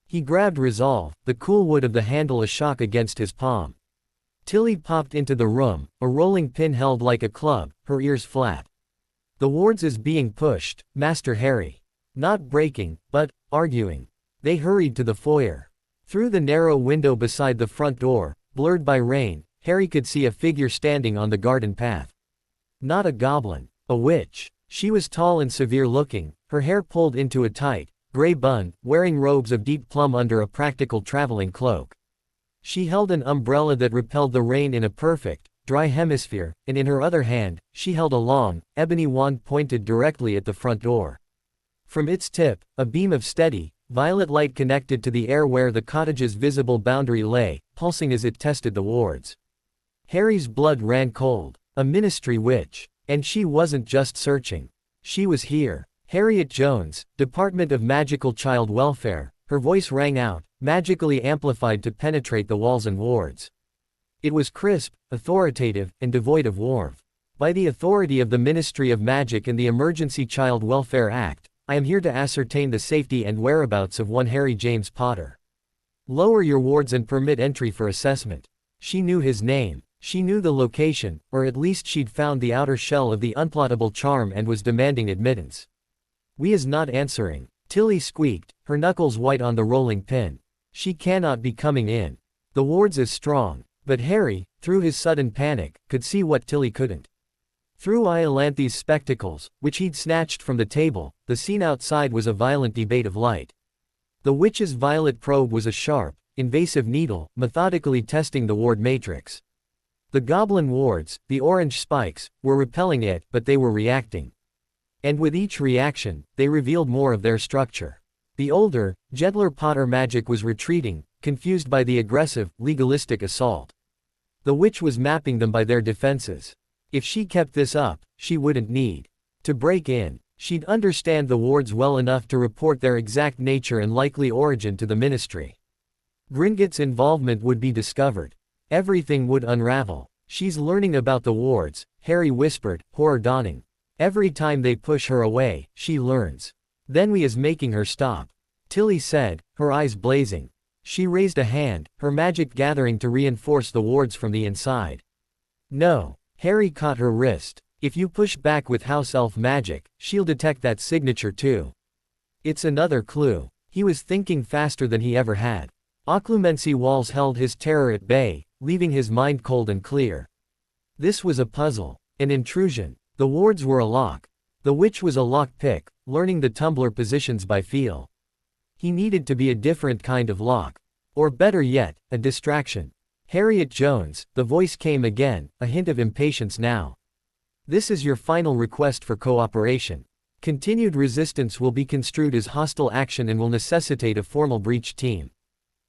Speaker 2: He grabbed resolve, the cool wood of the handle a shock against his palm. Tilly popped into the room, a rolling pin held like a club, her ears flat. The wards is being pushed, Master Harry. Not breaking, but arguing. They hurried to the foyer. Through the narrow window beside the front door, blurred by rain, Harry could see a figure standing on the garden path. Not a goblin, a witch. She was tall and severe-looking, her hair pulled into a tight, gray bun, wearing robes of deep plum under a practical traveling cloak. She held an umbrella that repelled the rain in a perfect, dry hemisphere, and in her other hand, she held a long, ebony wand pointed directly at the front door. From its tip, a beam of steady, violet light connected to the air where the cottage's visible boundary lay, pulsing as it tested the wards. Harry's blood ran cold. A ministry witch. And she wasn't just searching. She was here. Harriet Jones, Department of Magical Child Welfare. Her voice rang out, magically amplified to penetrate the walls and wards. It was crisp, authoritative, and devoid of warmth. By the authority of the Ministry of Magic and the Emergency Child Welfare Act, I am here to ascertain the safety and whereabouts of one Harry James Potter. Lower your wards and permit entry for assessment. She knew his name. She knew the location, or at least she'd found the outer shell of the unplottable charm and was demanding admittance. We is not answering. Tilly squeaked, her knuckles white on the rolling pin. She cannot be coming in. The wards is strong. But Harry, through his sudden panic, could see what Tilly couldn't. Through Iolanthe's spectacles, which he'd snatched from the table, the scene outside was a violent debate of light. The witch's violet probe was a sharp, invasive needle, methodically testing the ward matrix. The goblin wards, the orange spikes, were repelling it, but they were reacting. And with each reaction, they revealed more of their structure. The older, gentler Potter magic was retreating, confused by the aggressive, legalistic assault. The witch was mapping them by their defenses. If she kept this up, she wouldn't need to break in. She'd understand the wards well enough to report their exact nature and likely origin to the ministry. Gringotts' involvement would be discovered. Everything would unravel. She's learning about the wards, Harry whispered, horror dawning. Every time they push her away, she learns. Then we is making her stop. Tilly said, her eyes blazing. She raised a hand, her magic gathering to reinforce the wards from the inside. No. Harry caught her wrist. If you push back with house elf magic, she'll detect that signature too. It's another clue. He was thinking faster than he ever had. Occlumency walls held his terror at bay, leaving his mind cold and clear. This was a puzzle, an intrusion. The wards were a lock. The witch was a lock-pick, learning the tumbler positions by feel. He needed to be a different kind of lock. Or better yet, a distraction. Harriet Jones, the voice came again, a hint of impatience now. This is your final request for cooperation. Continued resistance will be construed as hostile action and will necessitate a formal breach team.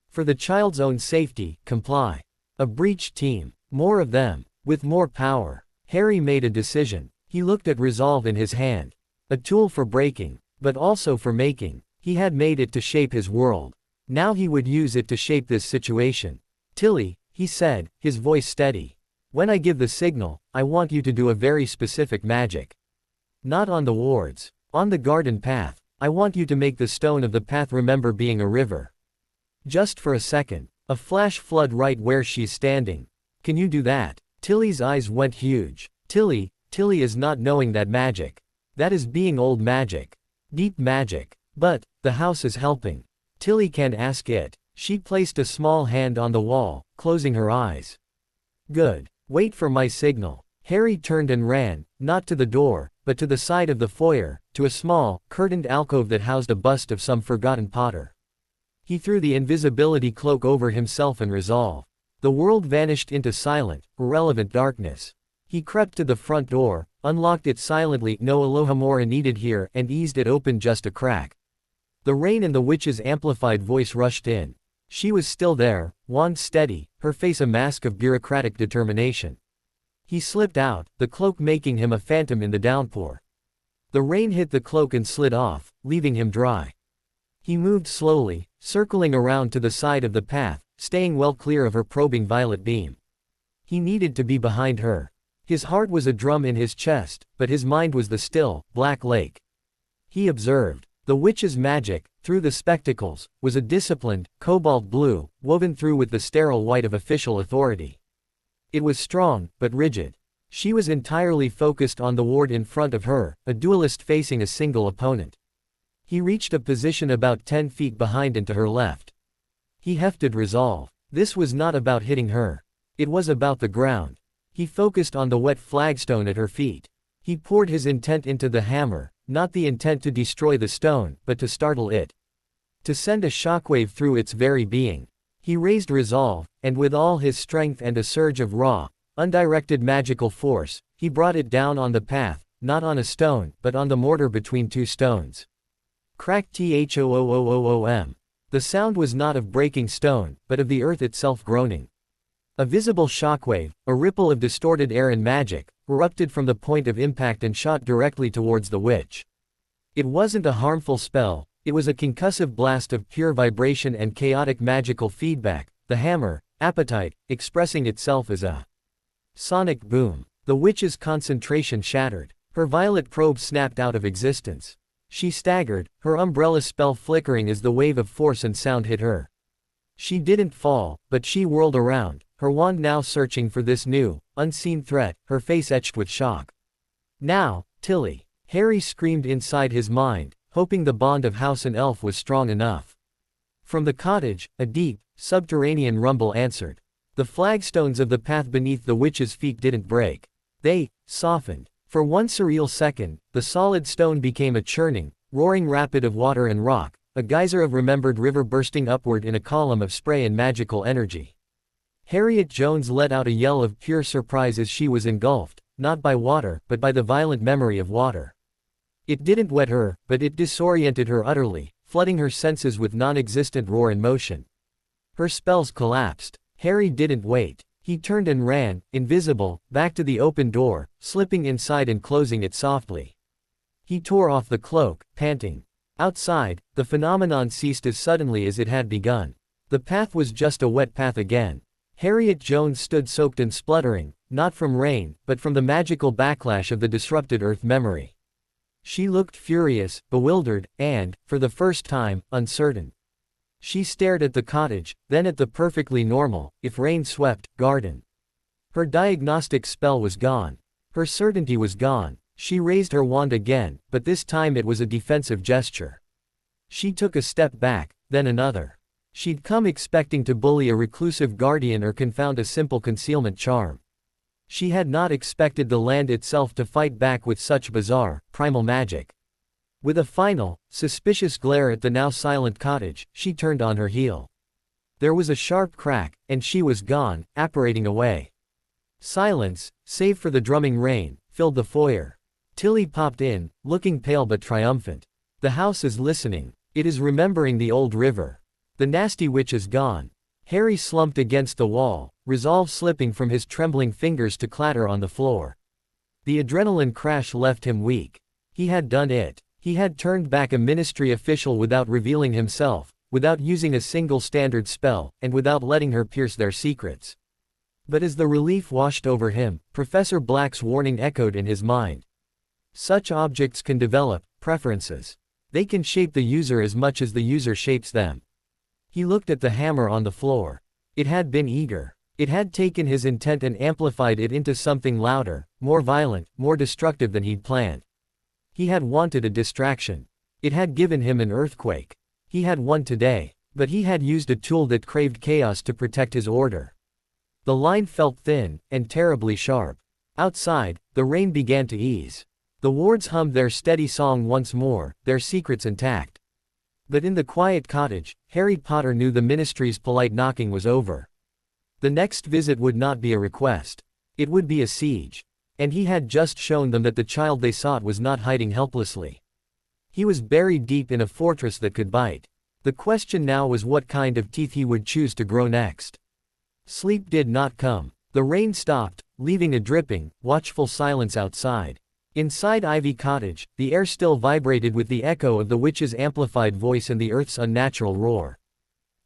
Speaker 2: For the child's own safety, comply. A breach team. More of them. With more power. Harry made a decision. He looked at resolve in his hand. A tool for breaking, but also for making. He had made it to shape his world. Now he would use it to shape this situation. Tilly, he said, his voice steady. When I give the signal, I want you to do a very specific magic. Not on the wards. On the garden path. I want you to make the stone of the path remember being a river. Just for a second. A flash flood right where she's standing. Can you do that? Tilly's eyes went huge. Tilly is not knowing that magic. That is being old magic. Deep magic. But, the house is helping. Tilly can ask it. She placed a small hand on the wall, closing her eyes. Good. Wait for my signal. Harry turned and ran, not to the door, but to the side of the foyer, to a small, curtained alcove that housed a bust of some forgotten Potter. He threw the invisibility cloak over himself and resolve. The world vanished into silent, irrelevant darkness. He crept to the front door, unlocked it silently, no Alohomora needed here, and eased it open just a crack. The rain and the witch's amplified voice rushed in. She was still there, wand steady, her face a mask of bureaucratic determination. He slipped out, the cloak making him a phantom in the downpour. The rain hit the cloak and slid off, leaving him dry. He moved slowly, circling around to the side of the path, staying well clear of her probing violet beam. He needed to be behind her. His heart was a drum in his chest, but his mind was the still, black lake. He observed. The witch's magic, through the spectacles, was a disciplined, cobalt blue, woven through with the sterile white of official authority. It was strong, but rigid. She was entirely focused on the ward in front of her, a duelist facing a single opponent. He reached a position about 10 feet behind and to her left. He hefted resolve. This was not about hitting her. It was about the ground. He focused on the wet flagstone at her feet. He poured his intent into the hammer, not the intent to destroy the stone, but to startle it. To send a shockwave through its very being. He raised resolve, and with all his strength and a surge of raw, undirected magical force, he brought it down on the path, not on a stone, but on the mortar between two stones. Crack thoom. The sound was not of breaking stone, but of the earth itself groaning. A visible shockwave, a ripple of distorted air and magic, erupted from the point of impact and shot directly towards the witch. It wasn't a harmful spell, it was a concussive blast of pure vibration and chaotic magical feedback, the hammer, appetite, expressing itself as a sonic boom. The witch's concentration shattered. Her violet probe snapped out of existence. She staggered, her umbrella spell flickering as the wave of force and sound hit her. She didn't fall, but she whirled around, her wand now searching for this new, unseen threat, her face etched with shock. Now, Tilly! Harry screamed inside his mind, hoping the bond of house and elf was strong enough. From the cottage, a deep, subterranean rumble answered. The flagstones of the path beneath the witch's feet didn't break. They softened. For one surreal second, the solid stone became a churning, roaring rapid of water and rock, a geyser of remembered river bursting upward in a column of spray and magical energy. Harriet Jones let out a yell of pure surprise as she was engulfed, not by water, but by the violent memory of water. It didn't wet her, but it disoriented her utterly, flooding her senses with non-existent roar and motion. Her spells collapsed. Harry didn't wait. He turned and ran, invisible, back to the open door, slipping inside and closing it softly. He tore off the cloak, panting. Outside, the phenomenon ceased as suddenly as it had begun. The path was just a wet path again. Harriet Jones stood soaked and spluttering, not from rain, but from the magical backlash of the disrupted earth memory. She looked furious, bewildered, and, for the first time, uncertain. She stared at the cottage, then at the perfectly normal, if rain-swept, garden. Her diagnostic spell was gone. Her certainty was gone. She raised her wand again, but this time it was a defensive gesture. She took a step back, then another. She'd come expecting to bully a reclusive guardian or confound a simple concealment charm. She had not expected the land itself to fight back with such bizarre, primal magic. With a final, suspicious glare at the now silent cottage, she turned on her heel. There was a sharp crack, and she was gone, apparating away. Silence, save for the drumming rain, filled the foyer. Tilly popped in, looking pale but triumphant. The house is listening. It is remembering the old river. The nasty witch is gone. Harry slumped against the wall, resolve slipping from his trembling fingers to clatter on the floor. The adrenaline crash left him weak. He had done it. He had turned back a ministry official without revealing himself, without using a single standard spell, and without letting her pierce their secrets. But as the relief washed over him, Professor Black's warning echoed in his mind. Such objects can develop preferences. They can shape the user as much as the user shapes them. He looked at the hammer on the floor. It had been eager. It had taken his intent and amplified it into something louder, more violent, more destructive than he'd planned. He had wanted a distraction. It had given him an earthquake. He had won today, but he had used a tool that craved chaos to protect his order. The line felt thin, and terribly sharp. Outside, the rain began to ease. The wards hummed their steady song once more, their secrets intact. But in the quiet cottage, Harry Potter knew the ministry's polite knocking was over. The next visit would not be a request. It would be a siege. And he had just shown them that the child they sought was not hiding helplessly. He was buried deep in a fortress that could bite. The question now was what kind of teeth he would choose to grow next. Sleep did not come. The rain stopped, leaving a dripping, watchful silence outside. Inside Ivy Cottage, the air still vibrated with the echo of the witch's amplified voice and the earth's unnatural roar.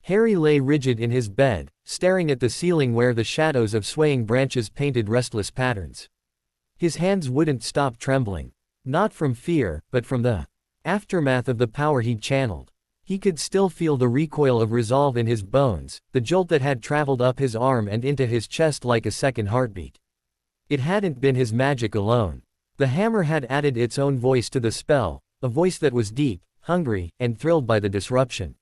Speaker 2: Harry lay rigid in his bed, staring at the ceiling where the shadows of swaying branches painted restless patterns. His hands wouldn't stop trembling. Not from fear, but from the aftermath of the power he'd channeled. He could still feel the recoil of resolve in his bones, the jolt that had traveled up his arm and into his chest like a second heartbeat. It hadn't been his magic alone. The hammer had added its own voice to the spell, a voice that was deep, hungry, and thrilled by the disruption.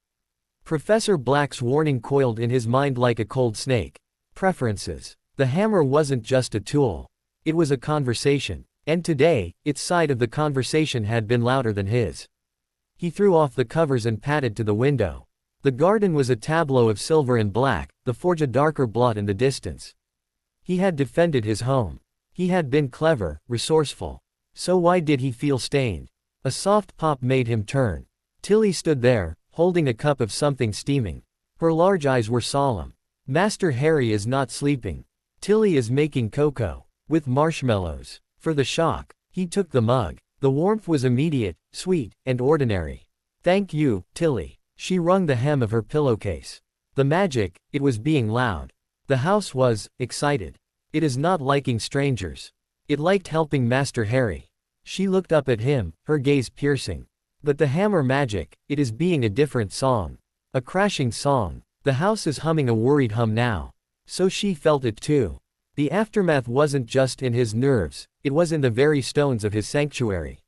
Speaker 2: Professor Black's warning coiled in his mind like a cold snake. Preferences. The hammer wasn't just a tool. It was a conversation. And today, its side of the conversation had been louder than his. He threw off the covers and padded to the window. The garden was a tableau of silver and black, the forge a darker blot in the distance. He had defended his home. He had been clever, resourceful. So why did he feel stained? A soft pop made him turn. Tilly stood there, holding a cup of something steaming. Her large eyes were solemn. Master Harry is not sleeping. Tilly is making cocoa. With marshmallows. For the shock, he took the mug. The warmth was immediate, sweet, and ordinary. Thank you, Tilly. She wrung the hem of her pillowcase. The magic, it was being loud. The house was excited. It is not liking strangers. It liked helping Master Harry. She looked up at him, her gaze piercing. But the hammer magic, it is being a different song. A crashing song. The house is humming a worried hum now. So she felt it too. The aftermath wasn't just in his nerves, it was in the very stones of his sanctuary.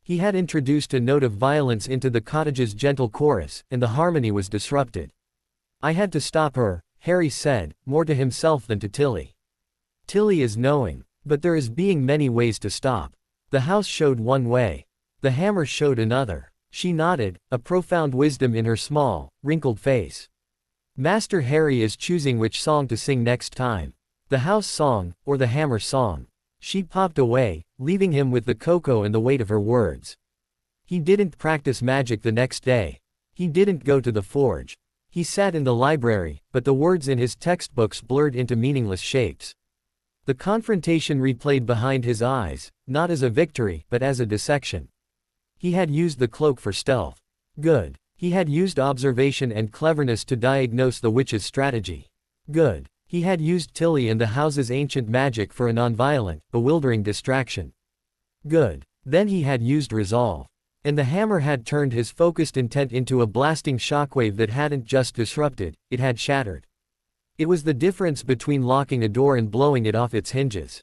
Speaker 2: He had introduced a note of violence into the cottage's gentle chorus, and the harmony was disrupted. I had to stop her, Harry said, more to himself than to Tilly. Tilly is knowing, but there is being many ways to stop. The house showed one way. The hammer showed another. She nodded, a profound wisdom in her small, wrinkled face. Master Harry is choosing which song to sing next time. The house song, or the hammer song. She popped away, leaving him with the cocoa and the weight of her words. He didn't practice magic the next day. He didn't go to the forge. He sat in the library, but the words in his textbooks blurred into meaningless shapes. The confrontation replayed behind his eyes, not as a victory, but as a dissection. He had used the cloak for stealth. Good. He had used observation and cleverness to diagnose the witch's strategy. Good. He had used Tilly and the house's ancient magic for a nonviolent, bewildering distraction. Good. Then he had used resolve. And the hammer had turned his focused intent into a blasting shockwave that hadn't just disrupted, it had shattered. It was the difference between locking a door and blowing it off its hinges.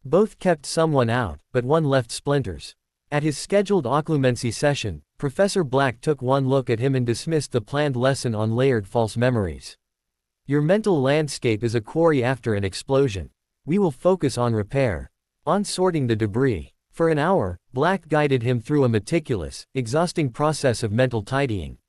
Speaker 2: Both kept someone out, but one left splinters. At his scheduled occlumency session, Professor Black took one look at him and dismissed the planned lesson on layered false memories. Your mental landscape is a quarry after an explosion. We will focus on repair. On sorting the debris. For an hour, Black guided him through a meticulous, exhausting process of mental tidying.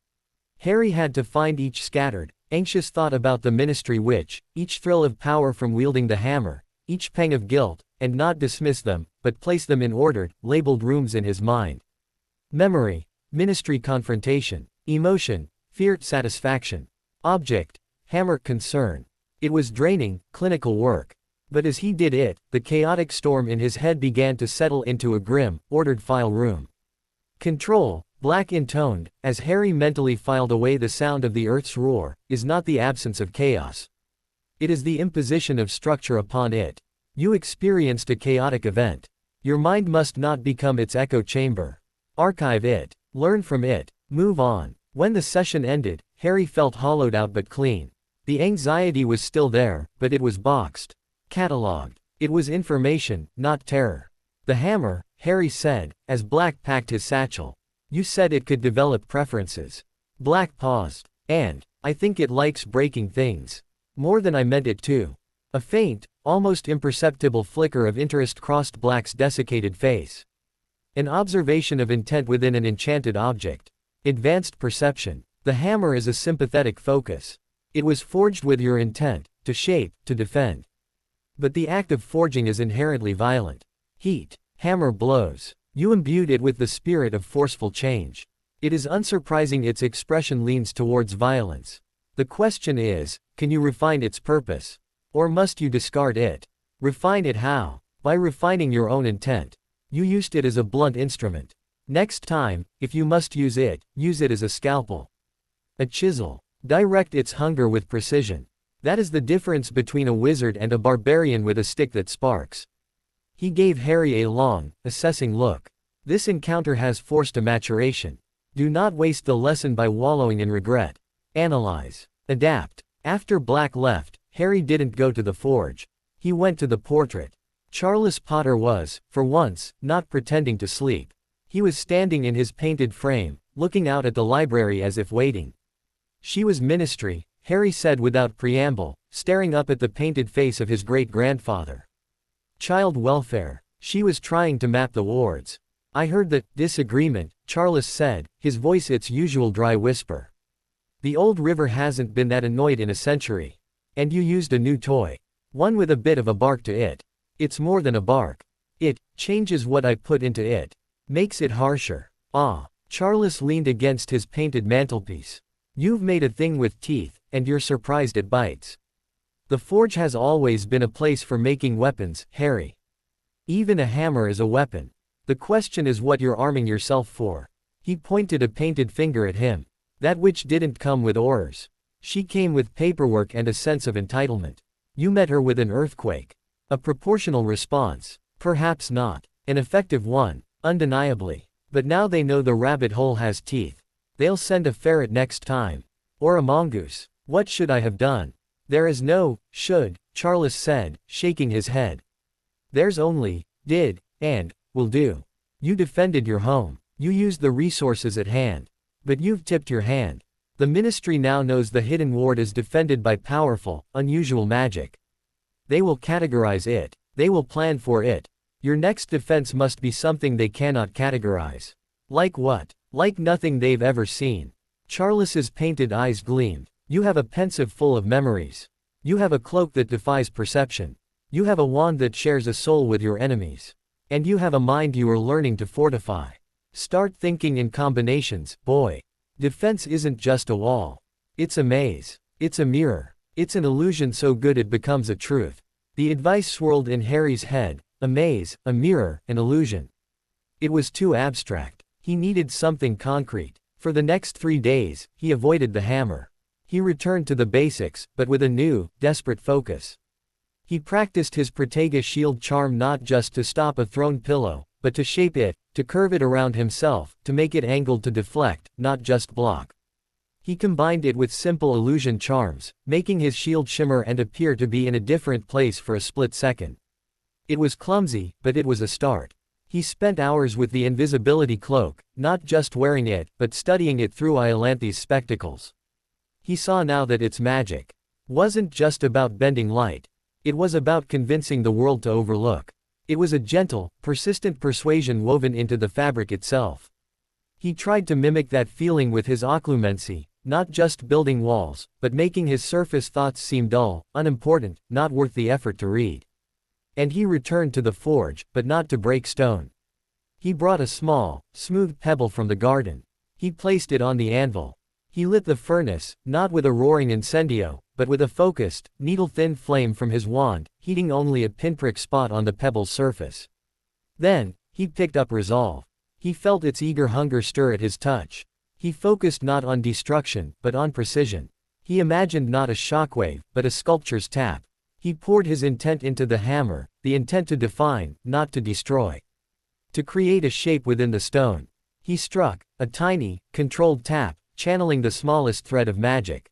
Speaker 2: Harry had to find each scattered, anxious thought about the ministry witch, each thrill of power from wielding the hammer, each pang of guilt, and not dismiss them, but place them in ordered, labeled rooms in his mind. Memory, ministry confrontation, emotion, fear satisfaction, object, hammer concern. It was draining, clinical work. But as he did it, the chaotic storm in his head began to settle into a grim, ordered file room. Control, Black intoned, as Harry mentally filed away the sound of the earth's roar, is not the absence of chaos. It is the imposition of structure upon it. You experienced a chaotic event. Your mind must not become its echo chamber. Archive it. Learn from it. Move on. When the session ended, Harry felt hollowed out but clean. The anxiety was still there, but it was boxed. Catalogued. It was information, not terror. The hammer, Harry said, as Black packed his satchel. You said it could develop preferences. Black paused. And, I think it likes breaking things. More than I meant it to. A faint, almost imperceptible flicker of interest crossed Black's desiccated face. An observation of intent within an enchanted object. Advanced perception. The hammer is a sympathetic focus. It was forged with your intent, to shape, to defend. But the act of forging is inherently violent. Heat. Hammer blows. You imbued it with the spirit of forceful change. It is unsurprising its expression leans towards violence. The question is, can you refine its purpose? Or must you discard it? Refine it how? By refining your own intent. You used it as a blunt instrument. Next time, if you must use it as a scalpel. A chisel. Direct its hunger with precision. That is the difference between a wizard and a barbarian with a stick that sparks. He gave Harry a long, assessing look. This encounter has forced a maturation. Do not waste the lesson by wallowing in regret. Analyze. Adapt. After Black left, Harry didn't go to the forge. He went to the portrait. Charles Potter was, for once, not pretending to sleep. He was standing in his painted frame, looking out at the library as if waiting. She was Ministry, Harry said without preamble, staring up at the painted face of his great-grandfather. Child Welfare. She was trying to map the wards. I heard the disagreement, Charles said, his voice its usual dry whisper. The old river hasn't been that annoyed in a century. And you used a new toy. One with a bit of a bark to it. It's more than a bark. It changes what I put into it. Makes it harsher. Ah. Charles leaned against his painted mantelpiece. You've made a thing with teeth, and you're surprised it bites. The forge has always been a place for making weapons, Harry. Even a hammer is a weapon. The question is what you're arming yourself for. He pointed a painted finger at him. That which didn't come with orders. She came with paperwork and a sense of entitlement. You met her with an earthquake. A proportional response. Perhaps not. An effective one, undeniably. But now they know the rabbit hole has teeth. They'll send a ferret next time. Or a mongoose. What should I have done? There is no should, Charles said, shaking his head. There's only did, and will do. You defended your home. You used the resources at hand. But you've tipped your hand. The Ministry now knows the hidden ward is defended by powerful, unusual magic. They will categorize it. They will plan for it. Your next defense must be something they cannot categorize. Like what? Like nothing they've ever seen. Charles's painted eyes gleamed. You have a pensive full of memories. You have a cloak that defies perception. You have a wand that shares a soul with your enemies. And you have a mind you are learning to fortify. Start thinking in combinations, boy. Defense isn't just a wall. It's a maze. It's a mirror. It's an illusion so good it becomes a truth. The advice swirled in Harry's head. A maze, a mirror, an illusion. It was too abstract. He needed something concrete. For the next 3 days, he avoided the hammer. He returned to the basics, but with a new, desperate focus. He practiced his Protega shield charm not just to stop a thrown pillow, but to shape it, to curve it around himself, to make it angled to deflect, not just block. He combined it with simple illusion charms, making his shield shimmer and appear to be in a different place for a split second. It was clumsy, but it was a start. He spent hours with the invisibility cloak, not just wearing it, but studying it through Iolanthe's spectacles. He saw now that its magic wasn't just about bending light. It was about convincing the world to overlook. It was a gentle, persistent persuasion woven into the fabric itself. He tried to mimic that feeling with his occlumency, not just building walls, but making his surface thoughts seem dull, unimportant, not worth the effort to read. And he returned to the forge, but not to break stone. He brought a small, smooth pebble from the garden. He placed it on the anvil. He lit the furnace, not with a roaring incendio, but with a focused, needle-thin flame from his wand, heating only a pinprick spot on the pebble's surface. Then, he picked up resolve. He felt its eager hunger stir at his touch. He focused not on destruction, but on precision. He imagined not a shockwave, but a sculpture's tap. He poured his intent into the hammer, the intent to define, not to destroy. To create a shape within the stone. He struck, a tiny, controlled tap, channeling the smallest thread of magic.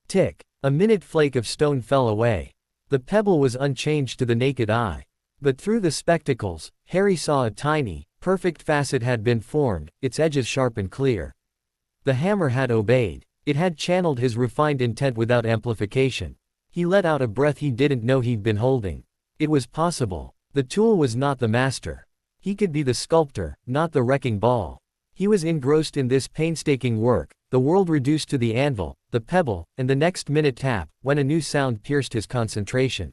Speaker 2: Tick. A minute flake of stone fell away. The pebble was unchanged to the naked eye. But through the spectacles, Harry saw a tiny, perfect facet had been formed, its edges sharp and clear. The hammer had obeyed. It had channeled his refined intent without amplification. He let out a breath he didn't know he'd been holding. It was possible. The tool was not the master. He could be the sculptor, not the wrecking ball. He was engrossed in this painstaking work, the world reduced to the anvil, the pebble, and the next minute tap, when a new sound pierced his concentration.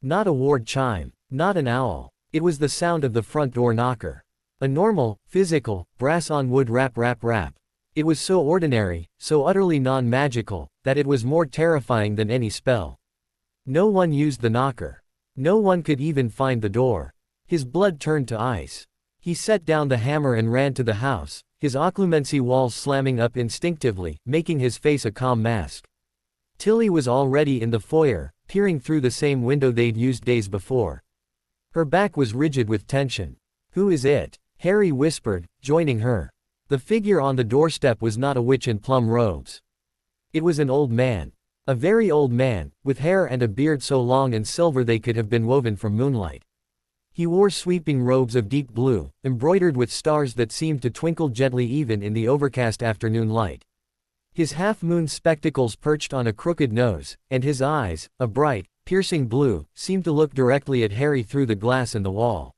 Speaker 2: Not a ward chime, not an owl. It was the sound of the front door knocker. A normal, physical, brass-on-wood rap rap rap. It was so ordinary, so utterly non-magical, that it was more terrifying than any spell. No one used the knocker. No one could even find the door. His blood turned to ice. He set down the hammer and ran to the house, his occlumency walls slamming up instinctively, making his face a calm mask. Tilly was already in the foyer, peering through the same window they'd used days before. Her back was rigid with tension. "Who is it?" Harry whispered, joining her. The figure on the doorstep was not a witch in plum robes. It was an old man. A very old man, with hair and a beard so long and silver they could have been woven from moonlight. He wore sweeping robes of deep blue, embroidered with stars that seemed to twinkle gently even in the overcast afternoon light. His half-moon spectacles perched on a crooked nose, and his eyes, a bright, piercing blue, seemed to look directly at Harry through the glass in the wall.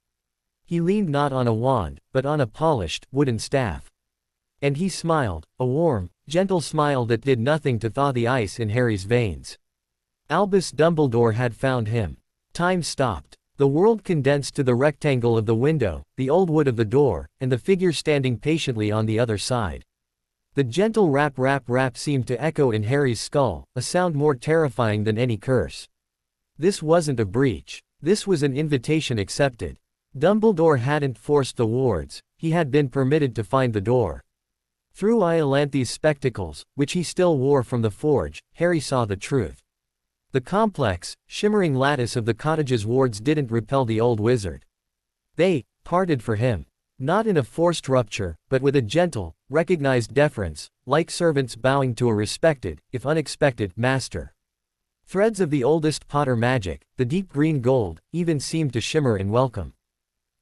Speaker 2: He leaned not on a wand, but on a polished, wooden staff. And he smiled, a warm, gentle smile that did nothing to thaw the ice in Harry's veins. Albus Dumbledore had found him. Time stopped. The world condensed to the rectangle of the window, the old wood of the door, and the figure standing patiently on the other side. The gentle rap rap rap seemed to echo in Harry's skull, a sound more terrifying than any curse. This wasn't a breach. This was an invitation accepted. Dumbledore hadn't forced the wards, he had been permitted to find the door. Through Iolanthe's spectacles, which he still wore from the forge, Harry saw the truth. The complex, shimmering lattice of the cottage's wards didn't repel the old wizard. They parted for him. Not in a forced rupture, but with a gentle, recognized deference, like servants bowing to a respected, if unexpected, master. Threads of the oldest Potter magic, the deep green gold, even seemed to shimmer in welcome.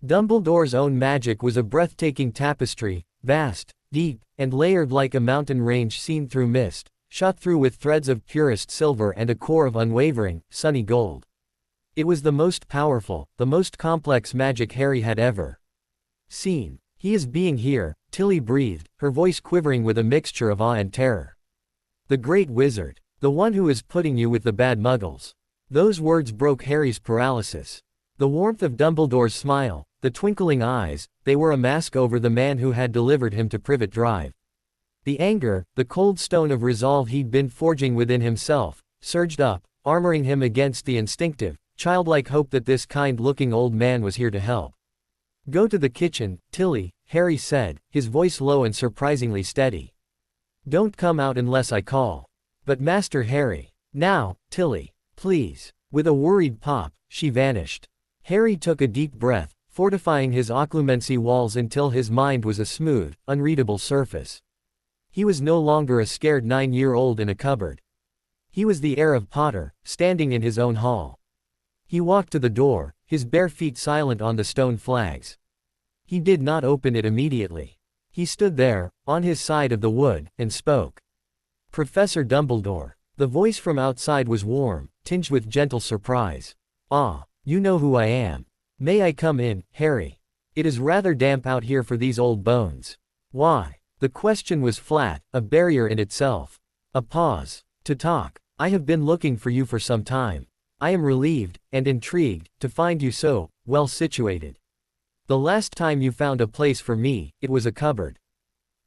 Speaker 2: Dumbledore's own magic was a breathtaking tapestry, vast, deep, and layered like a mountain range seen through mist, shot through with threads of purest silver and a core of unwavering, sunny gold. It was the most powerful, the most complex magic Harry had ever seen. "He is being here," Tilly breathed, her voice quivering with a mixture of awe and terror. "The great wizard. The one who is putting you with the bad muggles." Those words broke Harry's paralysis. The warmth of Dumbledore's smile, the twinkling eyes, they were a mask over the man who had delivered him to Privet Drive. The anger, the cold stone of resolve he'd been forging within himself, surged up, armoring him against the instinctive, childlike hope that this kind-looking old man was here to help. "Go to the kitchen, Tilly," Harry said, his voice low and surprisingly steady. "Don't come out unless I call." "But Master Harry." "Now, Tilly. Please." With a worried pop, she vanished. Harry took a deep breath, fortifying his occlumency walls until his mind was a smooth, unreadable surface. He was no longer a scared 9-year-old in a cupboard. He was the heir of Potter, standing in his own hall. He walked to the door, his bare feet silent on the stone flags. He did not open it immediately. He stood there, on his side of the wood, and spoke. "Professor Dumbledore." The voice from outside was warm, tinged with gentle surprise. "Ah, you know who I am. May I come in, Harry? It is rather damp out here for these old bones." "Why?" The question was flat, a barrier in itself. A pause. "To talk. I have been looking for you for some time. I am relieved, and intrigued, to find you so well situated. The last time you found a place for me, it was a cupboard."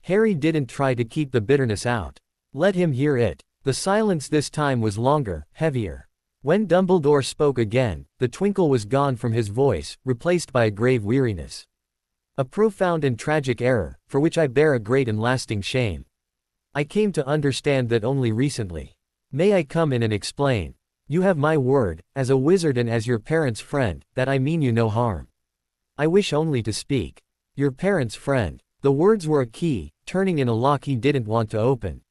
Speaker 2: Harry didn't try to keep the bitterness out. Let him hear it. The silence this time was longer, heavier. When Dumbledore spoke again, the twinkle was gone from his voice, replaced by a grave weariness. "A profound and tragic error, for which I bear a great and lasting shame. I came to understand that only recently. May I come in and explain? You have my word, as a wizard and as your parents' friend, that I mean you no harm. I wish only to speak. Your parents' friend." The words were a key, turning in a lock he didn't want to open.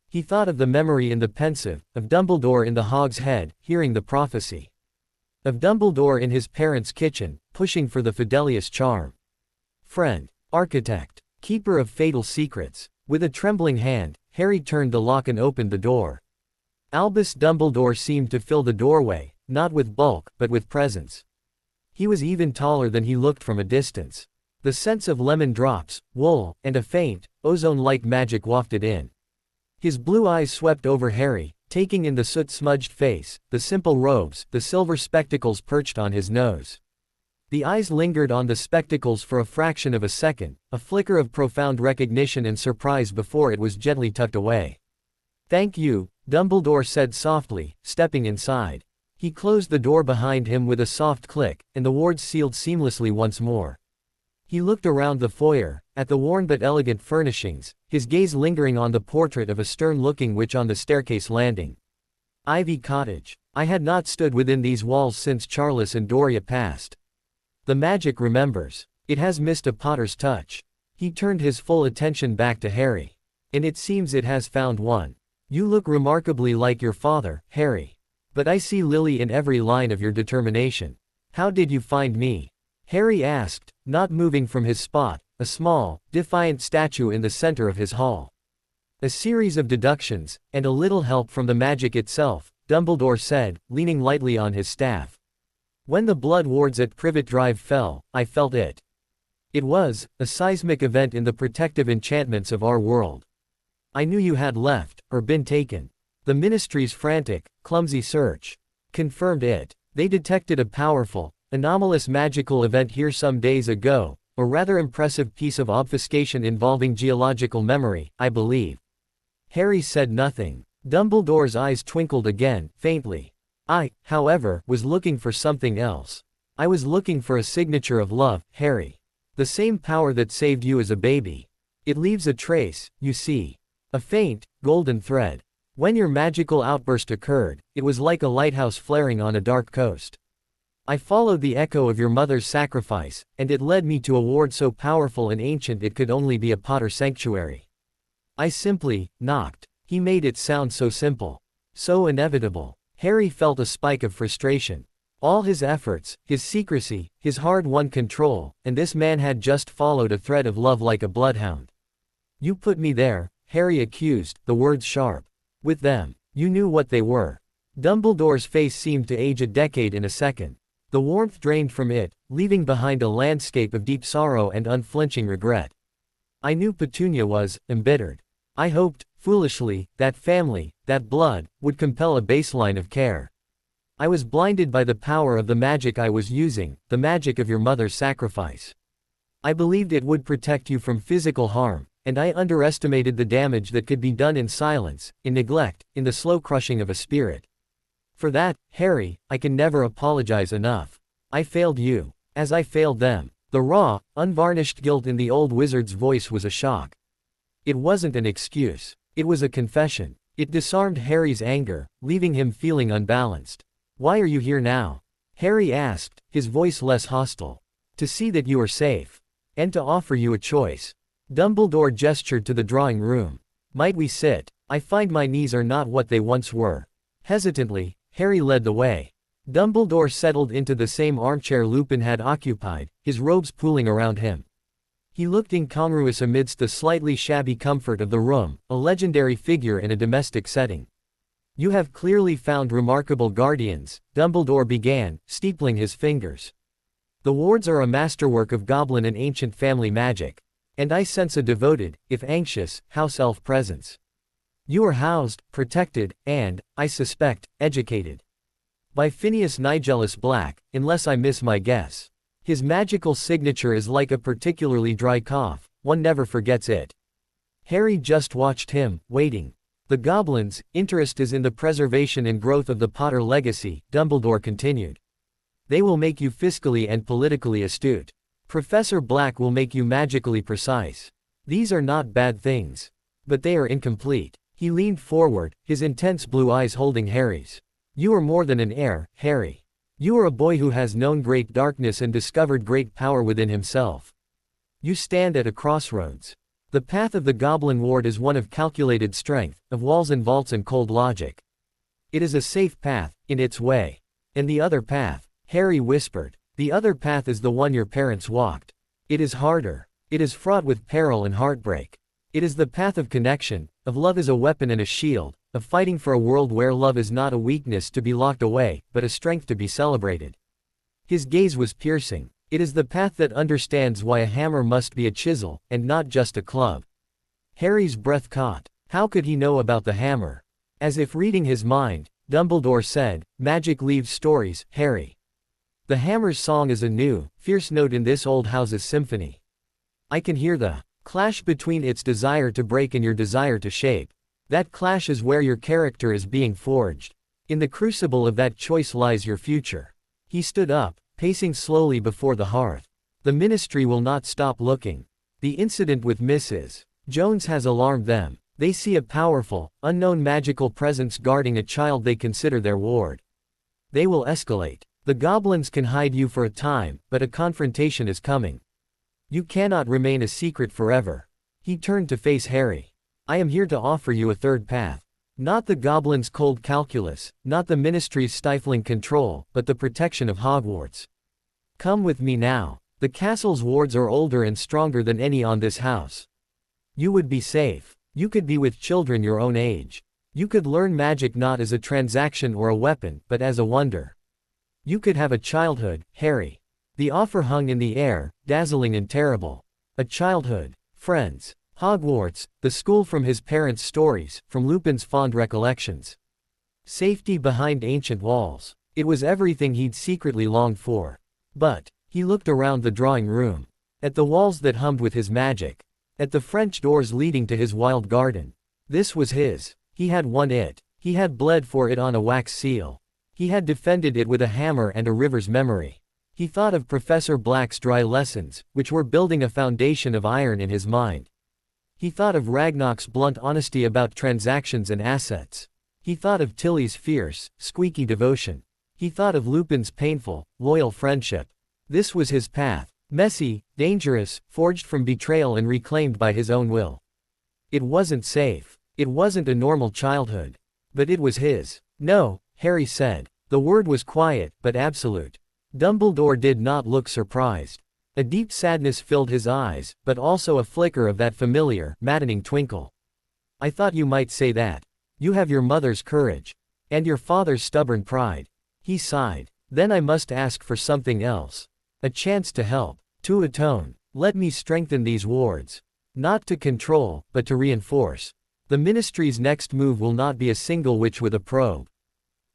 Speaker 2: He thought of the memory in the pensive, of Dumbledore in the Hog's Head, hearing the prophecy. Of Dumbledore in his parents' kitchen, pushing for the Fidelius charm. Friend, architect, keeper of fatal secrets. With a trembling hand, Harry turned the lock and opened the door. Albus Dumbledore seemed to fill the doorway, not with bulk, but with presence. He was even taller than he looked from a distance. The scents of lemon drops, wool, and a faint, ozone-like magic wafted in. His blue eyes swept over Harry, taking in the soot-smudged face, the simple robes, the silver spectacles perched on his nose. The eyes lingered on the spectacles for a fraction of a second, a flicker of profound recognition and surprise before it was gently tucked away. "Thank you," Dumbledore said softly, stepping inside. He closed the door behind him with a soft click, and the wards sealed seamlessly once more. He looked around the foyer, at the worn but elegant furnishings, his gaze lingering on the portrait of a stern-looking witch on the staircase landing. Ivy Cottage. I had not stood within these walls since Charles and Doria passed. The magic remembers. It has missed a Potter's touch. He turned his full attention back to Harry. And it seems it has found one. You look remarkably like your father, Harry. But I see Lily in every line of your determination. How did you find me? Harry asked, not moving from his spot, a small, defiant statue in the center of his hall. A series of deductions, and a little help from the magic itself, Dumbledore said, leaning lightly on his staff. When the blood wards at Privet Drive fell, I felt it. It was a seismic event in the protective enchantments of our world. I knew you had left, or been taken. The Ministry's frantic, clumsy search confirmed it. They detected a powerful, anomalous magical event here some days ago, a rather impressive piece of obfuscation involving geological memory, I believe. Harry said nothing. Dumbledore's eyes twinkled again, faintly. I, however, was looking for something else. I was looking for a signature of love, Harry. The same power that saved you as a baby. It leaves a trace, you see. A faint, golden thread. When your magical outburst occurred, it was like a lighthouse flaring on a dark coast. I followed the echo of your mother's sacrifice, and it led me to a ward so powerful and ancient it could only be a Potter sanctuary. I simply knocked. He made it sound so simple. So inevitable. Harry felt a spike of frustration. All his efforts, his secrecy, his hard-won control, and this man had just followed a thread of love like a bloodhound. You put me there, Harry accused, the words sharp. With them. You knew what they were. Dumbledore's face seemed to age a decade in a second. The warmth drained from it, leaving behind a landscape of deep sorrow and unflinching regret. I knew Petunia was embittered. I hoped, foolishly, that family, that blood, would compel a baseline of care. I was blinded by the power of the magic I was using, the magic of your mother's sacrifice. I believed it would protect you from physical harm, and I underestimated the damage that could be done in silence, in neglect, in the slow crushing of a spirit. For that, Harry, I can never apologize enough. I failed you, as I failed them. The raw, unvarnished guilt in the old wizard's voice was a shock. It wasn't an excuse. It was a confession. It disarmed Harry's anger, leaving him feeling unbalanced. Why are you here now? Harry asked, his voice less hostile. To see that you are safe. And to offer you a choice. Dumbledore gestured to the drawing room. Might we sit? I find my knees are not what they once were. Hesitantly, Harry led the way. Dumbledore settled into the same armchair Lupin had occupied, his robes pooling around him. He looked incongruous amidst the slightly shabby comfort of the room, a legendary figure in a domestic setting. You have clearly found remarkable guardians, Dumbledore began, steepling his fingers. The wards are a masterwork of goblin and ancient family magic. And I sense a devoted, if anxious, house elf presence. You are housed, protected, and, I suspect, educated. By Phineas Nigellus Black, unless I miss my guess. His magical signature is like a particularly dry cough, one never forgets it. Harry just watched him, waiting. The goblins' interest is in the preservation and growth of the Potter legacy, Dumbledore continued. They will make you fiscally and politically astute. Professor Black will make you magically precise. These are not bad things. But they are incomplete. He leaned forward, his intense blue eyes holding Harry's. You are more than an heir, Harry. You are a boy who has known great darkness and discovered great power within himself. You stand at a crossroads. The path of the Goblin Ward is one of calculated strength, of walls and vaults and cold logic. It is a safe path, in its way. And the other path, Harry whispered, the other path is the one your parents walked. It is harder. It is fraught with peril and heartbreak. It is the path of connection, of love as a weapon and a shield, of fighting for a world where love is not a weakness to be locked away, but a strength to be celebrated. His gaze was piercing. It is the path that understands why a hammer must be a chisel, and not just a club. Harry's breath caught. How could he know about the hammer? As if reading his mind, Dumbledore said, magic leaves stories, Harry. The hammer's song is a new, fierce note in this old house's symphony. I can hear the clash between its desire to break and your desire to shape. That clash is where your character is being forged. In the crucible of that choice lies your future. He stood up, pacing slowly before the hearth. The ministry will not stop looking. The incident with Mrs. Jones has alarmed them. They see a powerful, unknown magical presence guarding a child they consider their ward. They will escalate. The goblins can hide you for a time, but a confrontation is coming. You cannot remain a secret forever. He turned to face Harry. I am here to offer you a third path. Not the goblins' cold calculus, not the ministry's stifling control, but the protection of Hogwarts. Come with me now. The castle's wards are older and stronger than any on this house. You would be safe. You could be with children your own age. You could learn magic not as a transaction or a weapon, but as a wonder. You could have a childhood, Harry. The offer hung in the air, dazzling and terrible. A childhood. Friends. Hogwarts, the school from his parents' stories, from Lupin's fond recollections. Safety behind ancient walls. It was everything he'd secretly longed for. But, he looked around the drawing room. At the walls that hummed with his magic. At the French doors leading to his wild garden. This was his. He had won it. He had bled for it on a wax seal. He had defended it with a hammer and a river's memory. He thought of Professor Black's dry lessons, which were building a foundation of iron in his mind. He thought of Ragnarok's blunt honesty about transactions and assets. He thought of Tilly's fierce, squeaky devotion. He thought of Lupin's painful, loyal friendship. This was his path. Messy, dangerous, forged from betrayal and reclaimed by his own will. It wasn't safe. It wasn't a normal childhood. But it was his. No, Harry said. The word was quiet, but absolute. Dumbledore did not look surprised. A deep sadness filled his eyes, but also a flicker of that familiar, maddening twinkle. I thought you might say that. You have your mother's courage. And your father's stubborn pride. He sighed. Then I must ask for something else. A chance to help. To atone. Let me strengthen these wards. Not to control, but to reinforce. The ministry's next move will not be a single witch with a probe.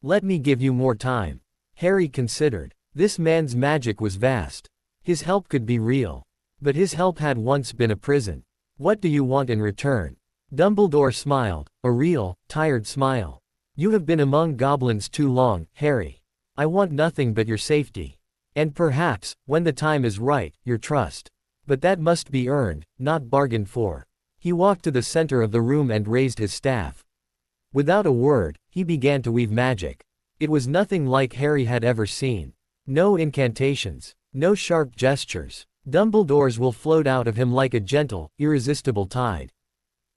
Speaker 2: Let me give you more time. Harry considered. This man's magic was vast. His help could be real. But his help had once been a prison. What do you want in return? Dumbledore smiled, a real, tired smile. You have been among goblins too long, Harry. I want nothing but your safety. And perhaps, when the time is right, your trust. But that must be earned, not bargained for. He walked to the center of the room and raised his staff. Without a word, he began to weave magic. It was nothing like Harry had ever seen. No incantations. No sharp gestures. Dumbledore's will flowed out of him like a gentle, irresistible tide.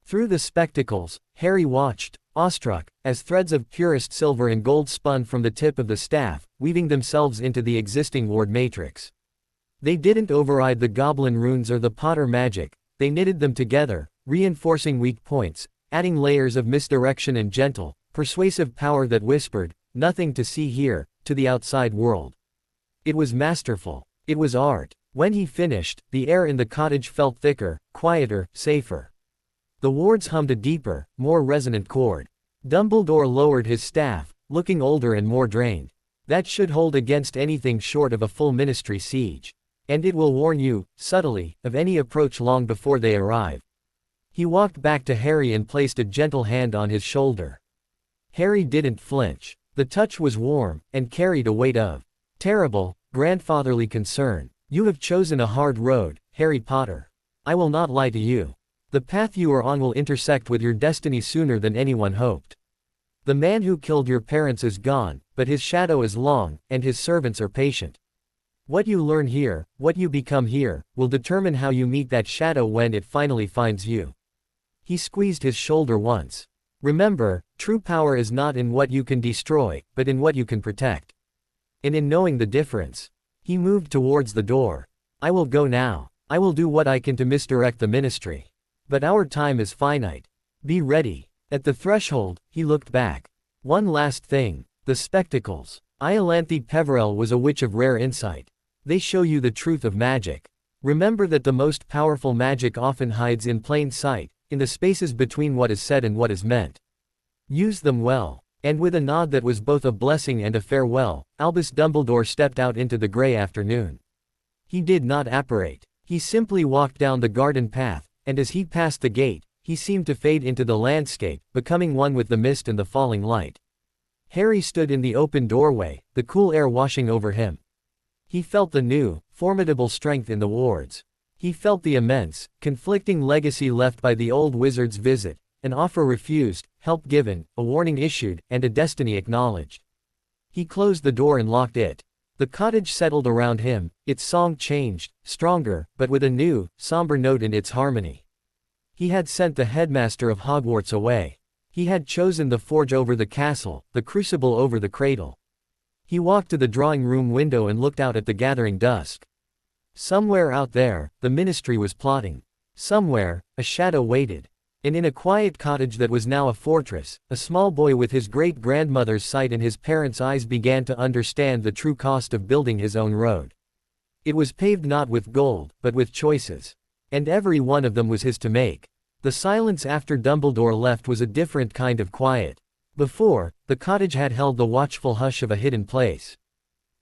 Speaker 2: Through the spectacles, Harry watched, awestruck, as threads of purest silver and gold spun from the tip of the staff, weaving themselves into the existing ward matrix. They didn't override the goblin runes or the Potter magic, they knitted them together, reinforcing weak points, adding layers of misdirection and gentle, persuasive power that whispered, nothing to see here, to the outside world. It was masterful. It was art. When he finished, the air in the cottage felt thicker, quieter, safer. The wards hummed a deeper, more resonant chord. Dumbledore lowered his staff, looking older and more drained. That should hold against anything short of a full ministry siege. And it will warn you, subtly, of any approach long before they arrive. He walked back to Harry and placed a gentle hand on his shoulder. Harry didn't flinch. The touch was warm, and carried a weight of terrible, grandfatherly concern. You have chosen a hard road, Harry Potter. I will not lie to you. The path you are on will intersect with your destiny sooner than anyone hoped. The man who killed your parents is gone, but his shadow is long, and his servants are patient. What you learn here, what you become here, will determine how you meet that shadow when it finally finds you. He squeezed his shoulder once. Remember, true power is not in what you can destroy, but in what you can protect. And in knowing the difference. He moved towards the door. I will go now. I will do what I can to misdirect the ministry. But our time is finite. Be ready. At the threshold, he looked back. One last thing. The spectacles. Iolanthe Peverell was a witch of rare insight. They show you the truth of magic. Remember that the most powerful magic often hides in plain sight, in the spaces between what is said and what is meant. Use them well. And with a nod that was both a blessing and a farewell, Albus Dumbledore stepped out into the grey afternoon. He did not apparate. He simply walked down the garden path, and as he passed the gate, he seemed to fade into the landscape, becoming one with the mist and the falling light. Harry stood in the open doorway, the cool air washing over him. He felt the new, formidable strength in the wards. He felt the immense, conflicting legacy left by the old wizard's visit, an offer refused, help given, a warning issued, and a destiny acknowledged. He closed the door and locked it. The cottage settled around him, its song changed, stronger, but with a new, somber note in its harmony. He had sent the headmaster of Hogwarts away. He had chosen the forge over the castle, the crucible over the cradle. He walked to the drawing-room window and looked out at the gathering dusk. Somewhere out there, the ministry was plotting. Somewhere, a shadow waited. And in a quiet cottage that was now a fortress, a small boy with his great-grandmother's sight in his parents' eyes began to understand the true cost of building his own road. It was paved not with gold, but with choices. And every one of them was his to make. The silence after Dumbledore left was a different kind of quiet. Before, the cottage had held the watchful hush of a hidden place.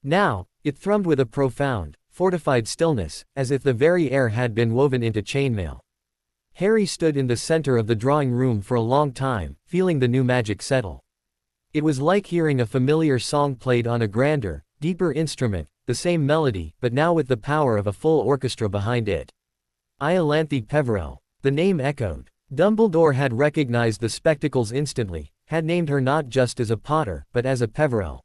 Speaker 2: Now, it thrummed with a profound, fortified stillness, as if the very air had been woven into chainmail. Harry stood in the center of the drawing room for a long time, feeling the new magic settle. It was like hearing a familiar song played on a grander, deeper instrument, the same melody, but now with the power of a full orchestra behind it. Iolanthe Peverell. The name echoed. Dumbledore had recognized the spectacles instantly, had named her not just as a Potter, but as a Peverell.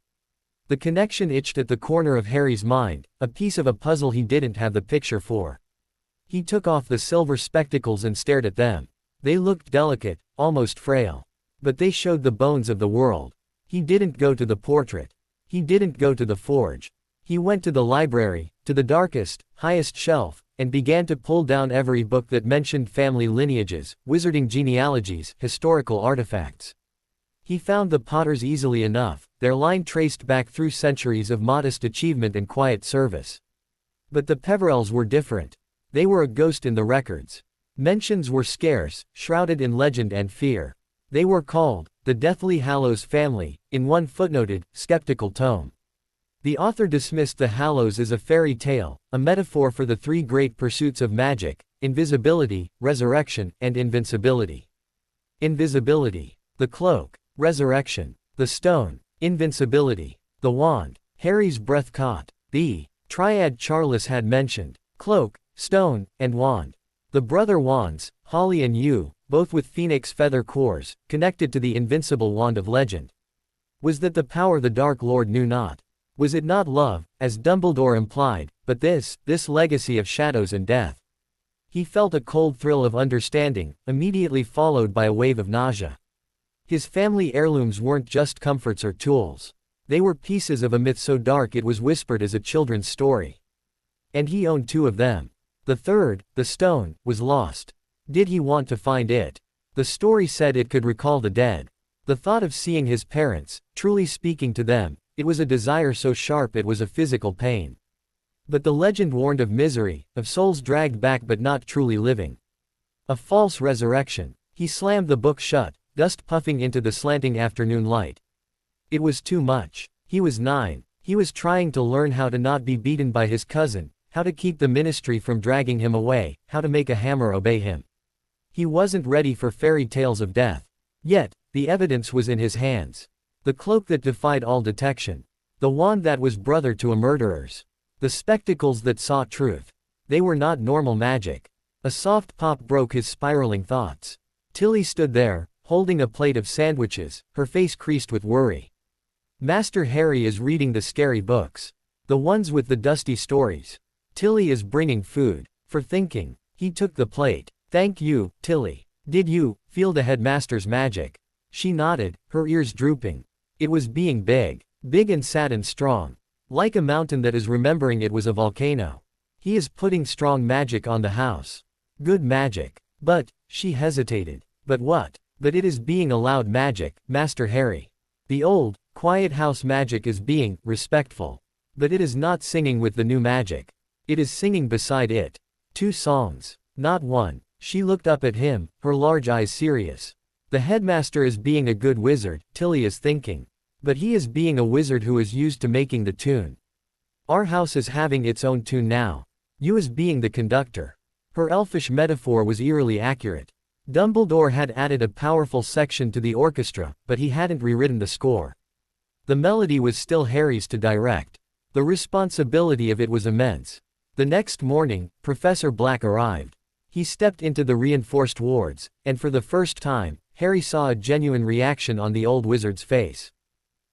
Speaker 2: The connection itched at the corner of Harry's mind, a piece of a puzzle he didn't have the picture for. He took off the silver spectacles and stared at them. They looked delicate, almost frail. But they showed the bones of the world. He didn't go to the portrait. He didn't go to the forge. He went to the library, to the darkest, highest shelf, and began to pull down every book that mentioned family lineages, wizarding genealogies, historical artifacts. He found the Potters easily enough, their line traced back through centuries of modest achievement and quiet service. But the Peverells were different. They were a ghost in the records. Mentions were scarce, shrouded in legend and fear. They were called, the Deathly Hallows family, in one footnoted, skeptical tome. The author dismissed the Hallows as a fairy tale, a metaphor for the three great pursuits of magic: invisibility, resurrection, and invincibility. Invisibility. The cloak. Resurrection. The stone. Invincibility. The wand. Harry's breath caught. The triad Charles had mentioned. Cloak, stone, and wand. The brother wands, Holly and Yew, both with phoenix feather cores, connected to the invincible wand of legend. Was that the power the Dark Lord knew not? Was it not love, as Dumbledore implied, but this legacy of shadows and death? He felt a cold thrill of understanding, immediately followed by a wave of nausea. His family heirlooms weren't just comforts or tools. They were pieces of a myth so dark it was whispered as a children's story. And he owned two of them. The third, the stone, was lost. Did he want to find it? The story said it could recall the dead. The thought of seeing his parents, truly speaking to them, it was a desire so sharp it was a physical pain. But the legend warned of misery, of souls dragged back but not truly living. A false resurrection. He slammed the book shut, dust puffing into the slanting afternoon light. It was too much. He was 9. He was trying to learn how to not be beaten by his cousin, how to keep the ministry from dragging him away, how to make a hammer obey him. He wasn't ready for fairy tales of death. Yet, the evidence was in his hands. The cloak that defied all detection. The wand that was brother to a murderer's. The spectacles that saw truth. They were not normal magic. A soft pop broke his spiraling thoughts. Tilly stood there, holding a plate of sandwiches, her face creased with worry. Master Harry is reading the scary books. The ones with the dusty stories. Tilly is bringing food. For thinking. He took the plate. Thank you, Tilly. Did you feel the headmaster's magic? She nodded, her ears drooping. It was being big. Big and sad and strong. Like a mountain that is remembering it was a volcano. He is putting strong magic on the house. Good magic. But, she hesitated. But what? But it is being allowed magic, Master Harry. The old, quiet house magic is being respectful. But it is not singing with the new magic. It is singing beside it. 2 songs. Not one. She looked up at him, her large eyes serious. The headmaster is being a good wizard, Tilly is thinking. But he is being a wizard who is used to making the tune. Our house is having its own tune now. You is being the conductor. Her elfish metaphor was eerily accurate. Dumbledore had added a powerful section to the orchestra, but he hadn't rewritten the score. The melody was still Harry's to direct. The responsibility of it was immense. The next morning, Professor Black arrived. He stepped into the reinforced wards, and for the first time, Harry saw a genuine reaction on the old wizard's face.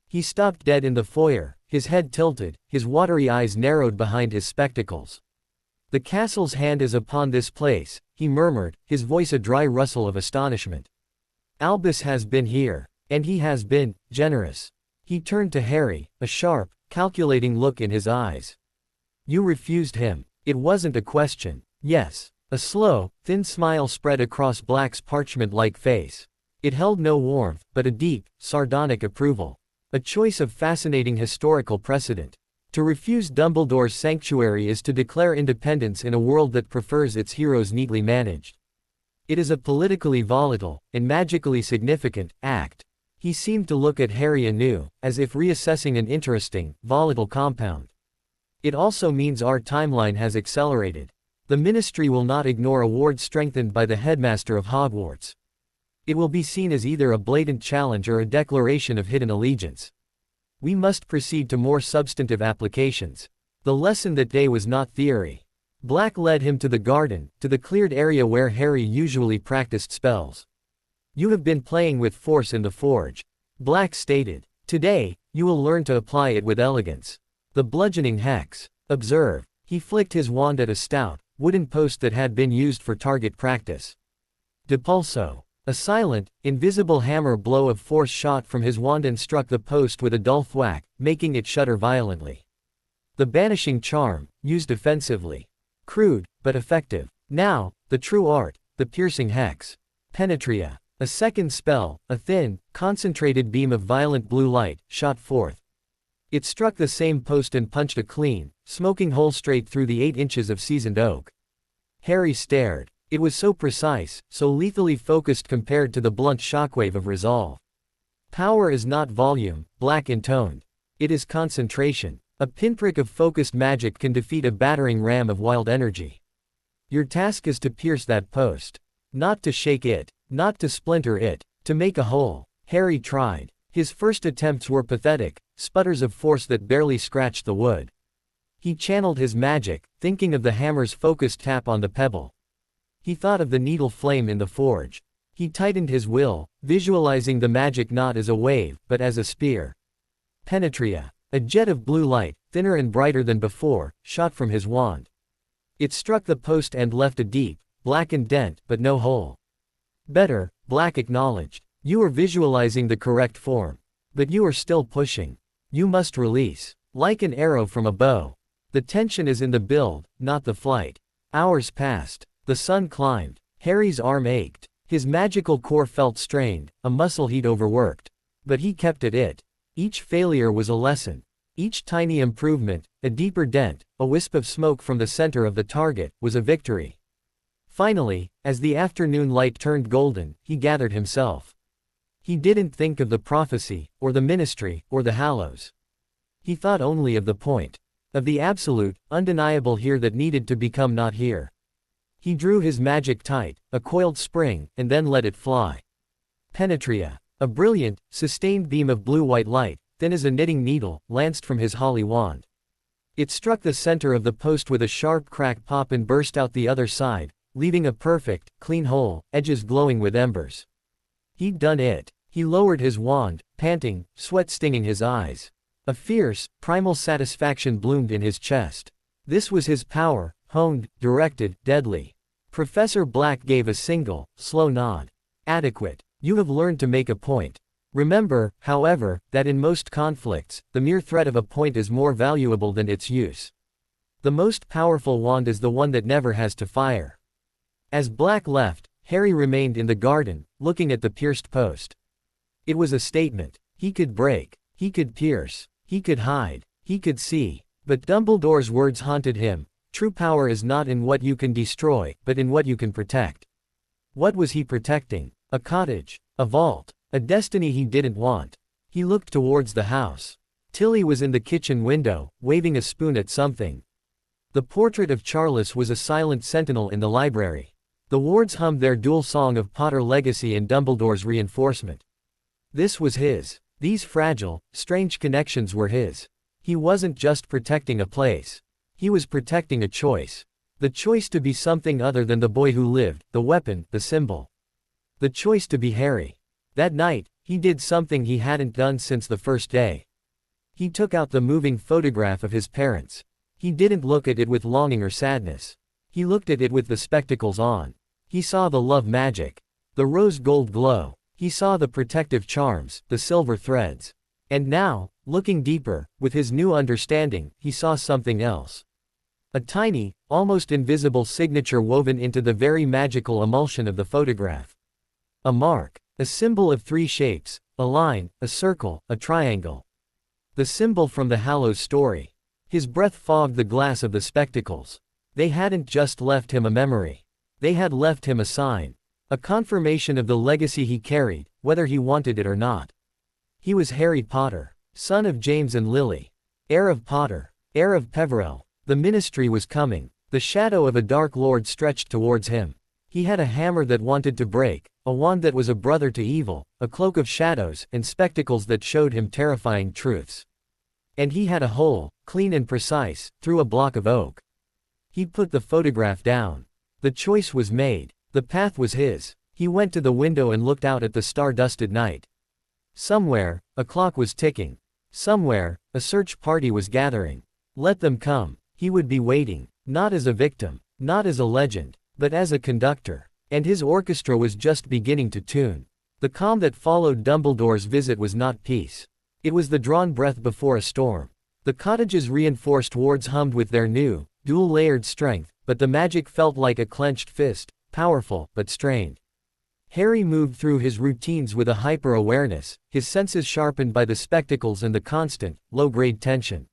Speaker 2: He stopped dead in the foyer, his head tilted, his watery eyes narrowed behind his spectacles. "The castle's hand is upon this place," he murmured, his voice a dry rustle of astonishment. "Albus has been here. And he has been generous." He turned to Harry, a sharp, calculating look in his eyes. "You refused him." It wasn't a question. Yes. A slow, thin smile spread across Black's parchment-like face. It held no warmth, but a deep, sardonic approval. A choice of fascinating historical precedent. To refuse Dumbledore's sanctuary is to declare independence in a world that prefers its heroes neatly managed. It is a politically volatile, and magically significant, act. He seemed to look at Harry anew, as if reassessing an interesting, volatile compound. "It also means our timeline has accelerated. The Ministry will not ignore a ward strengthened by the headmaster of Hogwarts. It will be seen as either a blatant challenge or a declaration of hidden allegiance. We must proceed to more substantive applications." The lesson that day was not theory. Black led him to the garden, to the cleared area where Harry usually practiced spells. "You have been playing with force in the forge," Black stated. "Today, you will learn to apply it with elegance. The bludgeoning hex. Observe." He flicked his wand at a stout, wooden post that had been used for target practice. Depulso. A silent, invisible hammer blow of force shot from his wand and struck the post with a dull thwack, making it shudder violently. The banishing charm, used offensively. Crude, but effective. Now, the true art, the piercing hex. Penetria. A second spell, a thin, concentrated beam of violent blue light, shot forth. It struck the same post and punched a clean, smoking hole straight through the 8 inches of seasoned oak. Harry stared. It was so precise, so lethally focused compared to the blunt shockwave of resolve. "Power is not volume," Black intoned. "It is concentration. A pinprick of focused magic can defeat a battering ram of wild energy. Your task is to pierce that post. Not to shake it, not to splinter it, to make a hole." Harry tried. His first attempts were pathetic, sputters of force that barely scratched the wood. He channeled his magic, thinking of the hammer's focused tap on the pebble. He thought of the needle flame in the forge. He tightened his will, visualizing the magic not as a wave, but as a spear. Penetria. A jet of blue light, thinner and brighter than before, shot from his wand. It struck the post and left a deep, blackened dent, but no hole. "Better," Black acknowledged. "You are visualizing the correct form. But you are still pushing. You must release. Like an arrow from a bow. The tension is in the build, not the flight." Hours passed. The sun climbed. Harry's arm ached. His magical core felt strained, a muscle he'd overworked. But he kept at it. Each failure was a lesson. Each tiny improvement, a deeper dent, a wisp of smoke from the center of the target, was a victory. Finally, as the afternoon light turned golden, he gathered himself. He didn't think of the prophecy, or the ministry, or the hallows. He thought only of the point. Of the absolute, undeniable here that needed to become not here. He drew his magic tight, a coiled spring, and then let it fly. Penetria. A brilliant, sustained beam of blue-white light, thin as a knitting needle, lanced from his holly wand. It struck the center of the post with a sharp crack pop and burst out the other side, leaving a perfect, clean hole, edges glowing with embers. He'd done it. He lowered his wand, panting, sweat stinging his eyes. A fierce, primal satisfaction bloomed in his chest. This was his power, honed, directed, deadly. Professor Black gave a single, slow nod. "Adequate. You have learned to make a point. Remember, however, that in most conflicts, the mere threat of a point is more valuable than its use. The most powerful wand is the one that never has to fire." As Black left, Harry remained in the garden, looking at the pierced post. It was a statement. He could break. He could pierce. He could hide. He could see. But Dumbledore's words haunted him. True power is not in what you can destroy, but in what you can protect. What was he protecting? A cottage. A vault. A destiny he didn't want. He looked towards the house. Tilly was in the kitchen window, waving a spoon at something. The portrait of Charles was a silent sentinel in the library. The wards hummed their dual song of Potter legacy and Dumbledore's reinforcement. This was his. These fragile, strange connections were his. He wasn't just protecting a place. He was protecting a choice. The choice to be something other than the boy who lived, the weapon, the symbol. The choice to be Harry. That night, he did something he hadn't done since the first day. He took out the moving photograph of his parents. He didn't look at it with longing or sadness. He looked at it with the spectacles on. He saw the love magic. The rose gold glow. He saw the protective charms, the silver threads. And now, looking deeper, with his new understanding, he saw something else. A tiny, almost invisible signature woven into the very magical emulsion of the photograph. A mark. A symbol of three shapes, a line, a circle, a triangle. The symbol from the Hallows story. His breath fogged the glass of the spectacles. They hadn't just left him a memory. They had left him a sign. A confirmation of the legacy he carried, whether he wanted it or not. He was Harry Potter, son of James and Lily. Heir of Potter, heir of Peverell. The ministry was coming. The shadow of a dark lord stretched towards him. He had a hammer that wanted to break, a wand that was a brother to evil, a cloak of shadows, and spectacles that showed him terrifying truths. And he had a hole, clean and precise, through a block of oak. He put the photograph down. The choice was made. The path was his. He went to the window and looked out at the star-dusted night. Somewhere, a clock was ticking. Somewhere, a search party was gathering. Let them come. He would be waiting, not as a victim, not as a legend, but as a conductor. And his orchestra was just beginning to tune. The calm that followed Dumbledore's visit was not peace. It was the drawn breath before a storm. The cottage's reinforced wards hummed with their new, dual-layered strength, but the magic felt like a clenched fist, powerful, but strained. Harry moved through his routines with a hyper-awareness, his senses sharpened by the spectacles and the constant, low-grade tension.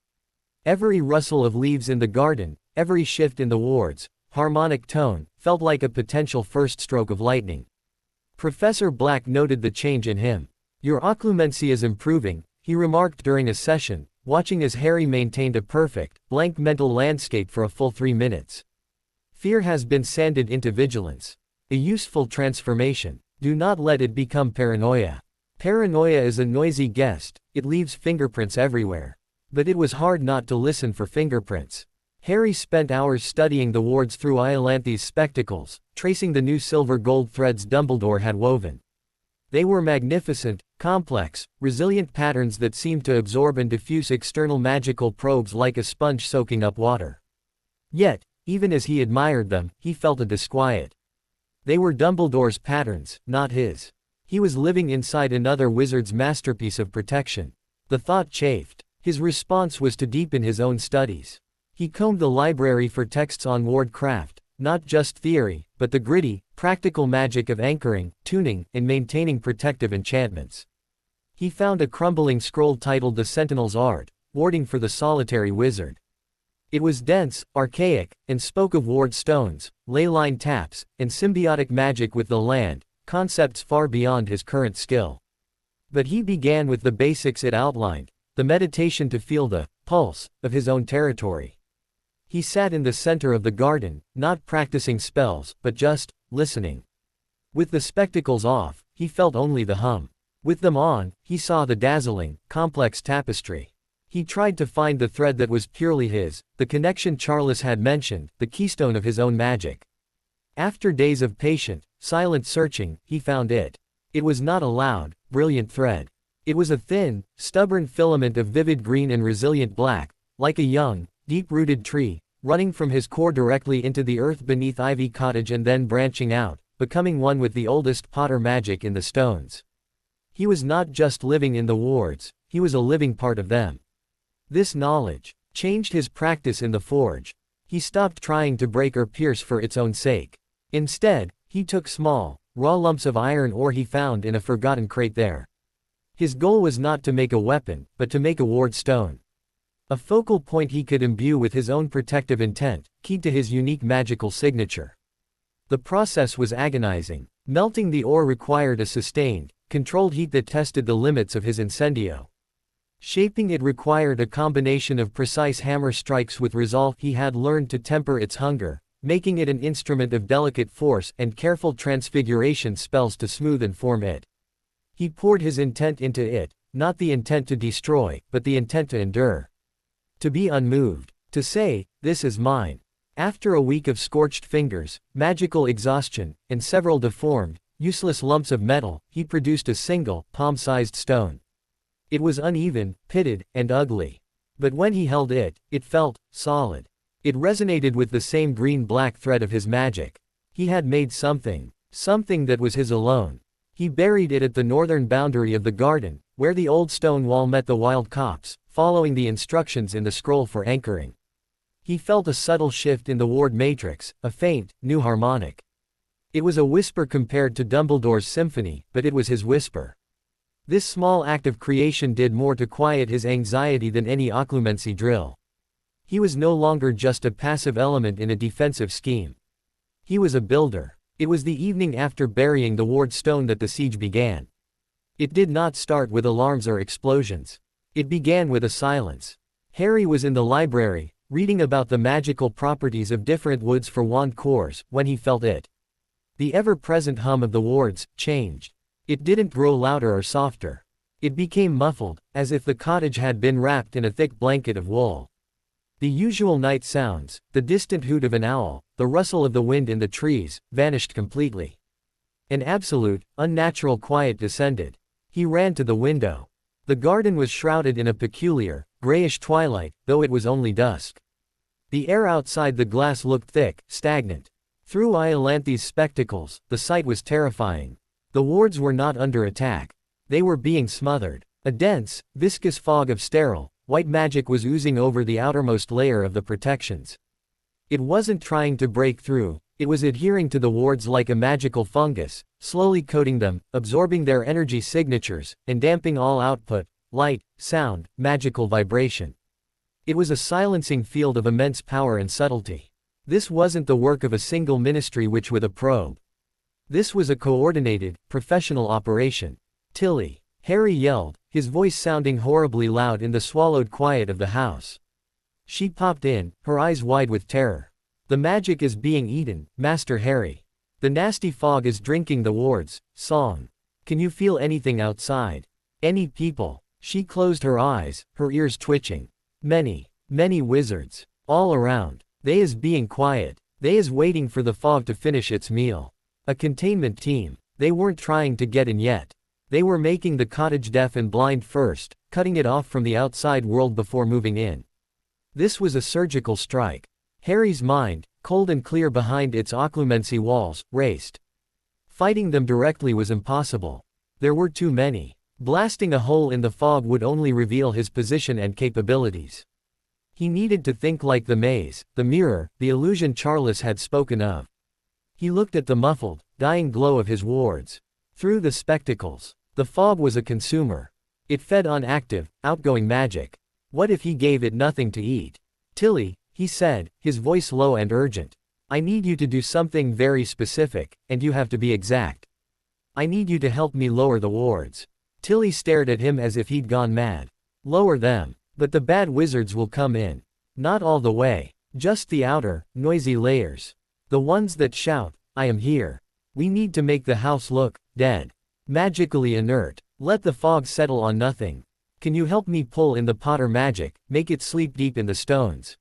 Speaker 2: Every rustle of leaves in the garden, every shift in the wards, harmonic tone, felt like a potential first stroke of lightning. Professor Black noted the change in him. "Your occlumency is improving," he remarked during a session, watching as Harry maintained a perfect, blank mental landscape for a full 3 minutes. "Fear has been sanded into vigilance. A useful transformation. Do not let it become paranoia. Paranoia is a noisy guest, it leaves fingerprints everywhere." But it was hard not to listen for fingerprints. Harry spent hours studying the wards through Iolanthe's spectacles, tracing the new silver-gold threads Dumbledore had woven. They were magnificent, complex, resilient patterns that seemed to absorb and diffuse external magical probes like a sponge soaking up water. Yet, even as he admired them, he felt a disquiet. They were Dumbledore's patterns, not his. He was living inside another wizard's masterpiece of protection. The thought chafed. His response was to deepen his own studies. He combed the library for texts on wardcraft, not just theory, but the gritty, practical magic of anchoring, tuning, and maintaining protective enchantments. He found a crumbling scroll titled The Sentinel's Art, Warding for the Solitary Wizard. It was dense, archaic, and spoke of ward stones, ley line taps, and symbiotic magic with the land, concepts far beyond his current skill. But he began with the basics it outlined, the meditation to feel the pulse of his own territory. He sat in the center of the garden, not practicing spells, but just listening. With the spectacles off, he felt only the hum. With them on, he saw the dazzling, complex tapestry. He tried to find the thread that was purely his, the connection Charles had mentioned, the keystone of his own magic. After days of patient, silent searching, he found it. It was not a loud, brilliant thread. It was a thin, stubborn filament of vivid green and resilient black, like a young, deep-rooted tree, running from his core directly into the earth beneath Ivy Cottage and then branching out, becoming one with the oldest Potter magic in the stones. He was not just living in the wards, he was a living part of them. This knowledge changed his practice in the forge. He stopped trying to break or pierce for its own sake. Instead, he took small, raw lumps of iron ore he found in a forgotten crate there. His goal was not to make a weapon, but to make a ward stone. A focal point he could imbue with his own protective intent, keyed to his unique magical signature. The process was agonizing. Melting the ore required a sustained, controlled heat that tested the limits of his incendio. Shaping it required a combination of precise hammer strikes with resolve. He had learned to temper its hunger, making it an instrument of delicate force and careful transfiguration spells to smooth and form it. He poured his intent into it, not the intent to destroy, but the intent to endure. To be unmoved. To say, "This is mine." After a week of scorched fingers, magical exhaustion, and several deformed, useless lumps of metal, he produced a single, palm-sized stone. It was uneven, pitted, and ugly. But when he held it, it felt solid. It resonated with the same green-black thread of his magic. He had made something that was his alone. He buried it at the northern boundary of the garden, where the old stone wall met the wild copse, following the instructions in the scroll for anchoring. He felt a subtle shift in the ward matrix, a faint, new harmonic. It was a whisper compared to Dumbledore's symphony, but it was his whisper. This small act of creation did more to quiet his anxiety than any occlumency drill. He was no longer just a passive element in a defensive scheme. He was a builder. It was the evening after burying the ward stone that the siege began. It did not start with alarms or explosions. It began with a silence. Harry was in the library, reading about the magical properties of different woods for wand cores, when he felt it. The ever-present hum of the wards changed. It didn't grow louder or softer. It became muffled, as if the cottage had been wrapped in a thick blanket of wool. The usual night sounds, the distant hoot of an owl, the rustle of the wind in the trees, vanished completely. An absolute, unnatural quiet descended. He ran to the window. The garden was shrouded in a peculiar, grayish twilight, though it was only dusk. The air outside the glass looked thick, stagnant. Through Iolanthe's spectacles, the sight was terrifying. The wards were not under attack. They were being smothered. A dense, viscous fog of sterile, white magic was oozing over the outermost layer of the protections. It wasn't trying to break through, it was adhering to the wards like a magical fungus, slowly coating them, absorbing their energy signatures, and damping all output, light, sound, magical vibration. It was a silencing field of immense power and subtlety. This wasn't the work of a single ministry witch with a probe. This was a coordinated, professional operation. "Tilly!" Harry yelled, his voice sounding horribly loud in the swallowed quiet of the house. She popped in, her eyes wide with terror. "The magic is being eaten, Master Harry. The nasty fog is drinking the wards." Song. "Can you feel anything outside? Any people?" She closed her eyes, her ears twitching. "Many, many wizards. All around. They is being quiet. They is waiting for the fog to finish its meal. A containment team. They weren't trying to get in yet. They were making the cottage deaf and blind first, cutting it off from the outside world before moving in." This was a surgical strike. Harry's mind, cold and clear behind its occlumency walls, raced. Fighting them directly was impossible. There were too many. Blasting a hole in the fog would only reveal his position and capabilities. He needed to think like the maze, the mirror, the illusion Charles had spoken of. He looked at the muffled, dying glow of his wards. Through the spectacles. The fog was a consumer. It fed on active, outgoing magic. What if he gave it nothing to eat? "Tilly," he said, his voice low and urgent. "I need you to do something very specific, and you have to be exact. I need you to help me lower the wards." Tilly stared at him as if he'd gone mad. "Lower them. But the bad wizards will come in. Not all the way. Just the outer, noisy layers. The ones that shout, 'I am here.' We need to make the house look dead. Magically inert. Let the fog settle on nothing. Can you help me pull in the Potter magic, make it sleep deep in the stones?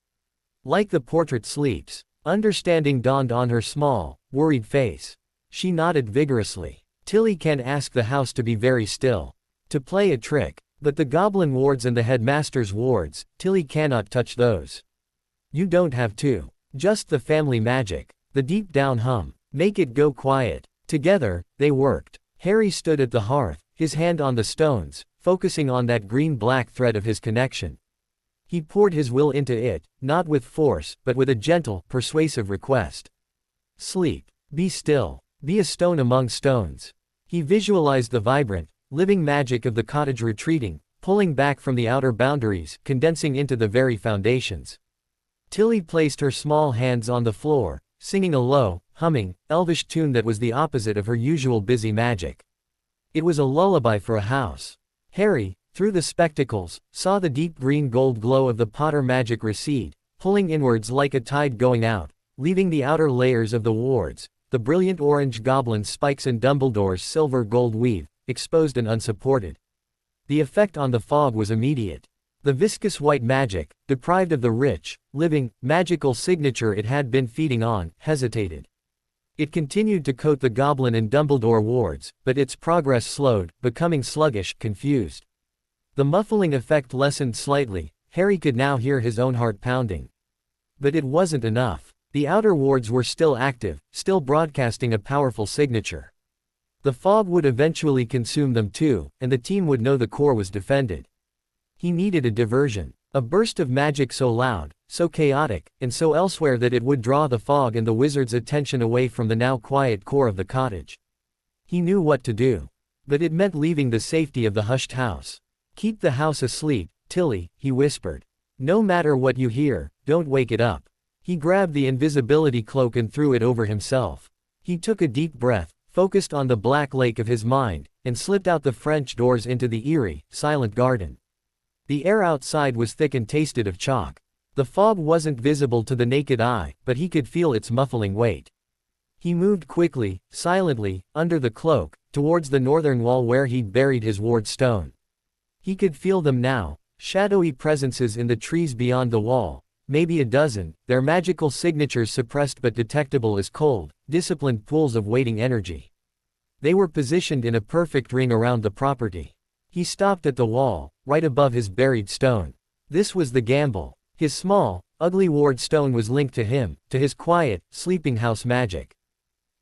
Speaker 2: Like the portrait sleeps." Understanding dawned on her small, worried face. She nodded vigorously. "Tilly can ask the house to be very still. To play a trick. But the goblin wards and the headmaster's wards, Tilly cannot touch those. You don't have to. Just the family magic. The deep down hum. Make it go quiet." Together, they worked. Harry stood at the hearth, his hand on the stones, focusing on that green-black thread of his connection. He poured his will into it, not with force, but with a gentle, persuasive request. "Sleep. Be still. Be a stone among stones." He visualized the vibrant, living magic of the cottage retreating, pulling back from the outer boundaries, condensing into the very foundations. Tilly placed her small hands on the floor, singing a low, humming, elvish tune that was the opposite of her usual busy magic. It was a lullaby for a house. Harry, through the spectacles, saw the deep green gold glow of the Potter magic recede, pulling inwards like a tide going out, leaving the outer layers of the wards, the brilliant orange goblin spikes and Dumbledore's silver gold weave, exposed and unsupported. The effect on the fog was immediate. The viscous white magic, deprived of the rich, living, magical signature it had been feeding on, hesitated. It continued to coat the goblin and Dumbledore wards, but its progress slowed, becoming sluggish, confused. The muffling effect lessened slightly. Harry could now hear his own heart pounding. But it wasn't enough. The outer wards were still active, still broadcasting a powerful signature. The fog would eventually consume them too, and the team would know the core was defended. He needed a diversion. A burst of magic so loud, so chaotic, and so elsewhere that it would draw the fog and the wizard's attention away from the now quiet core of the cottage. He knew what to do. But it meant leaving the safety of the hushed house. "Keep the house asleep, Tilly," he whispered. "No matter what you hear, don't wake it up." He grabbed the invisibility cloak and threw it over himself. He took a deep breath, focused on the black lake of his mind, and slipped out the French doors into the eerie, silent garden. The air outside was thick and tasted of chalk. The fog wasn't visible to the naked eye, but he could feel its muffling weight. He moved quickly, silently, under the cloak, towards the northern wall where he'd buried his ward stone. He could feel them now, shadowy presences in the trees beyond the wall, maybe a dozen, their magical signatures suppressed but detectable as cold, disciplined pools of waiting energy. They were positioned in a perfect ring around the property. He stopped at the wall, right above his buried stone. This was the gamble. His small, ugly ward stone was linked to him, to his quiet, sleeping house magic.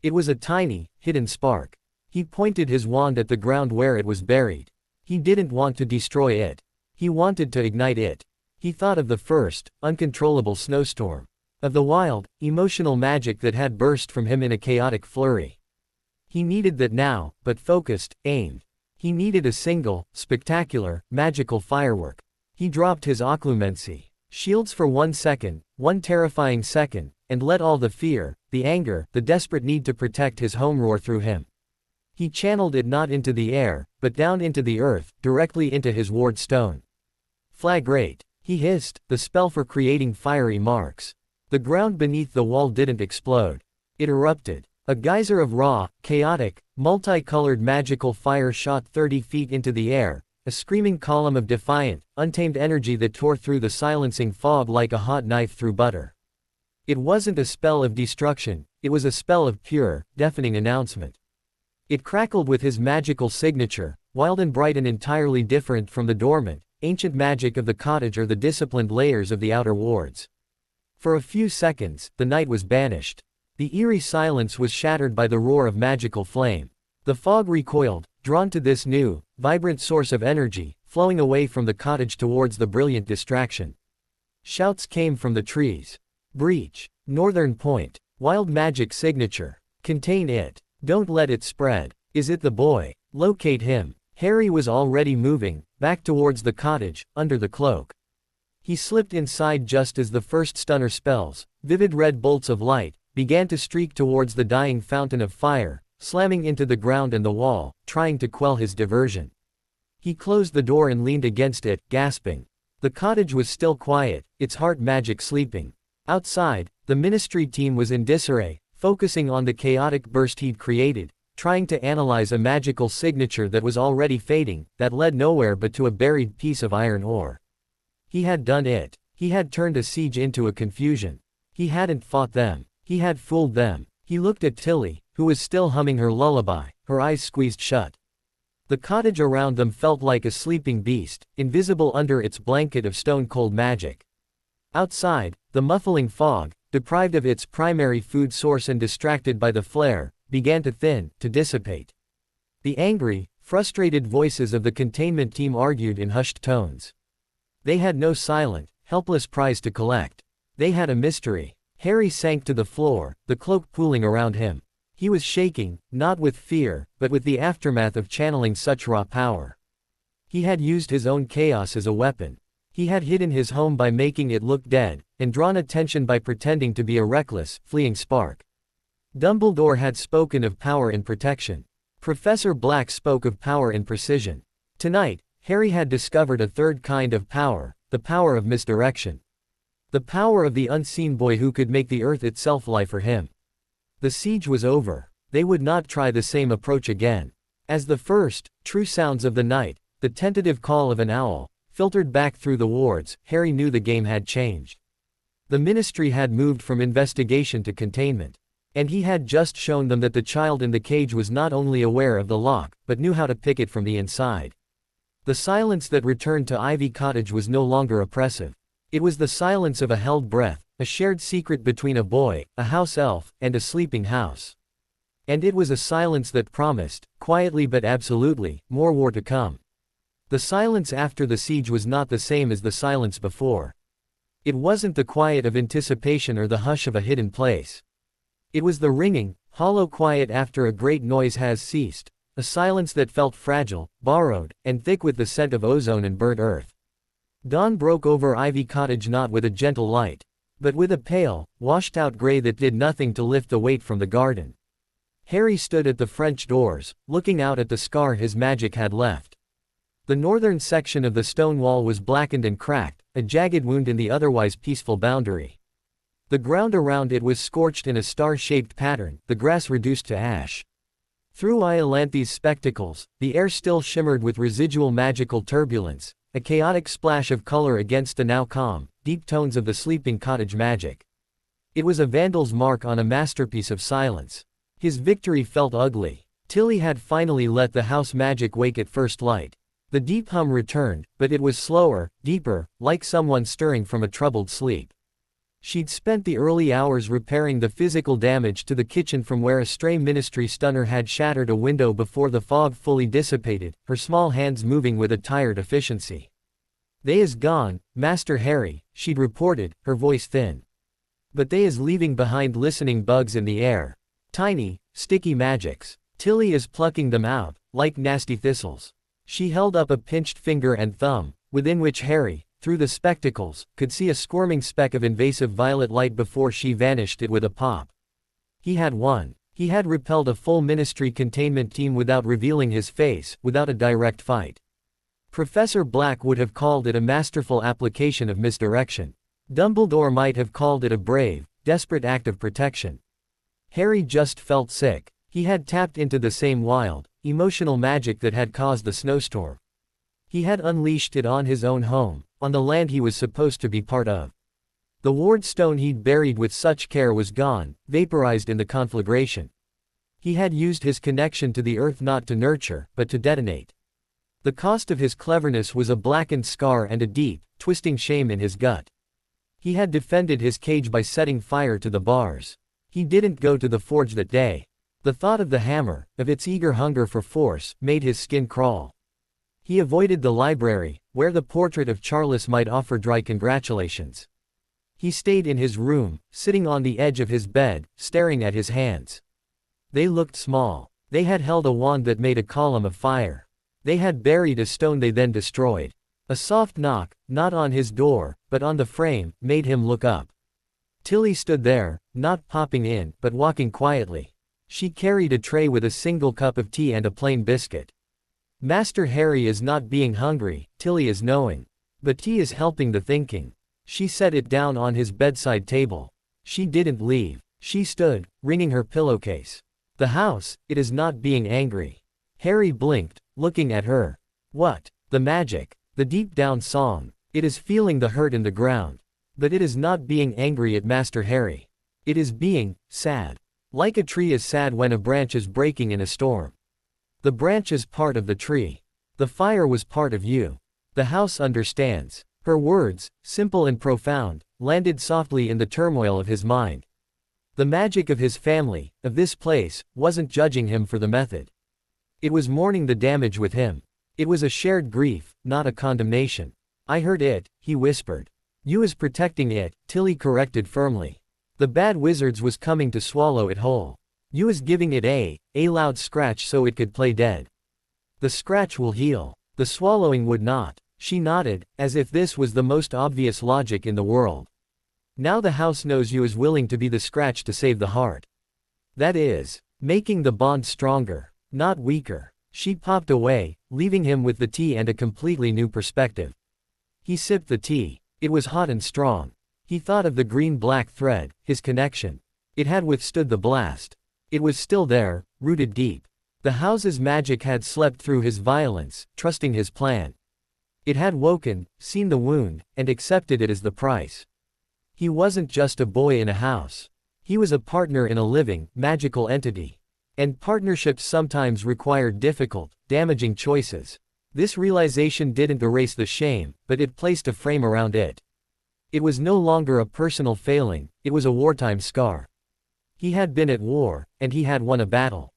Speaker 2: It was a tiny, hidden spark. He pointed his wand at the ground where it was buried. He didn't want to destroy it. He wanted to ignite it. He thought of the first, uncontrollable snowstorm. Of the wild, emotional magic that had burst from him in a chaotic flurry. He needed that now, but focused, aimed. He needed a single, spectacular, magical firework. He dropped his occlumency shields for 1 second, one terrifying second, and let all the fear, the anger, the desperate need to protect his home roar through him. He channeled it not into the air, but down into the earth, directly into his ward stone. Flagrate, he hissed, the spell for creating fiery marks. The ground beneath the wall didn't explode. It erupted. A geyser of raw, chaotic, multicolored magical fire shot 30 feet into the air, a screaming column of defiant, untamed energy that tore through the silencing fog like a hot knife through butter. It wasn't a spell of destruction, it was a spell of pure, deafening announcement. It crackled with his magical signature, wild and bright and entirely different from the dormant, ancient magic of the cottage or the disciplined layers of the outer wards. For a few seconds, the night was banished. The eerie silence was shattered by the roar of magical flame. The fog recoiled, drawn to this new, vibrant source of energy, flowing away from the cottage towards the brilliant distraction. Shouts came from the trees. "Breach! Northern Point! Wild magic signature! Contain it! Don't let it spread! Is it the boy? Locate him!" Harry was already moving, back towards the cottage, under the cloak. He slipped inside just as the first stunner spells, vivid red bolts of light, began to streak towards the dying fountain of fire, slamming into the ground and the wall, trying to quell his diversion. He closed the door and leaned against it, gasping. The cottage was still quiet, its heart magic sleeping. Outside, the ministry team was in disarray, focusing on the chaotic burst he'd created, trying to analyze a magical signature that was already fading, that led nowhere but to a buried piece of iron ore. He had done it. He had turned a siege into a confusion. He hadn't fought them. He had fooled them. He looked at Tilly, who was still humming her lullaby, her eyes squeezed shut. The cottage around them felt like a sleeping beast, invisible under its blanket of stone-cold magic. Outside, the muffling fog, deprived of its primary food source and distracted by the flare, began to thin, to dissipate. The angry, frustrated voices of the containment team argued in hushed tones. They had no silent, helpless prize to collect. They had a mystery. Harry sank to the floor, the cloak pooling around him. He was shaking, not with fear, but with the aftermath of channeling such raw power. He had used his own chaos as a weapon. He had hidden his home by making it look dead, and drawn attention by pretending to be a reckless, fleeing spark. Dumbledore had spoken of power in protection. Professor Black spoke of power in precision. Tonight, Harry had discovered a third kind of power, the power of misdirection. The power of the unseen boy who could make the earth itself lie for him. The siege was over. They would not try the same approach again. As the first, true sounds of the night, the tentative call of an owl, filtered back through the wards, Harry knew the game had changed. The Ministry had moved from investigation to containment. And he had just shown them that the child in the cage was not only aware of the lock, but knew how to pick it from the inside. The silence that returned to Ivy Cottage was no longer oppressive. It was the silence of a held breath, a shared secret between a boy, a house elf, and a sleeping house. And it was a silence that promised, quietly but absolutely, more war to come. The silence after the siege was not the same as the silence before. It wasn't the quiet of anticipation or the hush of a hidden place. It was the ringing, hollow quiet after a great noise has ceased, a silence that felt fragile, borrowed, and thick with the scent of ozone and burnt earth. Dawn broke over Ivy Cottage not with a gentle light, but with a pale, washed-out gray that did nothing to lift the weight from the garden. Harry stood at the French doors, looking out at the scar his magic had left. The northern section of the stone wall was blackened and cracked, a jagged wound in the otherwise peaceful boundary. The ground around it was scorched in a star-shaped pattern, the grass reduced to ash. Through Iolanthe's spectacles, the air still shimmered with residual magical turbulence, a chaotic splash of color against the now calm, deep tones of the sleeping cottage magic. It was a vandal's mark on a masterpiece of silence. His victory felt ugly. Tilly had finally let the house magic wake at first light. The deep hum returned, but it was slower, deeper, like someone stirring from a troubled sleep. She'd spent the early hours repairing the physical damage to the kitchen from where a stray Ministry stunner had shattered a window before the fog fully dissipated, her small hands moving with a tired efficiency. "They is gone, Master Harry," she'd reported, her voice thin. "But they is leaving behind listening bugs in the air. Tiny, sticky magics. Tilly is plucking them out, like nasty thistles." She held up a pinched finger and thumb, within which Harry, through the spectacles, could see a squirming speck of invasive violet light before she vanished it with a pop. He had won. He had repelled a full Ministry containment team without revealing his face, without a direct fight. Professor Black would have called it a masterful application of misdirection. Dumbledore might have called it a brave, desperate act of protection. Harry just felt sick. He had tapped into the same wild, emotional magic that had caused the snowstorm. He had unleashed it on his own home, on the land he was supposed to be part of. The ward stone he'd buried with such care was gone, vaporized in the conflagration. He had used his connection to the earth not to nurture, but to detonate. The cost of his cleverness was a blackened scar and a deep, twisting shame in his gut. He had defended his cage by setting fire to the bars. He didn't go to the forge that day. The thought of the hammer, of its eager hunger for force, made his skin crawl. He avoided the library, where the portrait of Charles might offer dry congratulations. He stayed in his room, sitting on the edge of his bed, staring at his hands. They looked small. They had held a wand that made a column of fire. They had buried a stone they then destroyed. A soft knock, not on his door, but on the frame, made him look up. Tilly stood there, not popping in, but walking quietly. She carried a tray with a single cup of tea and a plain biscuit. Master Harry is not being hungry, Tilly is knowing. But tea is helping the thinking. She set it down on his bedside table. She didn't leave. She stood, wringing her pillowcase. The house, it is not being angry. Harry blinked, looking at her. What? The magic. The deep down song. It is feeling the hurt in the ground. But it is not being angry at Master Harry. It is being sad. Like a tree is sad when a branch is breaking in a storm. The branch is part of the tree. The fire was part of you. The house understands. Her words, simple and profound, landed softly in the turmoil of his mind. The magic of his family, of this place, wasn't judging him for the method. It was mourning the damage with him. It was a shared grief, not a condemnation. "I heard it," he whispered. "You is protecting it," Tilly corrected firmly. "The bad wizards was coming to swallow it whole. You is giving it a loud scratch so it could play dead. The scratch will heal. The swallowing would not." She nodded, as if this was the most obvious logic in the world. "Now the house knows you is willing to be the scratch to save the heart." That is, making the bond stronger, not weaker. She popped away, leaving him with the tea and a completely new perspective. He sipped the tea. It was hot and strong. He thought of the green-black thread, his connection. It had withstood the blast. It was still there, rooted deep. The house's magic had slept through his violence, trusting his plan. It had woken, seen the wound, and accepted it as the price. He wasn't just a boy in a house. He was a partner in a living, magical entity. And partnerships sometimes require difficult, damaging choices. This realization didn't erase the shame, but it placed a frame around it. It was no longer a personal failing, it was a wartime scar. He had been at war, and he had won a battle.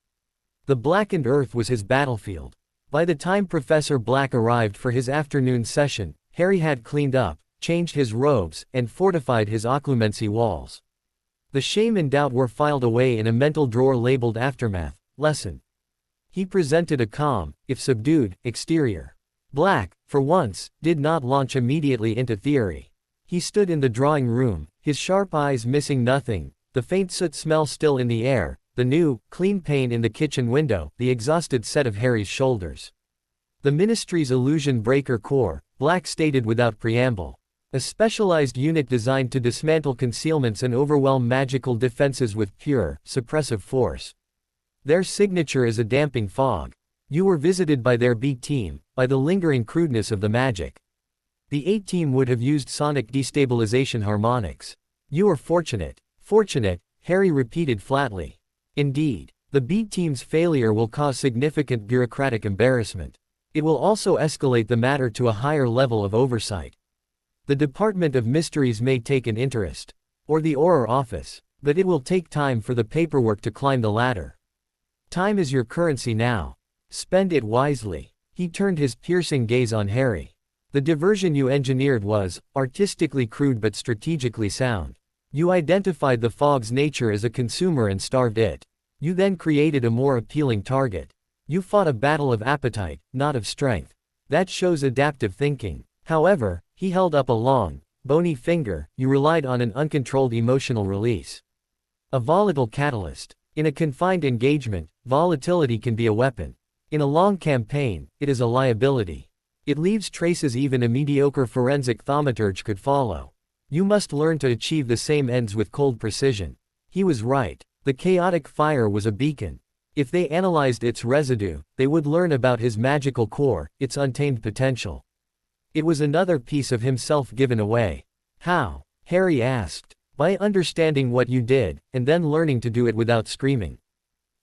Speaker 2: The blackened earth was his battlefield. By the time Professor Black arrived for his afternoon session, Harry had cleaned up, changed his robes, and fortified his occlumency walls. The shame and doubt were filed away in a mental drawer labeled Aftermath, Lesson. He presented a calm, if subdued, exterior. Black, for once, did not launch immediately into theory. He stood in the drawing room, his sharp eyes missing nothing, the faint soot smell still in the air, the new, clean pane in the kitchen window, the exhausted set of Harry's shoulders. The Ministry's Illusion Breaker Corps, Black stated without preamble. A specialized unit designed to dismantle concealments and overwhelm magical defenses with pure, suppressive force. Their signature is a damping fog. You were visited by their B team, by the lingering crudeness of the magic. The A team would have used sonic destabilization harmonics. You are fortunate. Fortunate, Harry repeated flatly. Indeed, the B team's failure will cause significant bureaucratic embarrassment. It will also escalate the matter to a higher level of oversight. The Department of Mysteries may take an interest, or the Auror office, but it will take time for the paperwork to climb the ladder. Time is your currency now. Spend it wisely. He turned his piercing gaze on Harry. The diversion you engineered was, artistically crude but strategically sound. You identified the fog's nature as a consumer and starved it. You then created a more appealing target. You fought a battle of appetite, not of strength. That shows adaptive thinking. However, he held up a long, bony finger, you relied on an uncontrolled emotional release. A volatile catalyst. In a confined engagement, volatility can be a weapon. In a long campaign, it is a liability. It leaves traces even a mediocre forensic thaumaturge could follow. You must learn to achieve the same ends with cold precision. He was right. The chaotic fire was a beacon. If they analyzed its residue, they would learn about his magical core, its untamed potential. It was another piece of himself given away. How? Harry asked. By understanding what you did, and then learning to do it without screaming.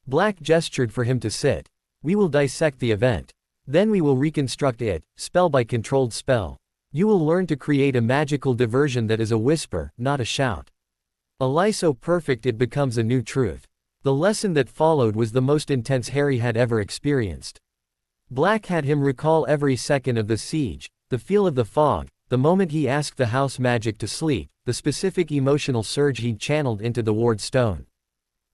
Speaker 2: Black gestured for him to sit. We will dissect the event. Then we will reconstruct it, spell by controlled spell. You will learn to create a magical diversion that is a whisper, not a shout. A lie so perfect it becomes a new truth. The lesson that followed was the most intense Harry had ever experienced. Black had him recall every second of the siege, the feel of the fog, the moment he asked the house magic to sleep, the specific emotional surge he'd channeled into the ward stone.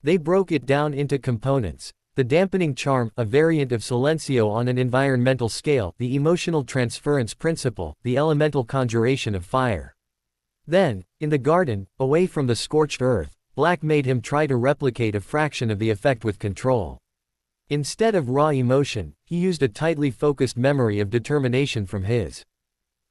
Speaker 2: They broke it down into components. The dampening charm, a variant of silencio on an environmental scale, the emotional transference principle, the elemental conjuration of fire. Then, in the garden, away from the scorched earth, Black made him try to replicate a fraction of the effect with control. Instead of raw emotion, he used a tightly focused memory of determination from his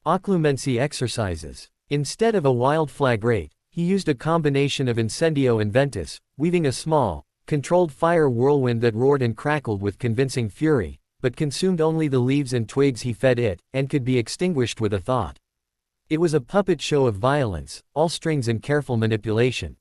Speaker 2: occlumency exercises. Instead of a wild flagrate, he used a combination of incendio and ventus, weaving a small, controlled fire whirlwind that roared and crackled with convincing fury, but consumed only the leaves and twigs he fed it, and could be extinguished with a thought. It was a puppet show of violence, all strings and careful manipulation.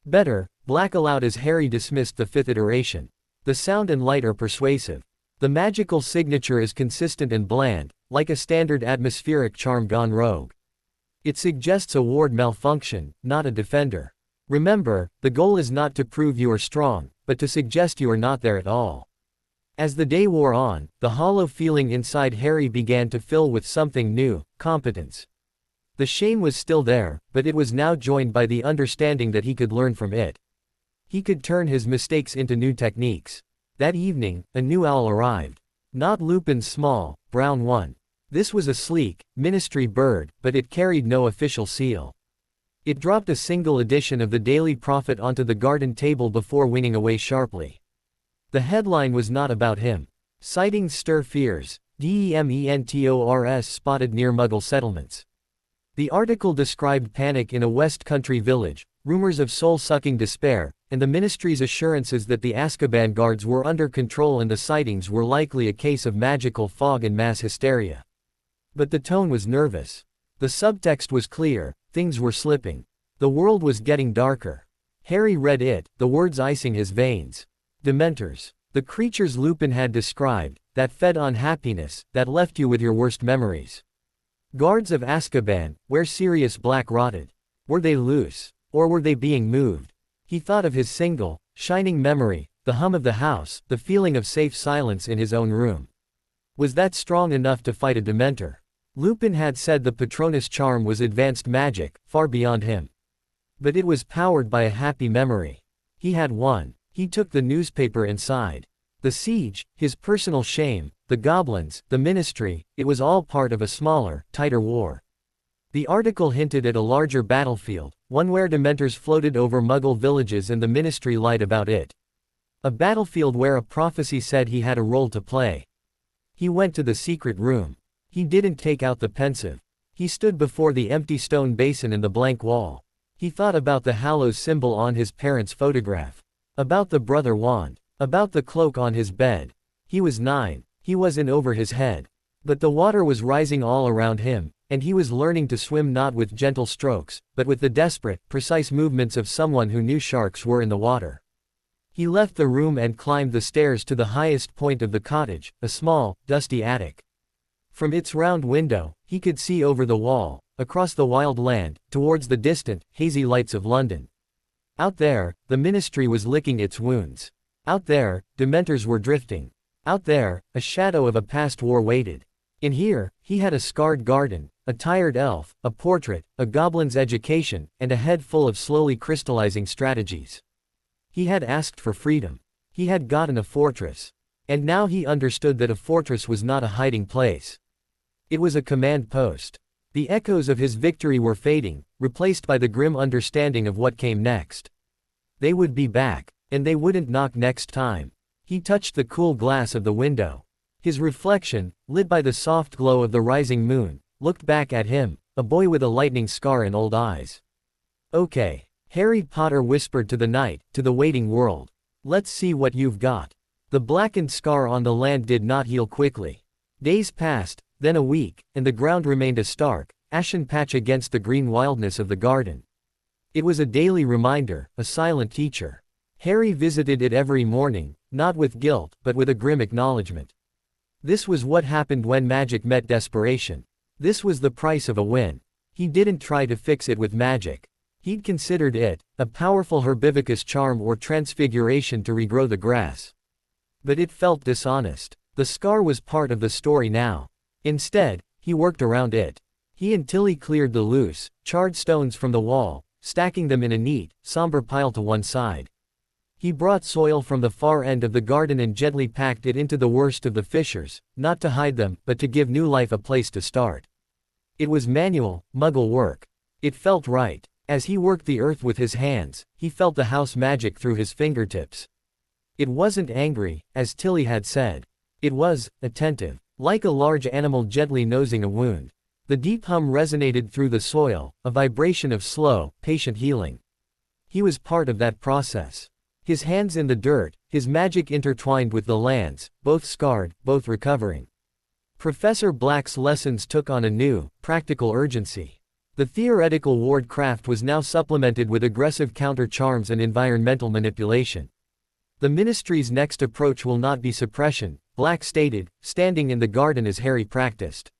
Speaker 2: Better, Black allowed as Harry dismissed the fifth iteration. The sound and light are persuasive. The magical signature is consistent and bland, like a standard atmospheric charm gone rogue. It suggests a ward malfunction, not a defender. Remember, the goal is not to prove you are strong, but to suggest you are not there at all. As the day wore on, the hollow feeling inside Harry began to fill with something new, competence. The shame was still there, but it was now joined by the understanding that he could learn from it. He could turn his mistakes into new techniques. That evening, a new owl arrived. Not Lupin's small, brown one. This was a sleek, ministry bird, but it carried no official seal. It dropped a single edition of the Daily Prophet onto the garden table before winging away sharply. The headline was not about him. Sightings stir fears. DEMENTORS spotted near Muggle settlements. The article described panic in a West Country village, rumors of soul-sucking despair, and the ministry's assurances that the Azkaban guards were under control and the sightings were likely a case of magical fog and mass hysteria. But the tone was nervous. The subtext was clear, things were slipping. The world was getting darker. Harry read it, the words icing his veins. Dementors. The creatures Lupin had described, that fed on happiness, that left you with your worst memories. Guards of Azkaban, where Sirius Black rotted. Were they loose? Or were they being moved? He thought of his single, shining memory, the hum of the house, the feeling of safe silence in his own room. Was that strong enough to fight a Dementor? Lupin had said the Patronus charm was advanced magic, far beyond him. But it was powered by a happy memory. He had won. He took the newspaper inside. The siege, his personal shame, the goblins, the ministry, it was all part of a smaller, tighter war. The article hinted at a larger battlefield, one where Dementors floated over Muggle villages and the ministry lied about it. A battlefield where a prophecy said he had a role to play. He went to the secret room. He didn't take out the pensive. He stood before the empty stone basin and the blank wall. He thought about the Hallows symbol on his parents' photograph. About the brother wand. About the cloak on his bed. He was 9. He was in over his head. But the water was rising all around him, and he was learning to swim not with gentle strokes, but with the desperate, precise movements of someone who knew sharks were in the water. He left the room and climbed the stairs to the highest point of the cottage, a small, dusty attic. From its round window, he could see over the wall, across the wild land, towards the distant, hazy lights of London. Out there, the ministry was licking its wounds. Out there, Dementors were drifting. Out there, a shadow of a past war waited. In here, he had a scarred garden, a tired elf, a portrait, a goblin's education, and a head full of slowly crystallizing strategies. He had asked for freedom. He had gotten a fortress. And now he understood that a fortress was not a hiding place. It was a command post. The echoes of his victory were fading, replaced by the grim understanding of what came next. They would be back, and they wouldn't knock next time. He touched the cool glass of the window. His reflection, lit by the soft glow of the rising moon, looked back at him, a boy with a lightning scar and old eyes. Okay. Harry Potter whispered to the night, to the waiting world. Let's see what you've got. The blackened scar on the land did not heal quickly. Days passed, then a week, and the ground remained a stark, ashen patch against the green wildness of the garden. It was a daily reminder, a silent teacher. Harry visited it every morning, not with guilt, but with a grim acknowledgement. This was what happened when magic met desperation. This was the price of a win. He didn't try to fix it with magic. He'd considered it, a powerful herbivicous charm or transfiguration to regrow the grass. But it felt dishonest. The scar was part of the story now. Instead, he worked around it. He and Tilly cleared the loose, charred stones from the wall, stacking them in a neat, somber pile to one side. He brought soil from the far end of the garden and gently packed it into the worst of the fissures, not to hide them, but to give new life a place to start. It was manual, Muggle work. It felt right. As he worked the earth with his hands, he felt the house magic through his fingertips. It wasn't angry, as Tilly had said. It was attentive, like a large animal gently nosing a wound. The deep hum resonated through the soil, a vibration of slow, patient healing. He was part of that process. His hands in the dirt, his magic intertwined with the lands, both scarred, both recovering. Professor Black's lessons took on a new, practical urgency. The theoretical wardcraft was now supplemented with aggressive counter-charms and environmental manipulation. The ministry's next approach will not be suppression, Black stated, standing in the garden as Harry practiced.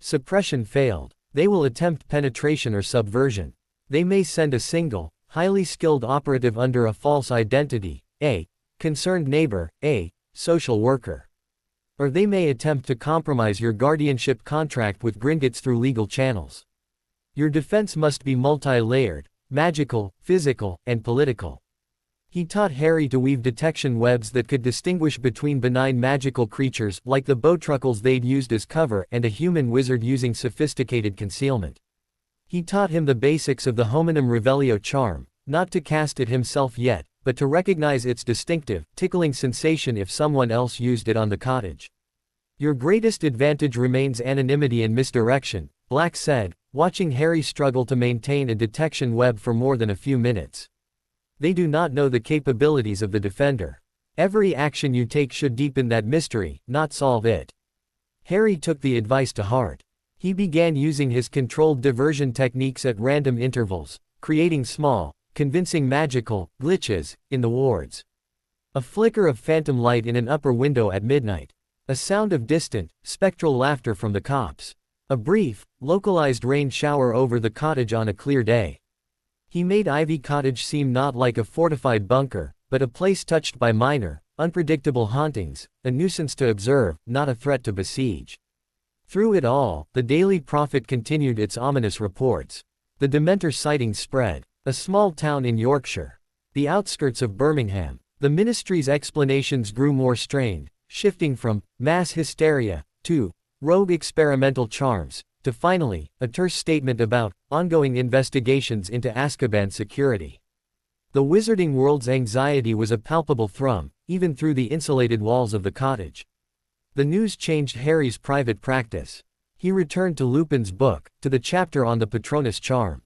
Speaker 2: Suppression failed. They will attempt penetration or subversion. They may send a single, highly skilled operative under a false identity, a concerned neighbor, a social worker. Or they may attempt to compromise your guardianship contract with Gringotts through legal channels. Your defense must be multi-layered, magical, physical, and political. He taught Harry to weave detection webs that could distinguish between benign magical creatures like the bowtruckles they'd used as cover and a human wizard using sophisticated concealment. He taught him the basics of the hominum revelio charm, not to cast it himself yet, but to recognize its distinctive, tickling sensation if someone else used it on the cottage. Your greatest advantage remains anonymity and misdirection, Black said, watching Harry struggle to maintain a detection web for more than a few minutes. They do not know the capabilities of the defender. Every action you take should deepen that mystery, not solve it. Harry took the advice to heart. He began using his controlled diversion techniques at random intervals, creating small, convincing magical glitches in the wards. A flicker of phantom light in an upper window at midnight. A sound of distant, spectral laughter from the cops. A brief, localized rain shower over the cottage on a clear day. He made Ivy Cottage seem not like a fortified bunker, but a place touched by minor, unpredictable hauntings, a nuisance to observe, not a threat to besiege. Through it all, the Daily Prophet continued its ominous reports. The Dementor sightings spread. A small town in Yorkshire. The outskirts of Birmingham. The ministry's explanations grew more strained, shifting from mass hysteria to rogue experimental charms, to finally, a terse statement about ongoing investigations into Azkaban security. The wizarding world's anxiety was a palpable thrum, even through the insulated walls of the cottage. The news changed Harry's private practice. He returned to Lupin's book, to the chapter on the Patronus charm.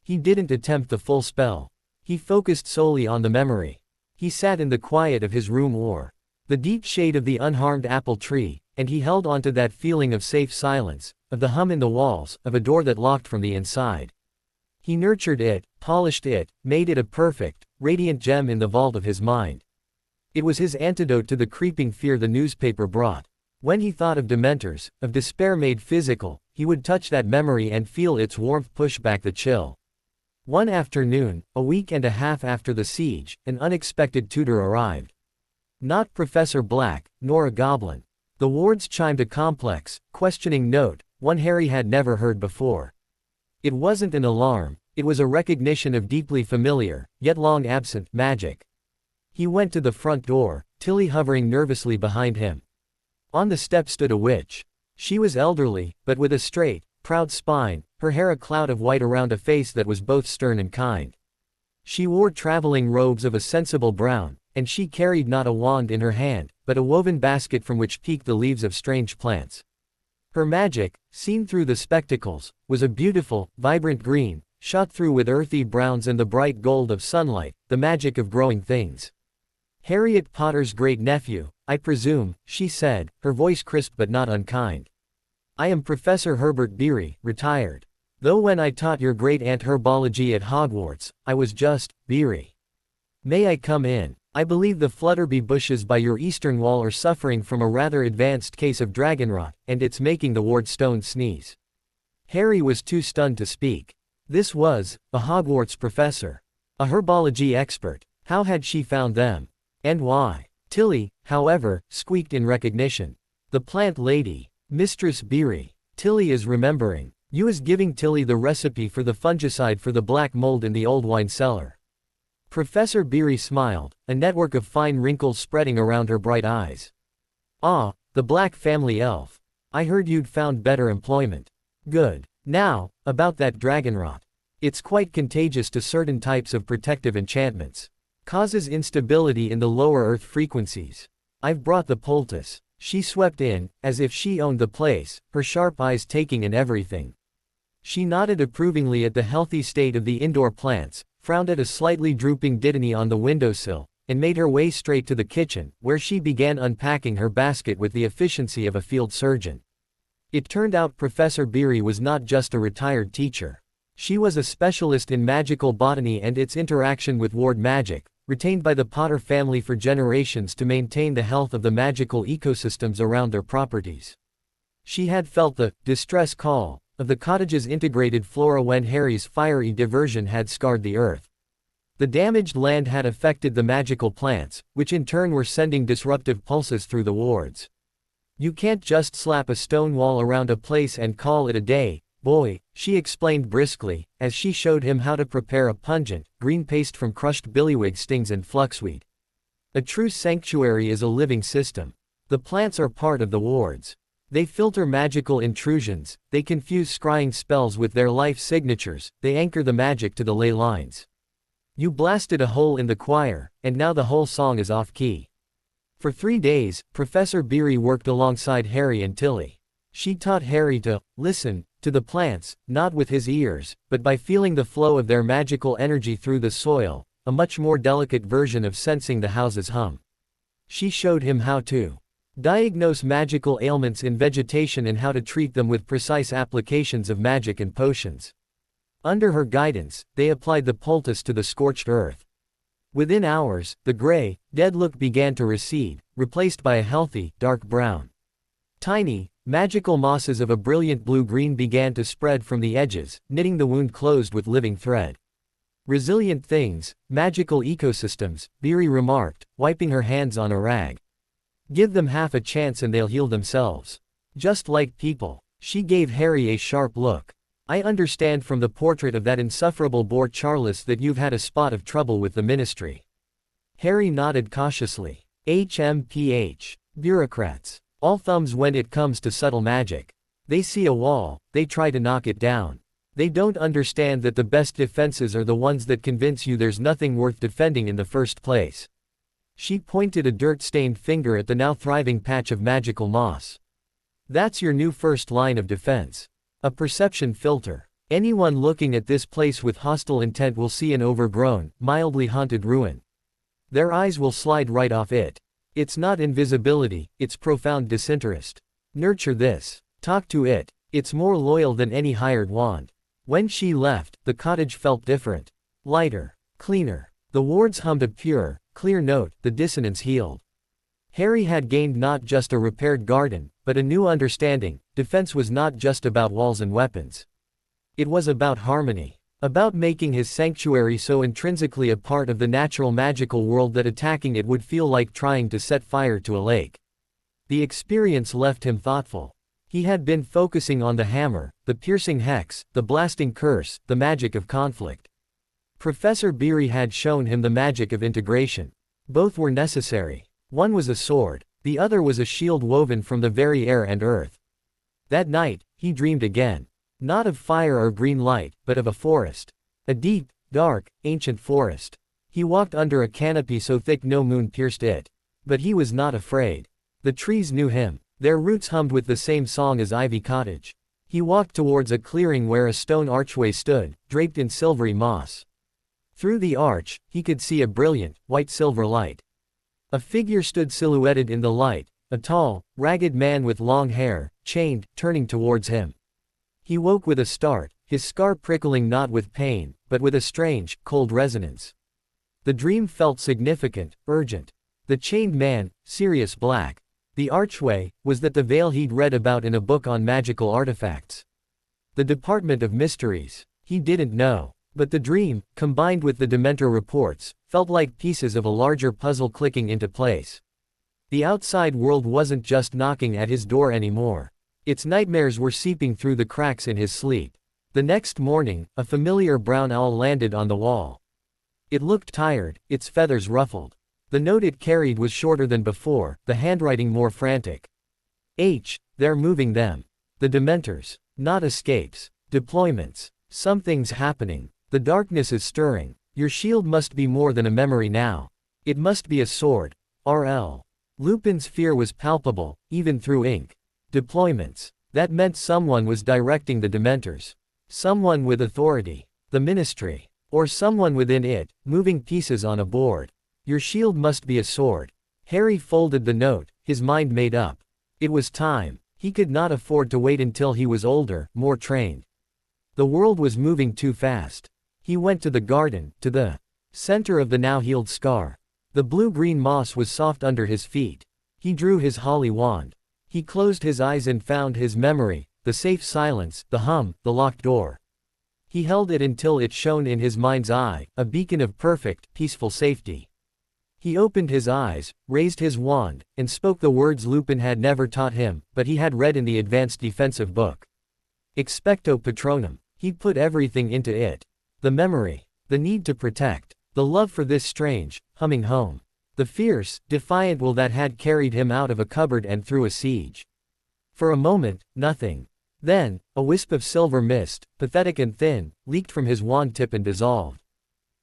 Speaker 2: He didn't attempt the full spell. He focused solely on the memory. He sat in the quiet of his room or the deep shade of the unharmed apple tree, and he held onto that feeling of safe silence, of the hum in the walls, of a door that locked from the inside. He nurtured it, polished it, made it a perfect, radiant gem in the vault of his mind. It was his antidote to the creeping fear the newspaper brought. When he thought of dementors, of despair made physical, he would touch that memory and feel its warmth push back the chill. One afternoon, a week and a half after the siege, an unexpected tutor arrived. Not Professor Black, nor a goblin. The wards chimed a complex, questioning note, one Harry had never heard before. It wasn't an alarm, it was a recognition of deeply familiar, yet long absent, magic. He went to the front door, Tilly hovering nervously behind him. On the step stood a witch. She was elderly, but with a straight, proud spine, her hair a cloud of white around a face that was both stern and kind. She wore traveling robes of a sensible brown, and she carried not a wand in her hand, but a woven basket from which peeked the leaves of strange plants. Her magic, seen through the spectacles, was a beautiful, vibrant green, shot through with earthy browns and the bright gold of sunlight, the magic of growing things. Harriet Potter's great-nephew, I presume, she said, her voice crisp but not unkind. I am Professor Herbert Beery, retired. Though when I taught your great-aunt herbology at Hogwarts, I was just Beery. May I come in? I believe the Flutterby bushes by your eastern wall are suffering from a rather advanced case of dragonrot, and it's making the ward stones sneeze. Harry was too stunned to speak. This was a Hogwarts professor. A herbology expert. How had she found them? And why? Tilly, however, squeaked in recognition. The plant lady. Mistress Beery. Tilly is remembering. You is giving Tilly the recipe for the fungicide for the black mold in the old wine cellar. Professor Beery smiled, a network of fine wrinkles spreading around her bright eyes. Ah, the Black family elf. I heard you'd found better employment. Good. Now, about that dragonrot. It's quite contagious to certain types of protective enchantments. Causes instability in the lower earth frequencies. I've brought the poultice. She swept in, as if she owned the place, her sharp eyes taking in everything. She nodded approvingly at the healthy state of the indoor plants, frowned at a slightly drooping Dittany on the windowsill, and made her way straight to the kitchen, where she began unpacking her basket with the efficiency of a field surgeon. It turned out Professor Beery was not just a retired teacher. She was a specialist in magical botany and its interaction with ward magic, retained by the Potter family for generations to maintain the health of the magical ecosystems around their properties. She had felt the distress call of the cottage's integrated flora when Harry's fiery diversion had scarred the earth. The damaged land had affected the magical plants, which in turn were sending disruptive pulses through the wards. You can't just slap a stone wall around a place and call it a day, boy, she explained briskly, as she showed him how to prepare a pungent, green paste from crushed billywig stings and fluxweed. A true sanctuary is a living system. The plants are part of the wards. They filter magical intrusions, they confuse scrying spells with their life signatures, they anchor the magic to the ley lines. You blasted a hole in the choir, and now the whole song is off-key. For 3 days, Professor Beery worked alongside Harry and Tilly. She taught Harry to listen to the plants, not with his ears, but by feeling the flow of their magical energy through the soil, a much more delicate version of sensing the house's hum. She showed him how to diagnose magical ailments in vegetation and how to treat them with precise applications of magic and potions. Under her guidance, they applied the poultice to the scorched earth. Within hours, the gray, dead look began to recede, replaced by a healthy, dark brown. Tiny, magical mosses of a brilliant blue-green began to spread from the edges, knitting the wound closed with living thread. Resilient things, magical ecosystems, Beery remarked, wiping her hands on a rag. Give them half a chance and they'll heal themselves. Just like people. She gave Harry a sharp look. I understand from the portrait of that insufferable bore Charles that you've had a spot of trouble with the ministry. Harry nodded cautiously. HMPH. Bureaucrats. All thumbs when it comes to subtle magic. They see a wall, they try to knock it down. They don't understand that the best defenses are the ones that convince you there's nothing worth defending in the first place. She pointed a dirt-stained finger at the now thriving patch of magical moss. That's your new first line of defense. A perception filter. Anyone looking at this place with hostile intent will see an overgrown, mildly haunted ruin. Their eyes will slide right off it. It's not invisibility, it's profound disinterest. Nurture this. Talk to it. It's more loyal than any hired wand. When she left, the cottage felt different. Lighter. Cleaner. The wards hummed a pure, clear note, the dissonance healed. Harry had gained not just a repaired garden, but a new understanding. Defense was not just about walls and weapons. It was about harmony. About making his sanctuary so intrinsically a part of the natural magical world that attacking it would feel like trying to set fire to a lake. The experience left him thoughtful. He had been focusing on the hammer, the piercing hex, the blasting curse, the magic of conflict. Professor Beery had shown him the magic of integration. Both were necessary. One was a sword, the other was a shield woven from the very air and earth. That night, he dreamed again. Not of fire or green light, but of a forest. A deep, dark, ancient forest. He walked under a canopy so thick no moon pierced it. But he was not afraid. The trees knew him. Their roots hummed with the same song as Ivy Cottage. He walked towards a clearing where a stone archway stood, draped in silvery moss. Through the arch, he could see a brilliant, white-silver light. A figure stood silhouetted in the light, a tall, ragged man with long hair, chained, turning towards him. He woke with a start, his scar prickling not with pain, but with a strange, cold resonance. The dream felt significant, urgent. The chained man, Sirius Black. The archway, was that the veil he'd read about in a book on magical artifacts. The Department of Mysteries. He didn't know. But the dream, combined with the Dementor reports, felt like pieces of a larger puzzle clicking into place. The outside world wasn't just knocking at his door anymore. Its nightmares were seeping through the cracks in his sleep. The next morning, a familiar brown owl landed on the wall. It looked tired, its feathers ruffled. The note it carried was shorter than before, the handwriting more frantic. They're moving them. The Dementors. Not escapes. Deployments. Something's happening. The darkness is stirring. Your shield must be more than a memory now. It must be a sword. RL. Lupin's fear was palpable, even through ink. Deployments. That meant someone was directing the Dementors. Someone with authority. The Ministry. Or someone within it, moving pieces on a board. Your shield must be a sword. Harry folded the note, his mind made up. It was time. He could not afford to wait until he was older, more trained. The world was moving too fast. He went to the garden, to the center of the now healed scar. The blue-green moss was soft under his feet. He drew his holly wand. He closed his eyes and found his memory, the safe silence, the hum, the locked door. He held it until it shone in his mind's eye, a beacon of perfect, peaceful safety. He opened his eyes, raised his wand, and spoke the words Lupin had never taught him, but he had read in the advanced defensive book. Expecto Patronum. He put everything into it. The memory. The need to protect. The love for this strange, humming home. The fierce, defiant will that had carried him out of a cupboard and through a siege. For a moment, nothing. Then, a wisp of silver mist, pathetic and thin, leaked from his wand tip and dissolved.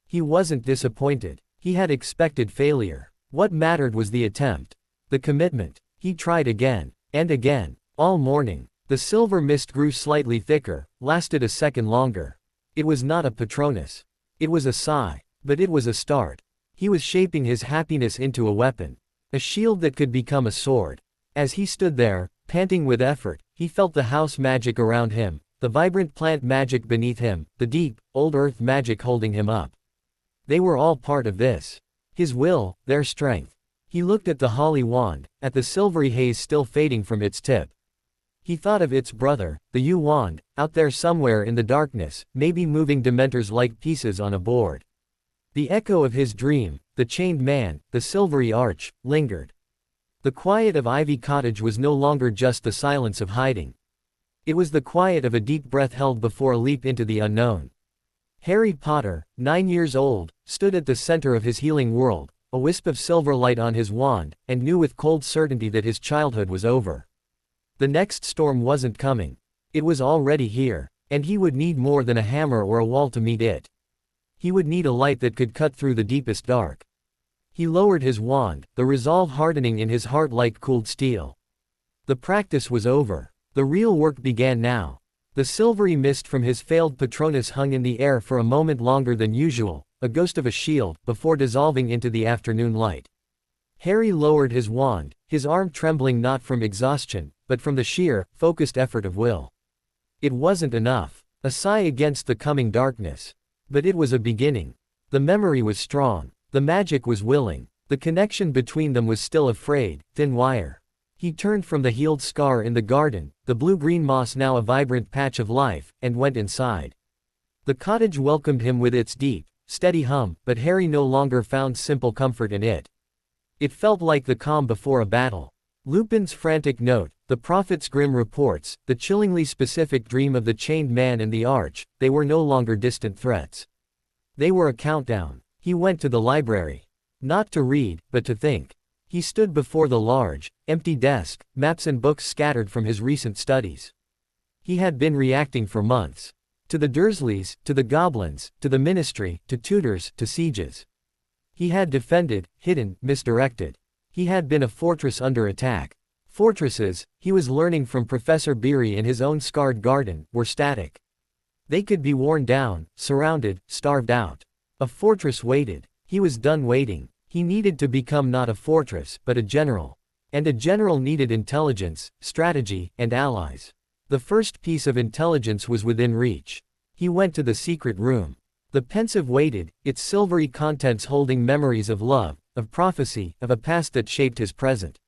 Speaker 2: He wasn't disappointed. He had expected failure. What mattered was the attempt. The commitment. He tried again. And again. All morning. The silver mist grew slightly thicker, lasted a second longer. It was not a Patronus. It was a sigh. But it was a start. He was shaping his happiness into a weapon. A shield that could become a sword. As he stood there, panting with effort, he felt the house magic around him, the vibrant plant magic beneath him, the deep, old earth magic holding him up. They were all part of this. His will, their strength. He looked at the holly wand, at the silvery haze still fading from its tip. He thought of its brother, the yew wand, out there somewhere in the darkness, maybe moving dementors like pieces on a board. The echo of his dream, the chained man, the silvery arch, lingered. The quiet of Ivy Cottage was no longer just the silence of hiding. It was the quiet of a deep breath held before a leap into the unknown. Harry Potter, 9 years old, stood at the center of his healing world, a wisp of silver light on his wand, and knew with cold certainty that his childhood was over. The next storm wasn't coming. It was already here, and he would need more than a hammer or a wall to meet it. He would need a light that could cut through the deepest dark. He lowered his wand, the resolve hardening in his heart like cooled steel. The practice was over. The real work began now. The silvery mist from his failed Patronus hung in the air for a moment longer than usual, a ghost of a shield, before dissolving into the afternoon light. Harry lowered his wand, his arm trembling not from exhaustion, but from the sheer, focused effort of will. It wasn't enough. A sigh against the coming darkness. But it was a beginning. The memory was strong. The magic was willing. The connection between them was still a frayed, thin wire. He turned from the healed scar in the garden, the blue-green moss now a vibrant patch of life, and went inside. The cottage welcomed him with its deep, steady hum, but Harry no longer found simple comfort in it. It felt like the calm before a battle. Lupin's frantic note, the prophet's grim reports, the chillingly specific dream of the chained man and the arch, they were no longer distant threats. They were a countdown. He went to the library. Not to read, but to think. He stood before the large, empty desk, maps and books scattered from his recent studies. He had been reacting for months. To the Dursleys, to the goblins, to the ministry, to tutors, to sieges. He had defended, hidden, misdirected. He had been a fortress under attack. Fortresses, he was learning from Professor Beery in his own scarred garden, were static. They could be worn down, surrounded, starved out. A fortress waited. He was done waiting. He needed to become not a fortress, but a general. And a general needed intelligence, strategy, and allies. The first piece of intelligence was within reach. He went to the secret room. The pensive waited, its silvery contents holding memories of love, of prophecy, of a past that shaped his present.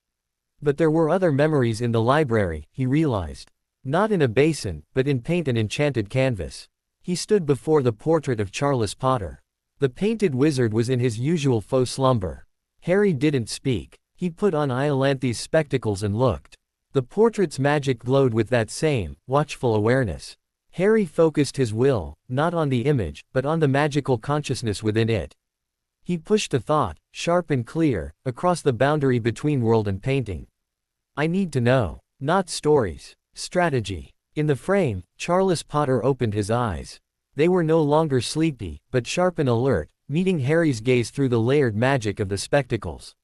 Speaker 2: But there were other memories in the library, he realized. Not in a basin, but in paint and enchanted canvas. He stood before the portrait of Charles Potter. The painted wizard was in his usual faux slumber. Harry didn't speak. He put on Iolanthe's spectacles and looked. The portrait's magic glowed with that same, watchful awareness. Harry focused his will, not on the image, but on the magical consciousness within it. He pushed a thought, sharp and clear, across the boundary between world and painting. I need to know. Not stories. Strategy. In the frame, Charles Potter opened his eyes. They were no longer sleepy, but sharp and alert, meeting Harry's gaze through the layered magic of the spectacles.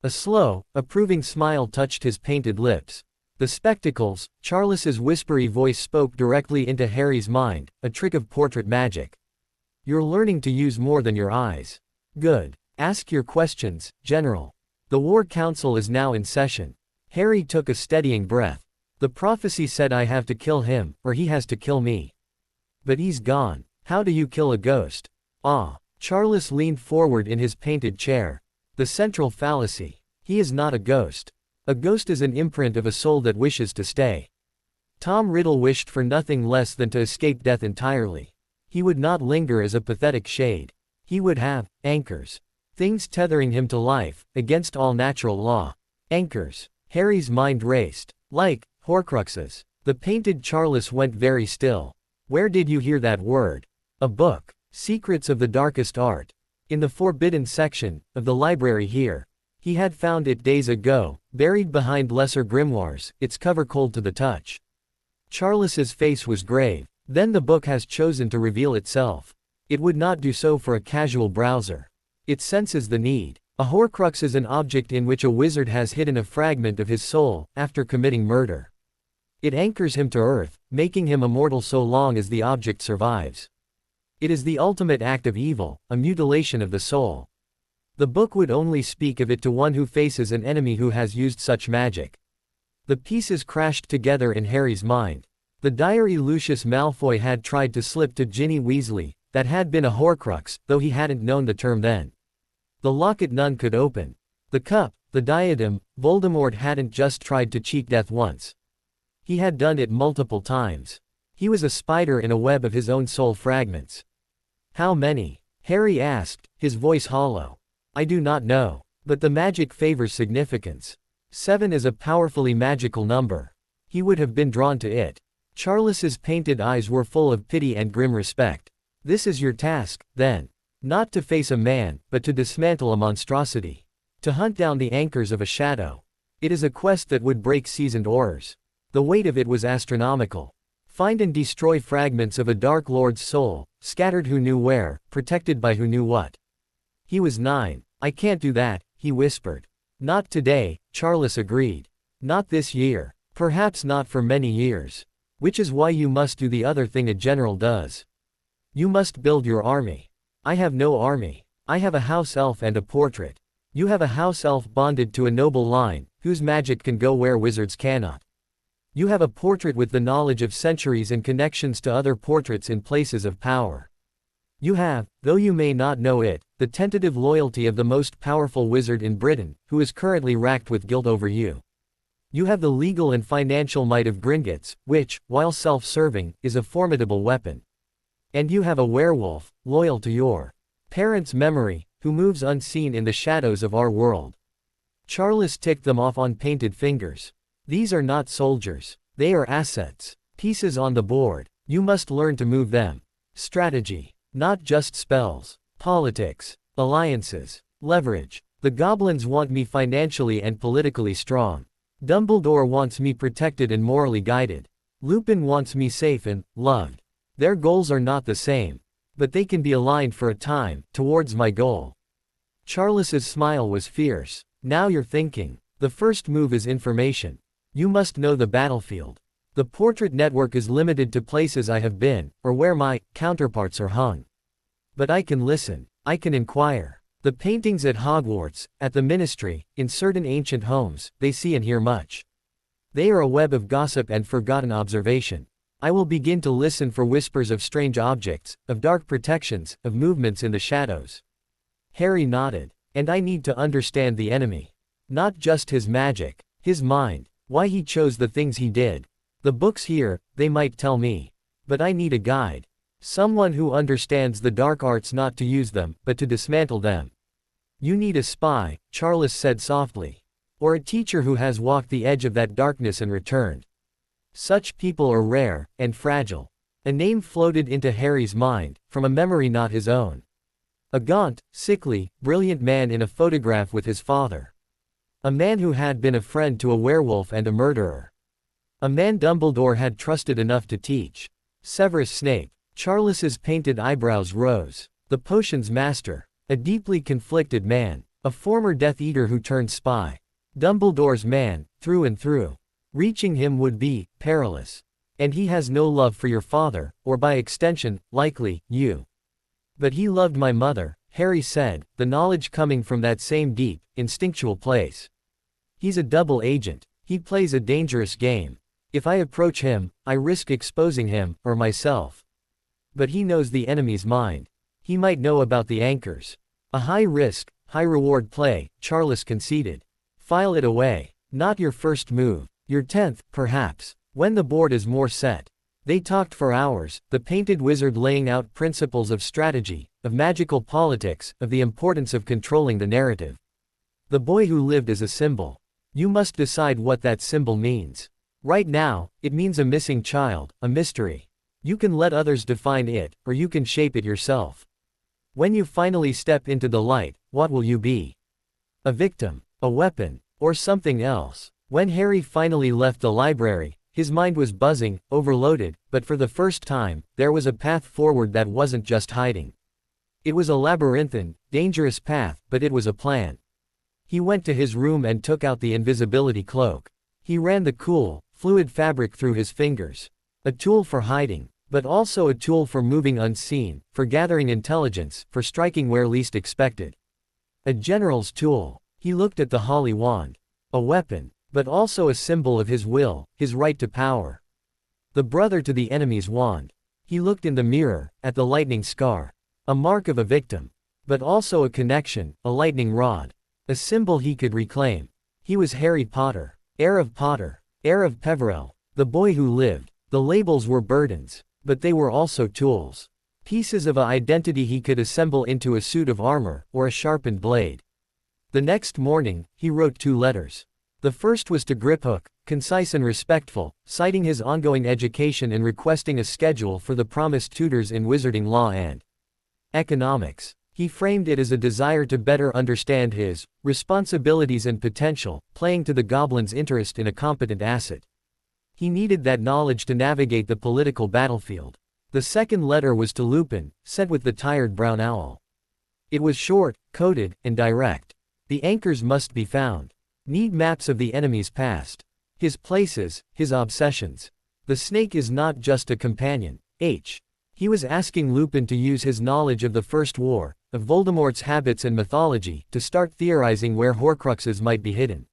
Speaker 2: A slow, approving smile touched his painted lips. The spectacles, Charles's whispery voice spoke directly into Harry's mind, a trick of portrait magic. You're learning to use more than your eyes. Good. Ask your questions, General. The War Council is now in session. Harry took a steadying breath. The prophecy said I have to kill him, or he has to kill me. But he's gone. How do you kill a ghost? Ah. Charles leaned forward in his painted chair. The central fallacy. He is not a ghost. A ghost is an imprint of a soul that wishes to stay. Tom Riddle wished for nothing less than to escape death entirely. He would not linger as a pathetic shade. He would have anchors. Things tethering him to life, against all natural law. Anchors. Harry's mind raced. Like Horcruxes. The painted Charles went very still. Where did you hear that word? A book. Secrets of the Darkest Art. In the forbidden section of the library here. He had found it days ago, buried behind lesser grimoires, its cover cold to the touch. Charles's face was grave. Then the book has chosen to reveal itself. It would not do so for a casual browser. It senses the need. A Horcrux is an object in which a wizard has hidden a fragment of his soul, after committing murder. It anchors him to earth, making him immortal so long as the object survives. It is the ultimate act of evil, a mutilation of the soul. The book would only speak of it to one who faces an enemy who has used such magic. The pieces crashed together in Harry's mind. The diary Lucius Malfoy had tried to slip to Ginny Weasley, that had been a Horcrux, though he hadn't known the term then. The locket none could open. The cup, the diadem, Voldemort hadn't just tried to cheat death once. He had done it multiple times. He was a spider in a web of his own soul fragments. How many? Harry asked, his voice hollow. I do not know. But the magic favors significance. 7 is a powerfully magical number. He would have been drawn to it. Charles's painted eyes were full of pity and grim respect. This is your task, then. Not to face a man, but to dismantle a monstrosity. To hunt down the anchors of a shadow. It is a quest that would break seasoned oars. The weight of it was astronomical. Find and destroy fragments of a Dark Lord's soul, scattered who knew where, protected by who knew what. He was 9. I can't do that, he whispered. Not today, Charles agreed. Not this year. Perhaps not for many years. Which is why you must do the other thing a general does. You must build your army. I have no army. I have a house elf and a portrait. You have a house elf bonded to a noble line, whose magic can go where wizards cannot. You have a portrait with the knowledge of centuries and connections to other portraits in places of power. You have, though you may not know it, the tentative loyalty of the most powerful wizard in Britain, who is currently racked with guilt over you. You have the legal and financial might of Gringotts, which, while self-serving, is a formidable weapon. And you have a werewolf, loyal to your parents' memory, who moves unseen in the shadows of our world. Charles ticked them off on painted fingers. These are not soldiers. They are assets. Pieces on the board. You must learn to move them. Strategy. Not just spells. Politics. Alliances. Leverage. The goblins want me financially and politically strong. Dumbledore wants me protected and morally guided. Lupin wants me safe and loved. Their goals are not the same. But they can be aligned for a time, towards my goal. Charles's smile was fierce. Now you're thinking. The first move is information. You must know the battlefield. The portrait network is limited to places I have been, or where my counterparts are hung. But I can listen. I can inquire. The paintings at Hogwarts, at the ministry, in certain ancient homes, they see and hear much. They are a web of gossip and forgotten observation. I will begin to listen for whispers of strange objects, of dark protections, of movements in the shadows. Harry nodded. And I need to understand the enemy. Not just his magic, his mind, why he chose the things he did. The books here, they might tell me. But I need a guide. Someone who understands the dark arts, not to use them, but to dismantle them. You need a spy, Charles said softly. Or a teacher who has walked the edge of that darkness and returned. Such people are rare, and fragile. A name floated into Harry's mind, from a memory not his own. A gaunt, sickly, brilliant man in a photograph with his father. A man who had been a friend to a werewolf and a murderer. A man Dumbledore had trusted enough to teach. Severus Snape. Charles's painted eyebrows rose. The potions master. A deeply conflicted man. A former Death Eater who turned spy. Dumbledore's man, through and through. Reaching him would be perilous. And he has no love for your father, or by extension, likely, you. But he loved my mother, Harry said, the knowledge coming from that same deep, instinctual place. He's a double agent. He plays a dangerous game. If I approach him, I risk exposing him, or myself. But he knows the enemy's mind. He might know about the anchors. A high-risk, high-reward play, Charles conceded. File it away. Not your first move. Your 10th, perhaps. When the board is more set. They talked for hours, the painted wizard laying out principles of strategy, of magical politics, of the importance of controlling the narrative. The boy who lived is a symbol. You must decide what that symbol means. Right now, it means a missing child, a mystery. You can let others define it, or you can shape it yourself. When you finally step into the light, what will you be? A victim. A weapon. Or something else. When Harry finally left the library, his mind was buzzing, overloaded, but for the first time, there was a path forward that wasn't just hiding. It was a labyrinthine, dangerous path, but it was a plan. He went to his room and took out the invisibility cloak. He ran the cool, fluid fabric through his fingers. A tool for hiding, but also a tool for moving unseen, for gathering intelligence, for striking where least expected. A general's tool. He looked at the holly wand. A weapon, but also a symbol of his will, his right to power. The brother to the enemy's wand. He looked in the mirror, at the lightning scar. A mark of a victim. But also a connection, a lightning rod. A symbol he could reclaim. He was Harry Potter. Heir of Potter. Heir of Peverell. The boy who lived. The labels were burdens. But they were also tools. Pieces of an identity he could assemble into a suit of armor, or a sharpened blade. The next morning, he wrote 2 letters. The first was to Griphook, concise and respectful, citing his ongoing education and requesting a schedule for the promised tutors in wizarding law and economics. He framed it as a desire to better understand his responsibilities and potential, playing to the goblin's interest in a competent asset. He needed that knowledge to navigate the political battlefield. The second letter was to Lupin, sent with the tired brown owl. It was short, coded, and direct. The anchors must be found. Need maps of the enemy's past. His places, his obsessions. The snake is not just a companion. He was asking Lupin to use his knowledge of the First War, of Voldemort's habits and mythology, to start theorizing where Horcruxes might be hidden.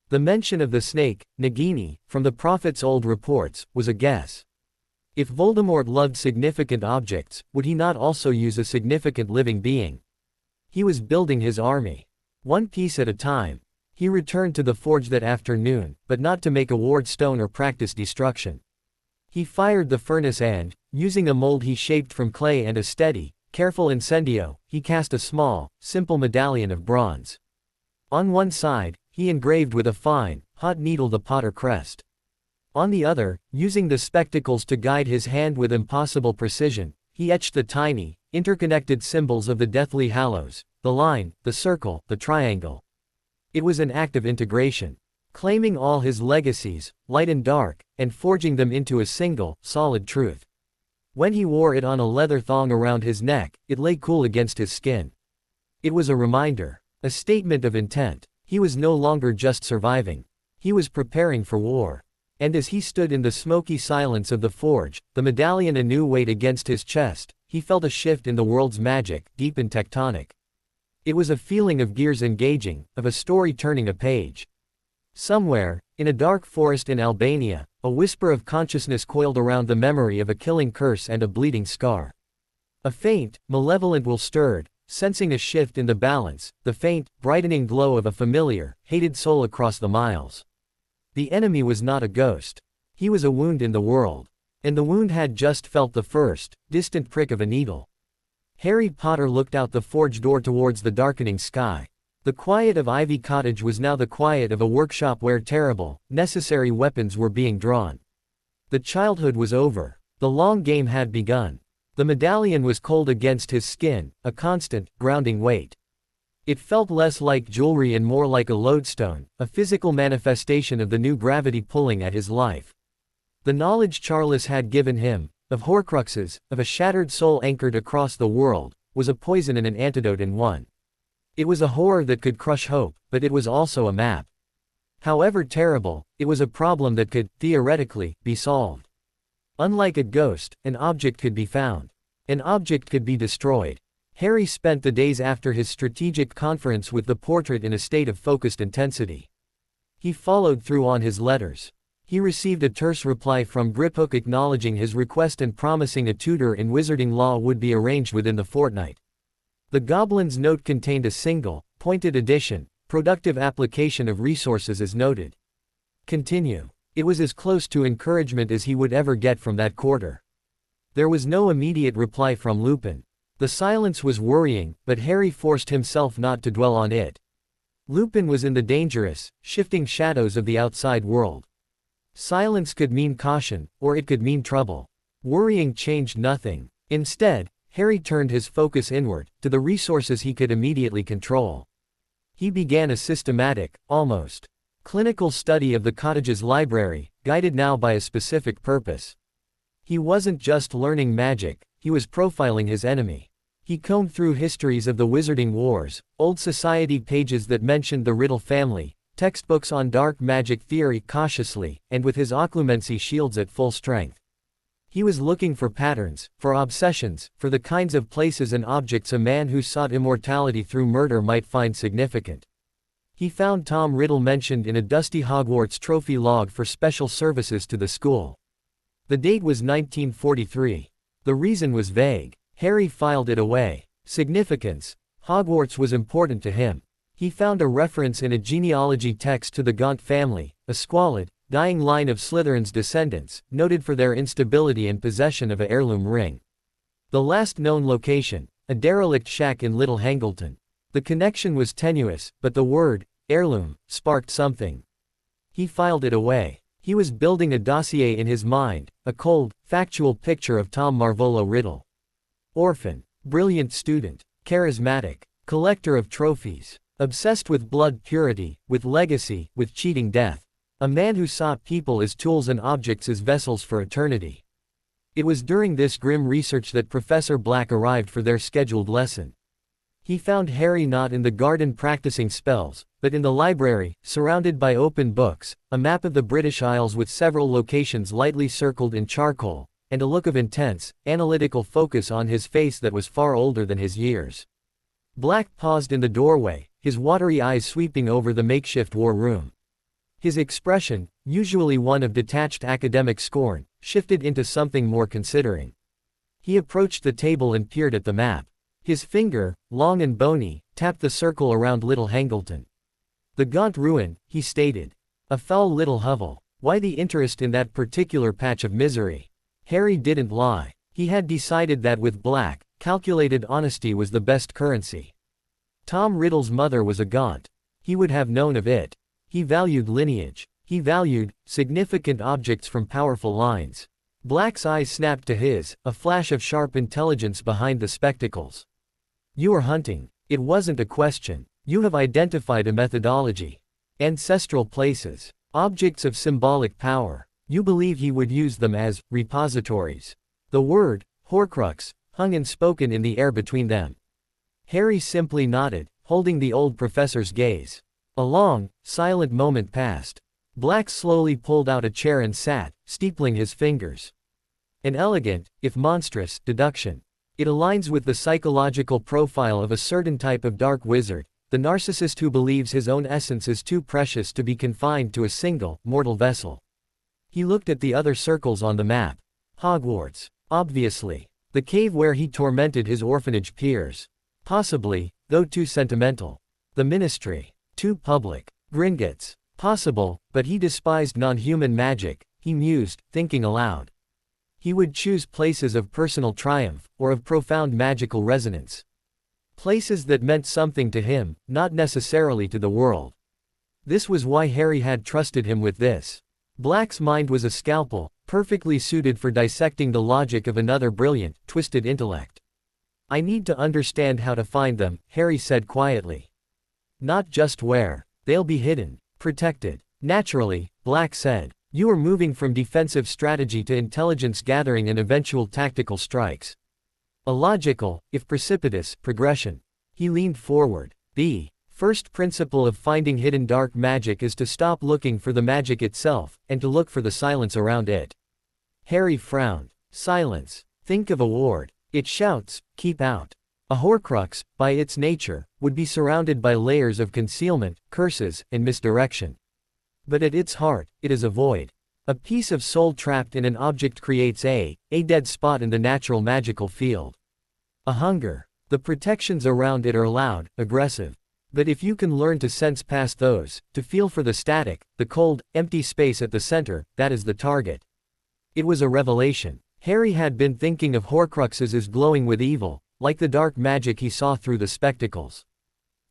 Speaker 2: The mention of the snake, Nagini, from the Prophet's old reports, was a guess. If Voldemort loved significant objects, would he not also use a significant living being? He was building his army. One piece at a time. He returned to the forge that afternoon, but not to make a ward stone or practice destruction. He fired the furnace and, using a mold he shaped from clay and a steady, careful incendio, he cast a small, simple medallion of bronze. On one side, he engraved with a fine, hot needle the Potter crest. On the other, using the spectacles to guide his hand with impossible precision, he etched the tiny, interconnected symbols of the Deathly Hallows, the line, the circle, the triangle. It was an act of integration. Claiming all his legacies, light and dark, and forging them into a single, solid truth. When he wore it on a leather thong around his neck, it lay cool against his skin. It was a reminder, a statement of intent. He was no longer just surviving. He was preparing for war. And as he stood in the smoky silence of the forge, the medallion a new weight against his chest, he felt a shift in the world's magic, deep and tectonic. It was a feeling of gears engaging, of a story turning a page. Somewhere, in a dark forest in Albania, a whisper of consciousness coiled around the memory of a killing curse and a bleeding scar. A faint, malevolent will stirred, sensing a shift in the balance, the faint, brightening glow of a familiar, hated soul across the miles. The enemy was not a ghost. He was a wound in the world. And the wound had just felt the first, distant prick of a needle. Harry Potter looked out the forge door towards the darkening sky. The quiet of Ivy Cottage was now the quiet of a workshop where terrible, necessary weapons were being drawn. The childhood was over. The long game had begun. The medallion was cold against his skin, a constant, grounding weight. It felt less like jewelry and more like a lodestone, a physical manifestation of the new gravity pulling at his life. The knowledge Charles had given him, of Horcruxes, of a shattered soul anchored across the world, was a poison and an antidote in one. It was a horror that could crush hope, but it was also a map. However terrible, it was a problem that could, theoretically, be solved. Unlike a ghost, an object could be found. An object could be destroyed. Harry spent the days after his strategic conference with the portrait in a state of focused intensity. He followed through on his letters. He received a terse reply from Griphook acknowledging his request and promising a tutor in wizarding law would be arranged within the fortnight. The goblin's note contained a single, pointed addition, productive application of resources as noted. Continue. It was as close to encouragement as he would ever get from that quarter. There was no immediate reply from Lupin. The silence was worrying, but Harry forced himself not to dwell on it. Lupin was in the dangerous, shifting shadows of the outside world. Silence could mean caution, or it could mean trouble. Worrying changed nothing. Instead, Harry turned his focus inward, to the resources he could immediately control. He began a systematic, almost clinical study of the cottage's library, guided now by a specific purpose. He wasn't just learning magic, he was profiling his enemy. He combed through histories of the Wizarding Wars, old society pages that mentioned the Riddle family, textbooks on dark magic theory cautiously, and with his occlumency shields at full strength. He was looking for patterns, for obsessions, for the kinds of places and objects a man who sought immortality through murder might find significant. He found Tom Riddle mentioned in a dusty Hogwarts trophy log for special services to the school. The date was 1943. The reason was vague. Harry filed it away. Significance. Hogwarts was important to him. He found a reference in a genealogy text to the Gaunt family, a squalid, dying line of Slytherin's descendants, noted for their instability and possession of a heirloom ring. The last known location, a derelict shack in Little Hangleton. The connection was tenuous, but the word, heirloom, sparked something. He filed it away. He was building a dossier in his mind, a cold, factual picture of Tom Marvolo Riddle. Orphan, brilliant student, charismatic, collector of trophies, obsessed with blood purity, with legacy, with cheating death. A man who saw people as tools and objects as vessels for eternity. It was during this grim research that Professor Black arrived for their scheduled lesson. He found Harry not in the garden practicing spells, but in the library, surrounded by open books, a map of the British Isles with several locations lightly circled in charcoal, and a look of intense, analytical focus on his face that was far older than his years. Black paused in the doorway, his watery eyes sweeping over the makeshift war room. His expression, usually one of detached academic scorn, shifted into something more considering. He approached the table and peered at the map. His finger, long and bony, tapped the circle around Little Hangleton. The Gaunt ruin, he stated. A foul little hovel. Why the interest in that particular patch of misery? Harry didn't lie. He had decided that with Black, calculated honesty was the best currency. Tom Riddle's mother was a Gaunt. He would have known of it. He valued lineage. He valued significant objects from powerful lines. Black's eyes snapped to his, a flash of sharp intelligence behind the spectacles. You are hunting. It wasn't a question. You have identified a methodology. Ancestral places. Objects of symbolic power. You believe he would use them as repositories. The word, Horcrux, hung unspoken in the air between them. Harry simply nodded, holding the old professor's gaze. A long, silent moment passed. Black slowly pulled out a chair and sat, steepling his fingers. An elegant, if monstrous, deduction. It aligns with the psychological profile of a certain type of dark wizard, the narcissist who believes his own essence is too precious to be confined to a single, mortal vessel. He looked at the other circles on the map. Hogwarts. Obviously. The cave where he tormented his orphanage peers. Possibly, though too sentimental. The Ministry. Too public. Gringotts. Possible, but he despised non-human magic, he mused, thinking aloud. He would choose places of personal triumph, or of profound magical resonance. Places that meant something to him, not necessarily to the world. This was why Harry had trusted him with this. Black's mind was a scalpel, perfectly suited for dissecting the logic of another brilliant, twisted intellect. I need to understand how to find them, Harry said quietly. Not just where. They'll be hidden, protected. Naturally, Black said. You are moving from defensive strategy to intelligence gathering and eventual tactical strikes. A logical, if precipitous, progression. He leaned forward. The first principle of finding hidden dark magic is to stop looking for the magic itself, and to look for the silence around it. Harry frowned. Silence. Think of a ward. It shouts, keep out. A Horcrux, by its nature, would be surrounded by layers of concealment, curses, and misdirection. But at its heart, it is a void. A piece of soul trapped in an object creates a dead spot in the natural magical field. A hunger. The protections around it are loud, aggressive. But if you can learn to sense past those, to feel for the static, the cold, empty space at the center, that is the target. It was a revelation. Harry had been thinking of Horcruxes as glowing with evil, like the dark magic he saw through the spectacles.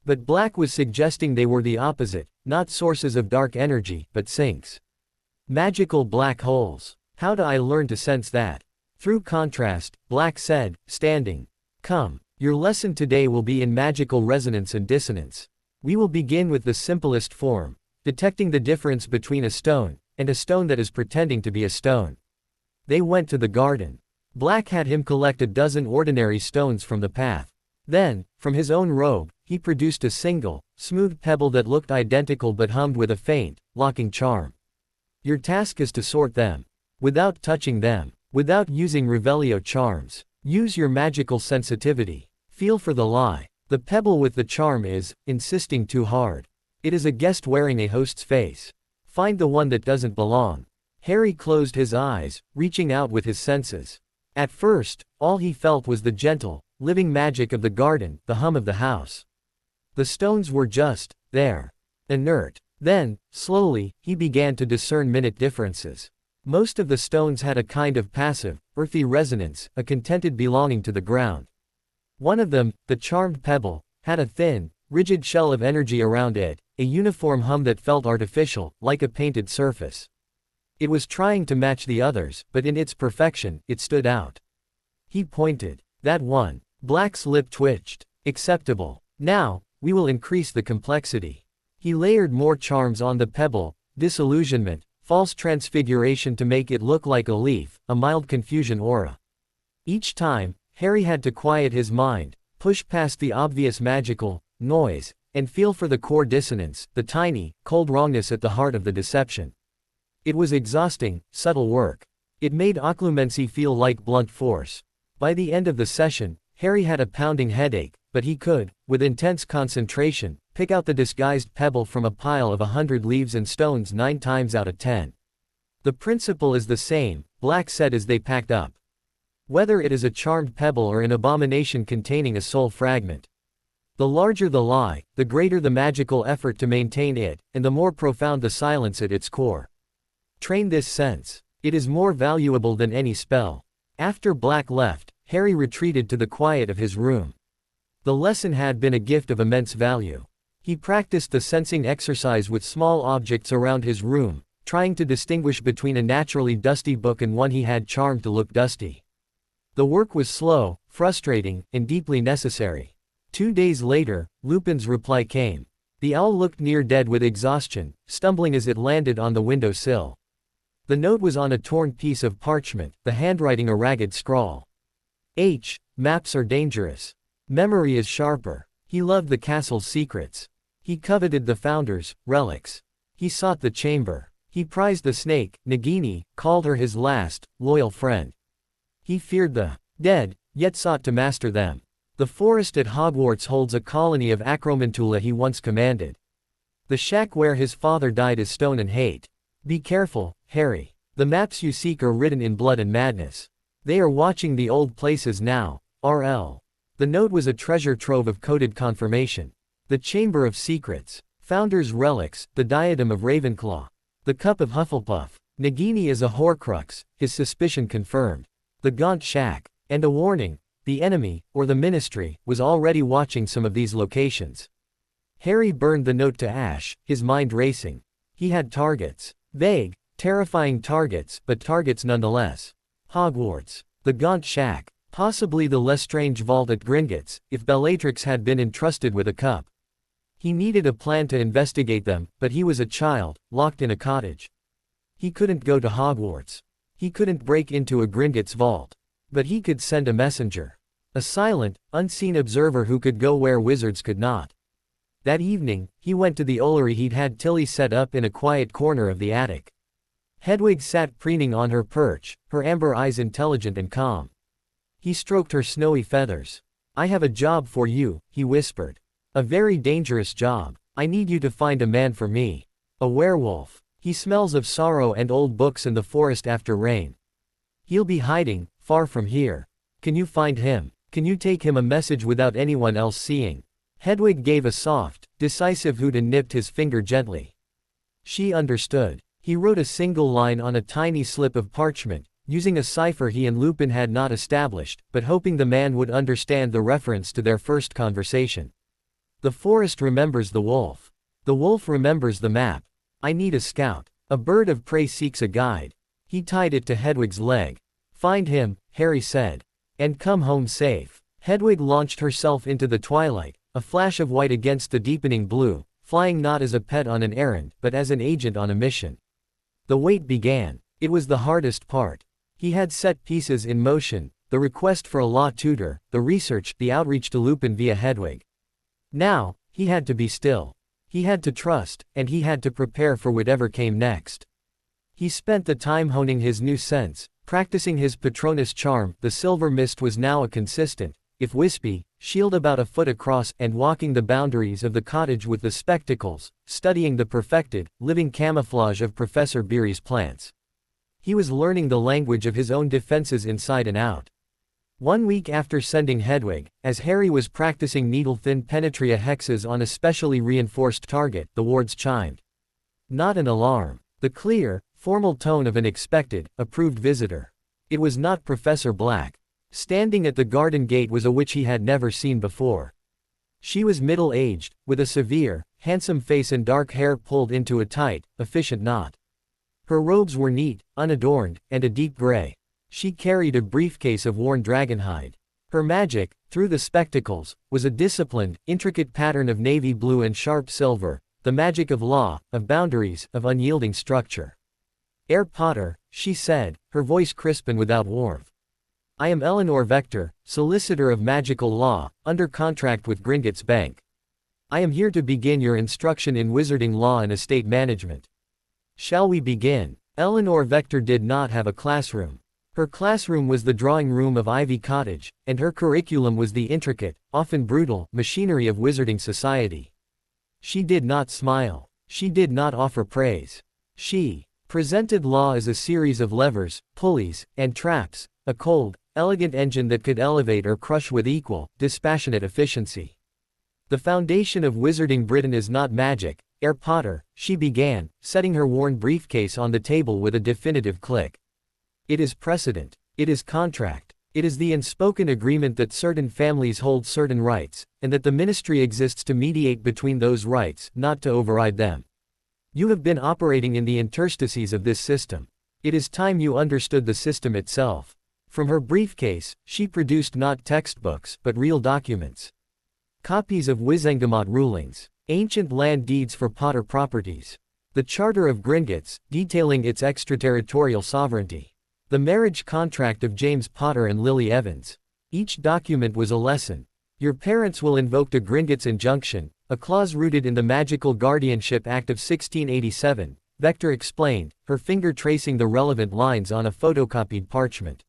Speaker 2: But Black was suggesting they were the opposite, not sources of dark energy, but sinks. Magical black holes. How do I learn to sense that? Through contrast, Black said, standing. Come. Your lesson today will be in magical resonance and dissonance. We will begin with the simplest form, detecting the difference between a stone and a stone that is pretending to be a stone. They went to the garden. Black had him collect a dozen ordinary stones from the path. Then, from his own robe, he produced a single, smooth pebble that looked identical but hummed with a faint, locking charm. Your task is to sort them. Without touching them. Without using Revelio charms. Use your magical sensitivity. Feel for the lie. The pebble with the charm is insisting too hard. It is a guest wearing a host's face. Find the one that doesn't belong. Harry closed his eyes, reaching out with his senses. At first, all he felt was the gentle, living magic of the garden, the hum of the house. The stones were just there. Inert. Then, slowly, he began to discern minute differences. Most of the stones had a kind of passive, earthy resonance, a contented belonging to the ground. One of them, the charmed pebble, had a thin, rigid shell of energy around it, a uniform hum that felt artificial, like a painted surface. It was trying to match the others, but in its perfection, it stood out. He pointed. That one. Black's lip twitched. Acceptable. Now, we will increase the complexity. He layered more charms on the pebble, disillusionment, false transfiguration to make it look like a leaf, a mild confusion aura. Each time, Harry had to quiet his mind, push past the obvious magical noise, and feel for the core dissonance, the tiny, cold wrongness at the heart of the deception. It was exhausting, subtle work. It made occlumency feel like blunt force. By the end of the session, Harry had a pounding headache, but he could, with intense concentration, pick out the disguised pebble from a pile of 100 leaves and stones 9 times out of 10. The principle is the same, Black said as they packed up. Whether it is a charmed pebble or an abomination containing a soul fragment. The larger the lie, the greater the magical effort to maintain it, and the more profound the silence at its core. Train this sense. It is more valuable than any spell. After Black left, Harry retreated to the quiet of his room. The lesson had been a gift of immense value. He practiced the sensing exercise with small objects around his room, trying to distinguish between a naturally dusty book and one he had charmed to look dusty. The work was slow, frustrating, and deeply necessary. 2 days later, Lupin's reply came. The owl looked near dead with exhaustion, stumbling as it landed on the window sill. The note was on a torn piece of parchment, the handwriting a ragged scrawl. Maps are dangerous. Memory is sharper. He loved the castle's secrets. He coveted the founder's relics. He sought the chamber. He prized the snake, Nagini, called her his last, loyal friend. He feared the dead, yet sought to master them. The forest at Hogwarts holds a colony of Acromantula he once commanded. The shack where his father died is stone and hate. Be careful, Harry. The maps you seek are written in blood and madness. They are watching the old places now, RL. The note was a treasure trove of coded confirmation. The Chamber of Secrets. Founder's relics, the diadem of Ravenclaw. The cup of Hufflepuff. Nagini is a Horcrux, his suspicion confirmed. The Gaunt Shack. And a warning, the enemy, or the Ministry, was already watching some of these locations. Harry burned the note to ash, his mind racing. He had targets. Vague, terrifying targets, but targets nonetheless. Hogwarts. The Gaunt Shack. Possibly the Lestrange vault at Gringotts, if Bellatrix had been entrusted with a cup. He needed a plan to investigate them, but he was a child, locked in a cottage. He couldn't go to Hogwarts. He couldn't break into a Gringotts vault. But he could send a messenger. A silent, unseen observer who could go where wizards could not. That evening, he went to the Ollery he'd had Tilly set up in a quiet corner of the attic. Hedwig sat preening on her perch, her amber eyes intelligent and calm. He stroked her snowy feathers. I have a job for you, he whispered. A very dangerous job. I need you to find a man for me. A werewolf. He smells of sorrow and old books in the forest after rain. He'll be hiding, far from here. Can you find him? Can you take him a message without anyone else seeing? Hedwig gave a soft, decisive hoot and nipped his finger gently. She understood. He wrote a single line on a tiny slip of parchment, using a cipher he and Lupin had not established, but hoping the man would understand the reference to their first conversation. The forest remembers the wolf. The wolf remembers the map. I need a scout. A bird of prey seeks a guide. He tied it to Hedwig's leg. Find him, Harry said. And come home safe. Hedwig launched herself into the twilight, a flash of white against the deepening blue, flying not as a pet on an errand, but as an agent on a mission. The wait began. It was the hardest part. He had set pieces in motion, the request for a law tutor, the research, the outreach to Lupin via Hedwig. Now, he had to be still. He had to trust, and he had to prepare for whatever came next. He spent the time honing his new sense, practicing his Patronus charm. The silver mist was now a consistent, if wispy, shield about a foot across, and walking the boundaries of the cottage with the spectacles, studying the perfected, living camouflage of Professor Beery's plants. He was learning the language of his own defenses inside and out. 1 week after sending Hedwig, as Harry was practicing needle-thin penetria hexes on a specially reinforced target, the wards chimed. Not an alarm. The clear, formal tone of an expected, approved visitor. It was not Professor Black. Standing at the garden gate was a witch he had never seen before. She was middle-aged, with a severe, handsome face and dark hair pulled into a tight, efficient knot. Her robes were neat, unadorned, and a deep gray. She carried a briefcase of worn dragonhide. Her magic, through the spectacles, was a disciplined, intricate pattern of navy blue and sharp silver, the magic of law, of boundaries, of unyielding structure. "Herr Potter," she said, her voice crisp and without warmth. "I am Eleanor Vector, solicitor of magical law, under contract with Gringotts Bank. I am here to begin your instruction in wizarding law and estate management. Shall we begin?" Eleanor Vector did not have a classroom. Her classroom was the drawing room of Ivy Cottage, and her curriculum was the intricate, often brutal, machinery of wizarding society. She did not smile. She did not offer praise. She presented law as a series of levers, pulleys, and traps, a cold, elegant engine that could elevate or crush with equal, dispassionate efficiency. "The foundation of wizarding Britain is not magic, Herr Potter," she began, setting her worn briefcase on the table with a definitive click. "It is precedent. It is contract. It is the unspoken agreement that certain families hold certain rights, and that the ministry exists to mediate between those rights, not to override them. You have been operating in the interstices of this system. It is time you understood the system itself." From her briefcase, she produced not textbooks, but real documents. Copies of Wizengamot rulings, ancient land deeds for Potter properties, the Charter of Gringotts, detailing its extraterritorial sovereignty, the marriage contract of James Potter and Lily Evans. Each document was a lesson. "Your parents will invoke the Gringotts injunction, a clause rooted in the Magical Guardianship Act of 1687, Vector explained, her finger tracing the relevant lines on a photocopied parchment.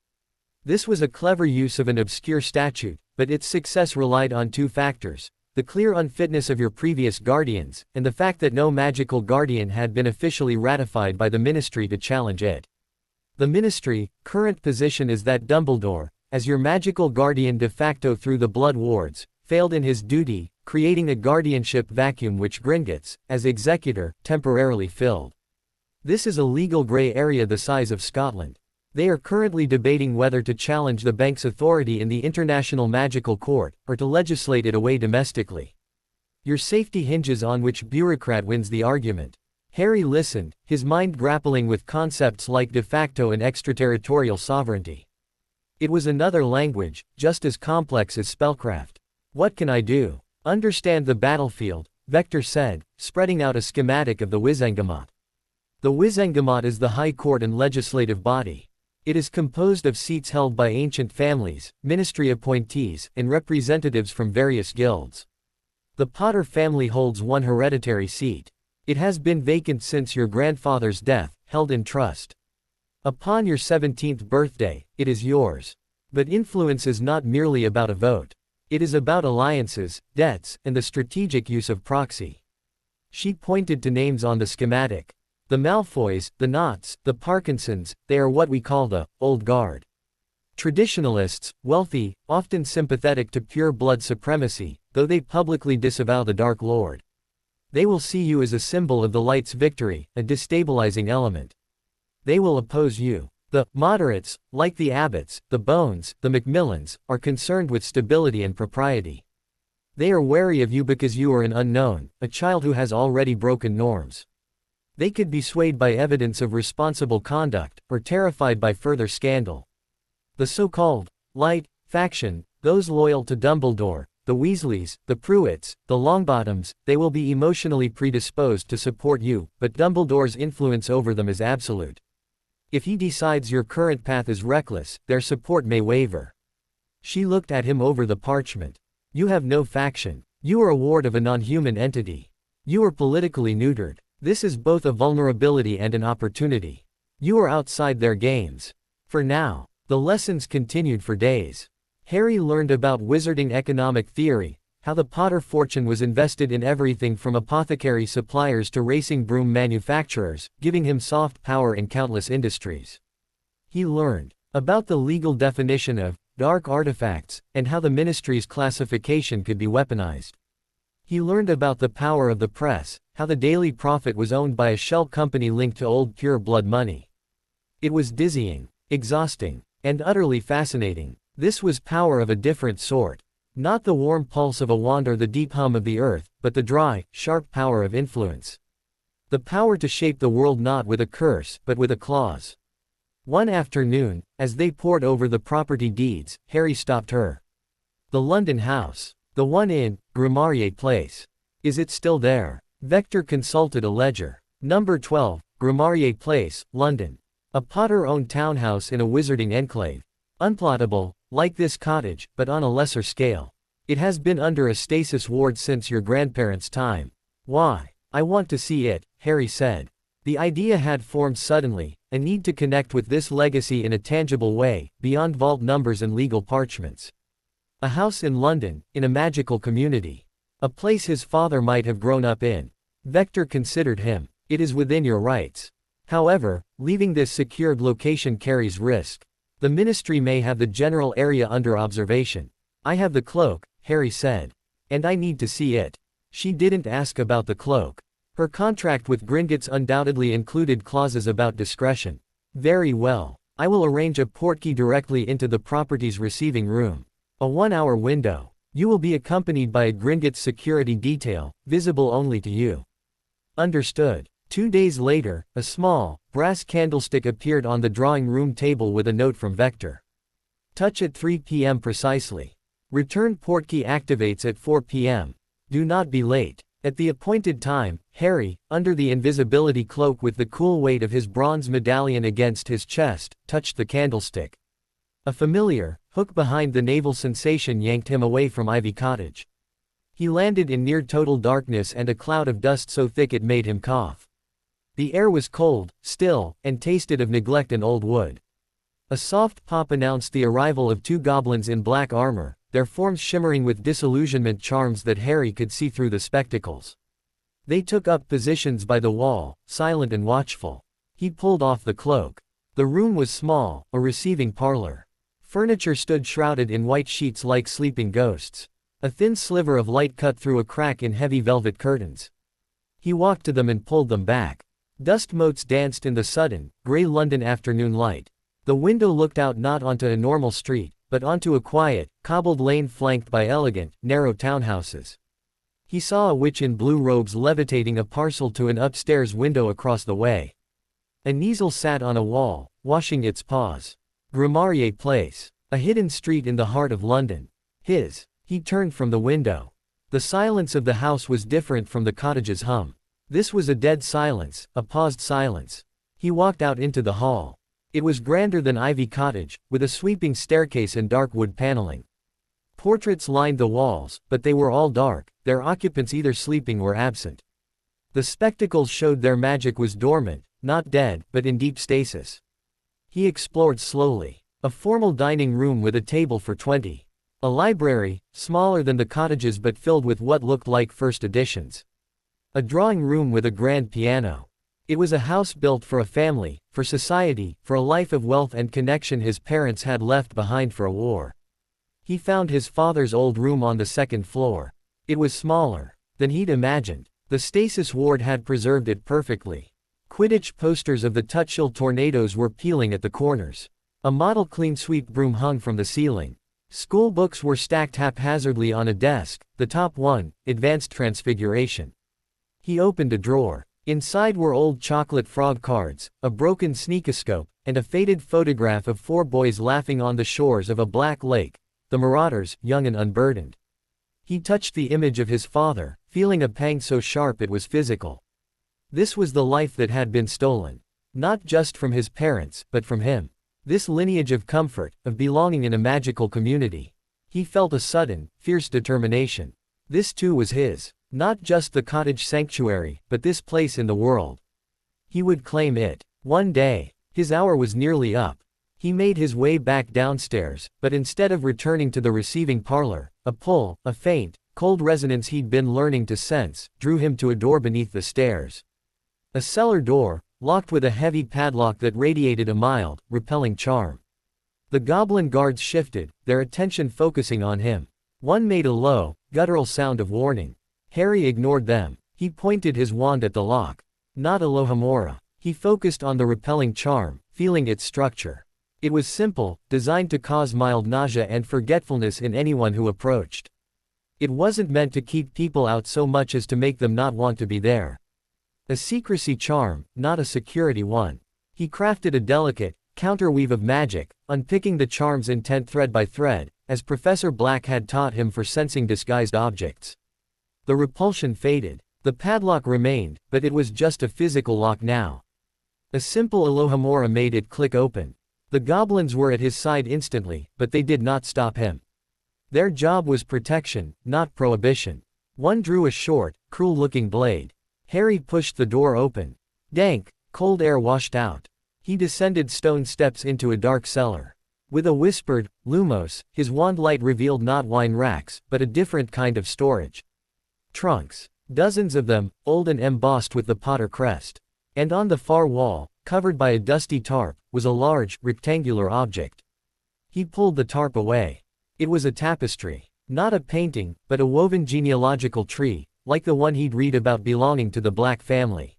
Speaker 2: This was a clever use of an obscure statute, but its success relied on two factors: the clear unfitness of your previous guardians, and the fact that no magical guardian had been officially ratified by the ministry to challenge it. The ministry, current position is that Dumbledore, as your magical guardian de facto through the Blood Wards, failed in his duty, creating a guardianship vacuum which Gringotts, as executor, temporarily filled. This is a legal gray area the size of Scotland. They are currently debating whether to challenge the bank's authority in the International Magical Court, or to legislate it away domestically. Your safety hinges on which bureaucrat wins the argument." Harry listened, his mind grappling with concepts like de facto and extraterritorial sovereignty. It was another language, just as complex as spellcraft. "What can I do?" "Understand the battlefield," Vector said, spreading out a schematic of the Wizengamot. The Wizengamot is the High Court and legislative body. It is composed of seats held by ancient families, ministry appointees, and representatives from various guilds. The Potter family holds one hereditary seat. It has been vacant since your grandfather's death, held in trust. Upon your 17th birthday, it is yours. But influence is not merely about a vote. It is about alliances, debts, and the strategic use of proxy. She pointed to names on the schematic. The Malfoys, the Knotts, the Parkinsons, they are what we call the Old Guard. Traditionalists, wealthy, often sympathetic to pure blood supremacy, though they publicly disavow the Dark Lord. They will see you as a symbol of the light's victory, a destabilizing element. They will oppose you. The moderates, like the Abbotts, the Bones, the Macmillans, are concerned with stability and propriety. They are wary of you because you are an unknown, a child who has already broken norms. They could be swayed by evidence of responsible conduct, or terrified by further scandal. The so-called light faction, Those loyal to Dumbledore, the Weasleys, the Prewetts, the Longbottoms, they will be emotionally predisposed to support you, but Dumbledore's influence over them is absolute. If he decides your current path is reckless, their support may waver. She looked at him over the parchment. You have no faction. You are a ward of a non-human entity. You are politically neutered. This is both a vulnerability and an opportunity. You are outside their games. For now. The lessons continued for days. Harry learned about wizarding economic theory, how the Potter fortune was invested in everything from apothecary suppliers to racing broom manufacturers, giving him soft power in countless industries. He learned about the legal definition of dark artifacts, and how the Ministry's classification could be weaponized. He learned about the power of the press, how the Daily Prophet was owned by a shell company linked to old pure blood money. It was dizzying, exhausting, and utterly fascinating. This was power of a different sort. Not the warm pulse of a wand or the deep hum of the earth, but the dry, sharp power of influence. The power to shape the world not with a curse, but with a clause. One afternoon, as they pored over the property deeds, Harry stopped her. The London house. The one in Grimmauld Place. Is it still there? Vector consulted a ledger. Number 12, Grimmauld Place, London. A Potter-owned townhouse in a wizarding enclave. Unplottable, like this cottage, but on a lesser scale. It has been under a stasis ward since your grandparents' time. Why? I want to see it, Harry said. The idea had formed suddenly, a need to connect with this legacy in a tangible way, beyond vault numbers and legal parchments. A house in London, in a magical community. A place his father might have grown up in. Vector considered him. It is within your rights. However, leaving this secured location carries risk. The Ministry may have the general area under observation. I have the cloak, Harry said. And I need to see it. She didn't ask about the cloak. Her contract with Gringotts undoubtedly included clauses about discretion. Very well. I will arrange a portkey directly into the property's receiving room. A 1-hour window. You will be accompanied by a Gringotts security detail, visible only to you. Understood. 2 days later, a small, brass candlestick appeared on the drawing room table with a note from Vector. Touch at 3 p.m. precisely. Return portkey activates at 4 p.m. Do not be late. At the appointed time, Harry, under the invisibility cloak with the cool weight of his bronze medallion against his chest, touched the candlestick. A familiar hook behind the navel sensation yanked him away from Ivy Cottage. He landed in near total darkness and a cloud of dust so thick it made him cough. The air was cold, still, and tasted of neglect and old wood. A soft pop announced the arrival of 2 goblins in black armor, their forms shimmering with disillusionment charms that Harry could see through the spectacles. They took up positions by the wall, silent and watchful. He pulled off the cloak. The room was small, a receiving parlor. Furniture stood shrouded in white sheets like sleeping ghosts. A thin sliver of light cut through a crack in heavy velvet curtains. He walked to them and pulled them back. Dust motes danced in the sudden, gray London afternoon light. The window looked out not onto a normal street, but onto a quiet, cobbled lane flanked by elegant, narrow townhouses. He saw a witch in blue robes levitating a parcel to an upstairs window across the way. An easel sat on a wall, washing its paws. Grimmauld Place. A hidden street in the heart of London. He turned from the window. The silence of the house was different from the cottage's hum. This was a dead silence, a paused silence. He walked out into the hall. It was grander than Ivy Cottage, with a sweeping staircase and dark wood paneling. Portraits lined the walls, but they were all dark, their occupants either sleeping or absent. The spectacles showed their magic was dormant, not dead, but in deep stasis. He explored slowly. A formal dining room with a table for 20. A library, smaller than the cottage's but filled with what looked like first editions. A drawing room with a grand piano. It was a house built for a family, for society, for a life of wealth and connection his parents had left behind for a war. He found his father's old room on the 2nd floor. It was smaller than he'd imagined. The stasis ward had preserved it perfectly. Quidditch posters of the Tutshill Tornadoes were peeling at the corners. A model clean sweep broom hung from the ceiling. School books were stacked haphazardly on a desk, the top one, Advanced Transfiguration. He opened a drawer. Inside were old chocolate frog cards, a broken sneakoscope, and a faded photograph of 4 boys laughing on the shores of a black lake, the marauders, young and unburdened. He touched the image of his father, feeling a pang so sharp it was physical. This was the life that had been stolen. Not just from his parents, but from him. This lineage of comfort, of belonging in a magical community. He felt a sudden, fierce determination. This too was his. Not just the cottage sanctuary, but this place in the world. He would claim it. One day. His hour was nearly up. He made his way back downstairs, but instead of returning to the receiving parlor, a pull, a faint, cold resonance he'd been learning to sense, drew him to a door beneath the stairs. A cellar door, locked with a heavy padlock that radiated a mild, repelling charm. The goblin guards shifted, their attention focusing on him. One made a low, guttural sound of warning. Harry ignored them. He pointed his wand at the lock. Not Alohomora. He focused on the repelling charm, feeling its structure. It was simple, designed to cause mild nausea and forgetfulness in anyone who approached. It wasn't meant to keep people out so much as to make them not want to be there. A secrecy charm, not a security one. He crafted a delicate, counterweave of magic, unpicking the charm's intent thread by thread, as Professor Black had taught him for sensing disguised objects. The repulsion faded. The padlock remained, but it was just a physical lock now. A simple Alohomora made it click open. The goblins were at his side instantly, but they did not stop him. Their job was protection, not prohibition. One drew a short, cruel-looking blade. Harry pushed the door open. Dank, cold air washed out. He descended stone steps into a dark cellar. With a whispered, Lumos, his wand light revealed not wine racks, but a different kind of storage. Trunks. Dozens of them, old and embossed with the Potter crest. And on the far wall, covered by a dusty tarp, was a large, rectangular object. He pulled the tarp away. It was a tapestry. Not a painting, but a woven genealogical tree, like the one he'd read about belonging to the Black family.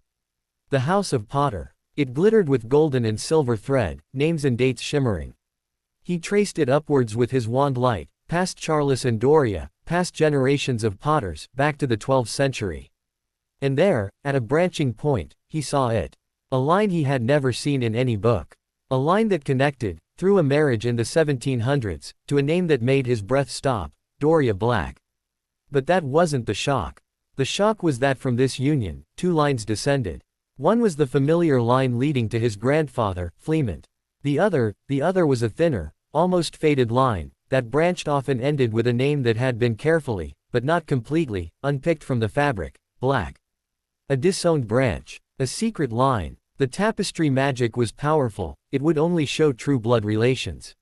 Speaker 2: The House of Potter. It glittered with golden and silver thread, names and dates shimmering. He traced it upwards with his wand light, past Charles and Doria, past generations of Potters, back to the 12th century. And there, at a branching point, he saw it. A line he had never seen in any book. A line that connected, through a marriage in the 1700s, to a name that made his breath stop, Doria Black. But that wasn't the shock. The shock was that from this union, two lines descended. One was the familiar line leading to his grandfather, Fleamont. The other was a thinner, almost faded line, that branched off and ended with a name that had been carefully, but not completely, unpicked from the fabric, Black. A disowned branch. A secret line. The tapestry magic was powerful, it would only show true blood relations.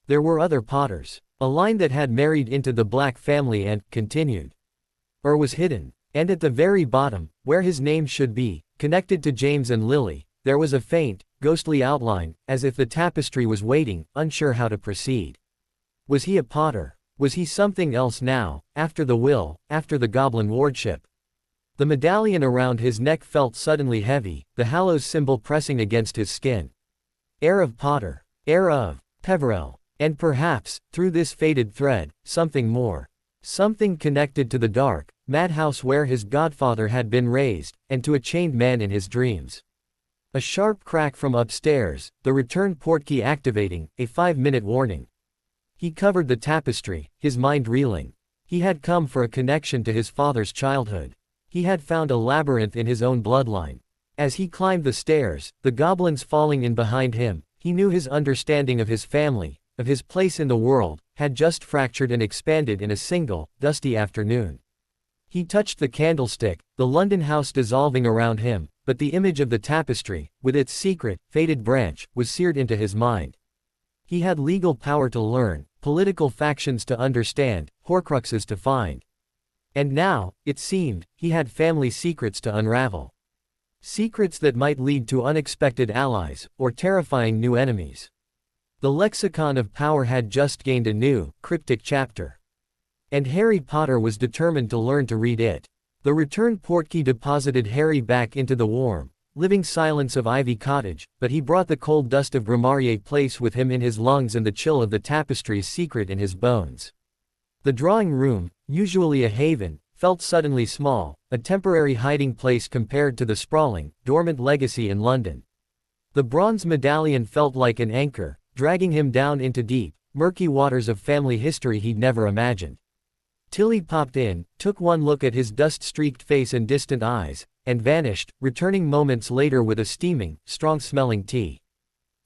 Speaker 2: There were other Potters. A line that had married into the Black family and, continued. Or was hidden. And at the very bottom, where his name should be, connected to James and Lily, there was a faint, ghostly outline, as if the tapestry was waiting, unsure how to proceed. Was he a Potter? Was he something else now, after the will, after the goblin wardship? The medallion around his neck felt suddenly heavy, the Hallows symbol pressing against his skin. Heir of Potter. Heir of Peverell. And perhaps, through this faded thread, something more. Something connected to the dark, madhouse where his godfather had been raised, and to a chained man in his dreams. A sharp crack from upstairs, the return portkey activating, a 5-minute warning. He covered the tapestry, his mind reeling. He had come for a connection to his father's childhood. He had found a labyrinth in his own bloodline. As he climbed the stairs, the goblins falling in behind him, he knew his understanding of his family, of his place in the world, had just fractured and expanded in a single, dusty afternoon. He touched the candlestick, the London house dissolving around him, but the image of the tapestry, with its secret, faded branch, was seared into his mind. He had legal power to learn, political factions to understand, Horcruxes to find. And now, it seemed, he had family secrets to unravel. Secrets that might lead to unexpected allies, or terrifying new enemies. The lexicon of power had just gained a new, cryptic chapter. And Harry Potter was determined to learn to read it. The return portkey deposited Harry back into the warm, living silence of Ivy Cottage, but he brought the cold dust of Grimmauld Place with him in his lungs and the chill of the tapestry's secret in his bones. The drawing room, usually a haven, felt suddenly small, a temporary hiding place compared to the sprawling, dormant legacy in London. The bronze medallion felt like an anchor, dragging him down into deep, murky waters of family history he'd never imagined. Tilly popped in, took one look at his dust-streaked face and distant eyes, and vanished, returning moments later with a steaming, strong-smelling tea.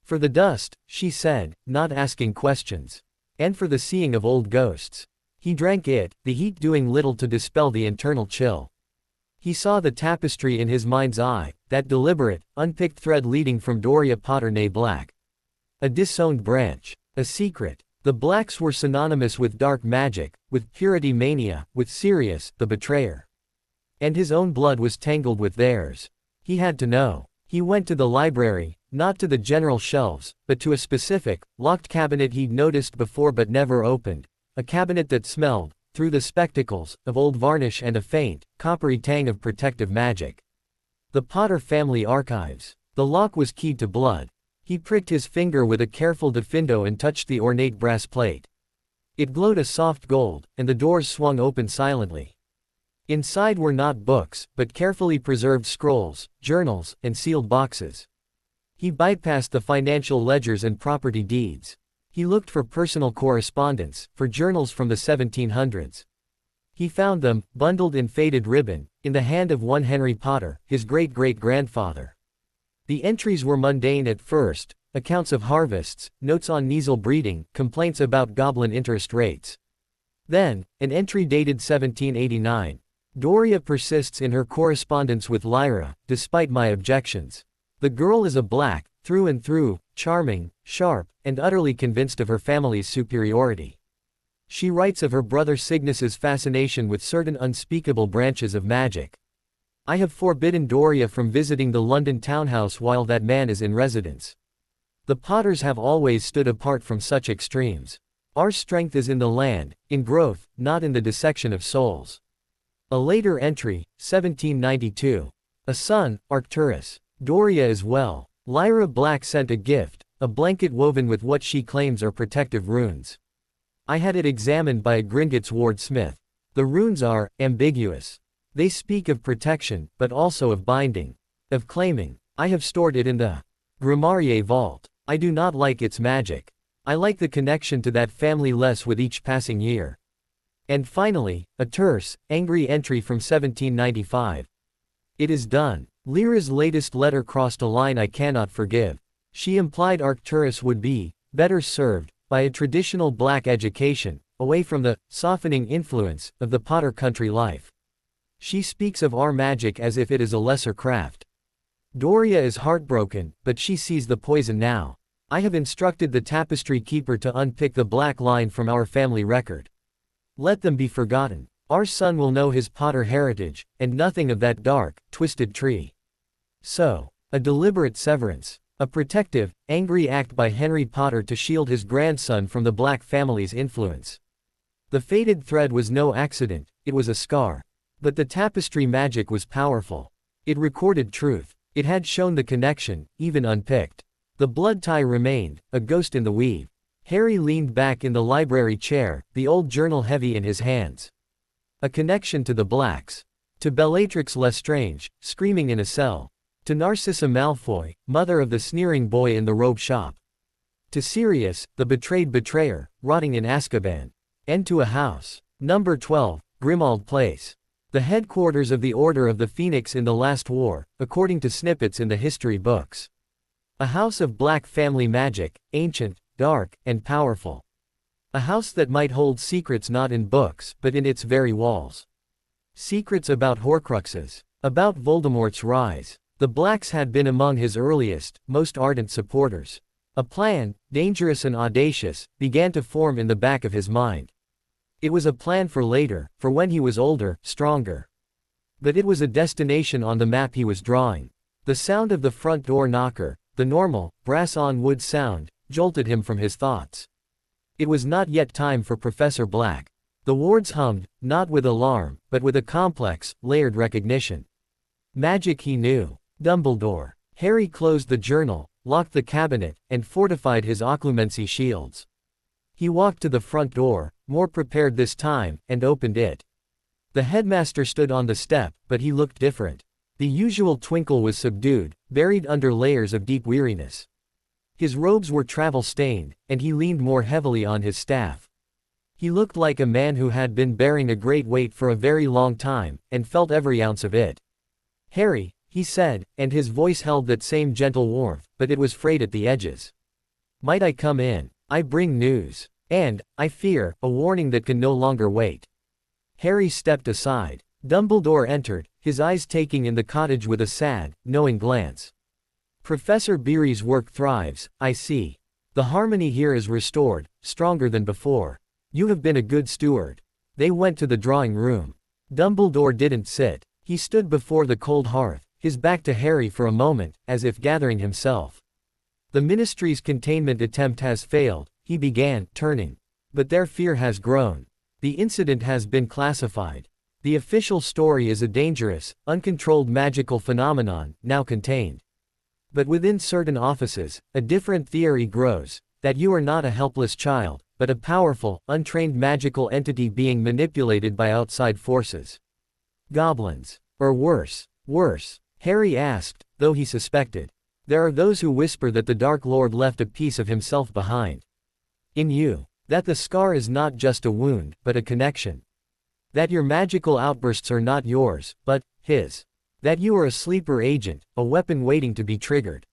Speaker 2: "For the dust," she said, not asking questions. "And for the seeing of old ghosts." He drank it, the heat doing little to dispel the internal chill. He saw the tapestry in his mind's eye, that deliberate, unpicked thread leading from Doria Potter née Black. A disowned branch. A secret. The Blacks were synonymous with dark magic, with purity mania, with Sirius, the betrayer. And his own blood was tangled with theirs. He had to know. He went to the library, not to the general shelves, but to a specific, locked cabinet he'd noticed before but never opened. A cabinet that smelled, through the spectacles, of old varnish and a faint, coppery tang of protective magic. The Potter family archives. The lock was keyed to blood. He pricked his finger with a careful diffindo and touched the ornate brass plate. It glowed a soft gold, and the doors swung open silently. Inside were not books, but carefully preserved scrolls, journals, and sealed boxes. He bypassed the financial ledgers and property deeds. He looked for personal correspondence, for journals from the 1700s. He found them, bundled in faded ribbon, in the hand of one Henry Potter, his great-great-grandfather. The entries were mundane at first, accounts of harvests, notes on Kneazle breeding, complaints about goblin interest rates. Then, an entry dated 1789. Doria persists in her correspondence with Lyra, despite my objections. The girl is a Black, through and through, charming, sharp, and utterly convinced of her family's superiority. She writes of her brother Cygnus's fascination with certain unspeakable branches of magic. I have forbidden Doria from visiting the London townhouse while that man is in residence. The Potters have always stood apart from such extremes. Our strength is in the land, in growth, not in the dissection of souls. A later entry, 1792. A son, Arcturus. Doria is well. Lyra Black sent a gift, a blanket woven with what she claims are protective runes. I had it examined by a Gringotts Ward Smith. The runes are ambiguous. They speak of protection, but also of binding, of claiming. I have stored it in the Grimarier vault. I do not like its magic. I like the connection to that family less with each passing year. And finally, a terse, angry entry from 1795. It is done. Lyra's latest letter crossed a line I cannot forgive. She implied Arcturus would be better served by a traditional Black education, away from the softening influence of the Potter country life. She speaks of our magic as if it is a lesser craft. Doria is heartbroken, but she sees the poison now. I have instructed the tapestry keeper to unpick the black line from our family record. Let them be forgotten. Our son will know his Potter heritage, and nothing of that dark, twisted tree. So, a deliberate severance. A protective, angry act by Henry Potter to shield his grandson from the Black family's influence. The faded thread was no accident, it was a scar. But the tapestry magic was powerful. It recorded truth. It had shown the connection, even unpicked. The blood tie remained, a ghost in the weave. Harry leaned back in the library chair, the old journal heavy in his hands. A connection to the Blacks. To Bellatrix Lestrange, screaming in a cell. To Narcissa Malfoy, mother of the sneering boy in the robe shop. To Sirius, the betrayed betrayer, rotting in Azkaban. And to a house. Number 12, Grimmauld Place. The headquarters of the Order of the Phoenix in the Last War, according to snippets in the history books. A house of Black family magic, ancient, dark, and powerful. A house that might hold secrets not in books, but in its very walls. Secrets about Horcruxes. About Voldemort's rise. The Blacks had been among his earliest, most ardent supporters. A plan, dangerous and audacious, began to form in the back of his mind. It was a plan for later, for when he was older, stronger. But it was a destination on the map he was drawing. The sound of the front door knocker, the normal, brass-on-wood sound, jolted him from his thoughts. It was not yet time for Professor Black. The wards hummed, not with alarm, but with a complex, layered recognition. Magic he knew. Dumbledore. Harry closed the journal, locked the cabinet, and fortified his occlumency shields. He walked to the front door, more prepared this time, and opened it. The headmaster stood on the step, but he looked different. The usual twinkle was subdued, buried under layers of deep weariness. His robes were travel-stained, and he leaned more heavily on his staff. He looked like a man who had been bearing a great weight for a very long time, and felt every ounce of it. "Harry," he said, and his voice held that same gentle warmth, but it was frayed at the edges. "Might I come in? I bring news. And, I fear, a warning that can no longer wait." Harry stepped aside. Dumbledore entered, his eyes taking in the cottage with a sad, knowing glance. "Professor Beery's work thrives, I see. The harmony here is restored, stronger than before. You have been a good steward." They went to the drawing room. Dumbledore didn't sit. He stood before the cold hearth, his back to Harry for a moment, as if gathering himself. "The Ministry's containment attempt has failed," he began, turning. "But their fear has grown. The incident has been classified. The official story is a dangerous, uncontrolled magical phenomenon, now contained. But within certain offices, a different theory grows, that you are not a helpless child, but a powerful, untrained magical entity being manipulated by outside forces. Goblins. Or worse." "Worse?" Harry asked, though he suspected. "There are those who whisper that the Dark Lord left a piece of himself behind. In you. That the scar is not just a wound, but a connection. That your magical outbursts are not yours, but his. That you are a sleeper agent, a weapon waiting to be triggered."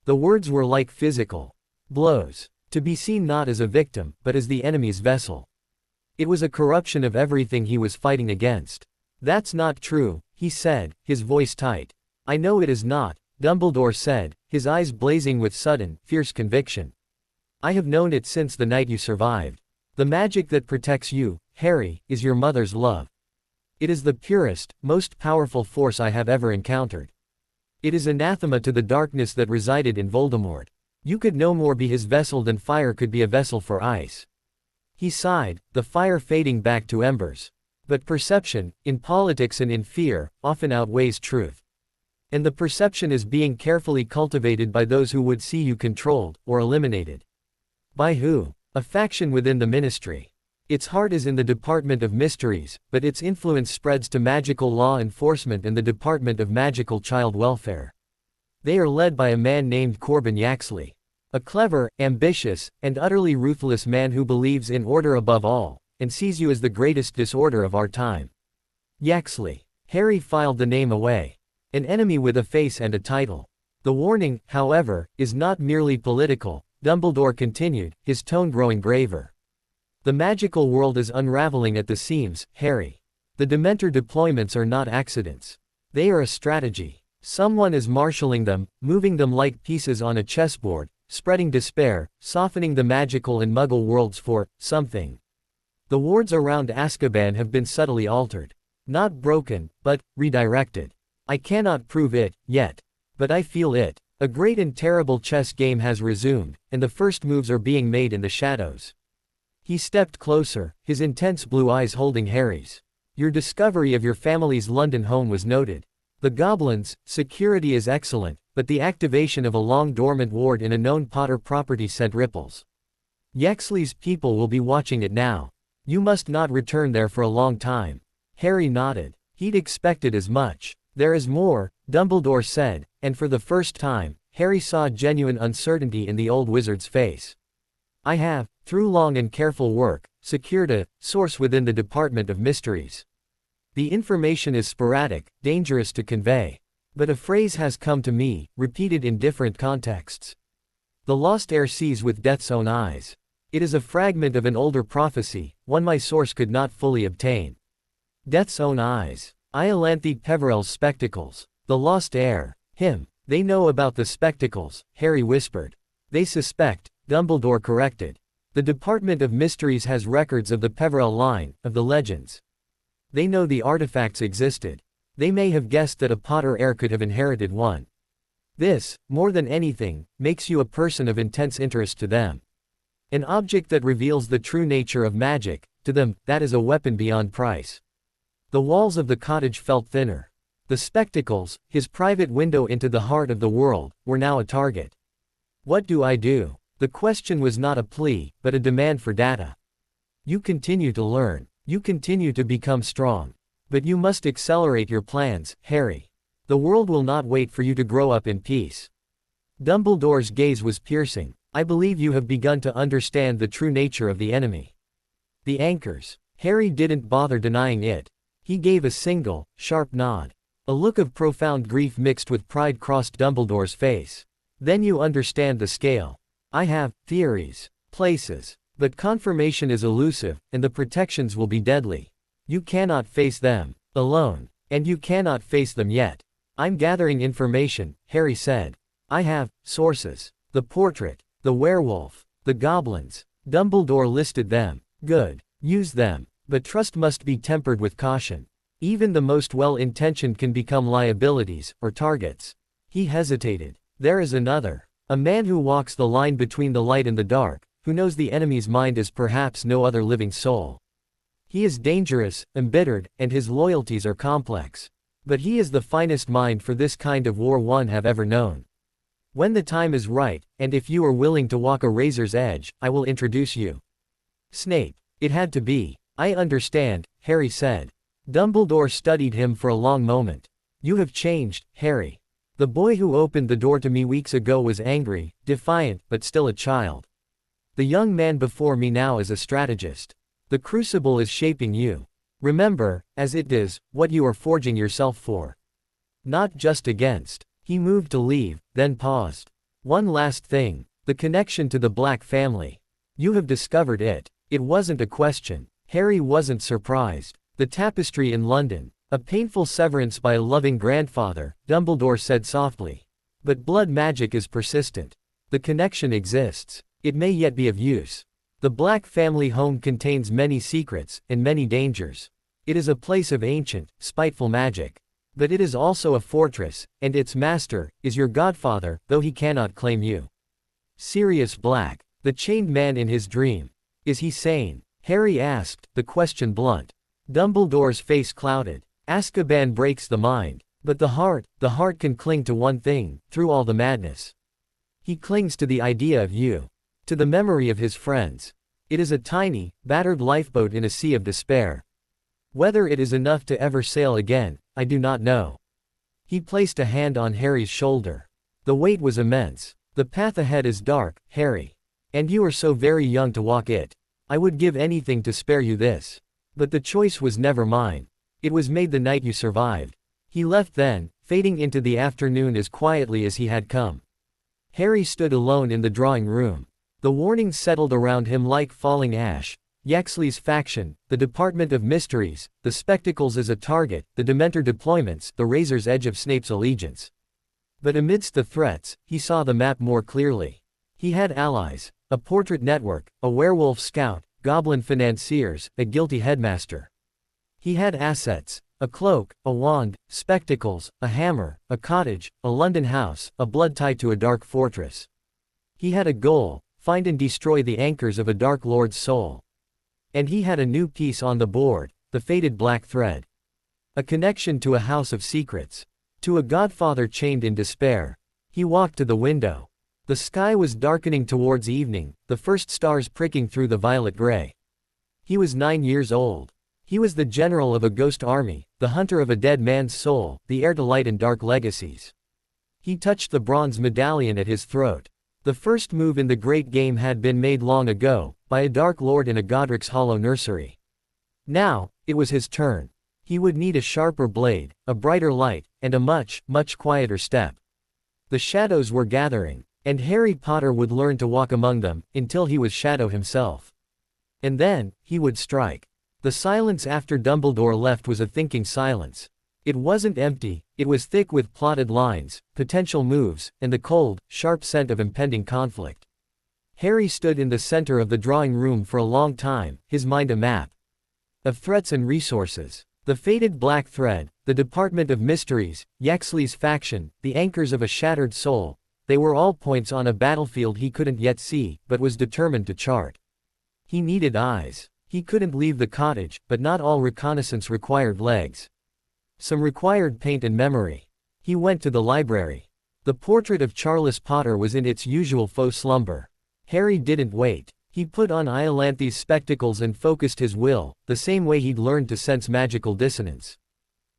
Speaker 2: The words were like physical blows. To be seen not as a victim, but as the enemy's vessel. It was a corruption of everything he was fighting against. "That's not true," he said, his voice tight. "I know it is not," Dumbledore said, his eyes blazing with sudden, fierce conviction. "I have known it since the night you survived. The magic that protects you, Harry, is your mother's love. It is the purest, most powerful force I have ever encountered. It is anathema to the darkness that resided in Voldemort. You could no more be his vessel than fire could be a vessel for ice." He sighed, the fire fading back to embers. "But perception, in politics and in fear, often outweighs truth. And the perception is being carefully cultivated by those who would see you controlled, or eliminated." "By who?" "A faction within the Ministry. Its heart is in the Department of Mysteries, but its influence spreads to magical law enforcement and the Department of Magical Child Welfare. They are led by a man named Corbin Yaxley. A clever, ambitious, and utterly ruthless man who believes in order above all, and sees you as the greatest disorder of our time." Yaxley. Harry filed the name away. An enemy with a face and a title. "The warning, however, is not merely political," Dumbledore continued, his tone growing graver. "The magical world is unraveling at the seams, Harry. The Dementor deployments are not accidents. They are a strategy. Someone is marshalling them, moving them like pieces on a chessboard, spreading despair, softening the magical and muggle worlds for something. The wards around Azkaban have been subtly altered. Not broken, but redirected. I cannot prove it, yet. But I feel it. A great and terrible chess game has resumed, and the first moves are being made in the shadows." He stepped closer, his intense blue eyes holding Harry's. "Your discovery of your family's London home was noted. The goblins' security is excellent, but the activation of a long-dormant ward in a known Potter property sent ripples. Yaxley's people will be watching it now. You must not return there for a long time." Harry nodded. He'd expected as much. "There is more," Dumbledore said, and for the first time, Harry saw genuine uncertainty in the old wizard's face. "I have, through long and careful work, secured a source within the Department of Mysteries. The information is sporadic, dangerous to convey. But a phrase has come to me, repeated in different contexts. The lost heir sees with death's own eyes. It is a fragment of an older prophecy, one my source could not fully obtain. Death's own eyes. Iolanthe Peverell's spectacles. The lost heir. Him. They know about the spectacles," Harry whispered. "They suspect," Dumbledore corrected. "The Department of Mysteries has records of the Peverell line, of the legends. They know the artifacts existed. They may have guessed that a Potter heir could have inherited one. This, more than anything, makes you a person of intense interest to them. An object that reveals the true nature of magic, to them, that is a weapon beyond price." The walls of the cottage felt thinner. The spectacles, his private window into the heart of the world, were now a target. "What do I do?" The question was not a plea, but a demand for data. "You continue to learn. You continue to become strong. But you must accelerate your plans, Harry. The world will not wait for you to grow up in peace." Dumbledore's gaze was piercing. I believe you have begun to understand the true nature of the enemy. The anchors. Harry didn't bother denying it. He gave a single, sharp nod. A look of profound grief mixed with pride crossed Dumbledore's face. Then you understand the scale. I have theories, places, but confirmation is elusive, and the protections will be deadly. You cannot face them alone, and you cannot face them yet. I'm gathering information, Harry said. I have sources. The portrait, the werewolf, the goblins. Dumbledore listed them. Good. Use them. But trust must be tempered with caution. Even the most well-intentioned can become liabilities, or targets. He hesitated. There is another. A man who walks the line between the light and the dark, who knows the enemy's mind as perhaps no other living soul. He is dangerous, embittered, and his loyalties are complex. But he is the finest mind for this kind of war one have ever known. When the time is right, and if you are willing to walk a razor's edge, I will introduce you. Snape. It had to be. I understand, Harry said. Dumbledore studied him for a long moment. You have changed, Harry. The boy who opened the door to me weeks ago was angry, defiant, but still a child. The young man before me now is a strategist. The crucible is shaping you. Remember, as it is, what you are forging yourself for. Not just against. He moved to leave, then paused. One last thing. The connection to the Black family. You have discovered it. It wasn't a question. Harry wasn't surprised. The tapestry in London. A painful severance by a loving grandfather, Dumbledore said softly. But blood magic is persistent. The connection exists. It may yet be of use. The Black family home contains many secrets, and many dangers. It is a place of ancient, spiteful magic. But it is also a fortress, and its master is your godfather, though he cannot claim you. Sirius Black. The chained man in his dream. Is he sane? Harry asked, the question blunt. Dumbledore's face clouded. Azkaban breaks the mind. But the heart can cling to one thing, through all the madness. He clings to the idea of you. To the memory of his friends. It is a tiny, battered lifeboat in a sea of despair. Whether it is enough to ever sail again, I do not know. He placed a hand on Harry's shoulder. The weight was immense. The path ahead is dark, Harry. And you are so very young to walk it. I would give anything to spare you this. But the choice was never mine. It was made the night you survived. He left then, fading into the afternoon as quietly as he had come. Harry stood alone in the drawing room. The warnings settled around him like falling ash. Yaxley's faction, the Department of Mysteries, the spectacles as a target, the Dementor deployments, the razor's edge of Snape's allegiance. But amidst the threats, he saw the map more clearly. He had allies, a portrait network, a werewolf scout, goblin financiers, a guilty headmaster. He had assets, a cloak, a wand, spectacles, a hammer, a cottage, a London house, a blood tie to a dark fortress. He had a goal, find and destroy the anchors of a Dark Lord's soul. And he had a new piece on the board, the faded black thread. A connection to a house of secrets. To a godfather chained in despair. He walked to the window. The sky was darkening towards evening, the first stars pricking through the violet gray. He was 9 years old. He was the general of a ghost army, the hunter of a dead man's soul, the heir to light and dark legacies. He touched the bronze medallion at his throat. The first move in the great game had been made long ago, by a Dark Lord in a Godric's Hollow nursery. Now, it was his turn. He would need a sharper blade, a brighter light, and a much, much quieter step. The shadows were gathering, and Harry Potter would learn to walk among them, until he was shadow himself. And then, he would strike. The silence after Dumbledore left was a thinking silence. It wasn't empty, it was thick with plotted lines, potential moves, and the cold, sharp scent of impending conflict. Harry stood in the center of the drawing room for a long time, his mind a map of threats and resources. The faded black thread, the Department of Mysteries, Yaxley's faction, the anchors of a shattered soul, they were all points on a battlefield he couldn't yet see, but was determined to chart. He needed eyes. He couldn't leave the cottage, but not all reconnaissance required legs. Some required paint and memory. He went to the library. The portrait of Charles Potter was in its usual faux slumber. Harry didn't wait. He put on Iolanthe's spectacles and focused his will, the same way he'd learned to sense magical dissonance.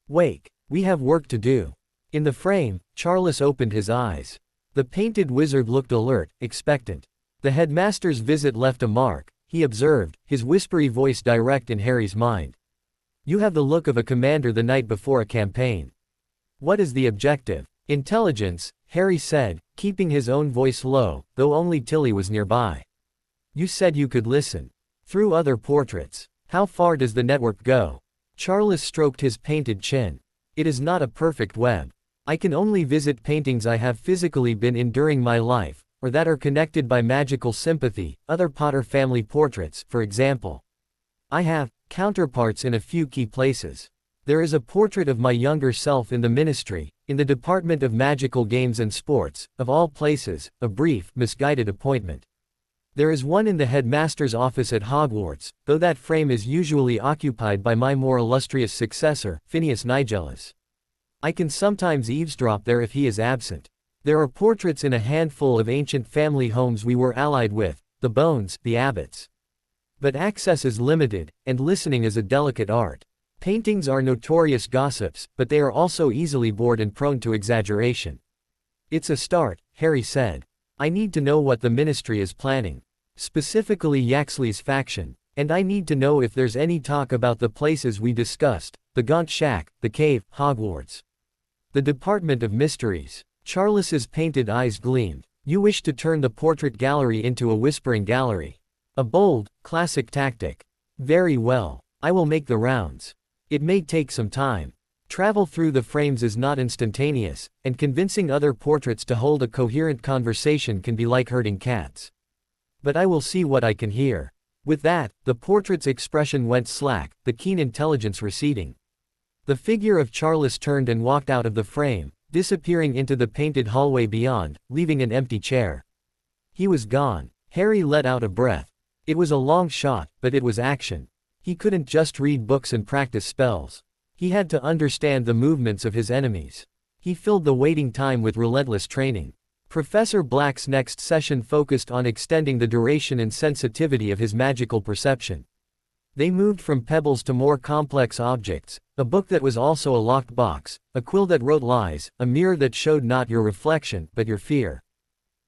Speaker 2: Wake. We have work to do. In the frame, Charles opened his eyes. The painted wizard looked alert, expectant. The headmaster's visit left a mark, he observed, his whispery voice direct in Harry's mind. You have the look of a commander the night before a campaign. What is the objective? Intelligence, Harry said, keeping his own voice low, though only Tilly was nearby. You said you could listen. Through other portraits. How far does the network go? Charles stroked his painted chin. It is not a perfect web. I can only visit paintings I have physically been in during my life, or that are connected by magical sympathy, other Potter family portraits, for example. I have counterparts in a few key places. There is a portrait of my younger self in the Ministry, in the Department of Magical Games and Sports, of all places, a brief, misguided appointment. There is one in the headmaster's office at Hogwarts, though that frame is usually occupied by my more illustrious successor, Phineas Nigellus. I can sometimes eavesdrop there if he is absent. There are portraits in a handful of ancient family homes we were allied with, the Bones, the Abbots. But access is limited, and listening is a delicate art. Paintings are notorious gossips, but they are also easily bored and prone to exaggeration. It's a start, Harry said. I need to know what the Ministry is planning. Specifically Yaxley's faction. And I need to know if there's any talk about the places we discussed, the Gaunt Shack, the Cave, Hogwarts. The Department of Mysteries. Charles's painted eyes gleamed. You wish to turn the portrait gallery into a whispering gallery. A bold, classic tactic. Very well. I will make the rounds. It may take some time. Travel through the frames is not instantaneous, and convincing other portraits to hold a coherent conversation can be like herding cats. But I will see what I can hear. With that, the portrait's expression went slack, the keen intelligence receding. The figure of Charles turned and walked out of the frame, disappearing into the painted hallway beyond, leaving an empty chair. He was gone. Harry let out a breath. It was a long shot, but it was action. He couldn't just read books and practice spells. He had to understand the movements of his enemies. He filled the waiting time with relentless training. Professor Black's next session focused on extending the duration and sensitivity of his magical perception. They moved from pebbles to more complex objects, a book that was also a locked box, a quill that wrote lies, a mirror that showed not your reflection, but your fear.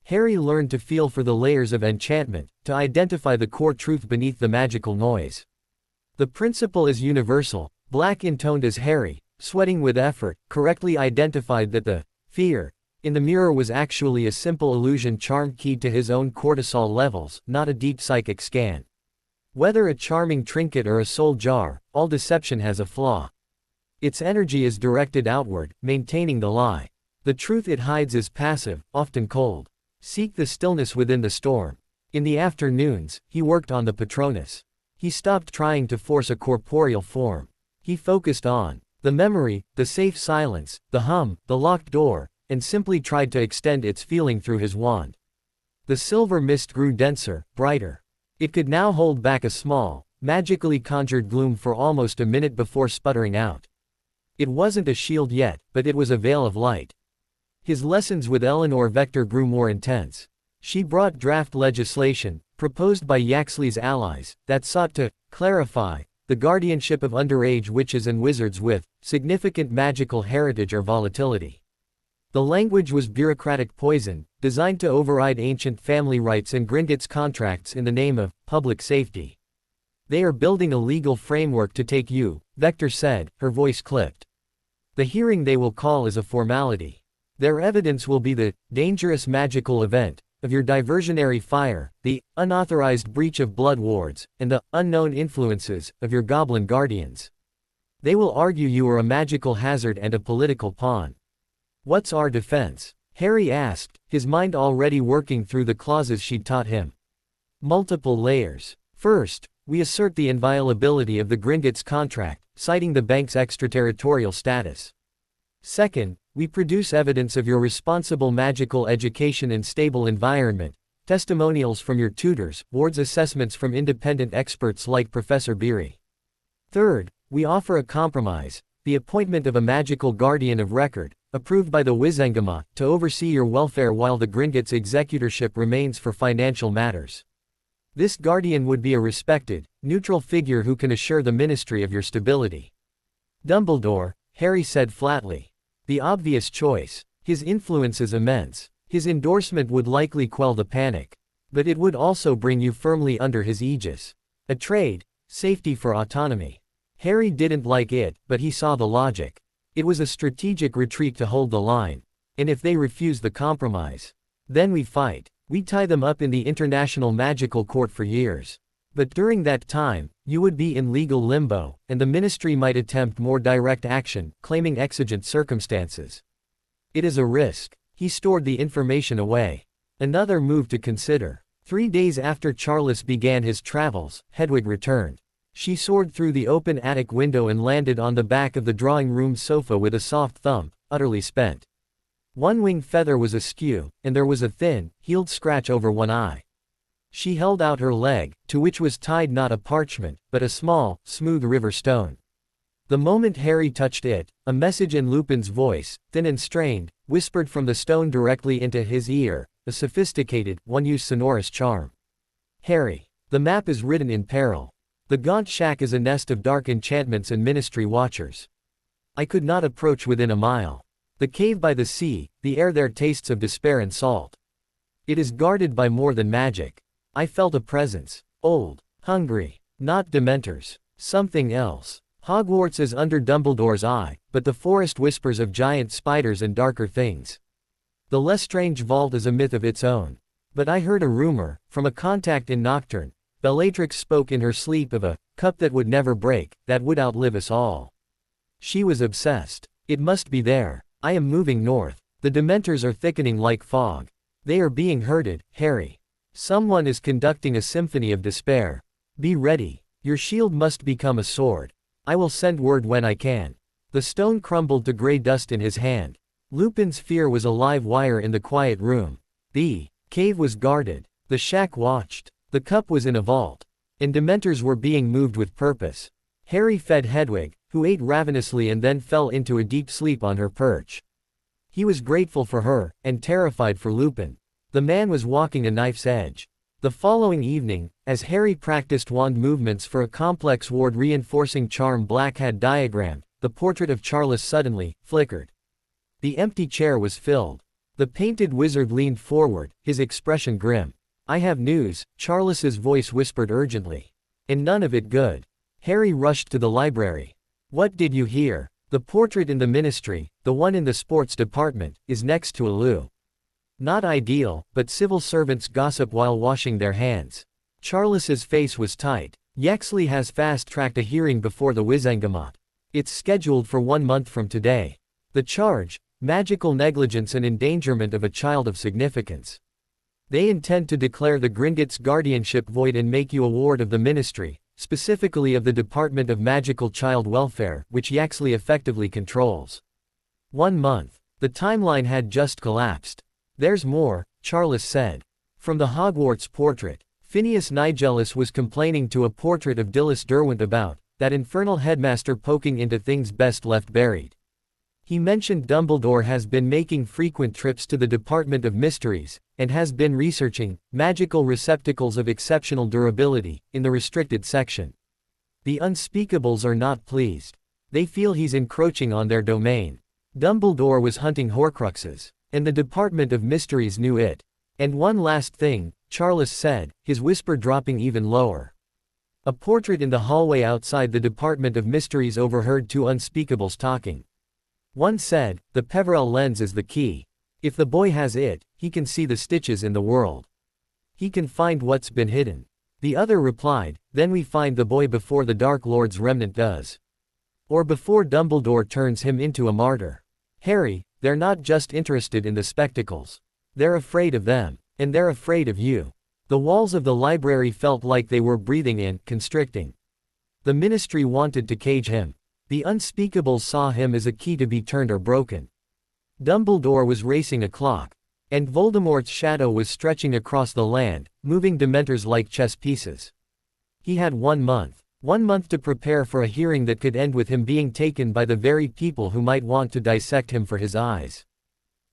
Speaker 2: Harry learned to feel for the layers of enchantment, to identify the core truth beneath the magical noise. The principle is universal, Black intoned as Harry, sweating with effort, correctly identified that the fear in the mirror was actually a simple illusion charm keyed to his own cortisol levels, not a deep psychic scan. Whether a charming trinket or a soul jar, all deception has a flaw. Its energy is directed outward, maintaining the lie. The truth it hides is passive, often cold. Seek the stillness within the storm. In the afternoons, he worked on the Patronus. He stopped trying to force a corporeal form. He focused on the memory, the safe silence, the hum, the locked door, and simply tried to extend its feeling through his wand. The silver mist grew denser, brighter. It could now hold back a small, magically conjured gloom for almost a minute before sputtering out. It wasn't a shield yet, but it was a veil of light. His lessons with Eleanor Vector grew more intense. She brought draft legislation, proposed by Yaxley's allies, that sought to clarify the guardianship of underage witches and wizards with significant magical heritage or volatility. The language was bureaucratic poison, designed to override ancient family rights and Gringotts contracts in the name of public safety. They are building a legal framework to take you, Vector said, her voice clipped. The hearing they will call is a formality. Their evidence will be the dangerous magical event of your diversionary fire, the unauthorized breach of blood wards, and the unknown influences of your goblin guardians. They will argue you are a magical hazard and a political pawn. What's our defense? Harry asked, his mind already working through the clauses she'd taught him. Multiple layers. First, we assert the inviolability of the Gringotts contract, citing the bank's extraterritorial status. Second, we produce evidence of your responsible magical education in stable environment, testimonials from your tutors, wards assessments from independent experts like Professor Beery. Third, we offer a compromise, the appointment of a magical guardian of record, approved by the Wizengama, to oversee your welfare while the Gringotts executorship remains for financial matters. This guardian would be a respected, neutral figure who can assure the ministry of your stability. Dumbledore, Harry said flatly. The obvious choice. His influence is immense. His endorsement would likely quell the panic. But it would also bring you firmly under his aegis. A trade, safety for autonomy. Harry didn't like it, but he saw the logic. It was a strategic retreat to hold the line. And if they refuse the compromise, then we fight. We tie them up in the International Magical Court for years. But during that time, you would be in legal limbo, and the Ministry might attempt more direct action, claiming exigent circumstances. It is a risk. He stored the information away. Another move to consider. 3 days after Charles began his travels, Hedwig returned. She soared through the open attic window and landed on the back of the drawing room sofa with a soft thump, utterly spent. One wing feather was askew, and there was a thin, healed scratch over one eye. She held out her leg, to which was tied not a parchment, but a small, smooth river stone. The moment Harry touched it, a message in Lupin's voice, thin and strained, whispered from the stone directly into his ear, a sophisticated, one-use sonorous charm. Harry, the map is written in peril. The gaunt shack is a nest of dark enchantments and Ministry watchers. I could not approach within a mile. The cave by the sea, the air there tastes of despair and salt. It is guarded by more than magic. I felt a presence. Old. Hungry. Not Dementors. Something else. Hogwarts is under Dumbledore's eye, but the forest whispers of giant spiders and darker things. The Lestrange vault is a myth of its own. But I heard a rumor, from a contact in Nocturne. Bellatrix spoke in her sleep of a cup that would never break, that would outlive us all. She was obsessed. It must be there. I am moving north. The Dementors are thickening like fog. They are being herded, Harry. Someone is conducting a symphony of despair. Be ready. Your shield must become a sword. I will send word when I can. The stone crumbled to gray dust in his hand. Lupin's fear was a live wire in the quiet room. The cave was guarded. The shack watched. The cup was in a vault. And Dementors were being moved with purpose. Harry fed Hedwig, who ate ravenously and then fell into a deep sleep on her perch. He was grateful for her, and terrified for Lupin. The man was walking a knife's edge. The following evening, as Harry practiced wand movements for a complex ward-reinforcing charm Black had diagrammed, the portrait of Charles suddenly flickered. The empty chair was filled. The painted wizard leaned forward, his expression grim. I have news, Charles's voice whispered urgently. And none of it good. Harry rushed to the library. What did you hear? The portrait in the Ministry, the one in the sports department, is next to a loo. Not ideal, but civil servants gossip while washing their hands. Charles's face was tight. Yaxley has fast-tracked a hearing before the Wizengamot. It's scheduled for 1 month from today. The charge, magical negligence and endangerment of a child of significance. They intend to declare the Gringotts guardianship void and make you a ward of the Ministry, specifically of the Department of Magical Child Welfare, which Yaxley effectively controls. 1 month. The timeline had just collapsed. There's more, Charles said. From the Hogwarts portrait, Phineas Nigellus was complaining to a portrait of Dilys Derwent about that infernal headmaster poking into things best left buried. He mentioned Dumbledore has been making frequent trips to the Department of Mysteries, and has been researching magical receptacles of exceptional durability in the restricted section. The Unspeakables are not pleased. They feel he's encroaching on their domain. Dumbledore was hunting Horcruxes, and the Department of Mysteries knew it. And one last thing, Charles said, his whisper dropping even lower. A portrait in the hallway outside the Department of Mysteries overheard 2 Unspeakables talking. One said, the Peverell lens is the key. If the boy has it, he can see the stitches in the world. He can find what's been hidden. The other replied, then we find the boy before the Dark Lord's remnant does. Or before Dumbledore turns him into a martyr. Harry, they're not just interested in the spectacles. They're afraid of them. And they're afraid of you. The walls of the library felt like they were breathing in, constricting. The Ministry wanted to cage him. The Unspeakables saw him as a key to be turned or broken. Dumbledore was racing a clock. And Voldemort's shadow was stretching across the land, moving Dementors like chess pieces. He had 1 month. 1 month to prepare for a hearing that could end with him being taken by the very people who might want to dissect him for his eyes.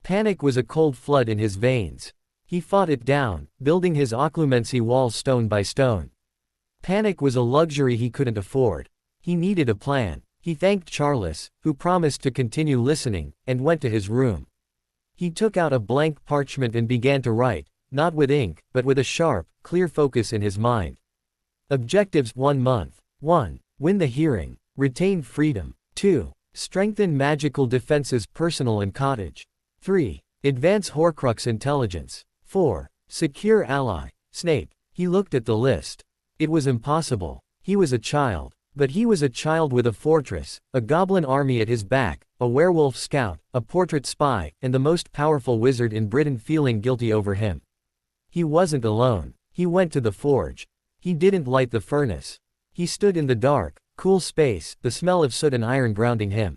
Speaker 2: Panic was a cold flood in his veins. He fought it down, building his occlumency walls stone by stone. Panic was a luxury he couldn't afford. He needed a plan. He thanked Charles, who promised to continue listening, and went to his room. He took out a blank parchment and began to write, not with ink, but with a sharp, clear focus in his mind. Objectives 1 month. 1. Win the hearing. Retain freedom. 2. Strengthen magical defenses personal and cottage. 3. Advance Horcrux intelligence. 4. Secure ally. Snape. He looked at the list. It was impossible. He was a child. But he was a child with a fortress, a goblin army at his back, a werewolf scout, a portrait spy, and the most powerful wizard in Britain feeling guilty over him. He wasn't alone. He went to the forge. He didn't light the furnace. He stood in the dark, cool space, the smell of soot and iron grounding him.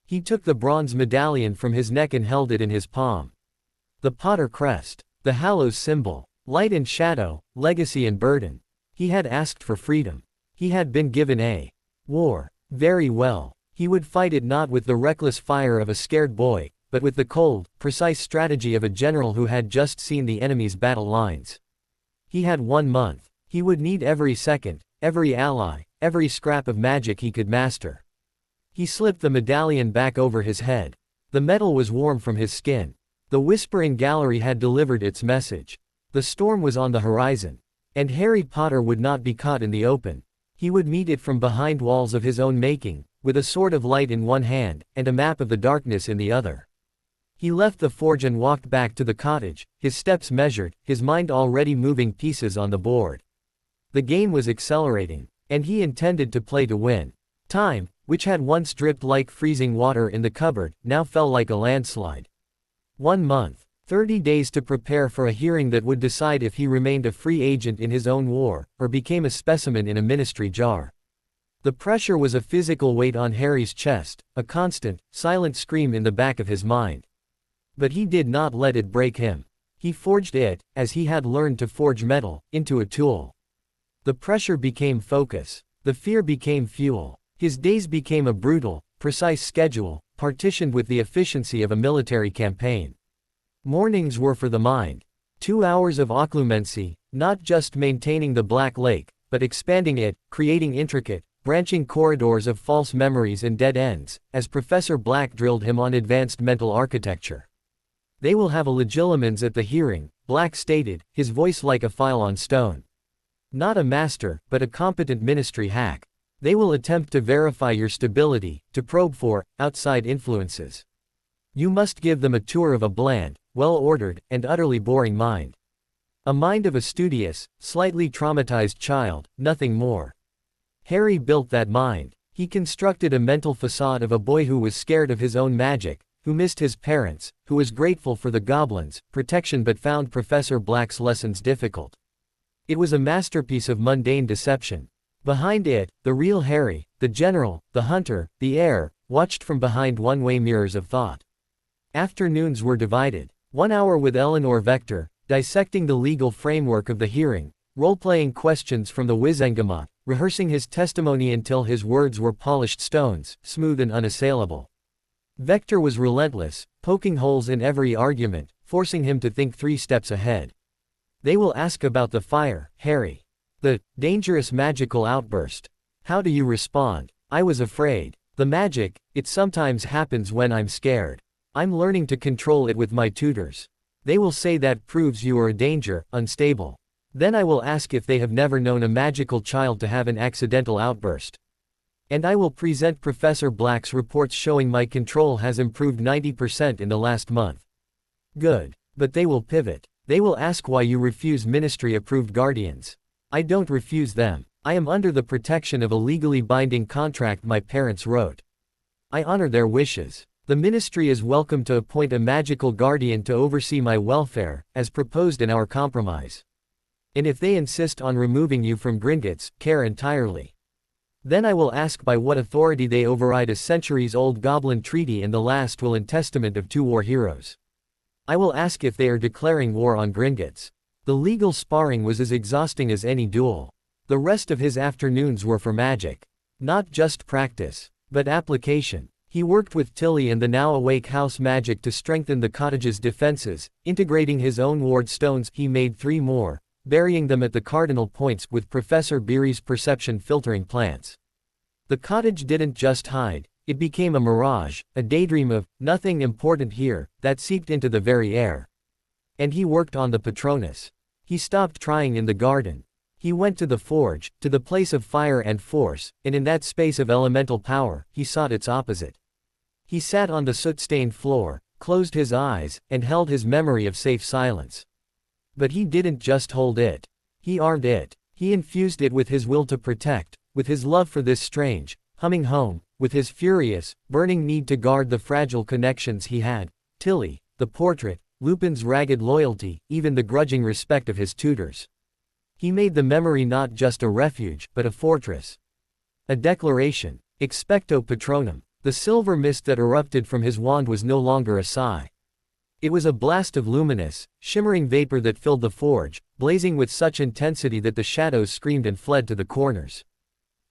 Speaker 2: He took the bronze medallion from his neck and held it in his palm. The Potter crest, the Hallows symbol, light and shadow, legacy and burden. He had asked for freedom. He had been given a war. Very well. He would fight it not with the reckless fire of a scared boy, but with the cold, precise strategy of a general who had just seen the enemy's battle lines. He had 1 month. He would need every second, every ally, every scrap of magic he could master. He slipped the medallion back over his head. The metal was warm from his skin. The Whispering Gallery had delivered its message. The storm was on the horizon. And Harry Potter would not be caught in the open. He would meet it from behind walls of his own making, with a sword of light in one hand, and a map of the darkness in the other. He left the forge and walked back to the cottage, his steps measured, his mind already moving pieces on the board. The game was accelerating, and he intended to play to win. Time, which had once dripped like freezing water in the cupboard, now fell like a landslide. 1 month. 30 days to prepare for a hearing that would decide if he remained a free agent in his own war, or became a specimen in a ministry jar. The pressure was a physical weight on Harry's chest, a constant, silent scream in the back of his mind. But he did not let it break him. He forged it, as he had learned to forge metal, into a tool. The pressure became focus. The fear became fuel. His days became a brutal, precise schedule, partitioned with the efficiency of a military campaign. Mornings were for the mind. 2 hours of occlumency, not just maintaining the Black Lake, but expanding it, creating intricate, branching corridors of false memories and dead ends, as Professor Black drilled him on advanced mental architecture. They will have a legilimens at the hearing, Black stated, his voice like a file on stone. Not a master, but a competent ministry hack. They will attempt to verify your stability, to probe for outside influences. You must give them a tour of a bland, well-ordered, and utterly boring mind. A mind of a studious, slightly traumatized child, nothing more. Harry built that mind. He constructed a mental facade of a boy who was scared of his own magic, who missed his parents, who was grateful for the goblins' protection but found Professor Black's lessons difficult. It was a masterpiece of mundane deception. Behind it, the real Harry, the general, the hunter, the heir, watched from behind one-way mirrors of thought. Afternoons were divided. 1 hour with Eleanor Vector, dissecting the legal framework of the hearing, role-playing questions from the Wizengamot, rehearsing his testimony until his words were polished stones, smooth and unassailable. Vector was relentless, poking holes in every argument, forcing him to think 3 steps ahead. They will ask about the fire, Harry. The dangerous magical outburst. How do you respond? I was afraid. The magic, it sometimes happens when I'm scared. I'm learning to control it with my tutors. They will say that proves you are a danger, unstable. Then I will ask if they have never known a magical child to have an accidental outburst. And I will present Professor Black's reports showing my control has improved 90% in the last month. Good. But they will pivot. They will ask why you refuse ministry-approved guardians. I don't refuse them. I am under the protection of a legally binding contract my parents wrote. I honor their wishes. The ministry is welcome to appoint a magical guardian to oversee my welfare, as proposed in our compromise. And if they insist on removing you from Gringotts, care entirely. Then I will ask by what authority they override a centuries-old goblin treaty and the last will and testament of 2 war heroes. I will ask if they are declaring war on Gringotts. The legal sparring was as exhausting as any duel. The rest of his afternoons were for magic. Not just practice, but application. He worked with Tilly and the now awake house magic to strengthen the cottage's defenses, integrating his own ward stones. He made 3 more, burying them at the cardinal points with Professor Beery's perception filtering plants. The cottage didn't just hide, It became a mirage, a daydream of nothing important here, that seeped into the very air. And he worked on the Patronus. He stopped trying in the garden. He went to the forge, to the place of fire and force, and in that space of elemental power, he sought its opposite. He sat on the soot-stained floor, closed his eyes, and held his memory of safe silence. But he didn't just hold it. He armed it. He infused it with his will to protect, with his love for this strange, humming home, with his furious, burning need to guard the fragile connections he had, Tilly, the portrait, Lupin's ragged loyalty, even the grudging respect of his tutors. He made the memory not just a refuge, but a fortress. A declaration. Expecto Patronum. The silver mist that erupted from his wand was no longer a sigh. It was a blast of luminous, shimmering vapor that filled the forge, blazing with such intensity that the shadows screamed and fled to the corners.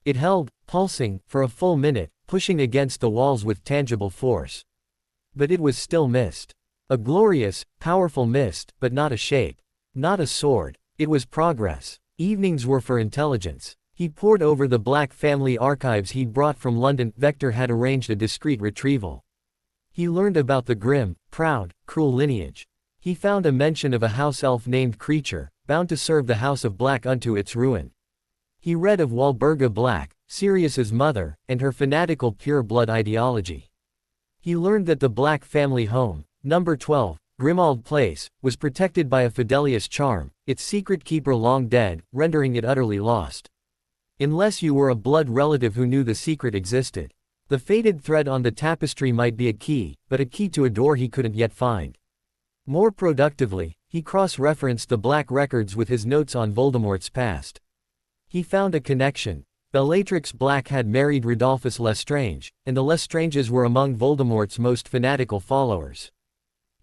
Speaker 2: It held, pulsing, for a full minute, pushing against the walls with tangible force. But it was still mist. A glorious, powerful mist, but not a shape. Not a sword. It was progress. Evenings were for intelligence. He pored over the Black family archives he'd brought from London. Vector had arranged a discreet retrieval. He learned about the grim, proud, cruel lineage. He found a mention of a house elf named Creature, bound to serve the House of Black unto its ruin. He read of Walburga Black, Sirius's mother, and her fanatical pure-blood ideology. He learned that the Black family home, number 12, Grimald Place, was protected by a Fidelius charm, its secret keeper long dead, rendering it utterly lost. Unless you were a blood relative who knew the secret existed. The faded thread on the tapestry might be a key, but a key to a door he couldn't yet find. More productively, he cross-referenced the Black records with his notes on Voldemort's past. He found a connection. Bellatrix Black had married Rodolphus Lestrange, and the Lestranges were among Voldemort's most fanatical followers.